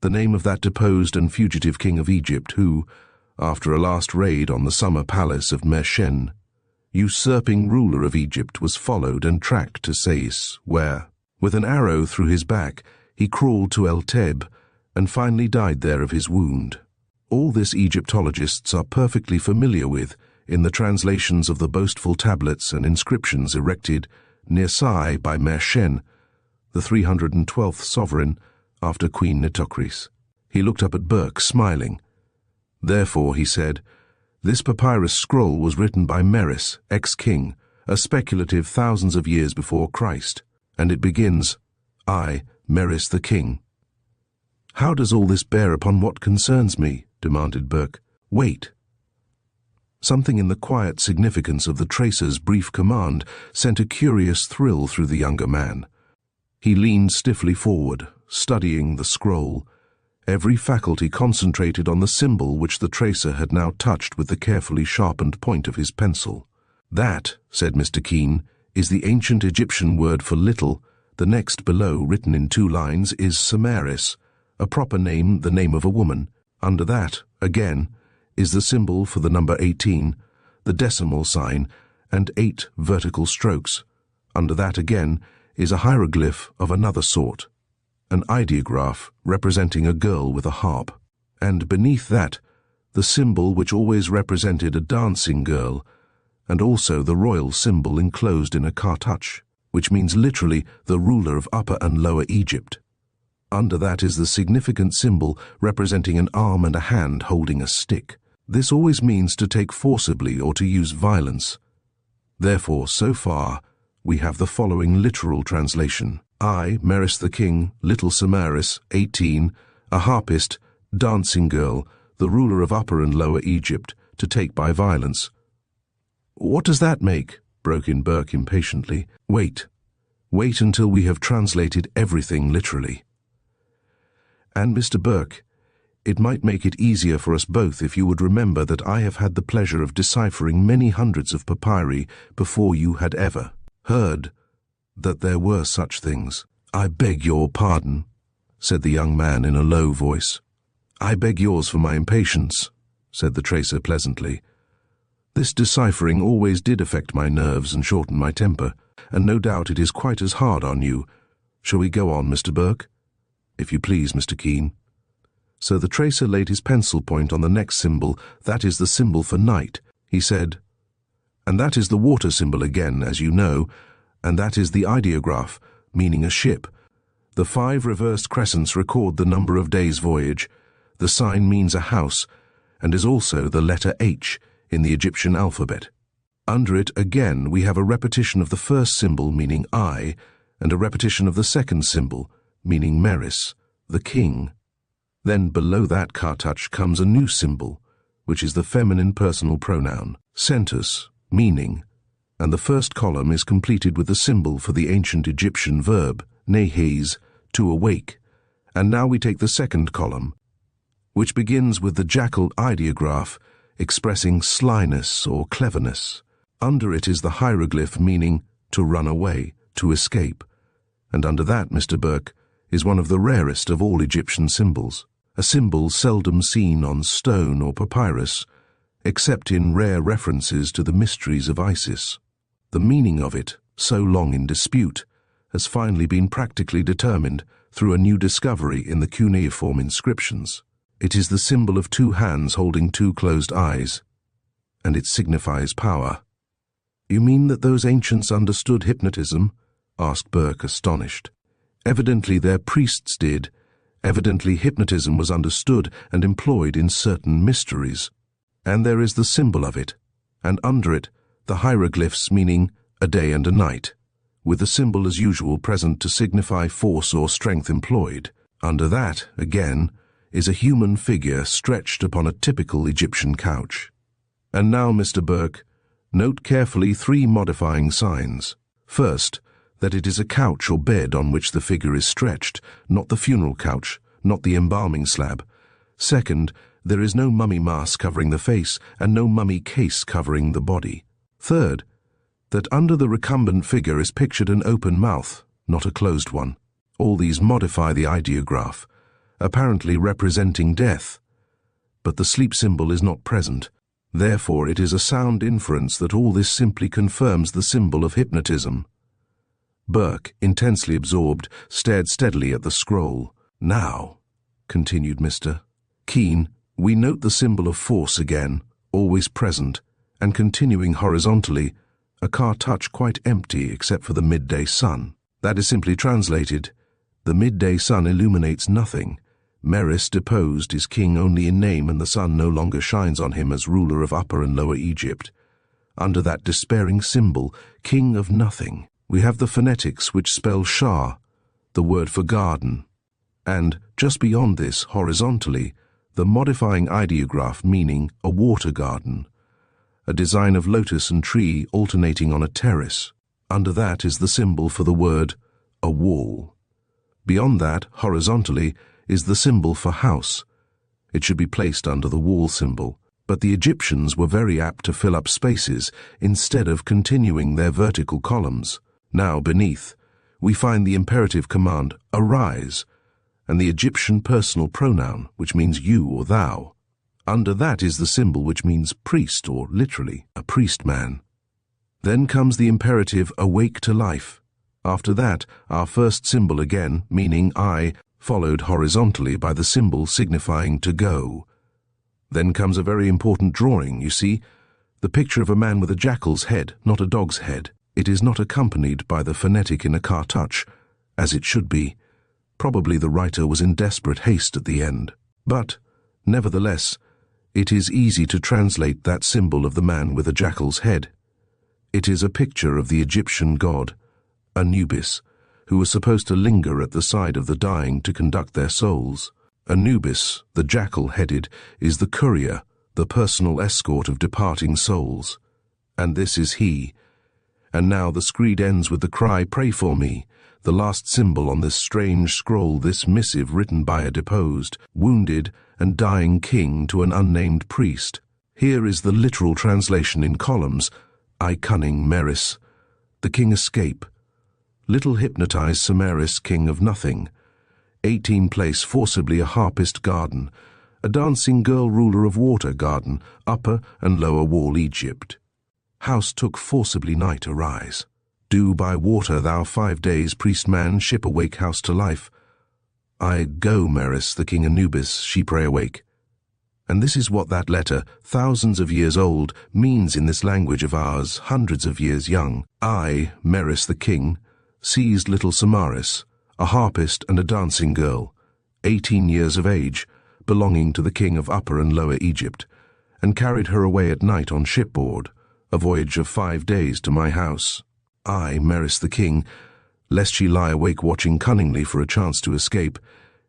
the name of that deposed and fugitive king of Egypt who, after a last raid on the summer palace of Mershen, usurping ruler of Egypt, was followed and tracked to Sais, where, with an arrow through his back, he crawled to El Teb, and finally died there of his wound. All this Egyptologists are perfectly familiar with in the translations of the boastful tablets and inscriptions erected near Sai by Mershen, the 312th sovereign after Queen Nitocris. He looked up at Burke, smiling. Therefore, he said, this papyrus scroll was written by Meris, ex-king, a speculative thousands of years before Christ, and it begins, I, Meris the king. How does all this bear upon what concerns me? Demanded Burke. Wait. Something in the quiet significance of the tracer's brief command sent a curious thrill through the younger man. He leaned stiffly forward, studying the scroll, every faculty concentrated on the symbol which the tracer had now touched with the carefully sharpened point of his pencil. That, said Mr. Keene, is the ancient Egyptian word for little. The next below, written in 2 lines, is Samaris, a proper name, the name of a woman. Under that, again, is the symbol for the number 18, the decimal sign, and 8 vertical strokes. Under that again is a hieroglyph of another sort, an ideograph representing a girl with a harp, and beneath that, the symbol which always represented a dancing girl, and also the royal symbol enclosed in a cartouche, which means literally the ruler of Upper and Lower Egypt. Under that is the significant symbol representing an arm and a hand holding a stick. This always means to take forcibly or to use violence. Therefore, so far, we have the following literal translation. I, Meris the king, little Samaris, 18, a harpist, dancing girl, the ruler of Upper and Lower Egypt, to take by violence. What does that make? Broke in Burke impatiently. Wait. Wait until we have translated everything literally. And, Mr. Burke, it might make it easier for us both if you would remember that I have had the pleasure of deciphering many hundreds of papyri before you had ever heard that there were such things. I beg your pardon, said the young man in a low voice. I beg yours for my impatience, said the tracer pleasantly. This deciphering always did affect my nerves and shorten my temper. and no doubt it is quite as hard on you. Shall we go on, Mr. Burke? If you please, Mr. Keene. So the tracer laid his pencil point on the next symbol. That is the symbol for night, he said. And that is the water symbol again, as you know, and that is the ideograph, meaning a ship. The 5 reversed crescents record the number of days' voyage. The sign means a house, and is also the letter H in the Egyptian alphabet. Under it, again, we have a repetition of the first symbol, meaning I, and a repetition of the second symbol, meaning Meris, the king. Then below that cartouch comes a new symbol, which is the feminine personal pronoun, centus, meaning, and the first column is completed with the symbol for the ancient Egyptian verb, nehes, to awake. And now we take the second column, which begins with the jackal ideograph, expressing slyness or cleverness. Under it is the hieroglyph meaning to run away, to escape. And under that, Mr. Burke, is one of the rarest of all Egyptian symbols, a symbol seldom seen on stone or papyrus, except in rare references to the mysteries of Isis. The meaning of it, so long in dispute, has finally been practically determined through a new discovery in the cuneiform inscriptions. It is the symbol of 2 hands holding 2 closed eyes, and it signifies power. You mean that those ancients understood hypnotism? Asked Burke, astonished. Evidently their priests did. Evidently hypnotism was understood and employed in certain mysteries. And there is the symbol of it, and under it the hieroglyphs meaning a day and a night, with the symbol as usual present to signify force or strength employed. Under that, again, is a human figure stretched upon a typical Egyptian couch. And now, Mr. Burke, note carefully 3 modifying signs. First, that it is a couch or bed on which the figure is stretched, not the funeral couch, not the embalming slab. Second, there is no mummy mask covering the face and no mummy case covering the body. Third, that under the recumbent figure is pictured an open mouth, not a closed one. All these modify the ideograph, apparently representing death. But the sleep symbol is not present. Therefore, it is a sound inference that all this simply confirms the symbol of hypnotism. Burke, intensely absorbed, stared steadily at the scroll. Now, continued Mr. Keene, we note the symbol of force again, always present, and continuing horizontally, a cartouch quite empty except for the midday sun. That is simply translated, the midday sun illuminates nothing. Meris, deposed, is king only in name, and the sun no longer shines on him as ruler of Upper and Lower Egypt. Under that despairing symbol, king of nothing, we have the phonetics which spell Shah, the word for garden. And, just beyond this, horizontally, the modifying ideograph meaning a water garden, a design of lotus and tree alternating on a terrace. Under that is the symbol for the word a wall. Beyond that, horizontally, is the symbol for house. It should be placed under the wall symbol, but the Egyptians were very apt to fill up spaces instead of continuing their vertical columns. Now, beneath, we find the imperative command, arise, and the Egyptian personal pronoun, which means you or thou. Under that is the symbol which means priest, or literally, a priest-man. Then comes the imperative, awake to life. After that, our first symbol again, meaning I, followed horizontally by the symbol signifying to go. Then comes a very important drawing, you see, the picture of a man with a jackal's head, not a dog's head. It is not accompanied by the phonetic in a cartouch, as it should be. Probably the writer was in desperate haste at the end. But, nevertheless, it is easy to translate that symbol of the man with a jackal's head. It is a picture of the Egyptian god, Anubis, who was supposed to linger at the side of the dying to conduct their souls. Anubis, the jackal-headed, is the courier, the personal escort of departing souls. And this is he. And now the screed ends with the cry, pray for me, the last symbol on this strange scroll, this missive written by a deposed, wounded, and dying king to an unnamed priest. Here is the literal translation in columns, I cunning Meris, the king escape. Little hypnotized Samaris, king of nothing. 18 place forcibly a harpist garden, a dancing girl ruler of water garden, upper and lower wall Egypt. House took forcibly night arise. Do by water thou 5 days, priest man, ship awake house to life. I go, Meris, the king Anubis, she pray awake. And this is what that letter, thousands of years old, means in this language of ours, hundreds of years young. I, Meris the king, seized little Samaris, a harpist and a dancing girl, 18 years of age, belonging to the king of Upper and Lower Egypt, and carried her away at night on shipboard, a voyage of 5 days to my house. I, Meris the king, lest she lie awake watching cunningly for a chance to escape,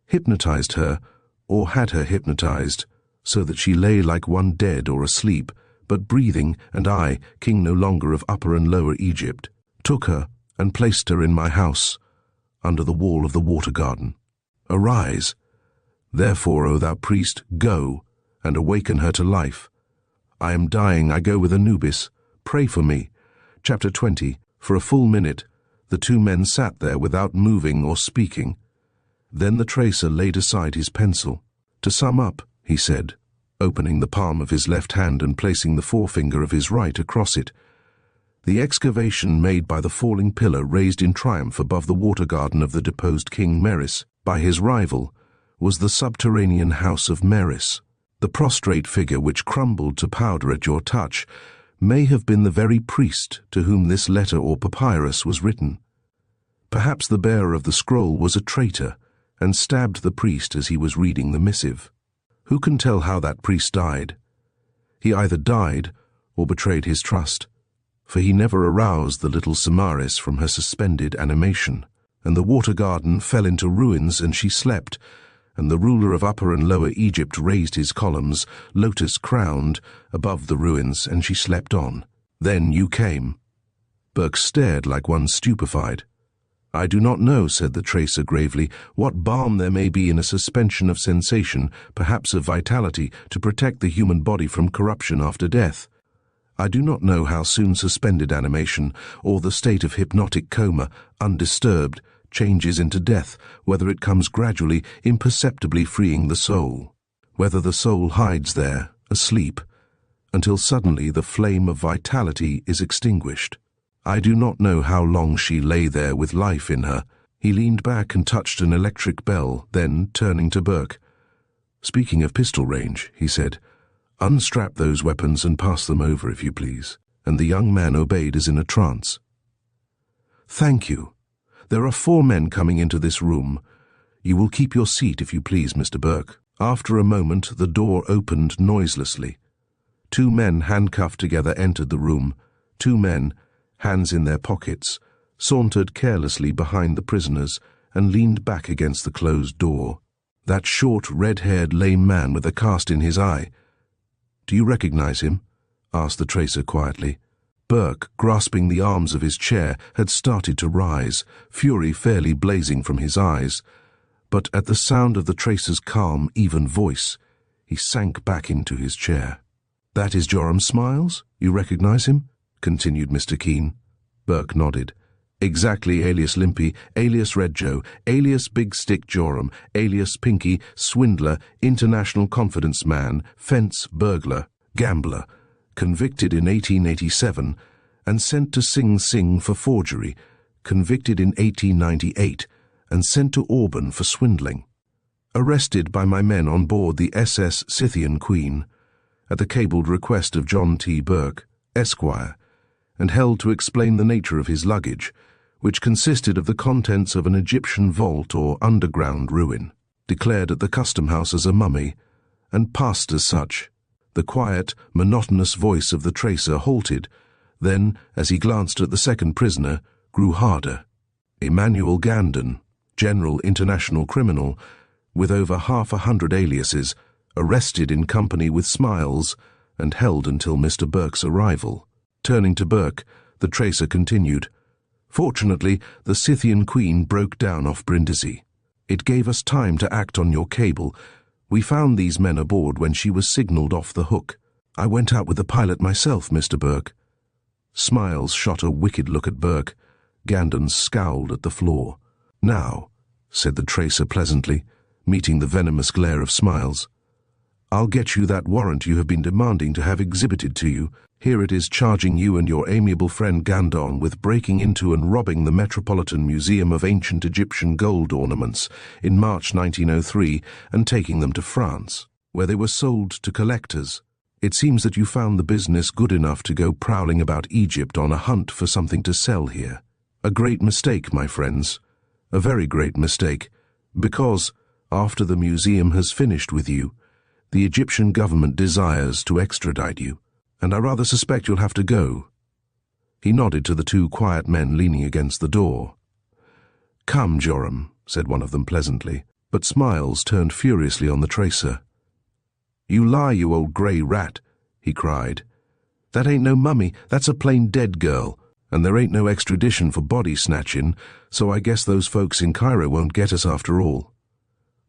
hypnotized her, or had her hypnotized, so that she lay like one dead or asleep, but breathing, and I, king no longer of Upper and Lower Egypt, took her and placed her in my house, under the wall of the water garden. Arise, therefore, O thou priest, go, and awaken her to life. I am dying, I go with Anubis. Pray for me. Chapter 20. For a full minute, the two men sat there without moving or speaking. Then the tracer laid aside his pencil. To sum up, he said, opening the palm of his left hand and placing the forefinger of his right across it. The excavation made by the falling pillar raised in triumph above the water garden of the deposed King Meris by his rival was the subterranean house of Meris. The prostrate figure which crumbled to powder at your touch may have been the very priest to whom this letter or papyrus was written. Perhaps the bearer of the scroll was a traitor and stabbed the priest as he was reading the missive. Who can tell how that priest died? He either died or betrayed his trust, for he never aroused the little Samaris from her suspended animation, and the water garden fell into ruins and she slept, and the ruler of Upper and Lower Egypt raised his columns, lotus-crowned, above the ruins, and she slept on. Then you came. Burke stared like one stupefied. I do not know, said the tracer gravely, what balm there may be in a suspension of sensation, perhaps of vitality, to protect the human body from corruption after death. I do not know how soon suspended animation, or the state of hypnotic coma, undisturbed, changes into death, whether it comes gradually, imperceptibly freeing the soul, whether the soul hides there, asleep, until suddenly the flame of vitality is extinguished. I do not know how long she lay there with life in her. He leaned back and touched an electric bell, then, turning to Burke, "Speaking of pistol range," he said, "unstrap those weapons and pass them over, if you please." And the young man obeyed as in a trance. "Thank you. There are 4 men coming into this room. You will keep your seat, if you please, Mr. Burke." After a moment, the door opened noiselessly. 2 men handcuffed together entered the room. 2 men, hands in their pockets, sauntered carelessly behind the prisoners and leaned back against the closed door. That short, red-haired, lame man with a cast in his eye. "Do you recognize him?" asked the tracer quietly. Burke, grasping the arms of his chair, had started to rise, fury fairly blazing from his eyes. But at the sound of the tracer's calm, even voice, he sank back into his chair. "That is Joram Smiles? You recognize him?" continued Mr. Keene. Burke nodded. "Exactly, alias Limpy, alias Red Joe, alias Big Stick Joram, alias Pinky, swindler, international confidence man, fence burglar, gambler, convicted in 1887 and sent to Sing Sing for forgery, convicted in 1898 and sent to Auburn for swindling. Arrested by my men on board the SS Scythian Queen, at the cabled request of John T. Burke, Esquire, and held to explain the nature of his luggage, which consisted of the contents of an Egyptian vault or underground ruin, declared at the custom house as a mummy, and passed as such." The quiet, monotonous voice of the tracer halted, then, as he glanced at the second prisoner, grew harder. Emmanuel Gandon, General International Criminal, with over 100 aliases, arrested in company with Smiles, and held until Mr. Burke's arrival. Turning to Burke, the tracer continued, "Fortunately, the Scythian Queen broke down off Brindisi. It gave us time to act on your cable. We found these men aboard when she was signaled off the hook. I went out with the pilot myself, Mr. Burke." Smiles shot a wicked look at Burke. Gandon scowled at the floor. "Now," said the tracer pleasantly, meeting the venomous glare of Smiles, "I'll get you that warrant you have been demanding to have exhibited to you. Here it is charging you and your amiable friend Gandon with breaking into and robbing the Metropolitan Museum of Ancient Egyptian Gold Ornaments in March 1903 and taking them to France, where they were sold to collectors. It seems that you found the business good enough to go prowling about Egypt on a hunt for something to sell here. A great mistake, my friends. A very great mistake, because, after the museum has finished with you, the Egyptian government desires to extradite you, and I rather suspect you'll have to go." He nodded to the two quiet men leaning against the door. "Come, Joram," said one of them pleasantly, but smiles turned furiously on the tracer. "You lie, you old grey rat," he cried. "That ain't no mummy, that's a plain dead girl, and there ain't no extradition for body snatching, so I guess those folks in Cairo won't get us after all."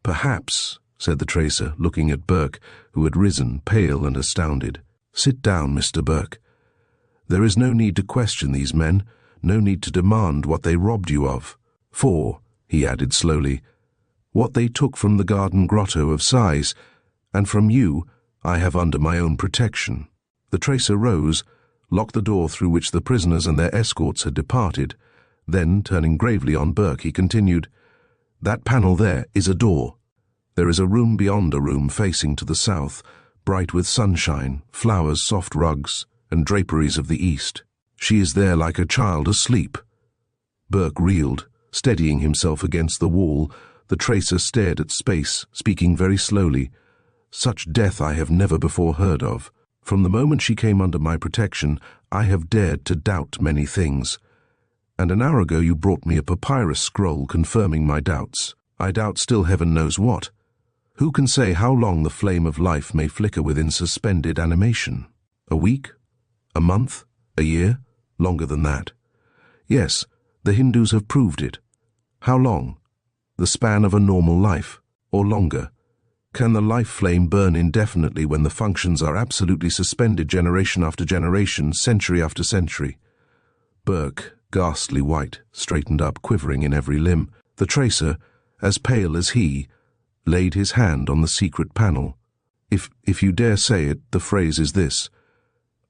"Perhaps," said the tracer, looking at Burke, who had risen, pale and astounded. "Sit down, Mr. Burke. There is no need to question these men, no need to demand what they robbed you of. For," he added slowly, "what they took from the garden grotto of Sais, and from you, I have under my own protection." The tracer rose, locked the door through which the prisoners and their escorts had departed. Then, turning gravely on Burke, he continued, "That panel there is a door. There is a room beyond a room facing to the south, bright with sunshine, flowers, soft rugs, and draperies of the east. She is there like a child asleep." Burke reeled, steadying himself against the wall. The tracer stared at space, speaking very slowly. "Such death I have never before heard of. From the moment she came under my protection, I have dared to doubt many things. And an hour ago you brought me a papyrus scroll confirming my doubts. I doubt still heaven knows what. Who can say how long the flame of life may flicker within suspended animation? A week? A month? A year? Longer than that? Yes, the Hindus have proved it. How long? The span of a normal life, or longer? Can the life flame burn indefinitely when the functions are absolutely suspended generation after generation, century after century?" Burke, ghastly white, straightened up, quivering in every limb. The tracer, as pale as he, laid his hand on the secret panel. If you dare say it, the phrase is this: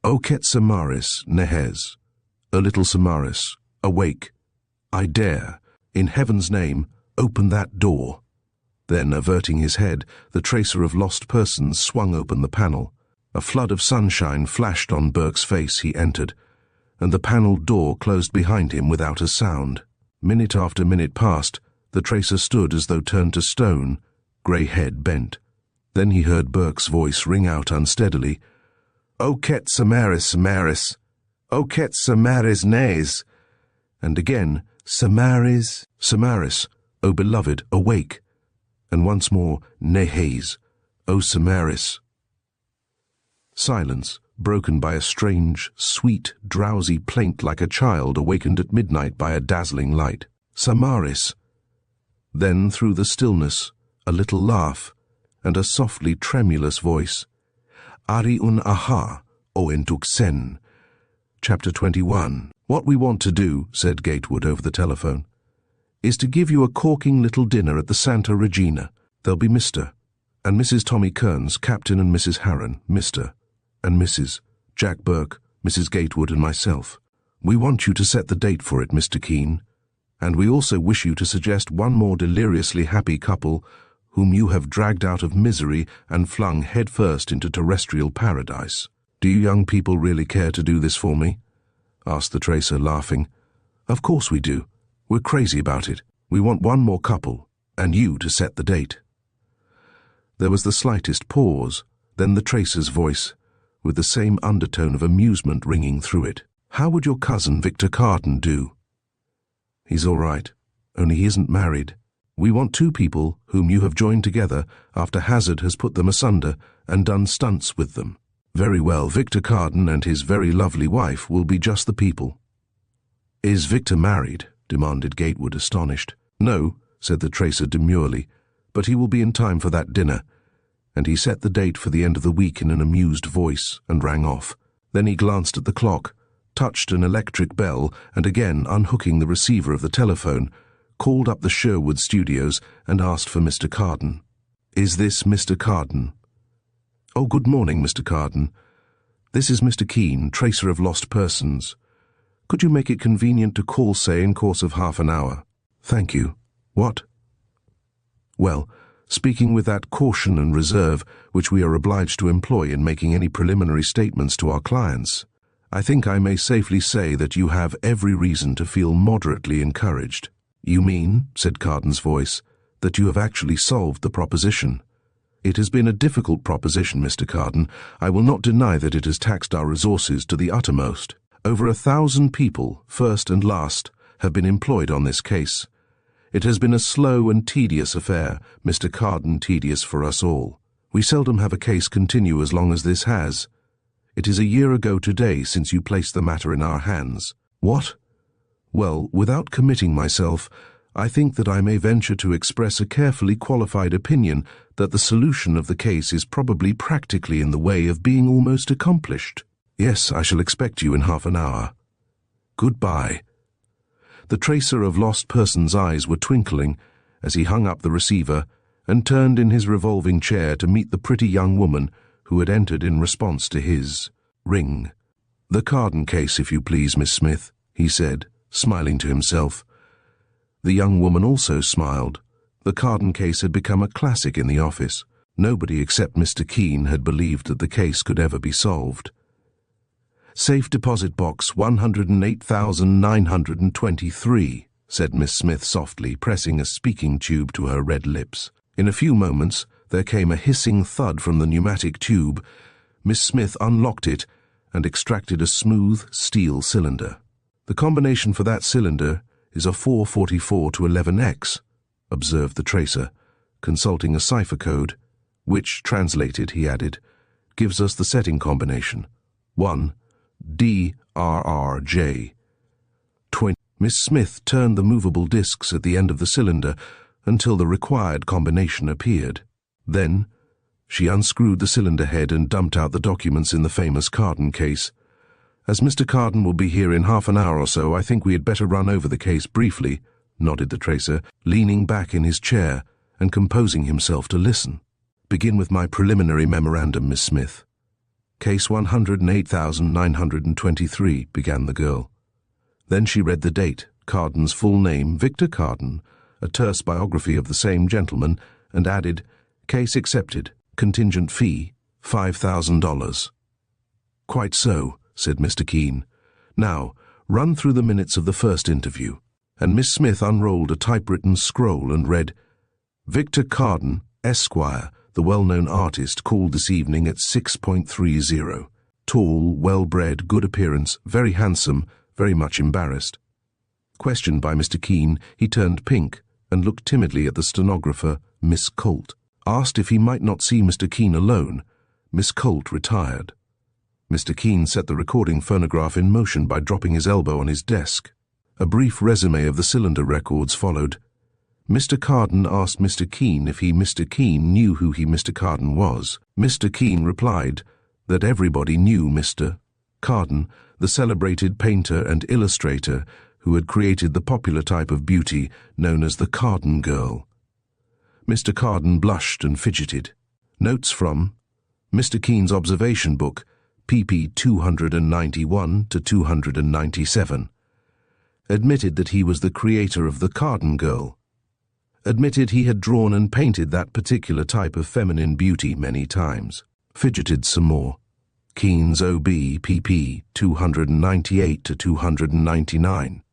"Oket Samaris Nehes, a little Samaris, awake. I dare, in heaven's name, open that door." Then, averting his head, the tracer of lost persons swung open the panel. A flood of sunshine flashed on Burke's face. He entered, and the panelled door closed behind him without a sound. Minute after minute passed. The tracer stood as though turned to stone, grey head bent. Then he heard Burke's voice ring out unsteadily, "Oket Samaris Samaris, Oket Samaris Nes," and again, "Samaris, Samaris, O beloved, awake," and once more, "Nehes, O Samaris." Silence, broken by a strange, sweet, drowsy plaint like a child awakened at midnight by a dazzling light. "Samaris." Then, through the stillness, a little laugh, and a softly tremulous voice. "Ari un aha, o entuksen." Chapter 21. "What we want to do," said Gatewood over the telephone, "is to give you a corking little dinner at the Santa Regina. There'll be Mr. and Mrs. Tommy Kearns, Captain and Mrs. Harron, Mr. and Mrs. Jack Burke, Mrs. Gatewood and myself. We want you to set the date for it, Mr. Keene, and we also wish you to suggest one more deliriously happy couple whom you have dragged out of misery and flung headfirst into terrestrial paradise. Do you young people really care to do this for me?" asked the tracer, laughing. "Of course we do. We're crazy about it. We want one more couple, and you to set the date." There was the slightest pause, then the tracer's voice, with the same undertone of amusement ringing through it. "How would your cousin Victor Carden do?" "He's all right, only he isn't married. We want two people whom you have joined together after Hazard has put them asunder and done stunts with them. Very well, Victor Carden and his very lovely wife will be just the people." "Is Victor married?" demanded Gatewood, astonished. "No," said the tracer demurely, "but he will be in time for that dinner." And he set the date for the end of the week in an amused voice and rang off. Then he glanced at the clock, touched an electric bell, and again, unhooking the receiver of the telephone, called up the Sherwood studios and asked for Mr. Carden. "Is this Mr. Carden?" "Oh, good morning, Mr. Carden. This is Mr. Keene, tracer of lost persons. Could you make it convenient to call, say, in course of half an hour? Thank you. What? Well, speaking with that caution and reserve which we are obliged to employ in making any preliminary statements to our clients, I think I may safely say that you have every reason to feel moderately encouraged. You mean, said Carden's voice, that you have actually solved the proposition? It has been a difficult proposition, Mr. Carden. I will not deny that it has taxed our resources to the uttermost. Over 1,000 people, first and last, have been employed on this case. It has been a slow and tedious affair, Mr. Carden, tedious for us all. We seldom have a case continue as long as this has. It is a year ago today since you placed the matter in our hands. What? Well, without committing myself, I think that I may venture to express a carefully qualified opinion that the solution of the case is probably practically in the way of being almost accomplished. Yes, I shall expect you in half an hour. Goodbye. The tracer of lost persons' eyes were twinkling as he hung up the receiver and turned in his revolving chair to meet the pretty young woman who had entered in response to his ring. The Carden case, if you please, Miss Smith, he said, smiling to himself. The young woman also smiled. The Carden case had become a classic in the office. Nobody except Mr. Keene had believed that the case could ever be solved. Safe deposit box 108,923, said Miss Smith softly, pressing a speaking tube to her red lips. In a few moments, there came a hissing thud from the pneumatic tube. Miss Smith unlocked it and extracted a smooth steel cylinder. The combination for that cylinder is a 444 to 11X, observed the tracer, consulting a cipher code, which, translated, he added, gives us the setting combination. 1. DRRJ. 20. Miss Smith turned the movable discs at the end of the cylinder until the required combination appeared. Then, she unscrewed the cylinder head and dumped out the documents in the famous Carden case. As Mr. Carden will be here in half an hour or so, I think we had better run over the case briefly, nodded the tracer, leaning back in his chair and composing himself to listen. Begin with my preliminary memorandum, Miss Smith. Case 108,923, began the girl. Then she read the date, Carden's full name, Victor Carden, a terse biography of the same gentleman, and added, case accepted, contingent fee, $5,000. Quite so, said Mr. Keene. Now, run through the minutes of the first interview. And Miss Smith unrolled a typewritten scroll and read, Victor Carden, Esquire, the well-known artist, called this evening at 6.30. Tall, well-bred, good appearance, very handsome, very much embarrassed. Questioned by Mr. Keene, he turned pink and looked timidly at the stenographer, Miss Colt. Asked if he might not see Mr. Keene alone, Miss Colt retired. Mr. Keene set the recording phonograph in motion by dropping his elbow on his desk. A brief resume of the cylinder records followed. Mr. Carden asked Mr. Keene if Mr. Keene knew who Mr. Carden was. Mr. Keene replied that everybody knew Mr. Carden, the celebrated painter and illustrator who had created the popular type of beauty known as the Carden girl. Mr. Carden blushed and fidgeted. Notes from Mr. Keene's observation book, pp. 291 to 297. Admitted that he was the creator of the Carden girl. Admitted he had drawn and painted that particular type of feminine beauty many times. Fidgeted some more. Keene's OB, pp. 298 to 299.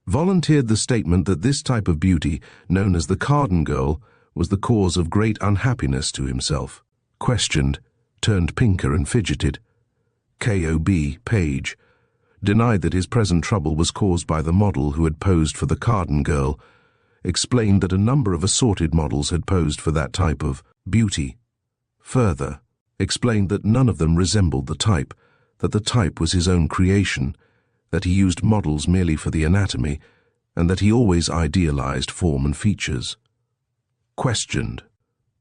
Volunteered the statement that this type of beauty, known as the Carden girl, was the cause of great unhappiness to himself. Questioned, turned pinker and fidgeted. KOB, page. Denied that his present trouble was caused by the model who had posed for the Carden girl. Explained that a number of assorted models had posed for that type of beauty. Further, explained that none of them resembled the type, that the type was his own creation, that he used models merely for the anatomy, and that he always idealized form and features. Questioned.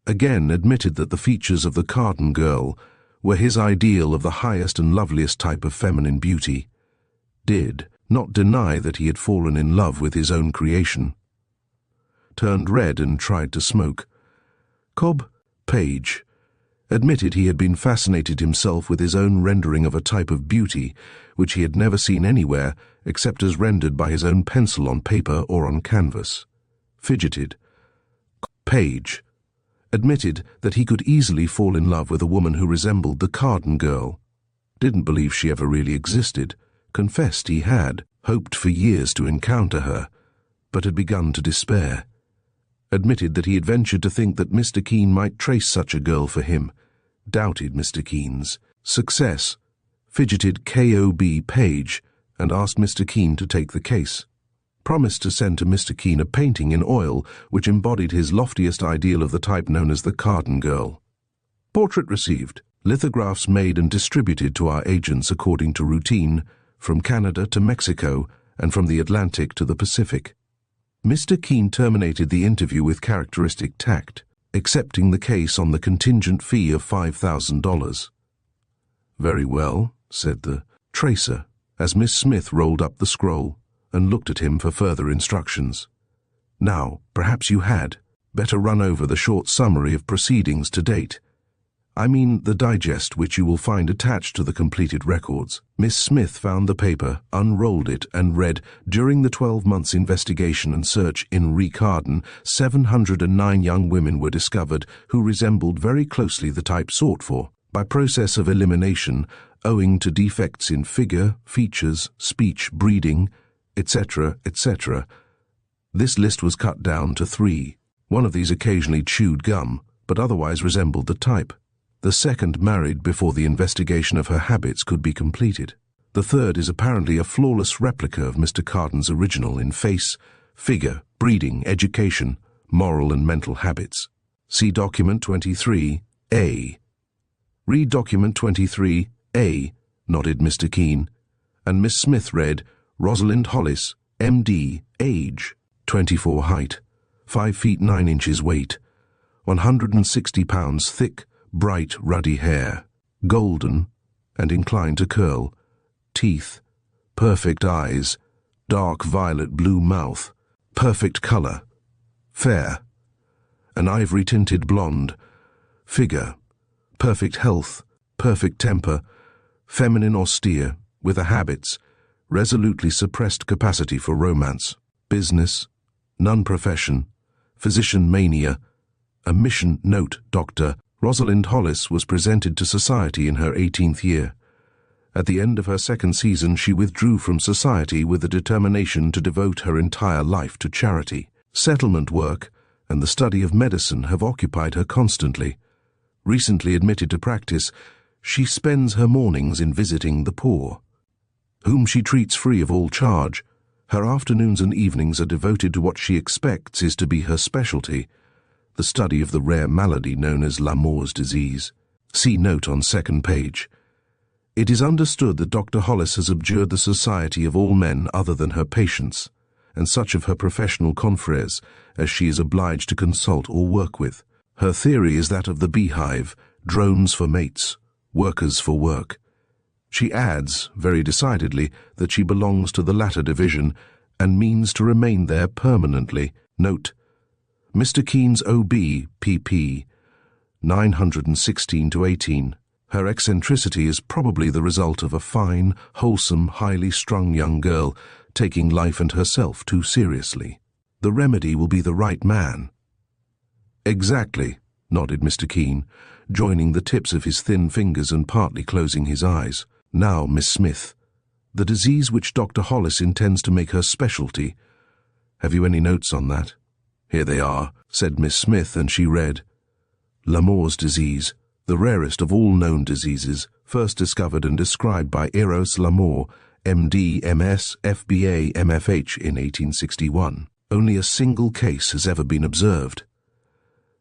Again admitted that the features of the Carden girl were his ideal of the highest and loveliest type of feminine beauty. Did not deny that he had fallen in love with his own creation. Turned red and tried to smoke. Cobb, page. admitted he had been fascinated himself with his own rendering of a type of beauty which he had never seen anywhere except as rendered by his own pencil on paper or on canvas. Fidgeted. Page. Admitted that he could easily fall in love with a woman who resembled the Carden girl. Didn't believe she ever really existed. Confessed he had hoped for years to encounter her, but had begun to despair. Admitted that he had ventured to think that Mr. Keene might trace such a girl for him. Doubted Mr. Keene's success. Fidgeted KOB Page and asked Mr. Keene to take the case. Promised to send to Mr. Keene a painting in oil which embodied his loftiest ideal of the type known as the Carden girl. Portrait received. Lithographs made and distributed to our agents according to routine, from Canada to Mexico and from the Atlantic to the Pacific. Mr. Keene terminated the interview with characteristic tact, accepting the case on the contingent fee of $5,000. "Very well," said the tracer, as Miss Smith rolled up the scroll and looked at him for further instructions. "Now, perhaps you had better run over the short summary of proceedings to date. I mean the digest which you will find attached to the completed records." Miss Smith found the paper, unrolled it, and read, "During the 12 months investigation and search in Carden, 709 young women were discovered who resembled very closely the type sought for. By process of elimination, owing to defects in figure, features, speech, breeding, etc., etc. This list was cut down to 3. One of these occasionally chewed gum, but otherwise resembled the type. The second married before the investigation of her habits could be completed. The third is apparently a flawless replica of Mr. Carden's original in face, figure, breeding, education, moral and mental habits. See document 23A. Read document 23A, nodded Mr. Keene, and Miss Smith read, "Rosalind Hollis, M.D., age, 24 height, 5 feet 9 inches weight, 160 pounds thick, bright ruddy hair, golden and inclined to curl, teeth, perfect eyes, dark violet blue mouth, perfect color, fair, an ivory-tinted blonde, figure, perfect health, perfect temper, feminine austere, with the habits, resolutely suppressed capacity for romance, business, non-profession, physician mania, a mission note doctor." Rosalind Hollis was presented to society in her 18th year. At the end of her second season, she withdrew from society with the determination to devote her entire life to charity. Settlement work and the study of medicine have occupied her constantly. Recently admitted to practice, she spends her mornings in visiting the poor, whom she treats free of all charge. Her afternoons and evenings are devoted to what she expects is to be her specialty, the study of the rare malady known as Lamour's disease. See note on second page. It is understood that Dr. Hollis has abjured the society of all men other than her patients, and such of her professional confreres as she is obliged to consult or work with. Her theory is that of the beehive, drones for mates, workers for work. She adds, very decidedly, that she belongs to the latter division and means to remain there permanently. Note, Mr. Keene's OB, pp. 916-18. Her eccentricity is probably the result of a fine, wholesome, highly strung young girl taking life and herself too seriously. The remedy will be the right man. Exactly, nodded Mr. Keene, joining the tips of his thin fingers and partly closing his eyes. Now, Miss Smith, the disease which Dr. Hollis intends to make her specialty. Have you any notes on that? Here they are, said Miss Smith, and she read, Lamour's disease, the rarest of all known diseases, first discovered and described by Eros Lamour, M.D., M.S., F.B.A., M.F.H. in 1861. Only a single case has ever been observed.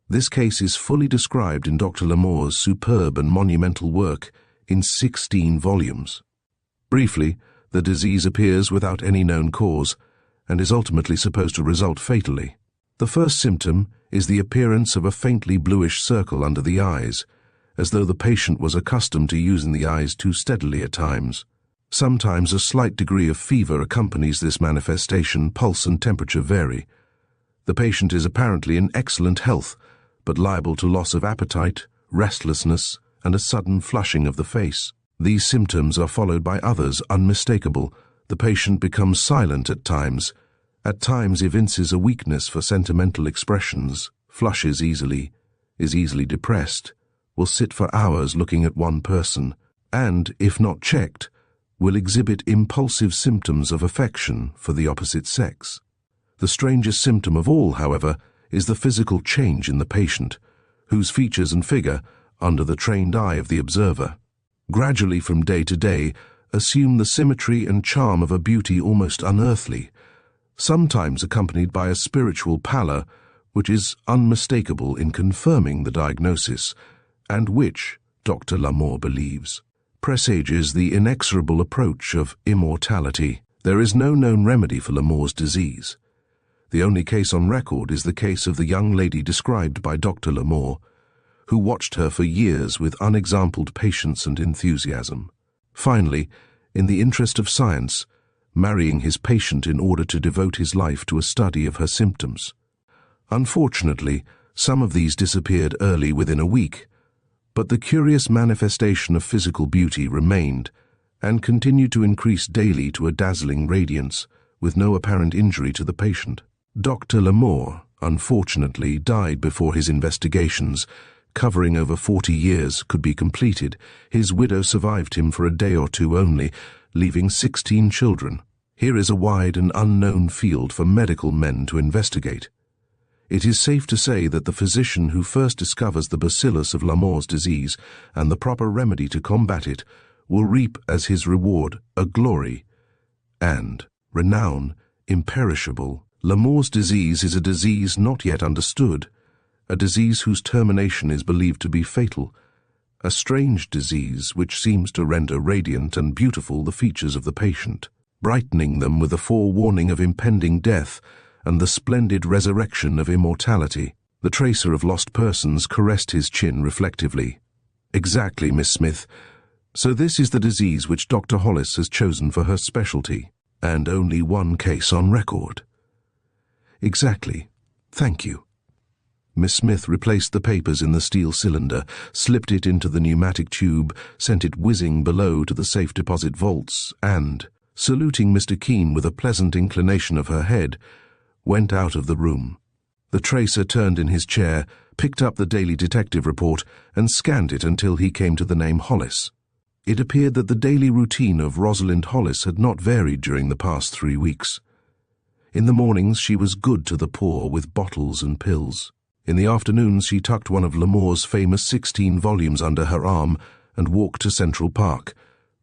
This case is fully described in Dr. Lamour's superb and monumental work in 16 volumes. Briefly, the disease appears without any known cause and is ultimately supposed to result fatally. The first symptom is the appearance of a faintly bluish circle under the eyes, as though the patient was accustomed to using the eyes too steadily at times. Sometimes a slight degree of fever accompanies this manifestation. Pulse and temperature vary. The patient is apparently in excellent health, but liable to loss of appetite, restlessness, and a sudden flushing of the face. These symptoms are followed by others unmistakable. The patient becomes silent at times evinces a weakness for sentimental expressions, flushes easily, is easily depressed, will sit for hours looking at one person, and, if not checked, will exhibit impulsive symptoms of affection for the opposite sex. The strangest symptom of all, however, is the physical change in the patient, whose features and figure, under the trained eye of the observer, gradually from day to day assume the symmetry and charm of a beauty almost unearthly, sometimes accompanied by a spiritual pallor which is unmistakable in confirming the diagnosis, and which, Dr. Lamour believes, presages the inexorable approach of immortality. There is no known remedy for Lamour's disease. The only case on record is the case of the young lady described by Dr. Lamour, who watched her for years with unexampled patience and enthusiasm. Finally, in the interest of science, marrying his patient in order to devote his life to a study of her symptoms. Unfortunately, some of these disappeared early within a week, but the curious manifestation of physical beauty remained and continued to increase daily to a dazzling radiance, with no apparent injury to the patient. Dr. Lamour, unfortunately, died before his investigations, covering over 40 years, could be completed. His widow survived him for a day or two only, leaving 16 children. Here is a wide and unknown field for medical men to investigate. It is safe to say that the physician who first discovers the bacillus of Lamour's disease and the proper remedy to combat it will reap as his reward a glory and renown imperishable. Lamour's disease is a disease not yet understood, a disease whose termination is believed to be fatal, a strange disease which seems to render radiant and beautiful the features of the patient, brightening them with a forewarning of impending death and the splendid resurrection of immortality. The tracer of lost persons caressed his chin reflectively. Exactly, Miss Smith. So this is the disease which Dr. Hollis has chosen for her specialty, and only one case on record. Exactly. Thank you. Miss Smith replaced the papers in the steel cylinder, slipped it into the pneumatic tube, sent it whizzing below to the safe deposit vaults, and, saluting Mr. Keene with a pleasant inclination of her head, went out of the room. The tracer turned in his chair, picked up the daily detective report, and scanned it until he came to the name Hollis. It appeared that the daily routine of Rosalind Hollis had not varied during the past 3 weeks. In the mornings she was good to the poor with bottles and pills. In the afternoons she tucked one of Lamour's famous 16 volumes under her arm and walked to Central Park,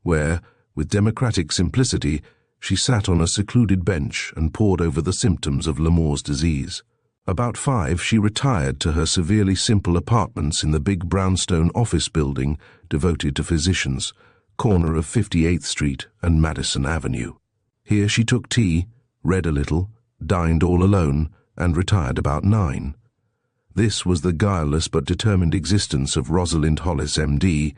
where, with democratic simplicity, she sat on a secluded bench and pored over the symptoms of Lamour's disease. About 5 she retired to her severely simple apartments in the big brownstone office building devoted to physicians, corner of 58th Street and Madison Avenue. Here she took tea, read a little, dined all alone, and retired about 9. This was the guileless but determined existence of Rosalind Hollis, M.D.,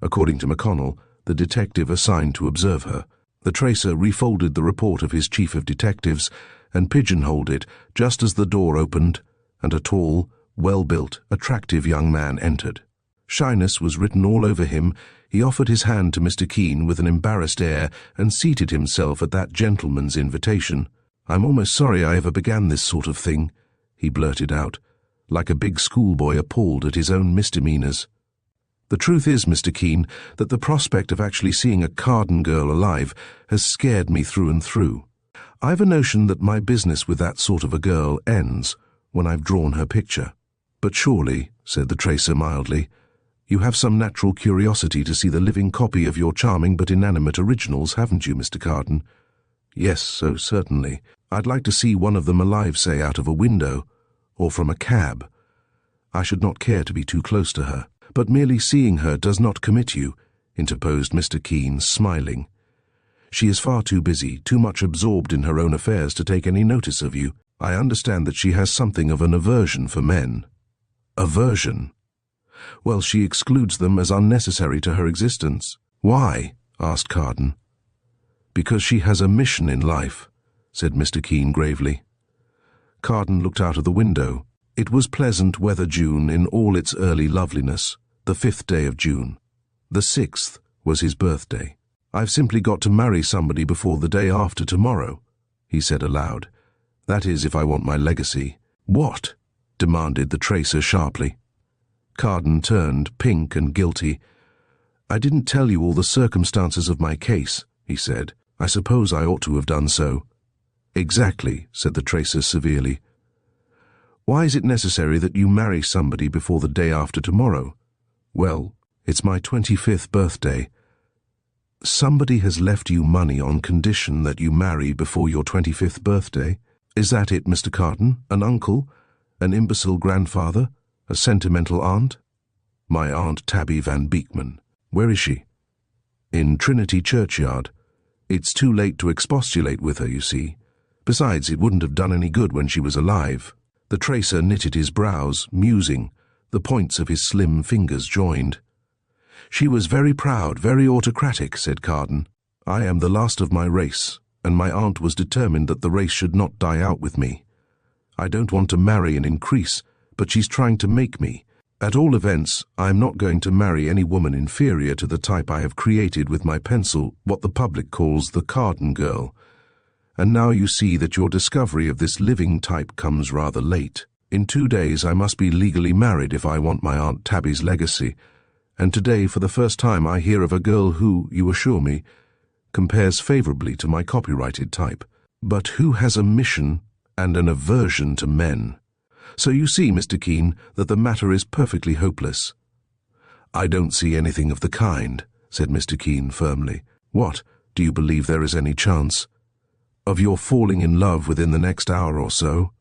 according to McConnell, the detective assigned to observe her. The tracer refolded the report of his chief of detectives and pigeonholed it just as the door opened and a tall, well-built, attractive young man entered. Shyness was written all over him. He offered his hand to Mr. Keene with an embarrassed air and seated himself at that gentleman's invitation. "I'm almost sorry I ever began this sort of thing," he blurted out, like a big schoolboy appalled at his own misdemeanors. "The truth is, Mr. Keene, that the prospect of actually seeing a Carden girl alive has scared me through and through. I've a notion that my business with that sort of a girl ends when I've drawn her picture." "But surely," said the tracer mildly, "you have some natural curiosity to see the living copy of your charming but inanimate originals, haven't you, Mr. Carden?" "Yes, so certainly. I'd like to see one of them alive, say, out of a window, or from a cab. I should not care to be too close to her." "But merely seeing her does not commit you," interposed Mr. Keene, smiling. "She is far too busy, too much absorbed in her own affairs to take any notice of you. I understand that she has something of an aversion for men." "Aversion?" "Well, she excludes them as unnecessary to her existence." "Why?" asked Carden. "Because she has a mission in life," said Mr. Keene gravely. Carden looked out of the window. It was pleasant weather June in all its early loveliness. the 5th day of June. The 6th was his birthday. "I've simply got to marry somebody before the day after tomorrow," he said aloud. "That is, if I want my legacy." "What?" demanded the tracer sharply. Carden turned, pink and guilty. "I didn't tell you all the circumstances of my case," he said. "I suppose I ought to have done so." "Exactly," said the tracer severely. "Why is it necessary that you marry somebody before the day after tomorrow?" "Well, it's my 25th birthday." "Somebody has left you money on condition that you marry before your 25th birthday? Is that it, Mr. Carden? An uncle? An imbecile grandfather? A sentimental aunt?" "My Aunt Tabby Van Beekman." "Where is she?" "In Trinity Churchyard. It's too late to expostulate with her, you see. Besides, it wouldn't have done any good when she was alive." The tracer knitted his brows, musing, the points of his slim fingers joined. "She was very proud, very autocratic," said Carden. "I am the last of my race, and my aunt was determined that the race should not die out with me. I don't want to marry and increase, but she's trying to make me. At all events, I am not going to marry any woman inferior to the type I have created with my pencil, what the public calls the Carden girl. And now you see that your discovery of this living type comes rather late. In 2 days I must be legally married if I want my Aunt Tabby's legacy, and today for the first time I hear of a girl who, you assure me, compares favorably to my copyrighted type. But who has a mission and an aversion to men? So you see, Mr. Keene, that the matter is perfectly hopeless." "I don't see anything of the kind," said Mr. Keene firmly. "What, do you believe there is any chance?" "Of your falling in love within the next hour or so?"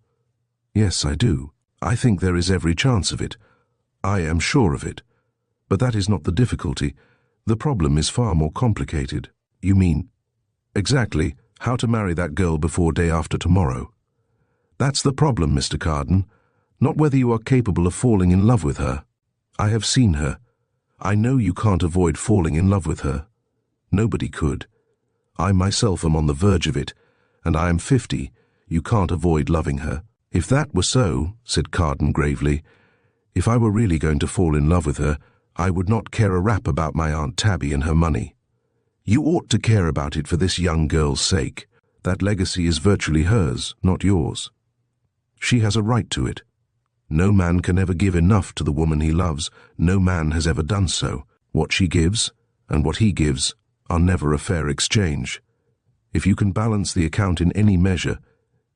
"Yes, I do. I think there is every chance of it. I am sure of it. But that is not the difficulty. The problem is far more complicated." "You mean?" "Exactly. How to marry that girl before day after tomorrow. That's the problem, Mr. Carden. Not whether you are capable of falling in love with her. I have seen her. I know you can't avoid falling in love with her. Nobody could. I myself am on the verge of it, and I am 50. You can't avoid loving her." "If that were so," said Carden gravely, "if I were really going to fall in love with her, I would not care a rap about my Aunt Tabby and her money." "You ought to care about it for this young girl's sake. That legacy is virtually hers, not yours. She has a right to it. No man can ever give enough to the woman he loves. No man has ever done so. What she gives, and what he gives, are never a fair exchange. If you can balance the account in any measure,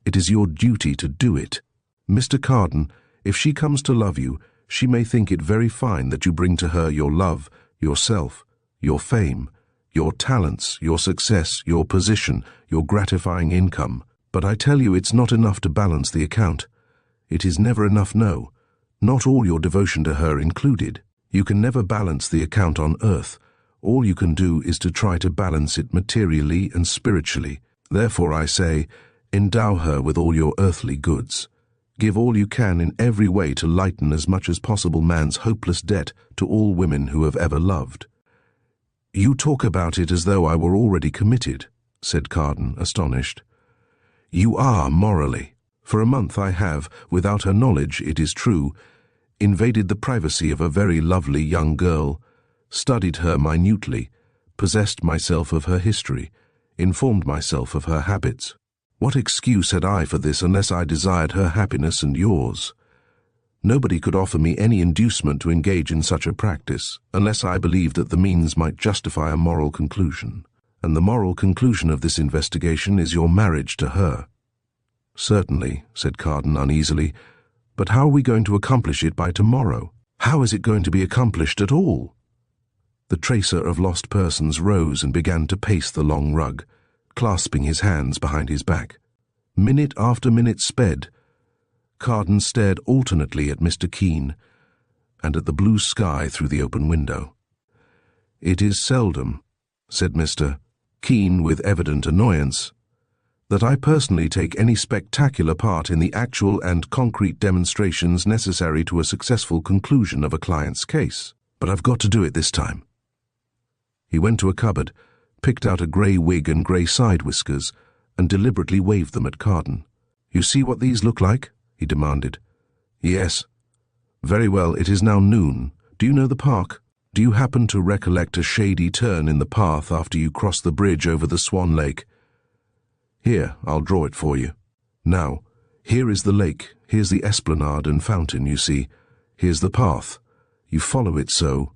it is your duty to do it. Mr. Carden, if she comes to love you, she may think it very fine that you bring to her your love, yourself, your fame, your talents, your success, your position, your gratifying income. But I tell you it's not enough to balance the account. It is never enough, no, not all your devotion to her included. You can never balance the account on earth. All you can do is to try to balance it materially and spiritually. Therefore I say, endow her with all your earthly goods. Give all you can in every way to lighten as much as possible man's hopeless debt to all women who have ever loved." "You talk about it as though I were already committed," said Carden, astonished. "You are morally. For a month I have, without her knowledge, it is true, invaded the privacy of a very lovely young girl, studied her minutely, possessed myself of her history, informed myself of her habits. What excuse had I for this unless I desired her happiness and yours? Nobody could offer me any inducement to engage in such a practice, unless I believed that the means might justify a moral conclusion. And the moral conclusion of this investigation is your marriage to her." "Certainly," said Carden uneasily, "but how are we going to accomplish it by tomorrow? How is it going to be accomplished at all?" The tracer of lost persons rose and began to pace the long rug, clasping his hands behind his back. Minute after minute sped. Carden stared alternately at Mr. Keene and at the blue sky through the open window. "It is seldom," said Mr. Keene with evident annoyance, "that I personally take any spectacular part in the actual and concrete demonstrations necessary to a successful conclusion of a client's case. But I've got to do it this time." He went to a cupboard, picked out a grey wig and grey side whiskers, and deliberately waved them at Carden. "You see what these look like?" he demanded. "Yes." "Very well, it is now noon. Do you know the park? Do you happen to recollect a shady turn in the path after you cross the bridge over the Swan Lake? Here, I'll draw it for you. Now, here is the lake, here's the esplanade and fountain, you see. Here's the path. You follow it so.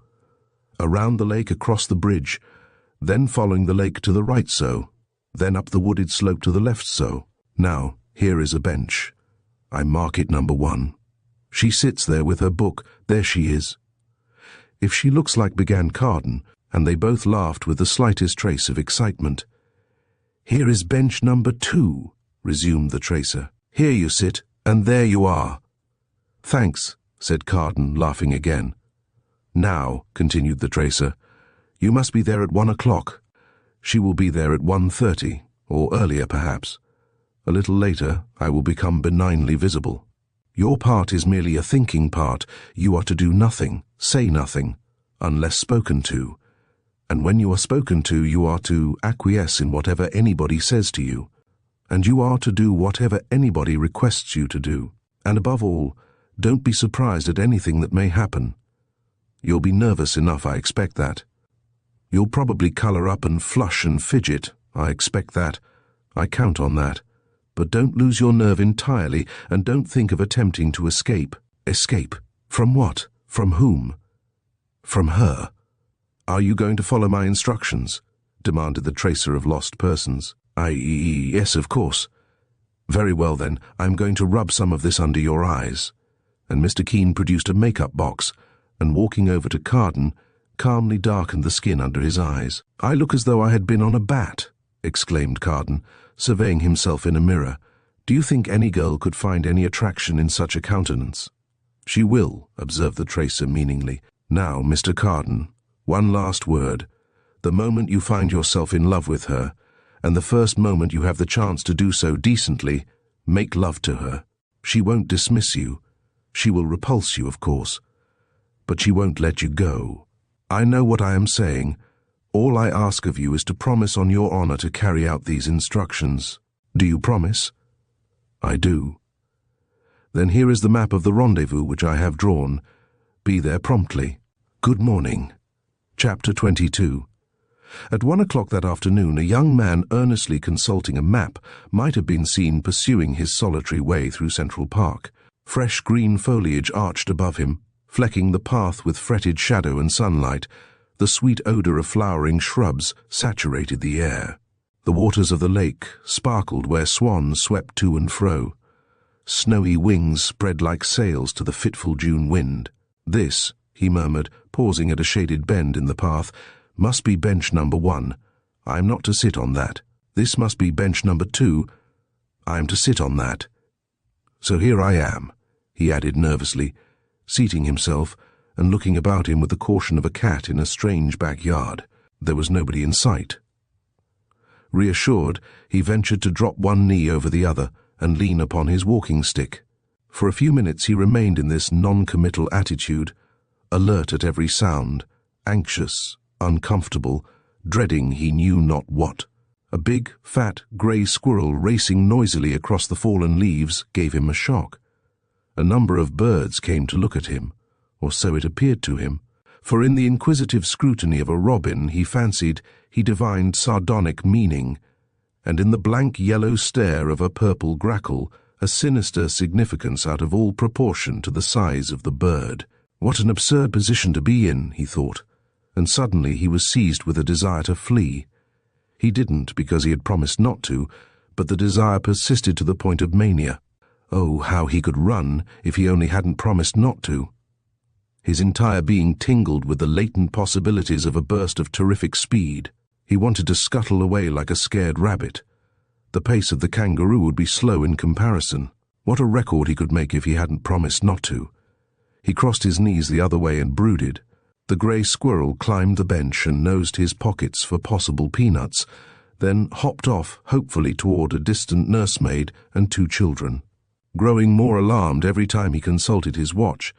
Around the lake across the bridge, then following the lake to the right so, then up the wooded slope to the left so. Now, here is a bench. I mark it number 1. She sits there with her book. There she is. If she looks like, began Carden, and they both laughed with the slightest trace of excitement. Here is bench number 2, resumed the tracer. Here you sit, and there you are. Thanks, said Carden, laughing again. Now, continued the tracer, you must be there at 1 o'clock. She will be there at 1:30, or earlier perhaps. A little later, I will become benignly visible. Your part is merely a thinking part. You are to do nothing, say nothing, unless spoken to. And when you are spoken to, you are to acquiesce in whatever anybody says to you. And you are to do whatever anybody requests you to do. And above all, don't be surprised at anything that may happen. You'll be nervous enough, I expect that. You'll probably colour up and flush and fidget, I expect that. I count on that. But don't lose your nerve entirely, and don't think of attempting to escape. Escape? From what? From whom? From her. Are you going to follow my instructions? Demanded the tracer of lost persons. Yes, of course. Very well then, I'm going to rub some of this under your eyes. And Mr. Keene produced a makeup box, and walking over to Carden, calmly darkened the skin under his eyes. I look as though I had been on a bat, exclaimed Carden, surveying himself in a mirror. Do you think any girl could find any attraction in such a countenance? She will, observed the tracer meaningly. Now, Mr. Carden, one last word. The moment you find yourself in love with her, and the first moment you have the chance to do so decently, make love to her. She won't dismiss you. She will repulse you, of course. But she won't let you go. I know what I am saying. All I ask of you is to promise on your honor to carry out these instructions. Do you promise? I do. Then here is the map of the rendezvous which I have drawn. Be there promptly. Good morning. Chapter 22. At 1 o'clock that afternoon, a young man earnestly consulting a map might have been seen pursuing his solitary way through Central Park. Fresh green foliage arched above him, flecking the path with fretted shadow and sunlight. The sweet odor of flowering shrubs saturated the air. The waters of the lake sparkled where swans swept to and fro. Snowy wings spread like sails to the fitful June wind. This, he murmured, pausing at a shaded bend in the path, must be bench number 1. I am not to sit on that. This must be bench number 2. I am to sit on that. So here I am, he added nervously, seating himself and looking about him with the caution of a cat in a strange backyard. There was nobody in sight. Reassured, he ventured to drop one knee over the other and lean upon his walking stick. For a few minutes he remained in this non-committal attitude, alert at every sound, anxious, uncomfortable, dreading he knew not what. A big, fat, grey squirrel racing noisily across the fallen leaves gave him a shock. A number of birds came to look at him, or so it appeared to him, for in the inquisitive scrutiny of a robin he fancied he divined sardonic meaning, and in the blank yellow stare of a purple grackle a sinister significance out of all proportion to the size of the bird. What an absurd position to be in, he thought, and suddenly he was seized with a desire to flee. He didn't because he had promised not to, but the desire persisted to the point of mania. Oh, how he could run if he only hadn't promised not to. His entire being tingled with the latent possibilities of a burst of terrific speed. He wanted to scuttle away like a scared rabbit. The pace of the kangaroo would be slow in comparison. What a record he could make if he hadn't promised not to. He crossed his knees the other way and brooded. The grey squirrel climbed the bench and nosed his pockets for possible peanuts, then hopped off hopefully toward a distant nursemaid and 2 children. Growing more alarmed every time he consulted his watch,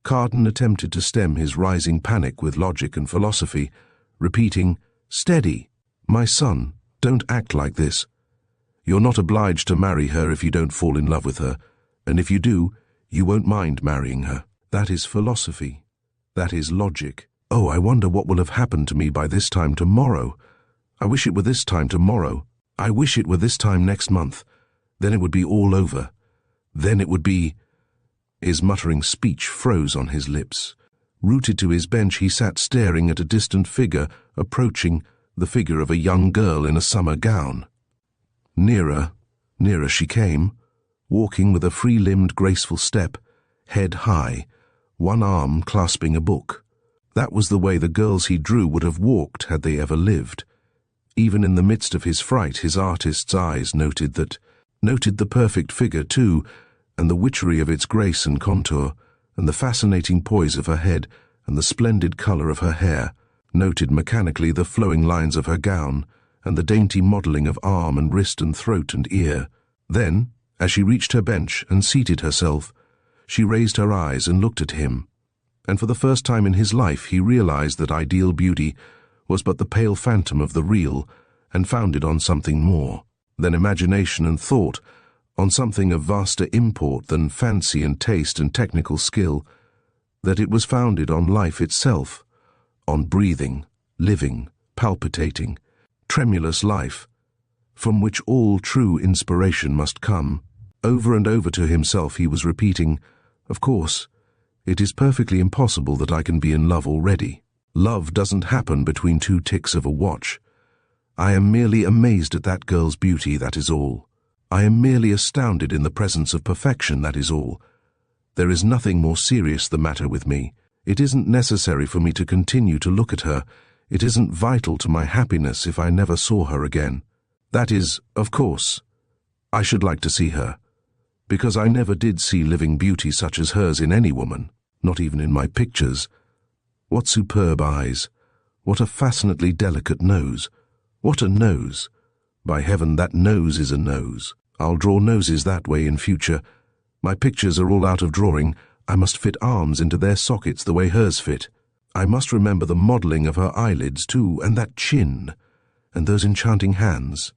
Carden attempted to stem his rising panic with logic and philosophy, repeating, "Steady, my son, don't act like this. You're not obliged to marry her if you don't fall in love with her, and if you do, you won't mind marrying her. That is philosophy. That is logic. Oh, I wonder what will have happened to me by this time tomorrow. I wish it were this time tomorrow. I wish it were this time next month. Then it would be all over. Then it would be... His muttering speech froze on his lips. Rooted to his bench, he sat staring at a distant figure approaching, the figure of a young girl in a summer gown. Nearer, nearer she came, walking with a free-limbed, graceful step, head high, one arm clasping a book. That was the way the girls he drew would have walked had they ever lived. Even in the midst of his fright, his artist's eyes noted the perfect figure too, and the witchery of its grace and contour, and the fascinating poise of her head, and the splendid colour of her hair, noted mechanically the flowing lines of her gown, and the dainty modelling of arm and wrist and throat and ear. Then, as she reached her bench and seated herself, she raised her eyes and looked at him, and for the first time in his life he realized that ideal beauty was but the pale phantom of the real, and founded on something more than imagination and thought, on something of vaster import than fancy and taste and technical skill, that it was founded on life itself, on breathing, living, palpitating, tremulous life, from which all true inspiration must come. Over and over to himself he was repeating, "Of course, it is perfectly impossible that I can be in love already. Love doesn't happen between two ticks of a watch. I am merely amazed at that girl's beauty, that is all. I am merely astounded in the presence of perfection, that is all. There is nothing more serious the matter with me. It isn't necessary for me to continue to look at her. It isn't vital to my happiness if I never saw her again. That is, of course, I should like to see her, because I never did see living beauty such as hers in any woman, not even in my pictures. What superb eyes! What a fascinately delicate nose! What a nose! By heaven, that nose is a nose. I'll draw noses that way in future. My pictures are all out of drawing. I must fit arms into their sockets the way hers fit. I must remember the modelling of her eyelids too, and that chin, and those enchanting hands."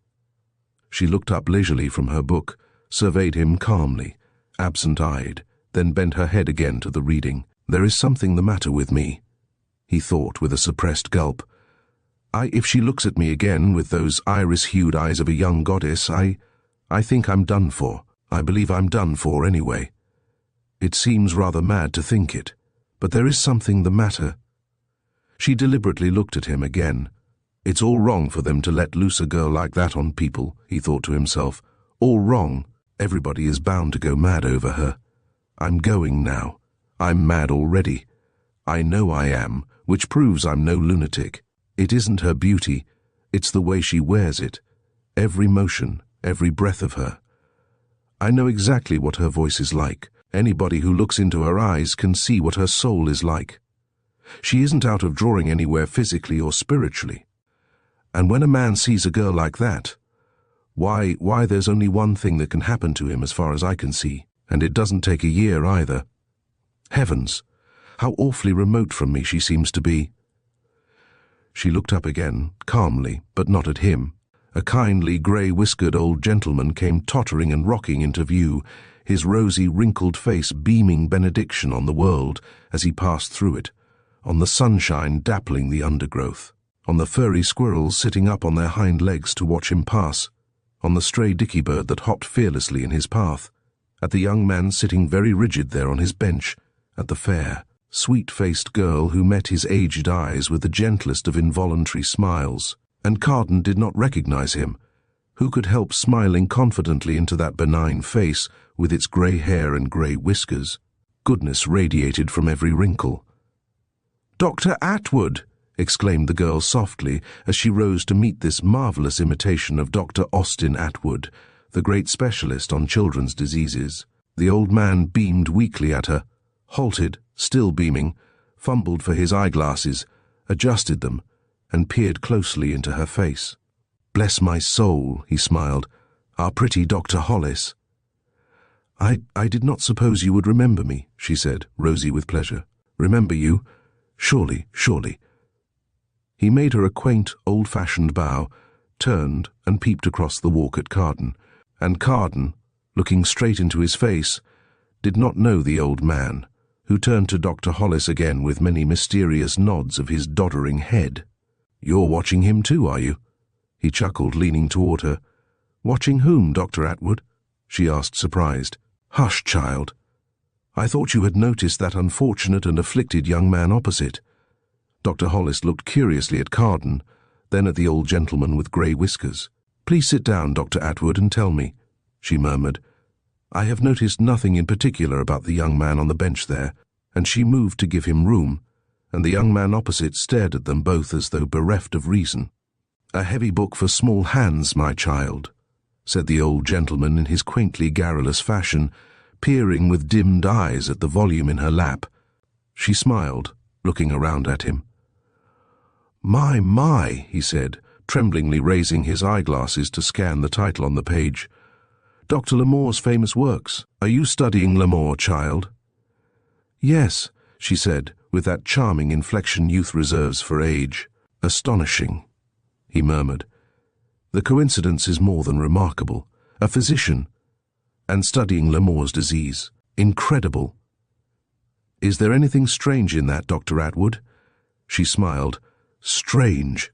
She looked up leisurely from her book, surveyed him calmly, absent-eyed, then bent her head again to the reading. "There is something the matter with me," he thought with a suppressed gulp. If she looks at me again with those iris-hued eyes of a young goddess, I think I'm done for. I believe I'm done for anyway. It seems rather mad to think it, but there is something the matter." She deliberately looked at him again. "It's all wrong for them to let loose a girl like that on people," he thought to himself. "All wrong. Everybody is bound to go mad over her. I'm going now. I'm mad already. I know I am, which proves I'm no lunatic. It isn't her beauty, it's the way she wears it, every motion, every breath of her. I know exactly what her voice is like. Anybody who looks into her eyes can see what her soul is like. She isn't out of drawing anywhere physically or spiritually. And when a man sees a girl like that, why, there's only one thing that can happen to him as far as I can see, and it doesn't take a year either. Heavens, how awfully remote from me she seems to be." She looked up again, calmly, but not at him. A kindly, grey-whiskered old gentleman came tottering and rocking into view, his rosy, wrinkled face beaming benediction on the world as he passed through it, on the sunshine dappling the undergrowth, on the furry squirrels sitting up on their hind legs to watch him pass, on the stray dicky-bird that hopped fearlessly in his path, at the young man sitting very rigid there on his bench, at the fair, sweet-faced girl who met his aged eyes with the gentlest of involuntary smiles. And Carden did not recognize him. Who could help smiling confidently into that benign face with its grey hair and grey whiskers? Goodness radiated from every wrinkle. "Dr. Atwood!" exclaimed the girl softly as she rose to meet this marvellous imitation of Dr. Austin Atwood, the great specialist on children's diseases. The old man beamed weakly at her, halted, still beaming, fumbled for his eyeglasses, adjusted them, and peered closely into her face. "Bless my soul," he smiled, "our pretty Dr. Hollis." I did not suppose you would remember me," she said, rosy with pleasure. "Remember you? Surely, surely." He made her a quaint, old-fashioned bow, turned and peeped across the walk at Carden, and Carden, looking straight into his face, did not know the old man, who turned to Dr. Hollis again with many mysterious nods of his doddering head. "You're watching him too, are you?" He chuckled, leaning toward her. "Watching whom, Dr. Atwood?" she asked, surprised. "Hush, child. I thought you had noticed that unfortunate and afflicted young man opposite." Dr. Hollis looked curiously at Carden, then at the old gentleman with grey whiskers. "Please sit down, Dr. Atwood, and tell me," she murmured. "I have noticed nothing in particular about the young man on the bench there," and she moved to give him room, and the young man opposite stared at them both as though bereft of reason. "A heavy book for small hands, my child," said the old gentleman in his quaintly garrulous fashion, peering with dimmed eyes at the volume in her lap. She smiled, looking around at him. My, he said, tremblingly raising his eyeglasses to scan the title on the page. "Dr. Lamore's famous works. Are you studying Lamore, child?" "Yes," she said, with that charming inflection youth reserves for age. "Astonishing," he murmured. "The coincidence is more than remarkable. A physician, and studying Lamore's disease. Incredible." "Is there anything strange in that, Dr. Atwood?" She smiled. "Strange."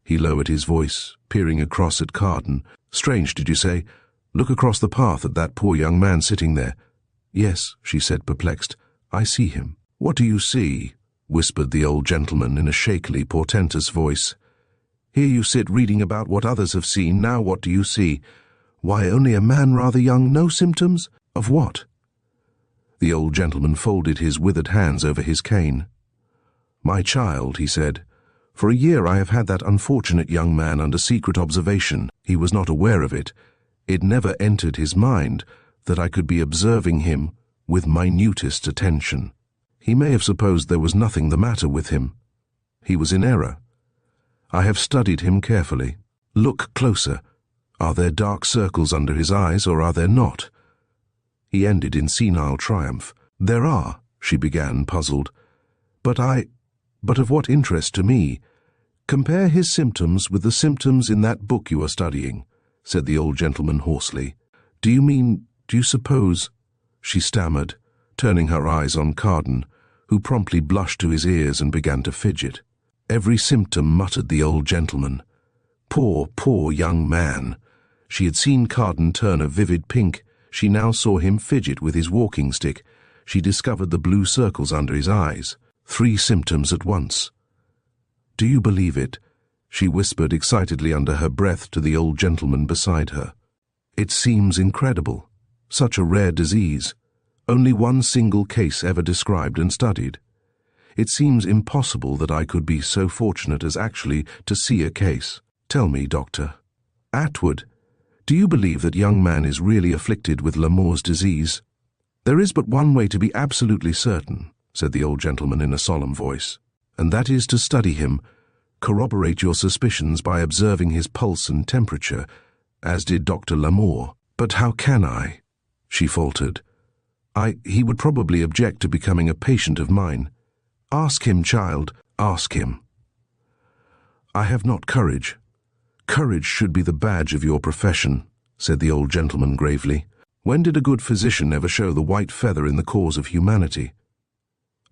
He lowered his voice, peering across at Carden. "Strange, did you say? Look across the path at that poor young man sitting there." "Yes," she said, perplexed. "I see him." "What do you see?" whispered the old gentleman in a shakily portentous voice. "Here you sit reading about what others have seen. Now what do you see? Why, only a man rather young. No symptoms? Of what?" The old gentleman folded his withered hands over his cane. "My child," he said, "for a year I have had that unfortunate young man under secret observation. He was not aware of it. It never entered his mind that I could be observing him with minutest attention. He may have supposed there was nothing the matter with him. He was in error. I have studied him carefully. Look closer. Are there dark circles under his eyes, or are there not?" He ended in senile triumph. "There are," she began, puzzled. But of what interest to me? Compare his symptoms with the symptoms in that book you are studying," said the old gentleman hoarsely. Do you suppose?" she stammered, turning her eyes on Carden, who promptly blushed to his ears and began to fidget. "Every symptom," muttered the old gentleman. Poor young man." She had seen Carden turn a vivid pink. She now saw him fidget with his walking stick. She discovered the blue circles under his eyes. 3 symptoms at once. "Do you believe it?" she whispered excitedly under her breath to the old gentleman beside her. "It seems incredible. Such a rare disease. Only one single case ever described and studied. It seems impossible that I could be so fortunate as actually to see a case. Tell me, Dr. Atwood, do you believe that young man is really afflicted with Lamore's disease?" "There is but one way to be absolutely certain," said the old gentleman in a solemn voice, "and that is to study him, corroborate your suspicions by observing his pulse and temperature, as did Dr. Lamore." "But how can I?" she faltered. He would probably object to becoming a patient of mine." "Ask him, child, ask him." "I have not courage." "Courage should be the badge of your profession," said the old gentleman gravely. "When did a good physician ever show the white feather in the cause of humanity?"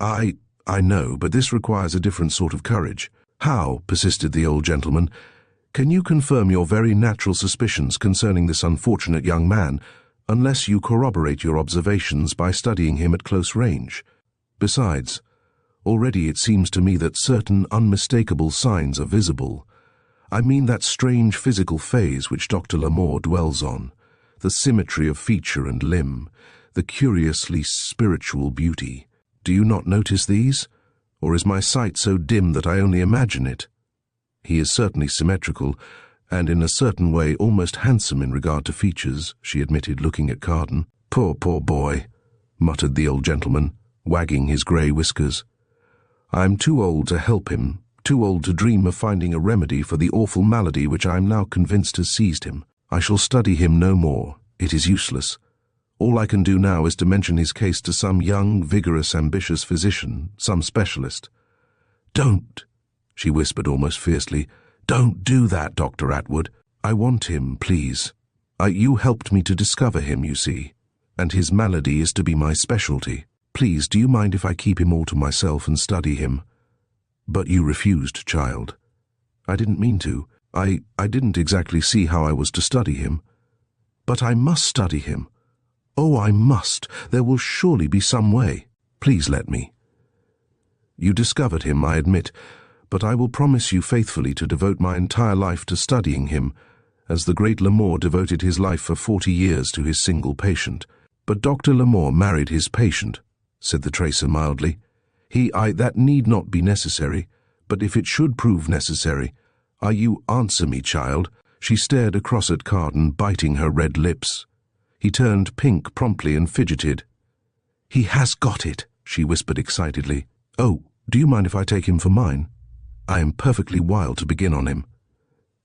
I know, but this requires a different sort of courage." "How?" persisted the old gentleman. "Can you confirm your very natural suspicions concerning this unfortunate young man, unless you corroborate your observations by studying him at close range? Besides, already it seems to me that certain unmistakable signs are visible. I mean that strange physical phase which Dr. Lamore dwells on, the symmetry of feature and limb, the curiously spiritual beauty. Do you not notice these? Or is my sight so dim that I only imagine it? He is certainly symmetrical, and in a certain way almost handsome in regard to features," she admitted, looking at Carden. Poor boy," muttered the old gentleman, wagging his grey whiskers. "I am too old to help him, too old to dream of finding a remedy for the awful malady which I am now convinced has seized him. I shall study him no more. It is useless. All I can do now is to mention his case to some young, vigorous, ambitious physician, some specialist." "Don't," she whispered almost fiercely. "Don't do that, Dr. Atwood. I want him, please. You helped me to discover him, you see, and his malady is to be my specialty." Please, do you mind if I keep him all to myself and study him? But you refused, child. I didn't mean to. I didn't exactly see how I was to study him. But I must study him. Oh, I must. There will surely be some way. Please let me. You discovered him, I admit, but I will promise you faithfully to devote my entire life to studying him, as the great L'Amour devoted his life for 40 years to his single patient. But Dr. L'Amour married his patient, said the tracer mildly. That need not be necessary, but if it should prove necessary, answer me, child. She stared across at Carden, biting her red lips. He turned pink promptly and fidgeted. He has got it, she whispered excitedly. Oh, do you mind if I take him for mine? I am perfectly wild to begin on him.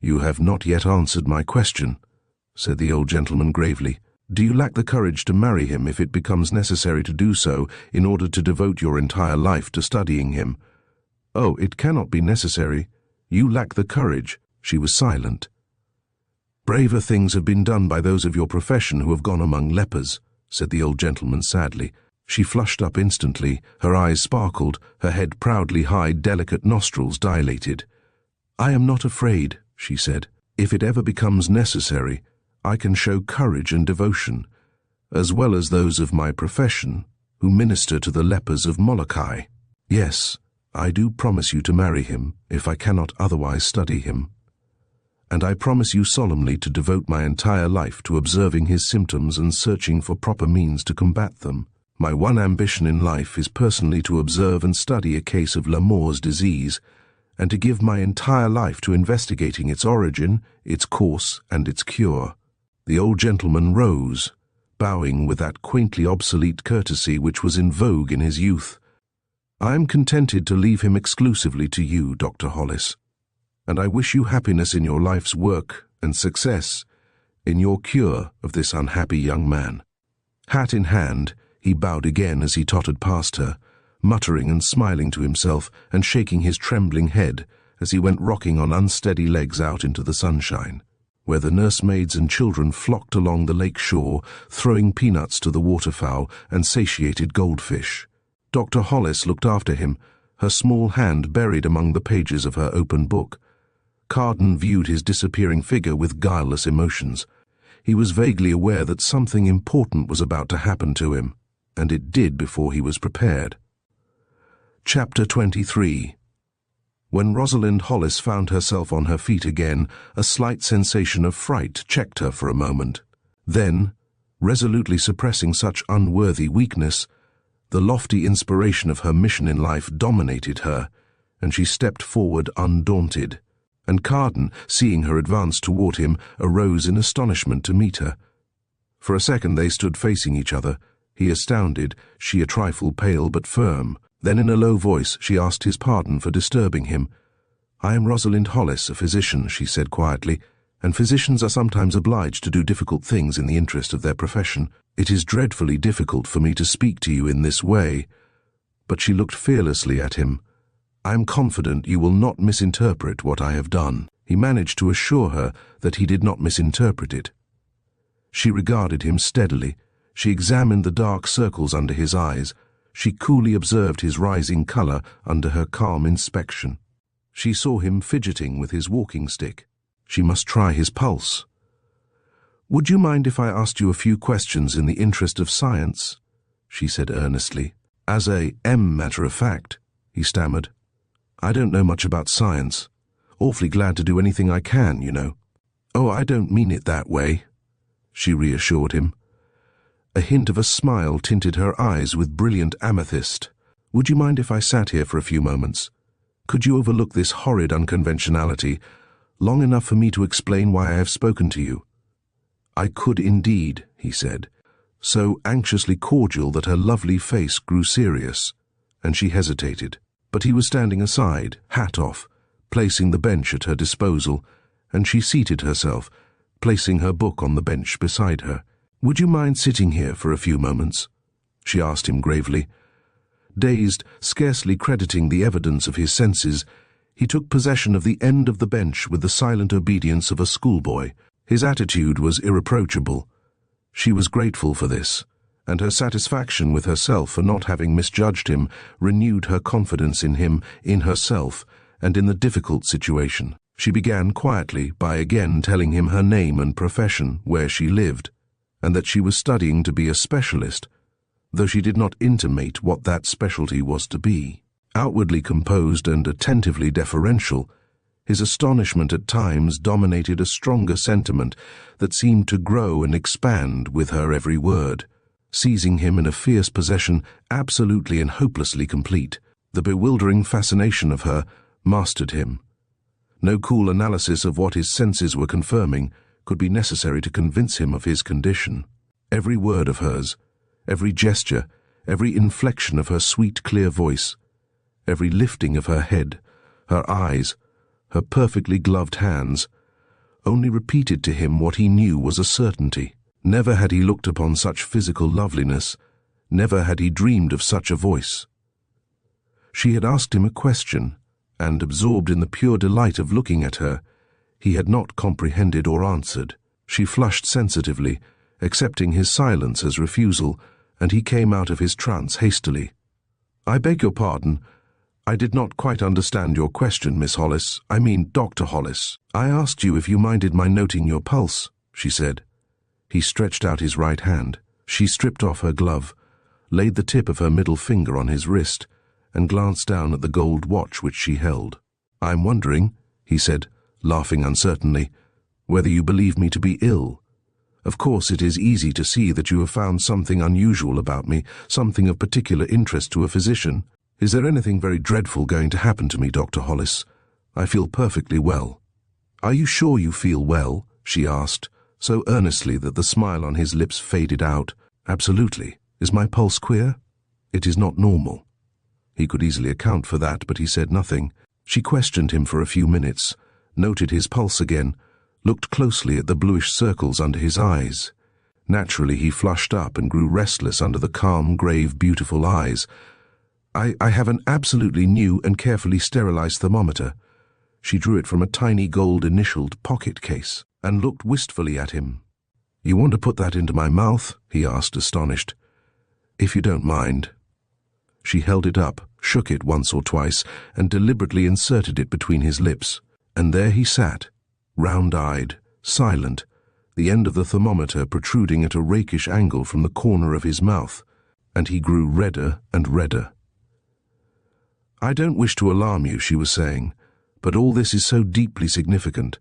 You have not yet answered my question, said the old gentleman gravely. Do you lack the courage to marry him if it becomes necessary to do so in order to devote your entire life to studying him? Oh, it cannot be necessary. You lack the courage. She was silent. Braver things have been done by those of your profession who have gone among lepers, said the old gentleman sadly. She flushed up instantly, her eyes sparkled, her head proudly high, delicate nostrils dilated. I am not afraid, she said. If it ever becomes necessary, I can show courage and devotion, as well as those of my profession, who minister to the lepers of Molokai. Yes, I do promise you to marry him, if I cannot otherwise study him. And I promise you solemnly to devote my entire life to observing his symptoms and searching for proper means to combat them. My one ambition in life is personally to observe and study a case of L'Amour's disease, and to give my entire life to investigating its origin, its course, and its cure. The old gentleman rose, bowing with that quaintly obsolete courtesy which was in vogue in his youth. I am contented to leave him exclusively to you, Dr. Hollis, and I wish you happiness in your life's work and success in your cure of this unhappy young man. Hat in hand, he bowed again as he tottered past her, muttering and smiling to himself and shaking his trembling head as he went rocking on unsteady legs out into the sunshine, where the nursemaids and children flocked along the lake shore, throwing peanuts to the waterfowl and satiated goldfish. Dr. Hollis looked after him, her small hand buried among the pages of her open book. Carden viewed his disappearing figure with guileless emotions. He was vaguely aware that something important was about to happen to him, and it did before he was prepared. Chapter 23. When Rosalind Hollis found herself on her feet again, a slight sensation of fright checked her for a moment. Then, resolutely suppressing such unworthy weakness, the lofty inspiration of her mission in life dominated her, and she stepped forward undaunted. And Carden, seeing her advance toward him, arose in astonishment to meet her. For a second they stood facing each other, he astounded, she a trifle pale but firm. Then in a low voice she asked his pardon for disturbing him. I am Rosalind Hollis, a physician, she said quietly, and physicians are sometimes obliged to do difficult things in the interest of their profession. It is dreadfully difficult for me to speak to you in this way. But she looked fearlessly at him. I am confident you will not misinterpret what I have done. He managed to assure her that he did not misinterpret it. She regarded him steadily. She examined the dark circles under his eyes. She coolly observed his rising color under her calm inspection. She saw him fidgeting with his walking stick. She must try his pulse. Would you mind if I asked you a few questions in the interest of science? She said earnestly. As a matter of fact, he stammered. I don't know much about science. Awfully glad to do anything I can, you know. Oh, I don't mean it that way, she reassured him. A hint of a smile tinted her eyes with brilliant amethyst. Would you mind if I sat here for a few moments? Could you overlook this horrid unconventionality, long enough for me to explain why I have spoken to you? I could indeed, he said, so anxiously cordial that her lovely face grew serious, and she hesitated. But he was standing aside, hat off, placing the bench at her disposal, and she seated herself, placing her book on the bench beside her. Would you mind sitting here for a few moments? She asked him gravely. Dazed, scarcely crediting the evidence of his senses, he took possession of the end of the bench with the silent obedience of a schoolboy. His attitude was irreproachable. She was grateful for this, and her satisfaction with herself for not having misjudged him renewed her confidence in him, in herself, and in the difficult situation. She began quietly by again telling him her name and profession, where she lived, and that she was studying to be a specialist, though she did not intimate what that specialty was to be. Outwardly composed and attentively deferential, his astonishment at times dominated a stronger sentiment that seemed to grow and expand with her every word, seizing him in a fierce possession absolutely and hopelessly complete. The bewildering fascination of her mastered him. No cool analysis of what his senses were confirming could be necessary to convince him of his condition. Every word of hers, every gesture, every inflection of her sweet, clear voice, every lifting of her head, her eyes, her perfectly gloved hands, only repeated to him what he knew was a certainty. Never had he looked upon such physical loveliness, never had he dreamed of such a voice. She had asked him a question, and, absorbed in the pure delight of looking at her, he had not comprehended or answered. She flushed sensitively, accepting his silence as refusal, and he came out of his trance hastily. "I beg your pardon. I did not quite understand your question, Miss Hollis. I mean, Dr. Hollis. I asked you if you minded my noting your pulse," she said. He stretched out his right hand. She stripped off her glove, laid the tip of her middle finger on his wrist, and glanced down at the gold watch which she held. "I'm wondering," he said, laughing uncertainly, "whether you believe me to be ill. Of course it is easy to see that you have found something unusual about me, something of particular interest to a physician. Is there anything very dreadful going to happen to me, Dr. Hollis? I feel perfectly well." "Are you sure you feel well?" she asked, so earnestly that the smile on his lips faded out. "Absolutely. Is my pulse queer?" "It is not normal." He could easily account for that, but he said nothing. She questioned him for a few minutes, noted his pulse again, looked closely at the bluish circles under his eyes. Naturally, he flushed up and grew restless under the calm, grave, beautiful eyes. I have an absolutely new and carefully sterilized thermometer." She drew it from a tiny gold-initialed pocket case and looked wistfully at him. "You want to put that into my mouth?" he asked, astonished. "If you don't mind." She held it up, shook it once or twice, and deliberately inserted it between his lips. And there he sat, round-eyed, silent, the end of the thermometer protruding at a rakish angle from the corner of his mouth, and he grew redder and redder. "I don't wish to alarm you," she was saying, "but all this is so deeply significant,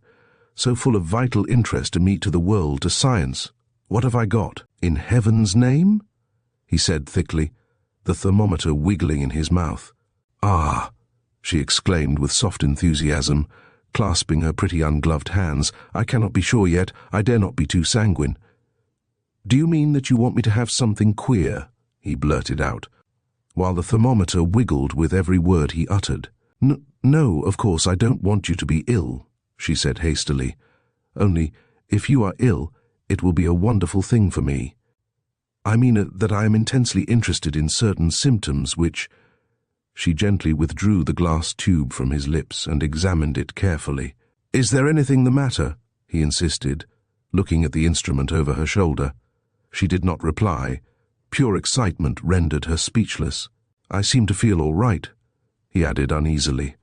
so full of vital interest to me, to the world, to science. What have I got? In heaven's name?" he said thickly, the thermometer wiggling in his mouth. "Ah," she exclaimed with soft enthusiasm, clasping her pretty ungloved hands. "I cannot be sure yet. I dare not be too sanguine." "Do you mean that you want me to have something queer?" he blurted out, while the thermometer wiggled with every word he uttered. No, of course I don't want you to be ill," she said hastily. "Only, if you are ill, it will be a wonderful thing for me. I mean that I am intensely interested in certain symptoms which—" She gently withdrew the glass tube from his lips and examined it carefully. "Is there anything the matter?" he insisted, looking at the instrument over her shoulder. She did not reply. Pure excitement rendered her speechless. "I seem to feel all right," he added uneasily.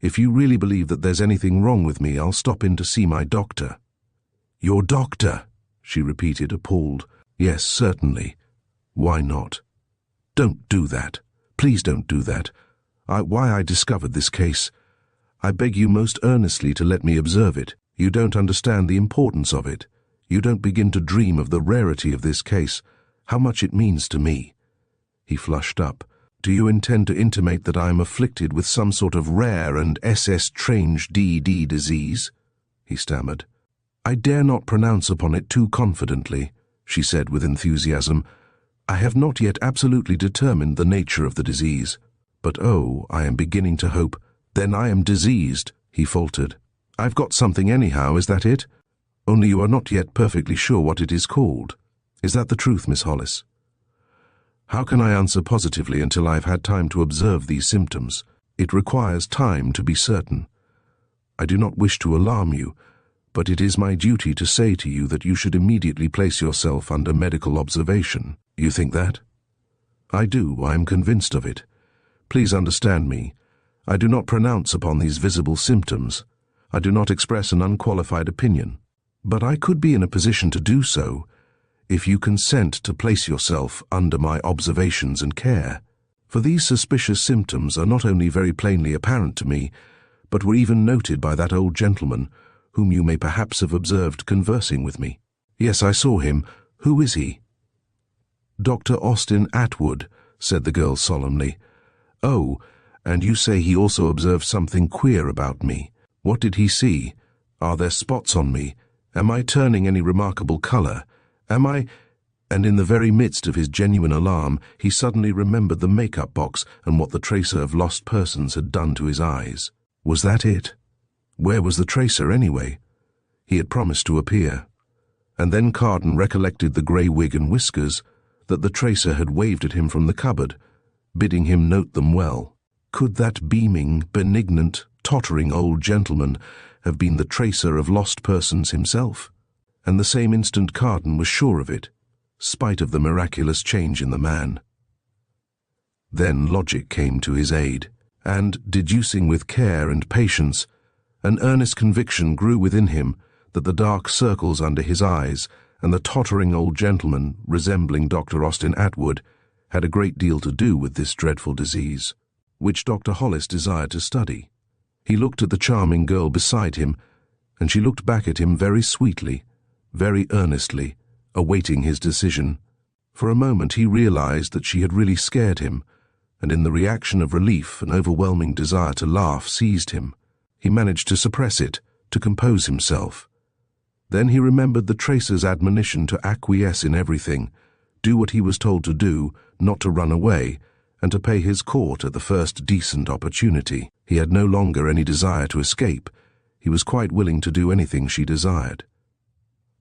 "If you really believe that there's anything wrong with me, I'll stop in to see my doctor." "Your doctor?" she repeated, appalled. "Yes, certainly. Why not?" "Don't do that. Please don't do that. Why I discovered this case. I beg you most earnestly to let me observe it. You don't understand the importance of it. You don't begin to dream of the rarity of this case, how much it means to me." He flushed up. "Do you intend to intimate that I am afflicted with some sort of rare and strange DD disease?" he stammered. "I dare not pronounce upon it too confidently," she said with enthusiasm. "I have not yet absolutely determined the nature of the disease. But oh, I am beginning to hope—" "Then I am diseased," he faltered. "I've got something anyhow, is that it? Only you are not yet perfectly sure what it is called. Is that the truth, Miss Hollis?" "How can I answer positively until I've had time to observe these symptoms? It requires time to be certain. I do not wish to alarm you, but it is my duty to say to you that you should immediately place yourself under medical observation. You think that? I do. I am convinced of it. Please understand me. I do not pronounce upon these visible symptoms. I do not express an unqualified opinion. But I could be in a position to do so if you consent to place yourself under my observations and care. For these suspicious symptoms are not only very plainly apparent to me, but were even noted by that old gentleman whom you may perhaps have observed conversing with me. Yes, I saw him. Who is he? Dr. Austin Atwood, said the girl solemnly. Oh, and you say he also observed something queer about me. What did he see? Are there spots on me? Am I turning any remarkable colour? Am I— And in the very midst of his genuine alarm, he suddenly remembered the makeup box and what the tracer of lost persons had done to his eyes. Was that it? Where was the tracer, anyway? He had promised to appear. And then Carden recollected the grey wig and whiskers, that the tracer had waved at him from the cupboard, bidding him note them well. Could that beaming, benignant, tottering old gentleman have been the tracer of lost persons himself? And the same instant Carden was sure of it, spite of the miraculous change in the man. Then logic came to his aid, and, deducing with care and patience, an earnest conviction grew within him that the dark circles under his eyes and the tottering old gentleman resembling Dr. Austin Atwood had a great deal to do with this dreadful disease, which Dr. Hollis desired to study. He looked at the charming girl beside him, and she looked back at him very sweetly, very earnestly, awaiting his decision. For a moment he realized that she had really scared him, and in the reaction of relief an overwhelming desire to laugh seized him. He managed to suppress it, to compose himself. Then he remembered the tracer's admonition to acquiesce in everything, do what he was told to do, not to run away, and to pay his court at the first decent opportunity. He had no longer any desire to escape. He was quite willing to do anything she desired.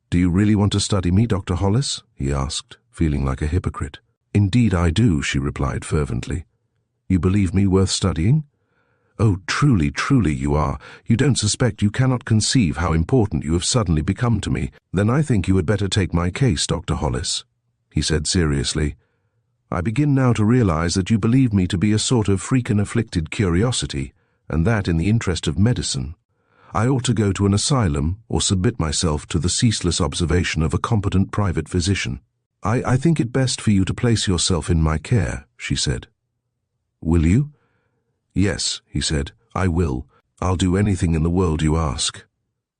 "Do you really want to study me, Dr. Hollis?" he asked, feeling like a hypocrite. "Indeed I do," she replied fervently. "You believe me worth studying?" "Oh, truly, truly you are. You don't suspect, you cannot conceive how important you have suddenly become to me. Then I think you had better take my case, Dr. Hollis," he said seriously. "I begin now to realize that you believe me to be a sort of freak and afflicted curiosity, and that in the interest of medicine. I ought to go to an asylum or submit myself to the ceaseless observation of a competent private physician. I think it best for you to place yourself in my care," she said. "Will you?" "Yes," he said, "I will. I'll do anything in the world you ask."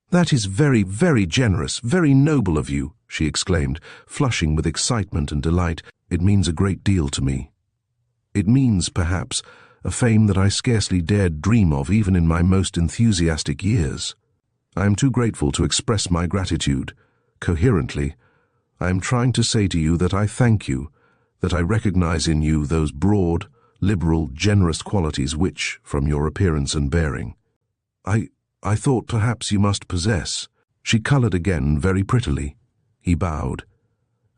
"That is very, very generous, very noble of you," she exclaimed, flushing with excitement and delight. "It means a great deal to me. It means, perhaps, a fame that I scarcely dared dream of even in my most enthusiastic years. I am too grateful to express my gratitude. Coherently, I am trying to say to you that I thank you, that I recognize in you those broad, liberal, generous qualities which, from your appearance and bearing, I thought perhaps you must possess." She colored again very prettily. He bowed,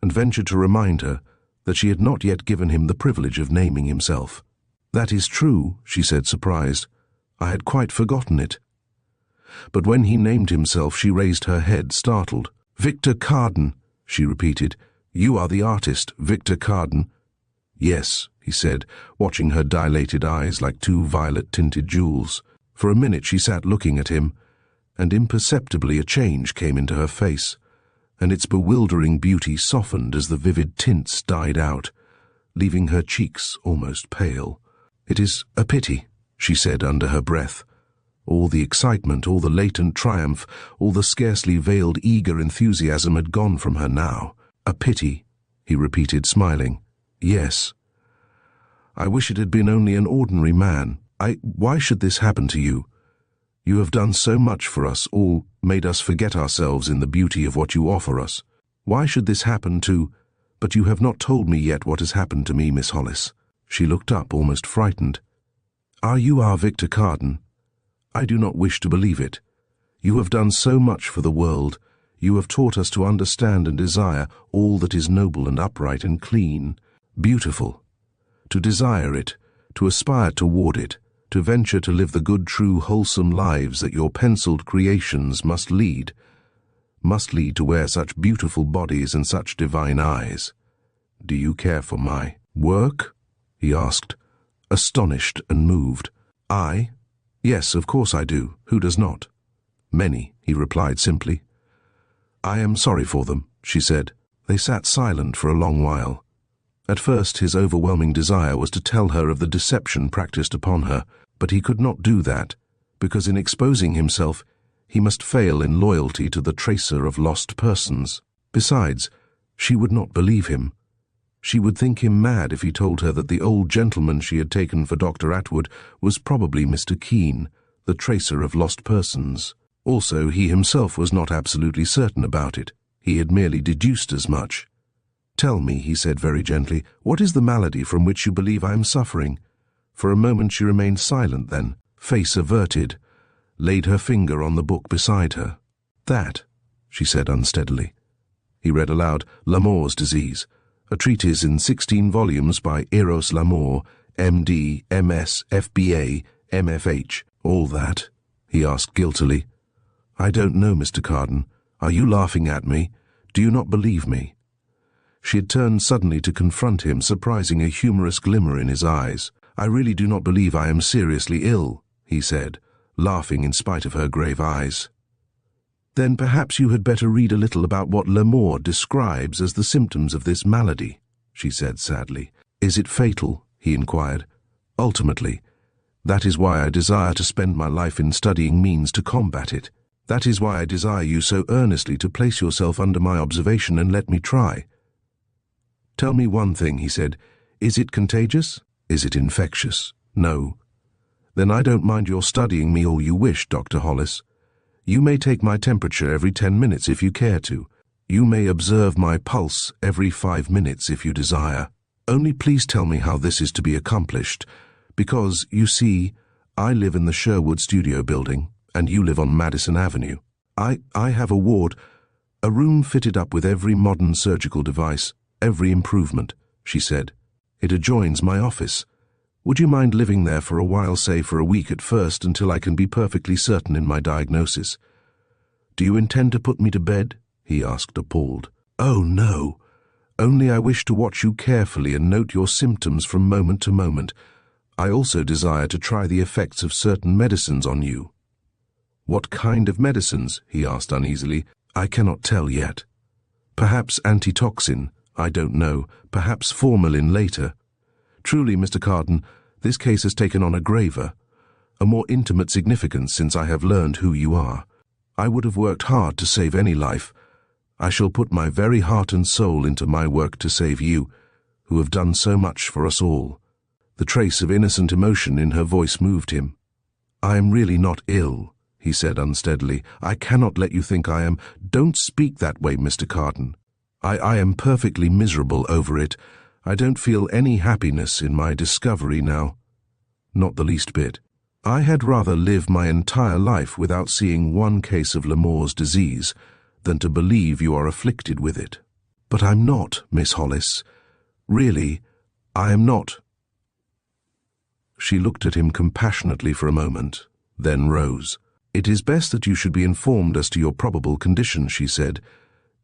and ventured to remind her that she had not yet given him the privilege of naming himself. "That is true," she said, surprised. "I had quite forgotten it." But when he named himself, she raised her head, startled. "Victor Carden," she repeated. "You are the artist, Victor Carden." "Yes," he said, watching her dilated eyes like two violet-tinted jewels. For a minute she sat looking at him, and imperceptibly a change came into her face, and its bewildering beauty softened as the vivid tints died out, leaving her cheeks almost pale. "It is a pity," she said under her breath. All the excitement, all the latent triumph, all the scarcely veiled eager enthusiasm had gone from her now. "A pity," he repeated, smiling. "Yes. I wish it had been only an ordinary man. Why should this happen to you? You have done so much for us, all made us forget ourselves in the beauty of what you offer us. Why should this happen to— But you have not told me yet what has happened to me, Miss Hollis." She looked up, almost frightened. "Are you our Victor Carden? I do not wish to believe it. You have done so much for the world. You have taught us to understand and desire all that is noble and upright and clean, beautiful. To desire it, to aspire toward it, to venture to live the good, true, wholesome lives that your penciled creations must lead to wear such beautiful bodies and such divine eyes. "Do you care for my work?" he asked, astonished and moved. "I? Yes, of course I do. Who does not?" "Many," he replied simply. "I am sorry for them," she said. They sat silent for a long while. At first his overwhelming desire was to tell her of the deception practiced upon her, but he could not do that, because in exposing himself he must fail in loyalty to the tracer of lost persons. Besides, she would not believe him. She would think him mad if he told her that the old gentleman she had taken for Dr. Atwood was probably Mr. Keene, the tracer of lost persons. Also, he himself was not absolutely certain about it. He had merely deduced as much. "Tell me," he said very gently, "what is the malady from which you believe I am suffering?" For a moment she remained silent, then, face averted, laid her finger on the book beside her. "That," she said unsteadily. He read aloud, "Lamour's disease, a treatise in 16 volumes by Eros Lamour, M.D., M.S., F.B.A., M.F.H. "All that?" he asked guiltily. "I don't know, Mr. Carden. Are you laughing at me? Do you not believe me?" She had turned suddenly to confront him, surprising a humorous glimmer in his eyes. "I really do not believe I am seriously ill," he said, laughing in spite of her grave eyes. "Then perhaps you had better read a little about what Lamour describes as the symptoms of this malady," she said sadly. "Is it fatal?" he inquired. "Ultimately. That is why I desire to spend my life in studying means to combat it. That is why I desire you so earnestly to place yourself under my observation and let me try." "Tell me one thing," he said. "Is it contagious? Is it infectious? No. Then I don't mind your studying me all you wish, Dr. Hollis. You may take my temperature every 10 minutes if you care to. You may observe my pulse every 5 minutes if you desire. Only please tell me how this is to be accomplished, because, you see, I live in the Sherwood studio building, and you live on Madison Avenue. I have a ward, a room fitted up with every modern surgical device, every improvement," she said. "It adjoins my office. Would you mind living there for a while, say for a week at first, until I can be perfectly certain in my diagnosis?" "Do you intend to put me to bed?" he asked, appalled. "Oh, no. Only I wish to watch you carefully and note your symptoms from moment to moment. I also desire to try the effects of certain medicines on you." "What kind of medicines?" he asked uneasily. "I cannot tell yet. Perhaps antitoxin, I don't know, perhaps formalin later. Truly, Mr. Carden, this case has taken on a graver, a more intimate significance since I have learned who you are. I would have worked hard to save any life. I shall put my very heart and soul into my work to save you, who have done so much for us all." The trace of innocent emotion in her voice moved him. "I am really not ill," he said unsteadily. "I cannot let you think I am. Don't speak that way, Mr. Carden. I am perfectly miserable over it. I don't feel any happiness in my discovery now. Not the least bit. I had rather live my entire life without seeing one case of Lamour's disease than to believe you are afflicted with it. But I'm not, Miss Hollis. Really, I am not." She looked at him compassionately for a moment, then rose. "It is best that you should be informed as to your probable condition," she said.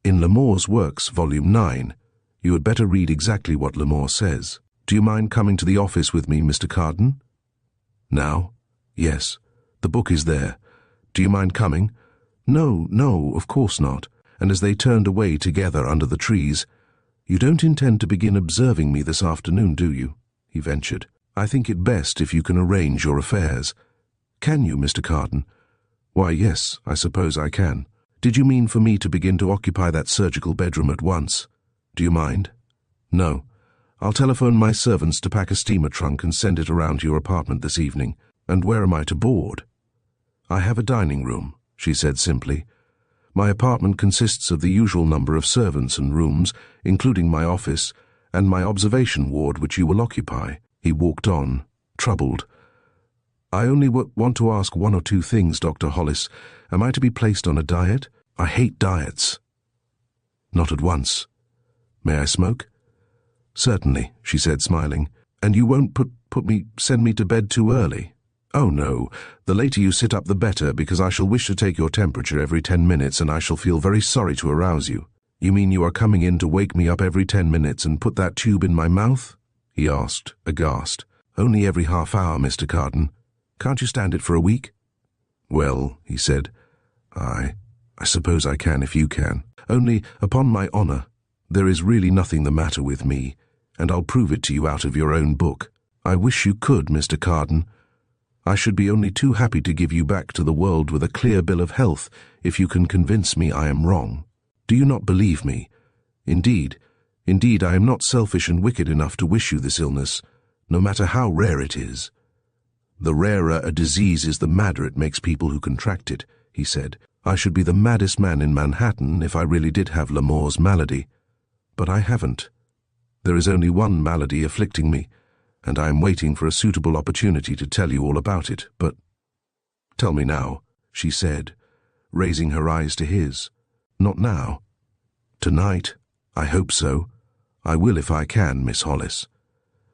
"In Lamour's Works, Volume 9, you had better read exactly what Lamour says. Do you mind coming to the office with me, Mr. Carden?" "Now?" "Yes. The book is there. Do you mind coming?" "No, no, of course not." And as they turned away together under the trees, "You don't intend to begin observing me this afternoon, do you?" he ventured. "I think it best if you can arrange your affairs." "Can you, Mr. Carden?" "Why, yes, I suppose I can. Did you mean for me to begin to occupy that surgical bedroom at once? Do you mind?" "No. I'll telephone my servants to pack a steamer trunk and send it around to your apartment this evening. And where am I to board?" "I have a dining room," she said simply. "My apartment consists of the usual number of servants and rooms, including my office, and my observation ward which you will occupy." He walked on, troubled. "I only want to ask one or two things, Dr. Hollis. Am I to be placed on a diet? I hate diets." "Not at once. May I smoke?" "Certainly," she said, smiling. "And you won't send me to bed too early?" "Oh, no. The later you sit up, the better, because I shall wish to take your temperature every 10 minutes, and I shall feel very sorry to arouse you." You mean you are coming in to wake me up every 10 minutes and put that tube in my mouth? He asked, aghast. Only every half hour, Mr. Carden. Can't you stand it for a week? Well, he said, I suppose I can if you can. Only, upon my honor, there is really nothing the matter with me, and I'll prove it to you out of your own book. I wish you could, Mr. Carden. I should be only too happy to give you back to the world with a clear bill of health if you can convince me I am wrong. Do you not believe me? Indeed, I am not selfish and wicked enough to wish you this illness, no matter how rare it is. The rarer a disease is, the madder it makes people who contract it, he said. I should be the maddest man in Manhattan if I really did have Lamour's malady. But I haven't. There is only one malady afflicting me, and I am waiting for a suitable opportunity to tell you all about it. But tell me now, she said, raising her eyes to his. Not now. Tonight. I hope so. I will if I can, Miss Hollis.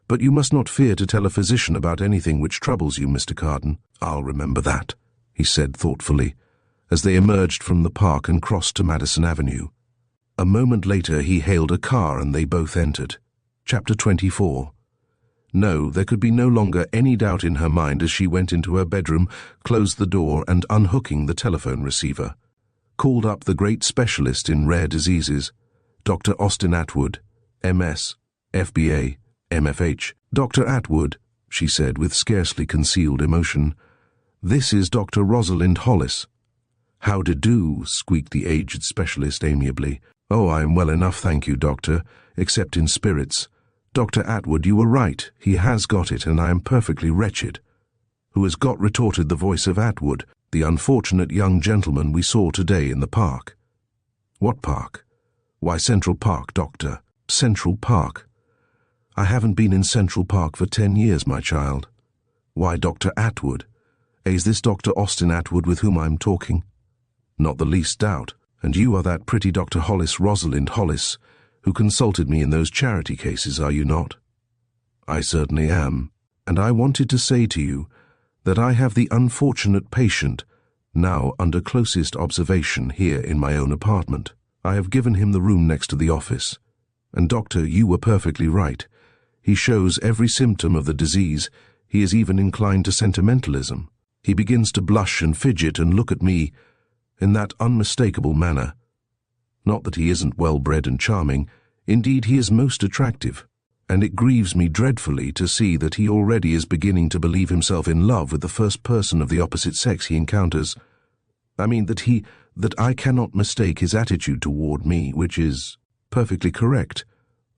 But you must not fear to tell a physician about anything which troubles you, Mr. Carden. I'll remember that, he said thoughtfully, as they emerged from the park and crossed to Madison Avenue. A moment later he hailed a car and they both entered. Chapter 24. No, there could be no longer any doubt in her mind as she went into her bedroom, closed the door, and unhooking the telephone receiver, called up the great specialist in rare diseases, Dr. Austin Atwood, MS, FBA, MFH. Dr. Atwood, she said with scarcely concealed emotion. This is Dr. Rosalind Hollis. How do do, squeaked the aged specialist amiably. Oh, I am well enough, thank you, doctor, except in spirits. Dr. Atwood, you were right. He has got it, and I am perfectly wretched. Who has got? Retorted the voice of Atwood, the unfortunate young gentleman we saw today in the park. What park? Why, Central Park, doctor. Central Park. I haven't been in Central Park for 10 years, my child. Why, Dr. Atwood. Is this Dr. Austin Atwood with whom I'm talking? Not the least doubt. And you are that pretty Dr. Hollis, Rosalind Hollis, who consulted me in those charity cases, are you not? I certainly am. And I wanted to say to you that I have the unfortunate patient now under closest observation here in my own apartment. I have given him the room next to the office. And, doctor, you were perfectly right. He shows every symptom of the disease. He is even inclined to sentimentalism. He begins to blush and fidget and look at me in that unmistakable manner. Not that he isn't well-bred and charming. Indeed, he is most attractive, and it grieves me dreadfully to see that he already is beginning to believe himself in love with the first person of the opposite sex he encounters. I mean that I cannot mistake his attitude toward me, which is perfectly correct.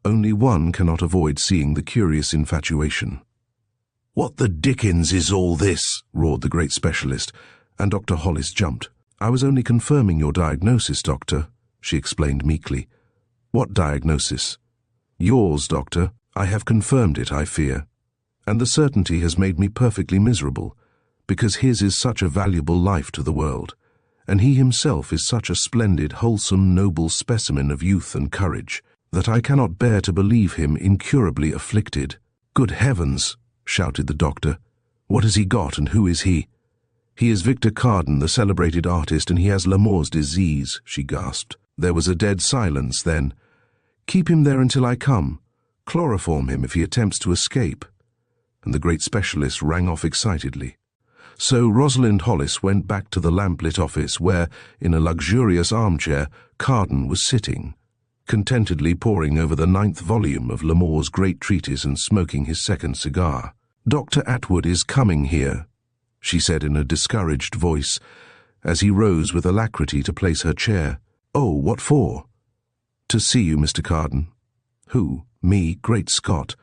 Only one cannot avoid seeing the curious infatuation. What the dickens is all this? Roared the great specialist, and Dr. Hollis jumped. I was only confirming your diagnosis, doctor, she explained meekly. What diagnosis? Yours, doctor. I have confirmed it, I fear. And the certainty has made me perfectly miserable, because his is such a valuable life to the world, and he himself is such a splendid, wholesome, noble specimen of youth and courage, that I cannot bear to believe him incurably afflicted. Good heavens, shouted the doctor. What has he got, and who is he? He is Victor Carden, the celebrated artist, and he has Lamour's disease, she gasped. There was a dead silence then. Keep him there until I come. Chloroform him if he attempts to escape. And the great specialist rang off excitedly. So Rosalind Hollis went back to the lamp-lit office where, in a luxurious armchair, Carden was sitting, contentedly poring over the 9th volume of Lamour's great treatise and smoking his second cigar. Dr. Atwood is coming here, she said in a discouraged voice, as he rose with alacrity to place her chair. Oh, what for? To see you, Mr. Carden. Who? Me? Great Scott.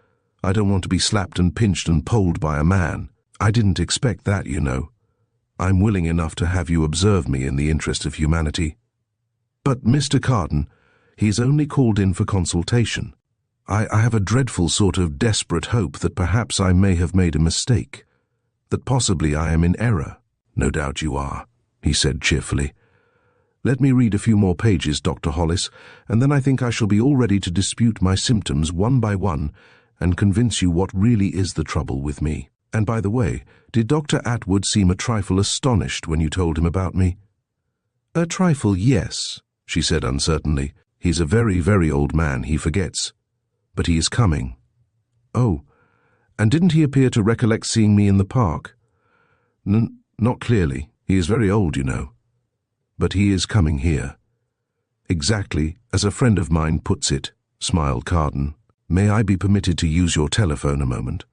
I don't want to be slapped and pinched and polled by a man. I didn't expect that, you know. I'm willing enough to have you observe me in the interest of humanity. But, Mr. Carden, he's only called in for consultation. I have a dreadful sort of desperate hope that perhaps I may have made a mistake, that possibly I am in error. No doubt you are, he said cheerfully. Let me read a few more pages, Dr. Hollis, and then I think I shall be all ready to dispute my symptoms one by one and convince you what really is the trouble with me. And by the way, did Dr. Atwood seem a trifle astonished when you told him about me? A trifle, yes, she said uncertainly. He's a very, very old man, he forgets. But he is coming. Oh, and didn't he appear to recollect seeing me in the park? Not clearly. He is very old, you know. But he is coming here. Exactly as a friend of mine puts it, smiled Carden. May I be permitted to use your telephone a moment?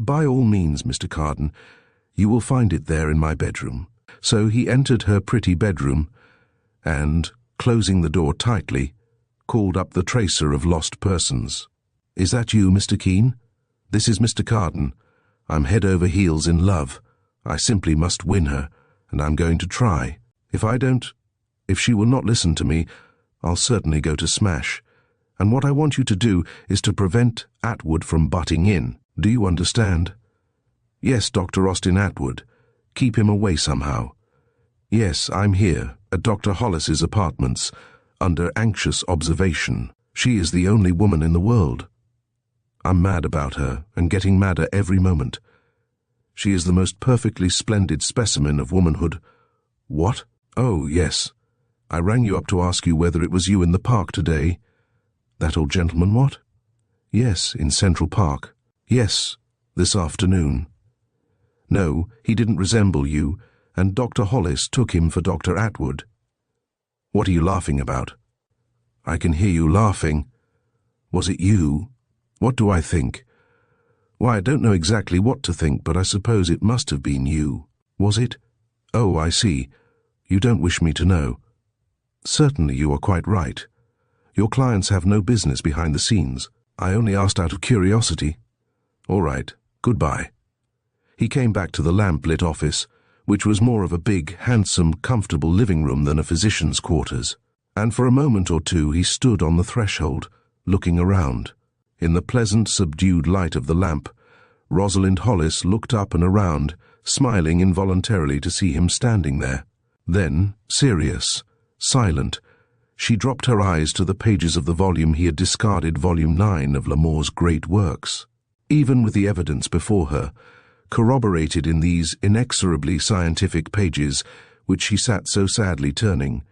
By all means, Mr. Carden. You will find it there in my bedroom. So he entered her pretty bedroom and, closing the door tightly, called up the tracer of lost persons. Is that you, Mr. Keene? This is Mr. Carden. I'm head over heels in love. I simply must win her, and I'm going to try. If she will not listen to me, I'll certainly go to smash. And what I want you to do is to prevent Atwood from butting in. Do you understand? Yes, Dr. Austin Atwood. Keep him away somehow. Yes, I'm here, at Dr. Hollis's apartments, under anxious observation. She is the only woman in the world. I'm mad about her, and getting madder every moment. She is the most perfectly splendid specimen of womanhood. What? Oh, yes. I rang you up to ask you whether it was you in the park today. That old gentleman, what? Yes, in Central Park. Yes, this afternoon. No, he didn't resemble you, and Dr. Hollis took him for Dr. Atwood. What are you laughing about? I can hear you laughing. Was it you? What do I think? Why, I don't know exactly what to think, but I suppose it must have been you. Was it? Oh, I see. You don't wish me to know. Certainly you are quite right. Your clients have no business behind the scenes. I only asked out of curiosity. All right, goodbye. He came back to the lamp-lit office, which was more of a big, handsome, comfortable living room than a physician's quarters, and for a moment or two he stood on the threshold, looking around. In the pleasant, subdued light of the lamp, Rosalind Hollis looked up and around, smiling involuntarily to see him standing there. Then, serious, silent, she dropped her eyes to the pages of the volume he had discarded, Volume 9 of Lamore's great works. Even with the evidence before her, corroborated in these inexorably scientific pages, which she sat so sadly turning,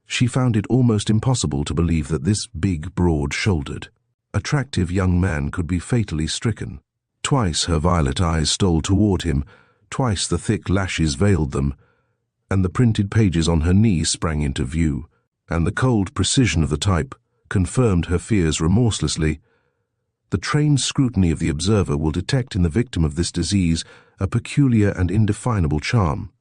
she found it almost impossible to believe that this big, broad-shouldered, attractive young man could be fatally stricken. Twice her violet eyes stole toward him, twice the thick lashes veiled them, and the printed pages on her knee sprang into view, and the cold precision of the type confirmed her fears remorselessly. The trained scrutiny of the observer will detect in the victim of this disease a peculiar and indefinable charm,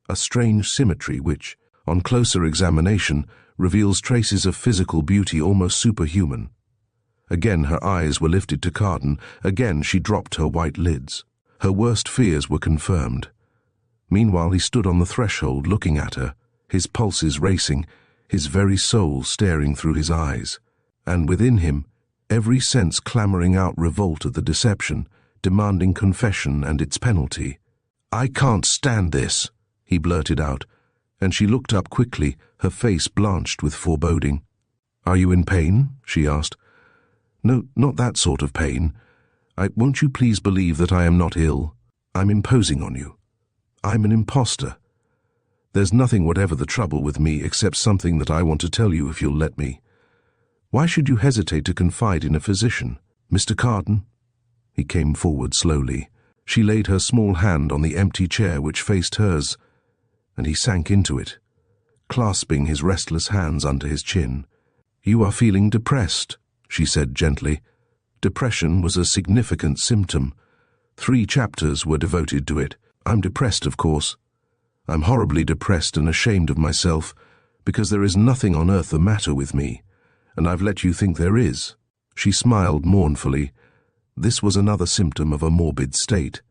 a strange symmetry which, on closer examination, reveals traces of physical beauty almost superhuman. Again her eyes were lifted to Carden, again she dropped her white lids. Her worst fears were confirmed. Meanwhile he stood on the threshold looking at her, his pulses racing, his very soul staring through his eyes, and within him every sense clamoring out revolt at the deception, demanding confession and its penalty. "I can't stand this," he blurted out, and she looked up quickly, her face blanched with foreboding. "Are you in pain?" she asked. "No, not that sort of pain. Won't you please believe that I am not ill? I'm imposing on you. I'm an imposter. There's nothing whatever the trouble with me except something that I want to tell you if you'll let me. Why should you hesitate to confide in a physician? Mr. Carden?" He came forward slowly. She laid her small hand on the empty chair which faced hers, and he sank into it, clasping his restless hands under his chin. "You are feeling depressed," she said gently. Depression was a significant symptom. 3 chapters were devoted to it. I'm depressed, of course. I'm horribly depressed and ashamed of myself, because there is nothing on earth the matter with me, and I've let you think there is. She smiled mournfully. This was another symptom of a morbid state.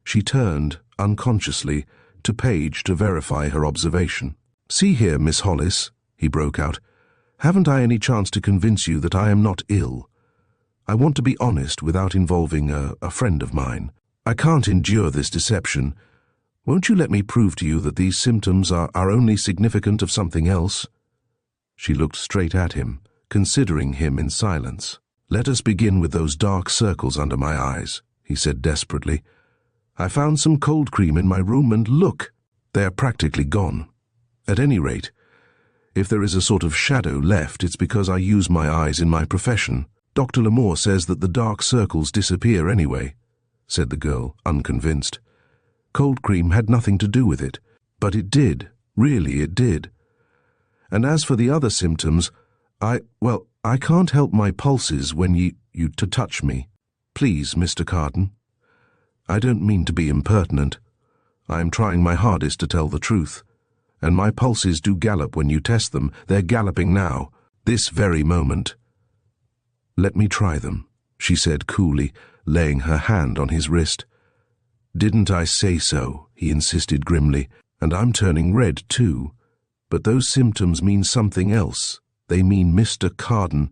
She turned, unconsciously, to Paige to verify her observation. "See here, Miss Hollis," he broke out, "haven't I any chance to convince you that I am not ill? I want to be honest without involving a friend of mine. I can't endure this deception. Won't you let me prove to you that these symptoms are only significant of something else?" She looked straight at him, considering him in silence. "Let us begin with those dark circles under my eyes," he said desperately. "I found some cold cream in my room, and look, they are practically gone. At any rate, If there is a sort of shadow left, it's because I use my eyes in my profession. Dr. Lamore says that the dark circles disappear anyway," said the girl, unconvinced. "Cold cream had nothing to do with it, but it did, really it did. And as for the other symptoms, I can't help my pulses when you touch me. Please, Mr. Carden. I don't mean to be impertinent. I am trying my hardest to tell the truth. And my pulses do gallop when you test them. They're galloping now, this very moment." "Let me try them," she said coolly, laying her hand on his wrist. "Didn't I say so?" he insisted grimly. "And I'm turning red too. But those symptoms mean something else. They mean Mr. Carden."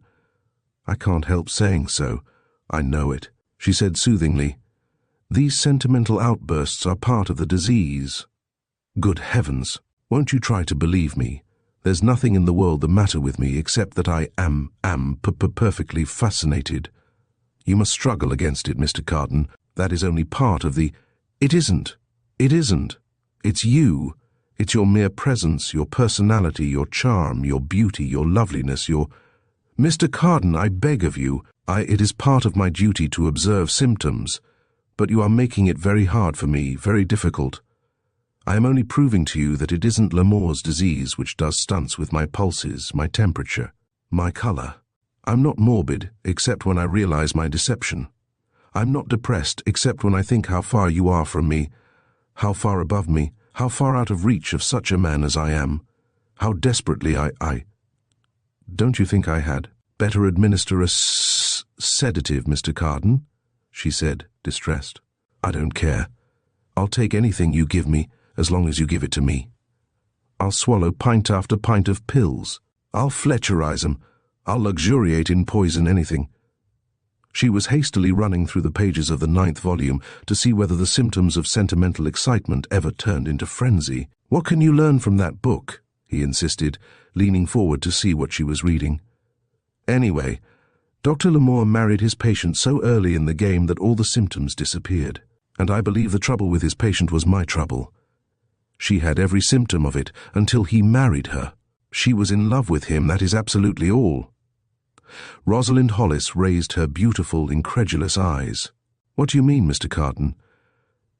"I can't help saying so. I know it," she said soothingly. "These sentimental outbursts are part of the disease." "Good heavens! Won't you try to believe me? There's nothing in the world the matter with me except that I am perfectly fascinated." "You must struggle against it, Mr. Carden. That is only part of the—" "It isn't. It isn't. It's you. It's your mere presence, your personality, your charm, your beauty, your loveliness, your—" "Mr. Carden, I beg of you. It is part of my duty to observe symptoms, but you are making it very hard for me, very difficult. I am only proving to you that it isn't Lamore's disease which does stunts with my pulses, my temperature, my color. I'm not morbid, except when I realize my deception. I'm not depressed, except when I think how far you are from me, how far above me, how far out of reach of such a man as I am, how desperately I— Don't you think I had better administer a sedative, Mr. Carden?" she said, distressed. "I don't care. I'll take anything you give me, as long as you give it to me. I'll swallow pint after pint of pills. I'll Fletcherize 'em. I'll luxuriate in poison, anything." She was hastily running through the pages of the 9th volume to see whether the symptoms of sentimental excitement ever turned into frenzy. "What can you learn from that book?" he insisted, leaning forward to see what she was reading. "Anyway, Dr. Lamore married his patient so early in the game that all the symptoms disappeared. And I believe the trouble with his patient was my trouble. She had every symptom of it until he married her. She was in love with him, that is absolutely all." Rosalind Hollis raised her beautiful, incredulous eyes. "What do you mean, Mr. Carden?"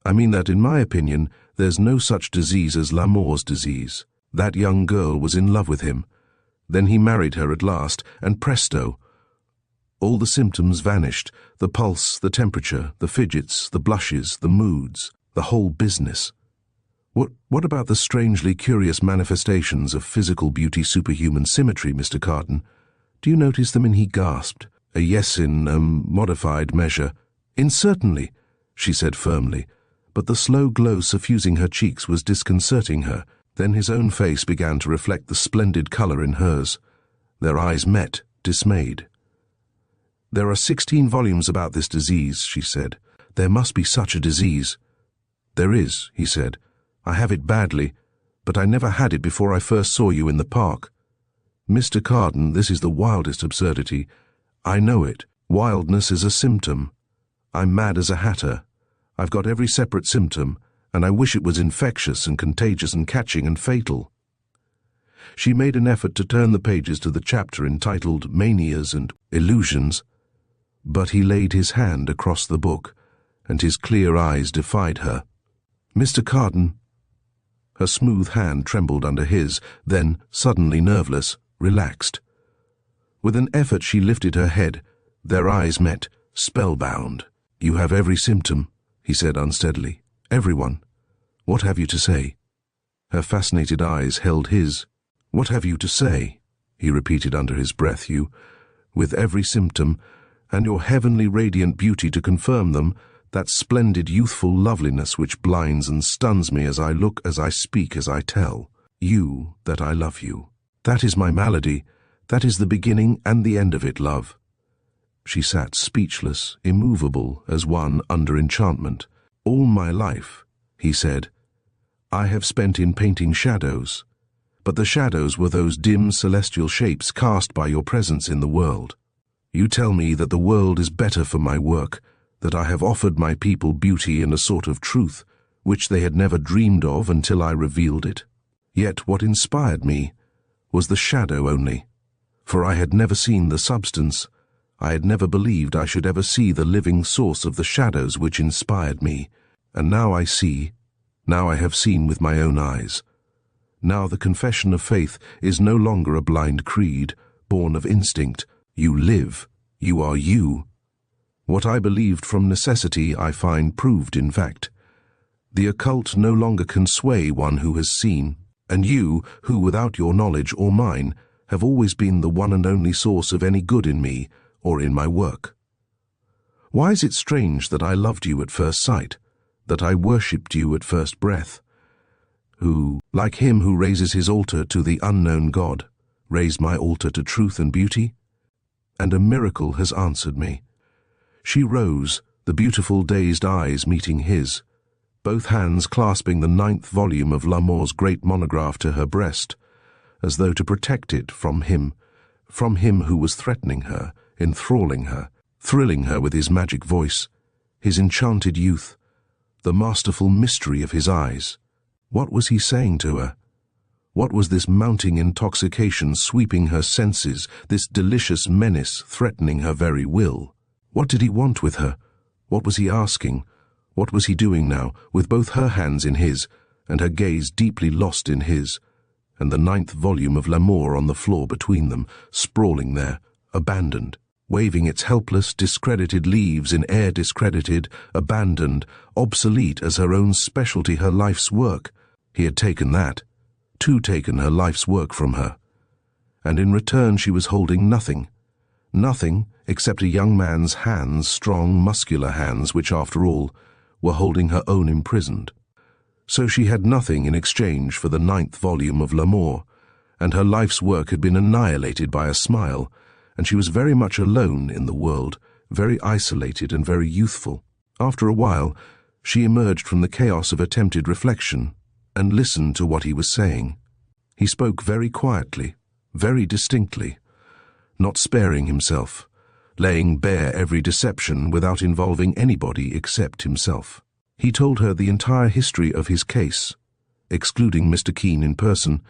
"I mean that, in my opinion, there's no such disease as Lamore's disease. That young girl was in love with him. Then he married her at last, and presto! All the symptoms vanished, the pulse, the temperature, the fidgets, the blushes, the moods, the whole business. What about the strangely curious manifestations of physical beauty, superhuman symmetry, Mr. Carden? Do you notice them?" And he gasped. "A yes in modified measure." "In certainly," she said firmly, but the slow glow suffusing her cheeks was disconcerting her. Then his own face began to reflect the splendid color in hers. Their eyes met, dismayed. "There are 16 volumes about this disease," she said. "There must be such a disease." "There is," he said. "I have it badly, but I never had it before I first saw you in the park." "Mr. Carden, this is the wildest absurdity. I know it. Wildness is a symptom. I'm mad as a hatter. I've got every separate symptom, and I wish it was infectious and contagious and catching and fatal." She made an effort to turn the pages to the chapter entitled Manias and Illusions, but he laid his hand across the book, and his clear eyes defied her. "Mr. Carden—" Her smooth hand trembled under his, then, suddenly nerveless, relaxed. With an effort she lifted her head. Their eyes met, spellbound. "You have every symptom," he said unsteadily. "Everyone. What have you to say?" Her fascinated eyes held his. "What have you to say?" he repeated under his breath. "You, with every symptom, and your heavenly radiant beauty to confirm them, that splendid youthful loveliness which blinds and stuns me as I look, as I speak, as I tell. You, that I love you. That is my malady. That is the beginning and the end of it, love." She sat speechless, immovable, as one under enchantment. "All my life," he said, "I have spent in painting shadows. But the shadows were those dim celestial shapes cast by your presence in the world. You tell me that the world is better for my work, that I have offered my people beauty and a sort of truth, which they had never dreamed of until I revealed it. Yet what inspired me, was the shadow only, for I had never seen the substance. I had never believed I should ever see the living source of the shadows which inspired me, and now I see, now I have seen with my own eyes. Now the confession of faith is no longer a blind creed, born of instinct. You live, you are you. What I believed from necessity I find proved in fact. The occult no longer can sway one who has seen, and you, who without your knowledge or mine, have always been the one and only source of any good in me or in my work. Why is it strange that I loved you at first sight, that I worshipped you at first breath? Who, like him who raises his altar to the unknown God, raised my altar to truth and beauty? And a miracle has answered me. She rose, the beautiful dazed eyes meeting his, both hands clasping the 9th volume of Lamour's great monograph to her breast, as though to protect it from him who was threatening her, enthralling her, thrilling her with his magic voice, his enchanted youth, the masterful mystery of his eyes. What was he saying to her? What was this mounting intoxication sweeping her senses, this delicious menace threatening her very will? What did he want with her? What was he asking? What was he doing now, with both her hands in his, and her gaze deeply lost in his, and the 9th volume of Lamour on the floor between them, sprawling there, abandoned, waving its helpless, discredited leaves in air discredited, abandoned, obsolete as her own specialty, her life's work? He had taken that, too taken her life's work from her. And in return she was holding nothing. Nothing except a young man's hands, strong, muscular hands, which, after all, were holding her own imprisoned. So she had nothing in exchange for the 9th volume of Lamour, and her life's work had been annihilated by a smile, and she was very much alone in the world, very isolated and very youthful. After a while, she emerged from the chaos of attempted reflection and listened to what he was saying. He spoke very quietly, very distinctly, not sparing himself, laying bare every deception without involving anybody except himself. He told her the entire history of his case. Excluding Mr. Keene in person,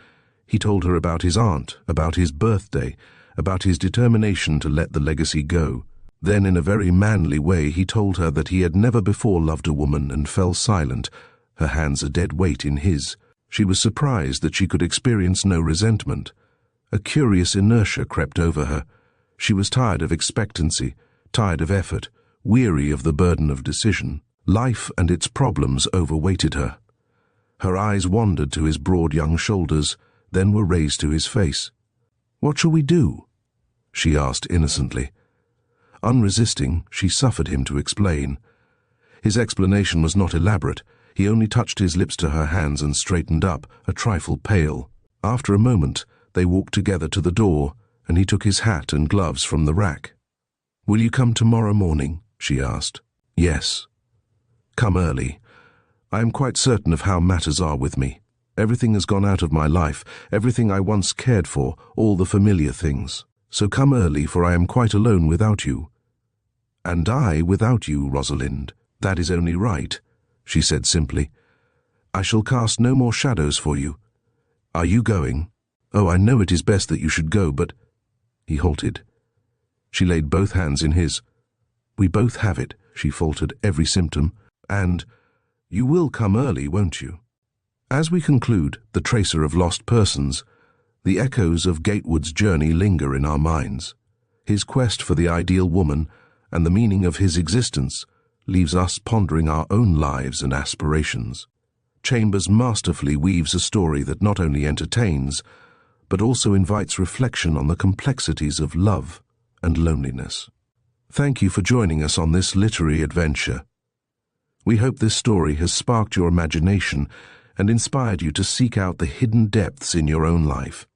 he told her about his aunt, about his birthday, about his determination to let the legacy go. Then, in a very manly way, he told her that he had never before loved a woman, and fell silent, her hands a dead weight in his. She was surprised that she could experience no resentment. A curious inertia crept over her. She was tired of expectancy, tired of effort, weary of the burden of decision. Life and its problems overweighted her. Her eyes wandered to his broad young shoulders, then were raised to his face. "What shall we do?" she asked innocently. Unresisting, she suffered him to explain. His explanation was not elaborate. He only touched his lips to her hands and straightened up, a trifle pale. After a moment, they walked together to the door, and he took his hat and gloves from the rack. "Will you come tomorrow morning?" she asked. "Yes." "Come early. I am quite certain of how matters are with me. Everything has gone out of my life, everything I once cared for, all the familiar things. So come early, for I am quite alone without you." "And I without you, Rosalind. That is only right," she said simply. "I shall cast no more shadows for you. Are you going? Oh, I know it is best that you should go, but—" He halted. She laid both hands in his. "We both have it," she faltered, "every symptom. And you will come early, won't you?" As we conclude The Tracer of Lost Persons, the echoes of Gatewood's journey linger in our minds. His quest for the ideal woman and the meaning of his existence leaves us pondering our own lives and aspirations. Chambers masterfully weaves a story that not only entertains, but also invites reflection on the complexities of love and loneliness. Thank you for joining us on this literary adventure. We hope this story has sparked your imagination and inspired you to seek out the hidden depths in your own life.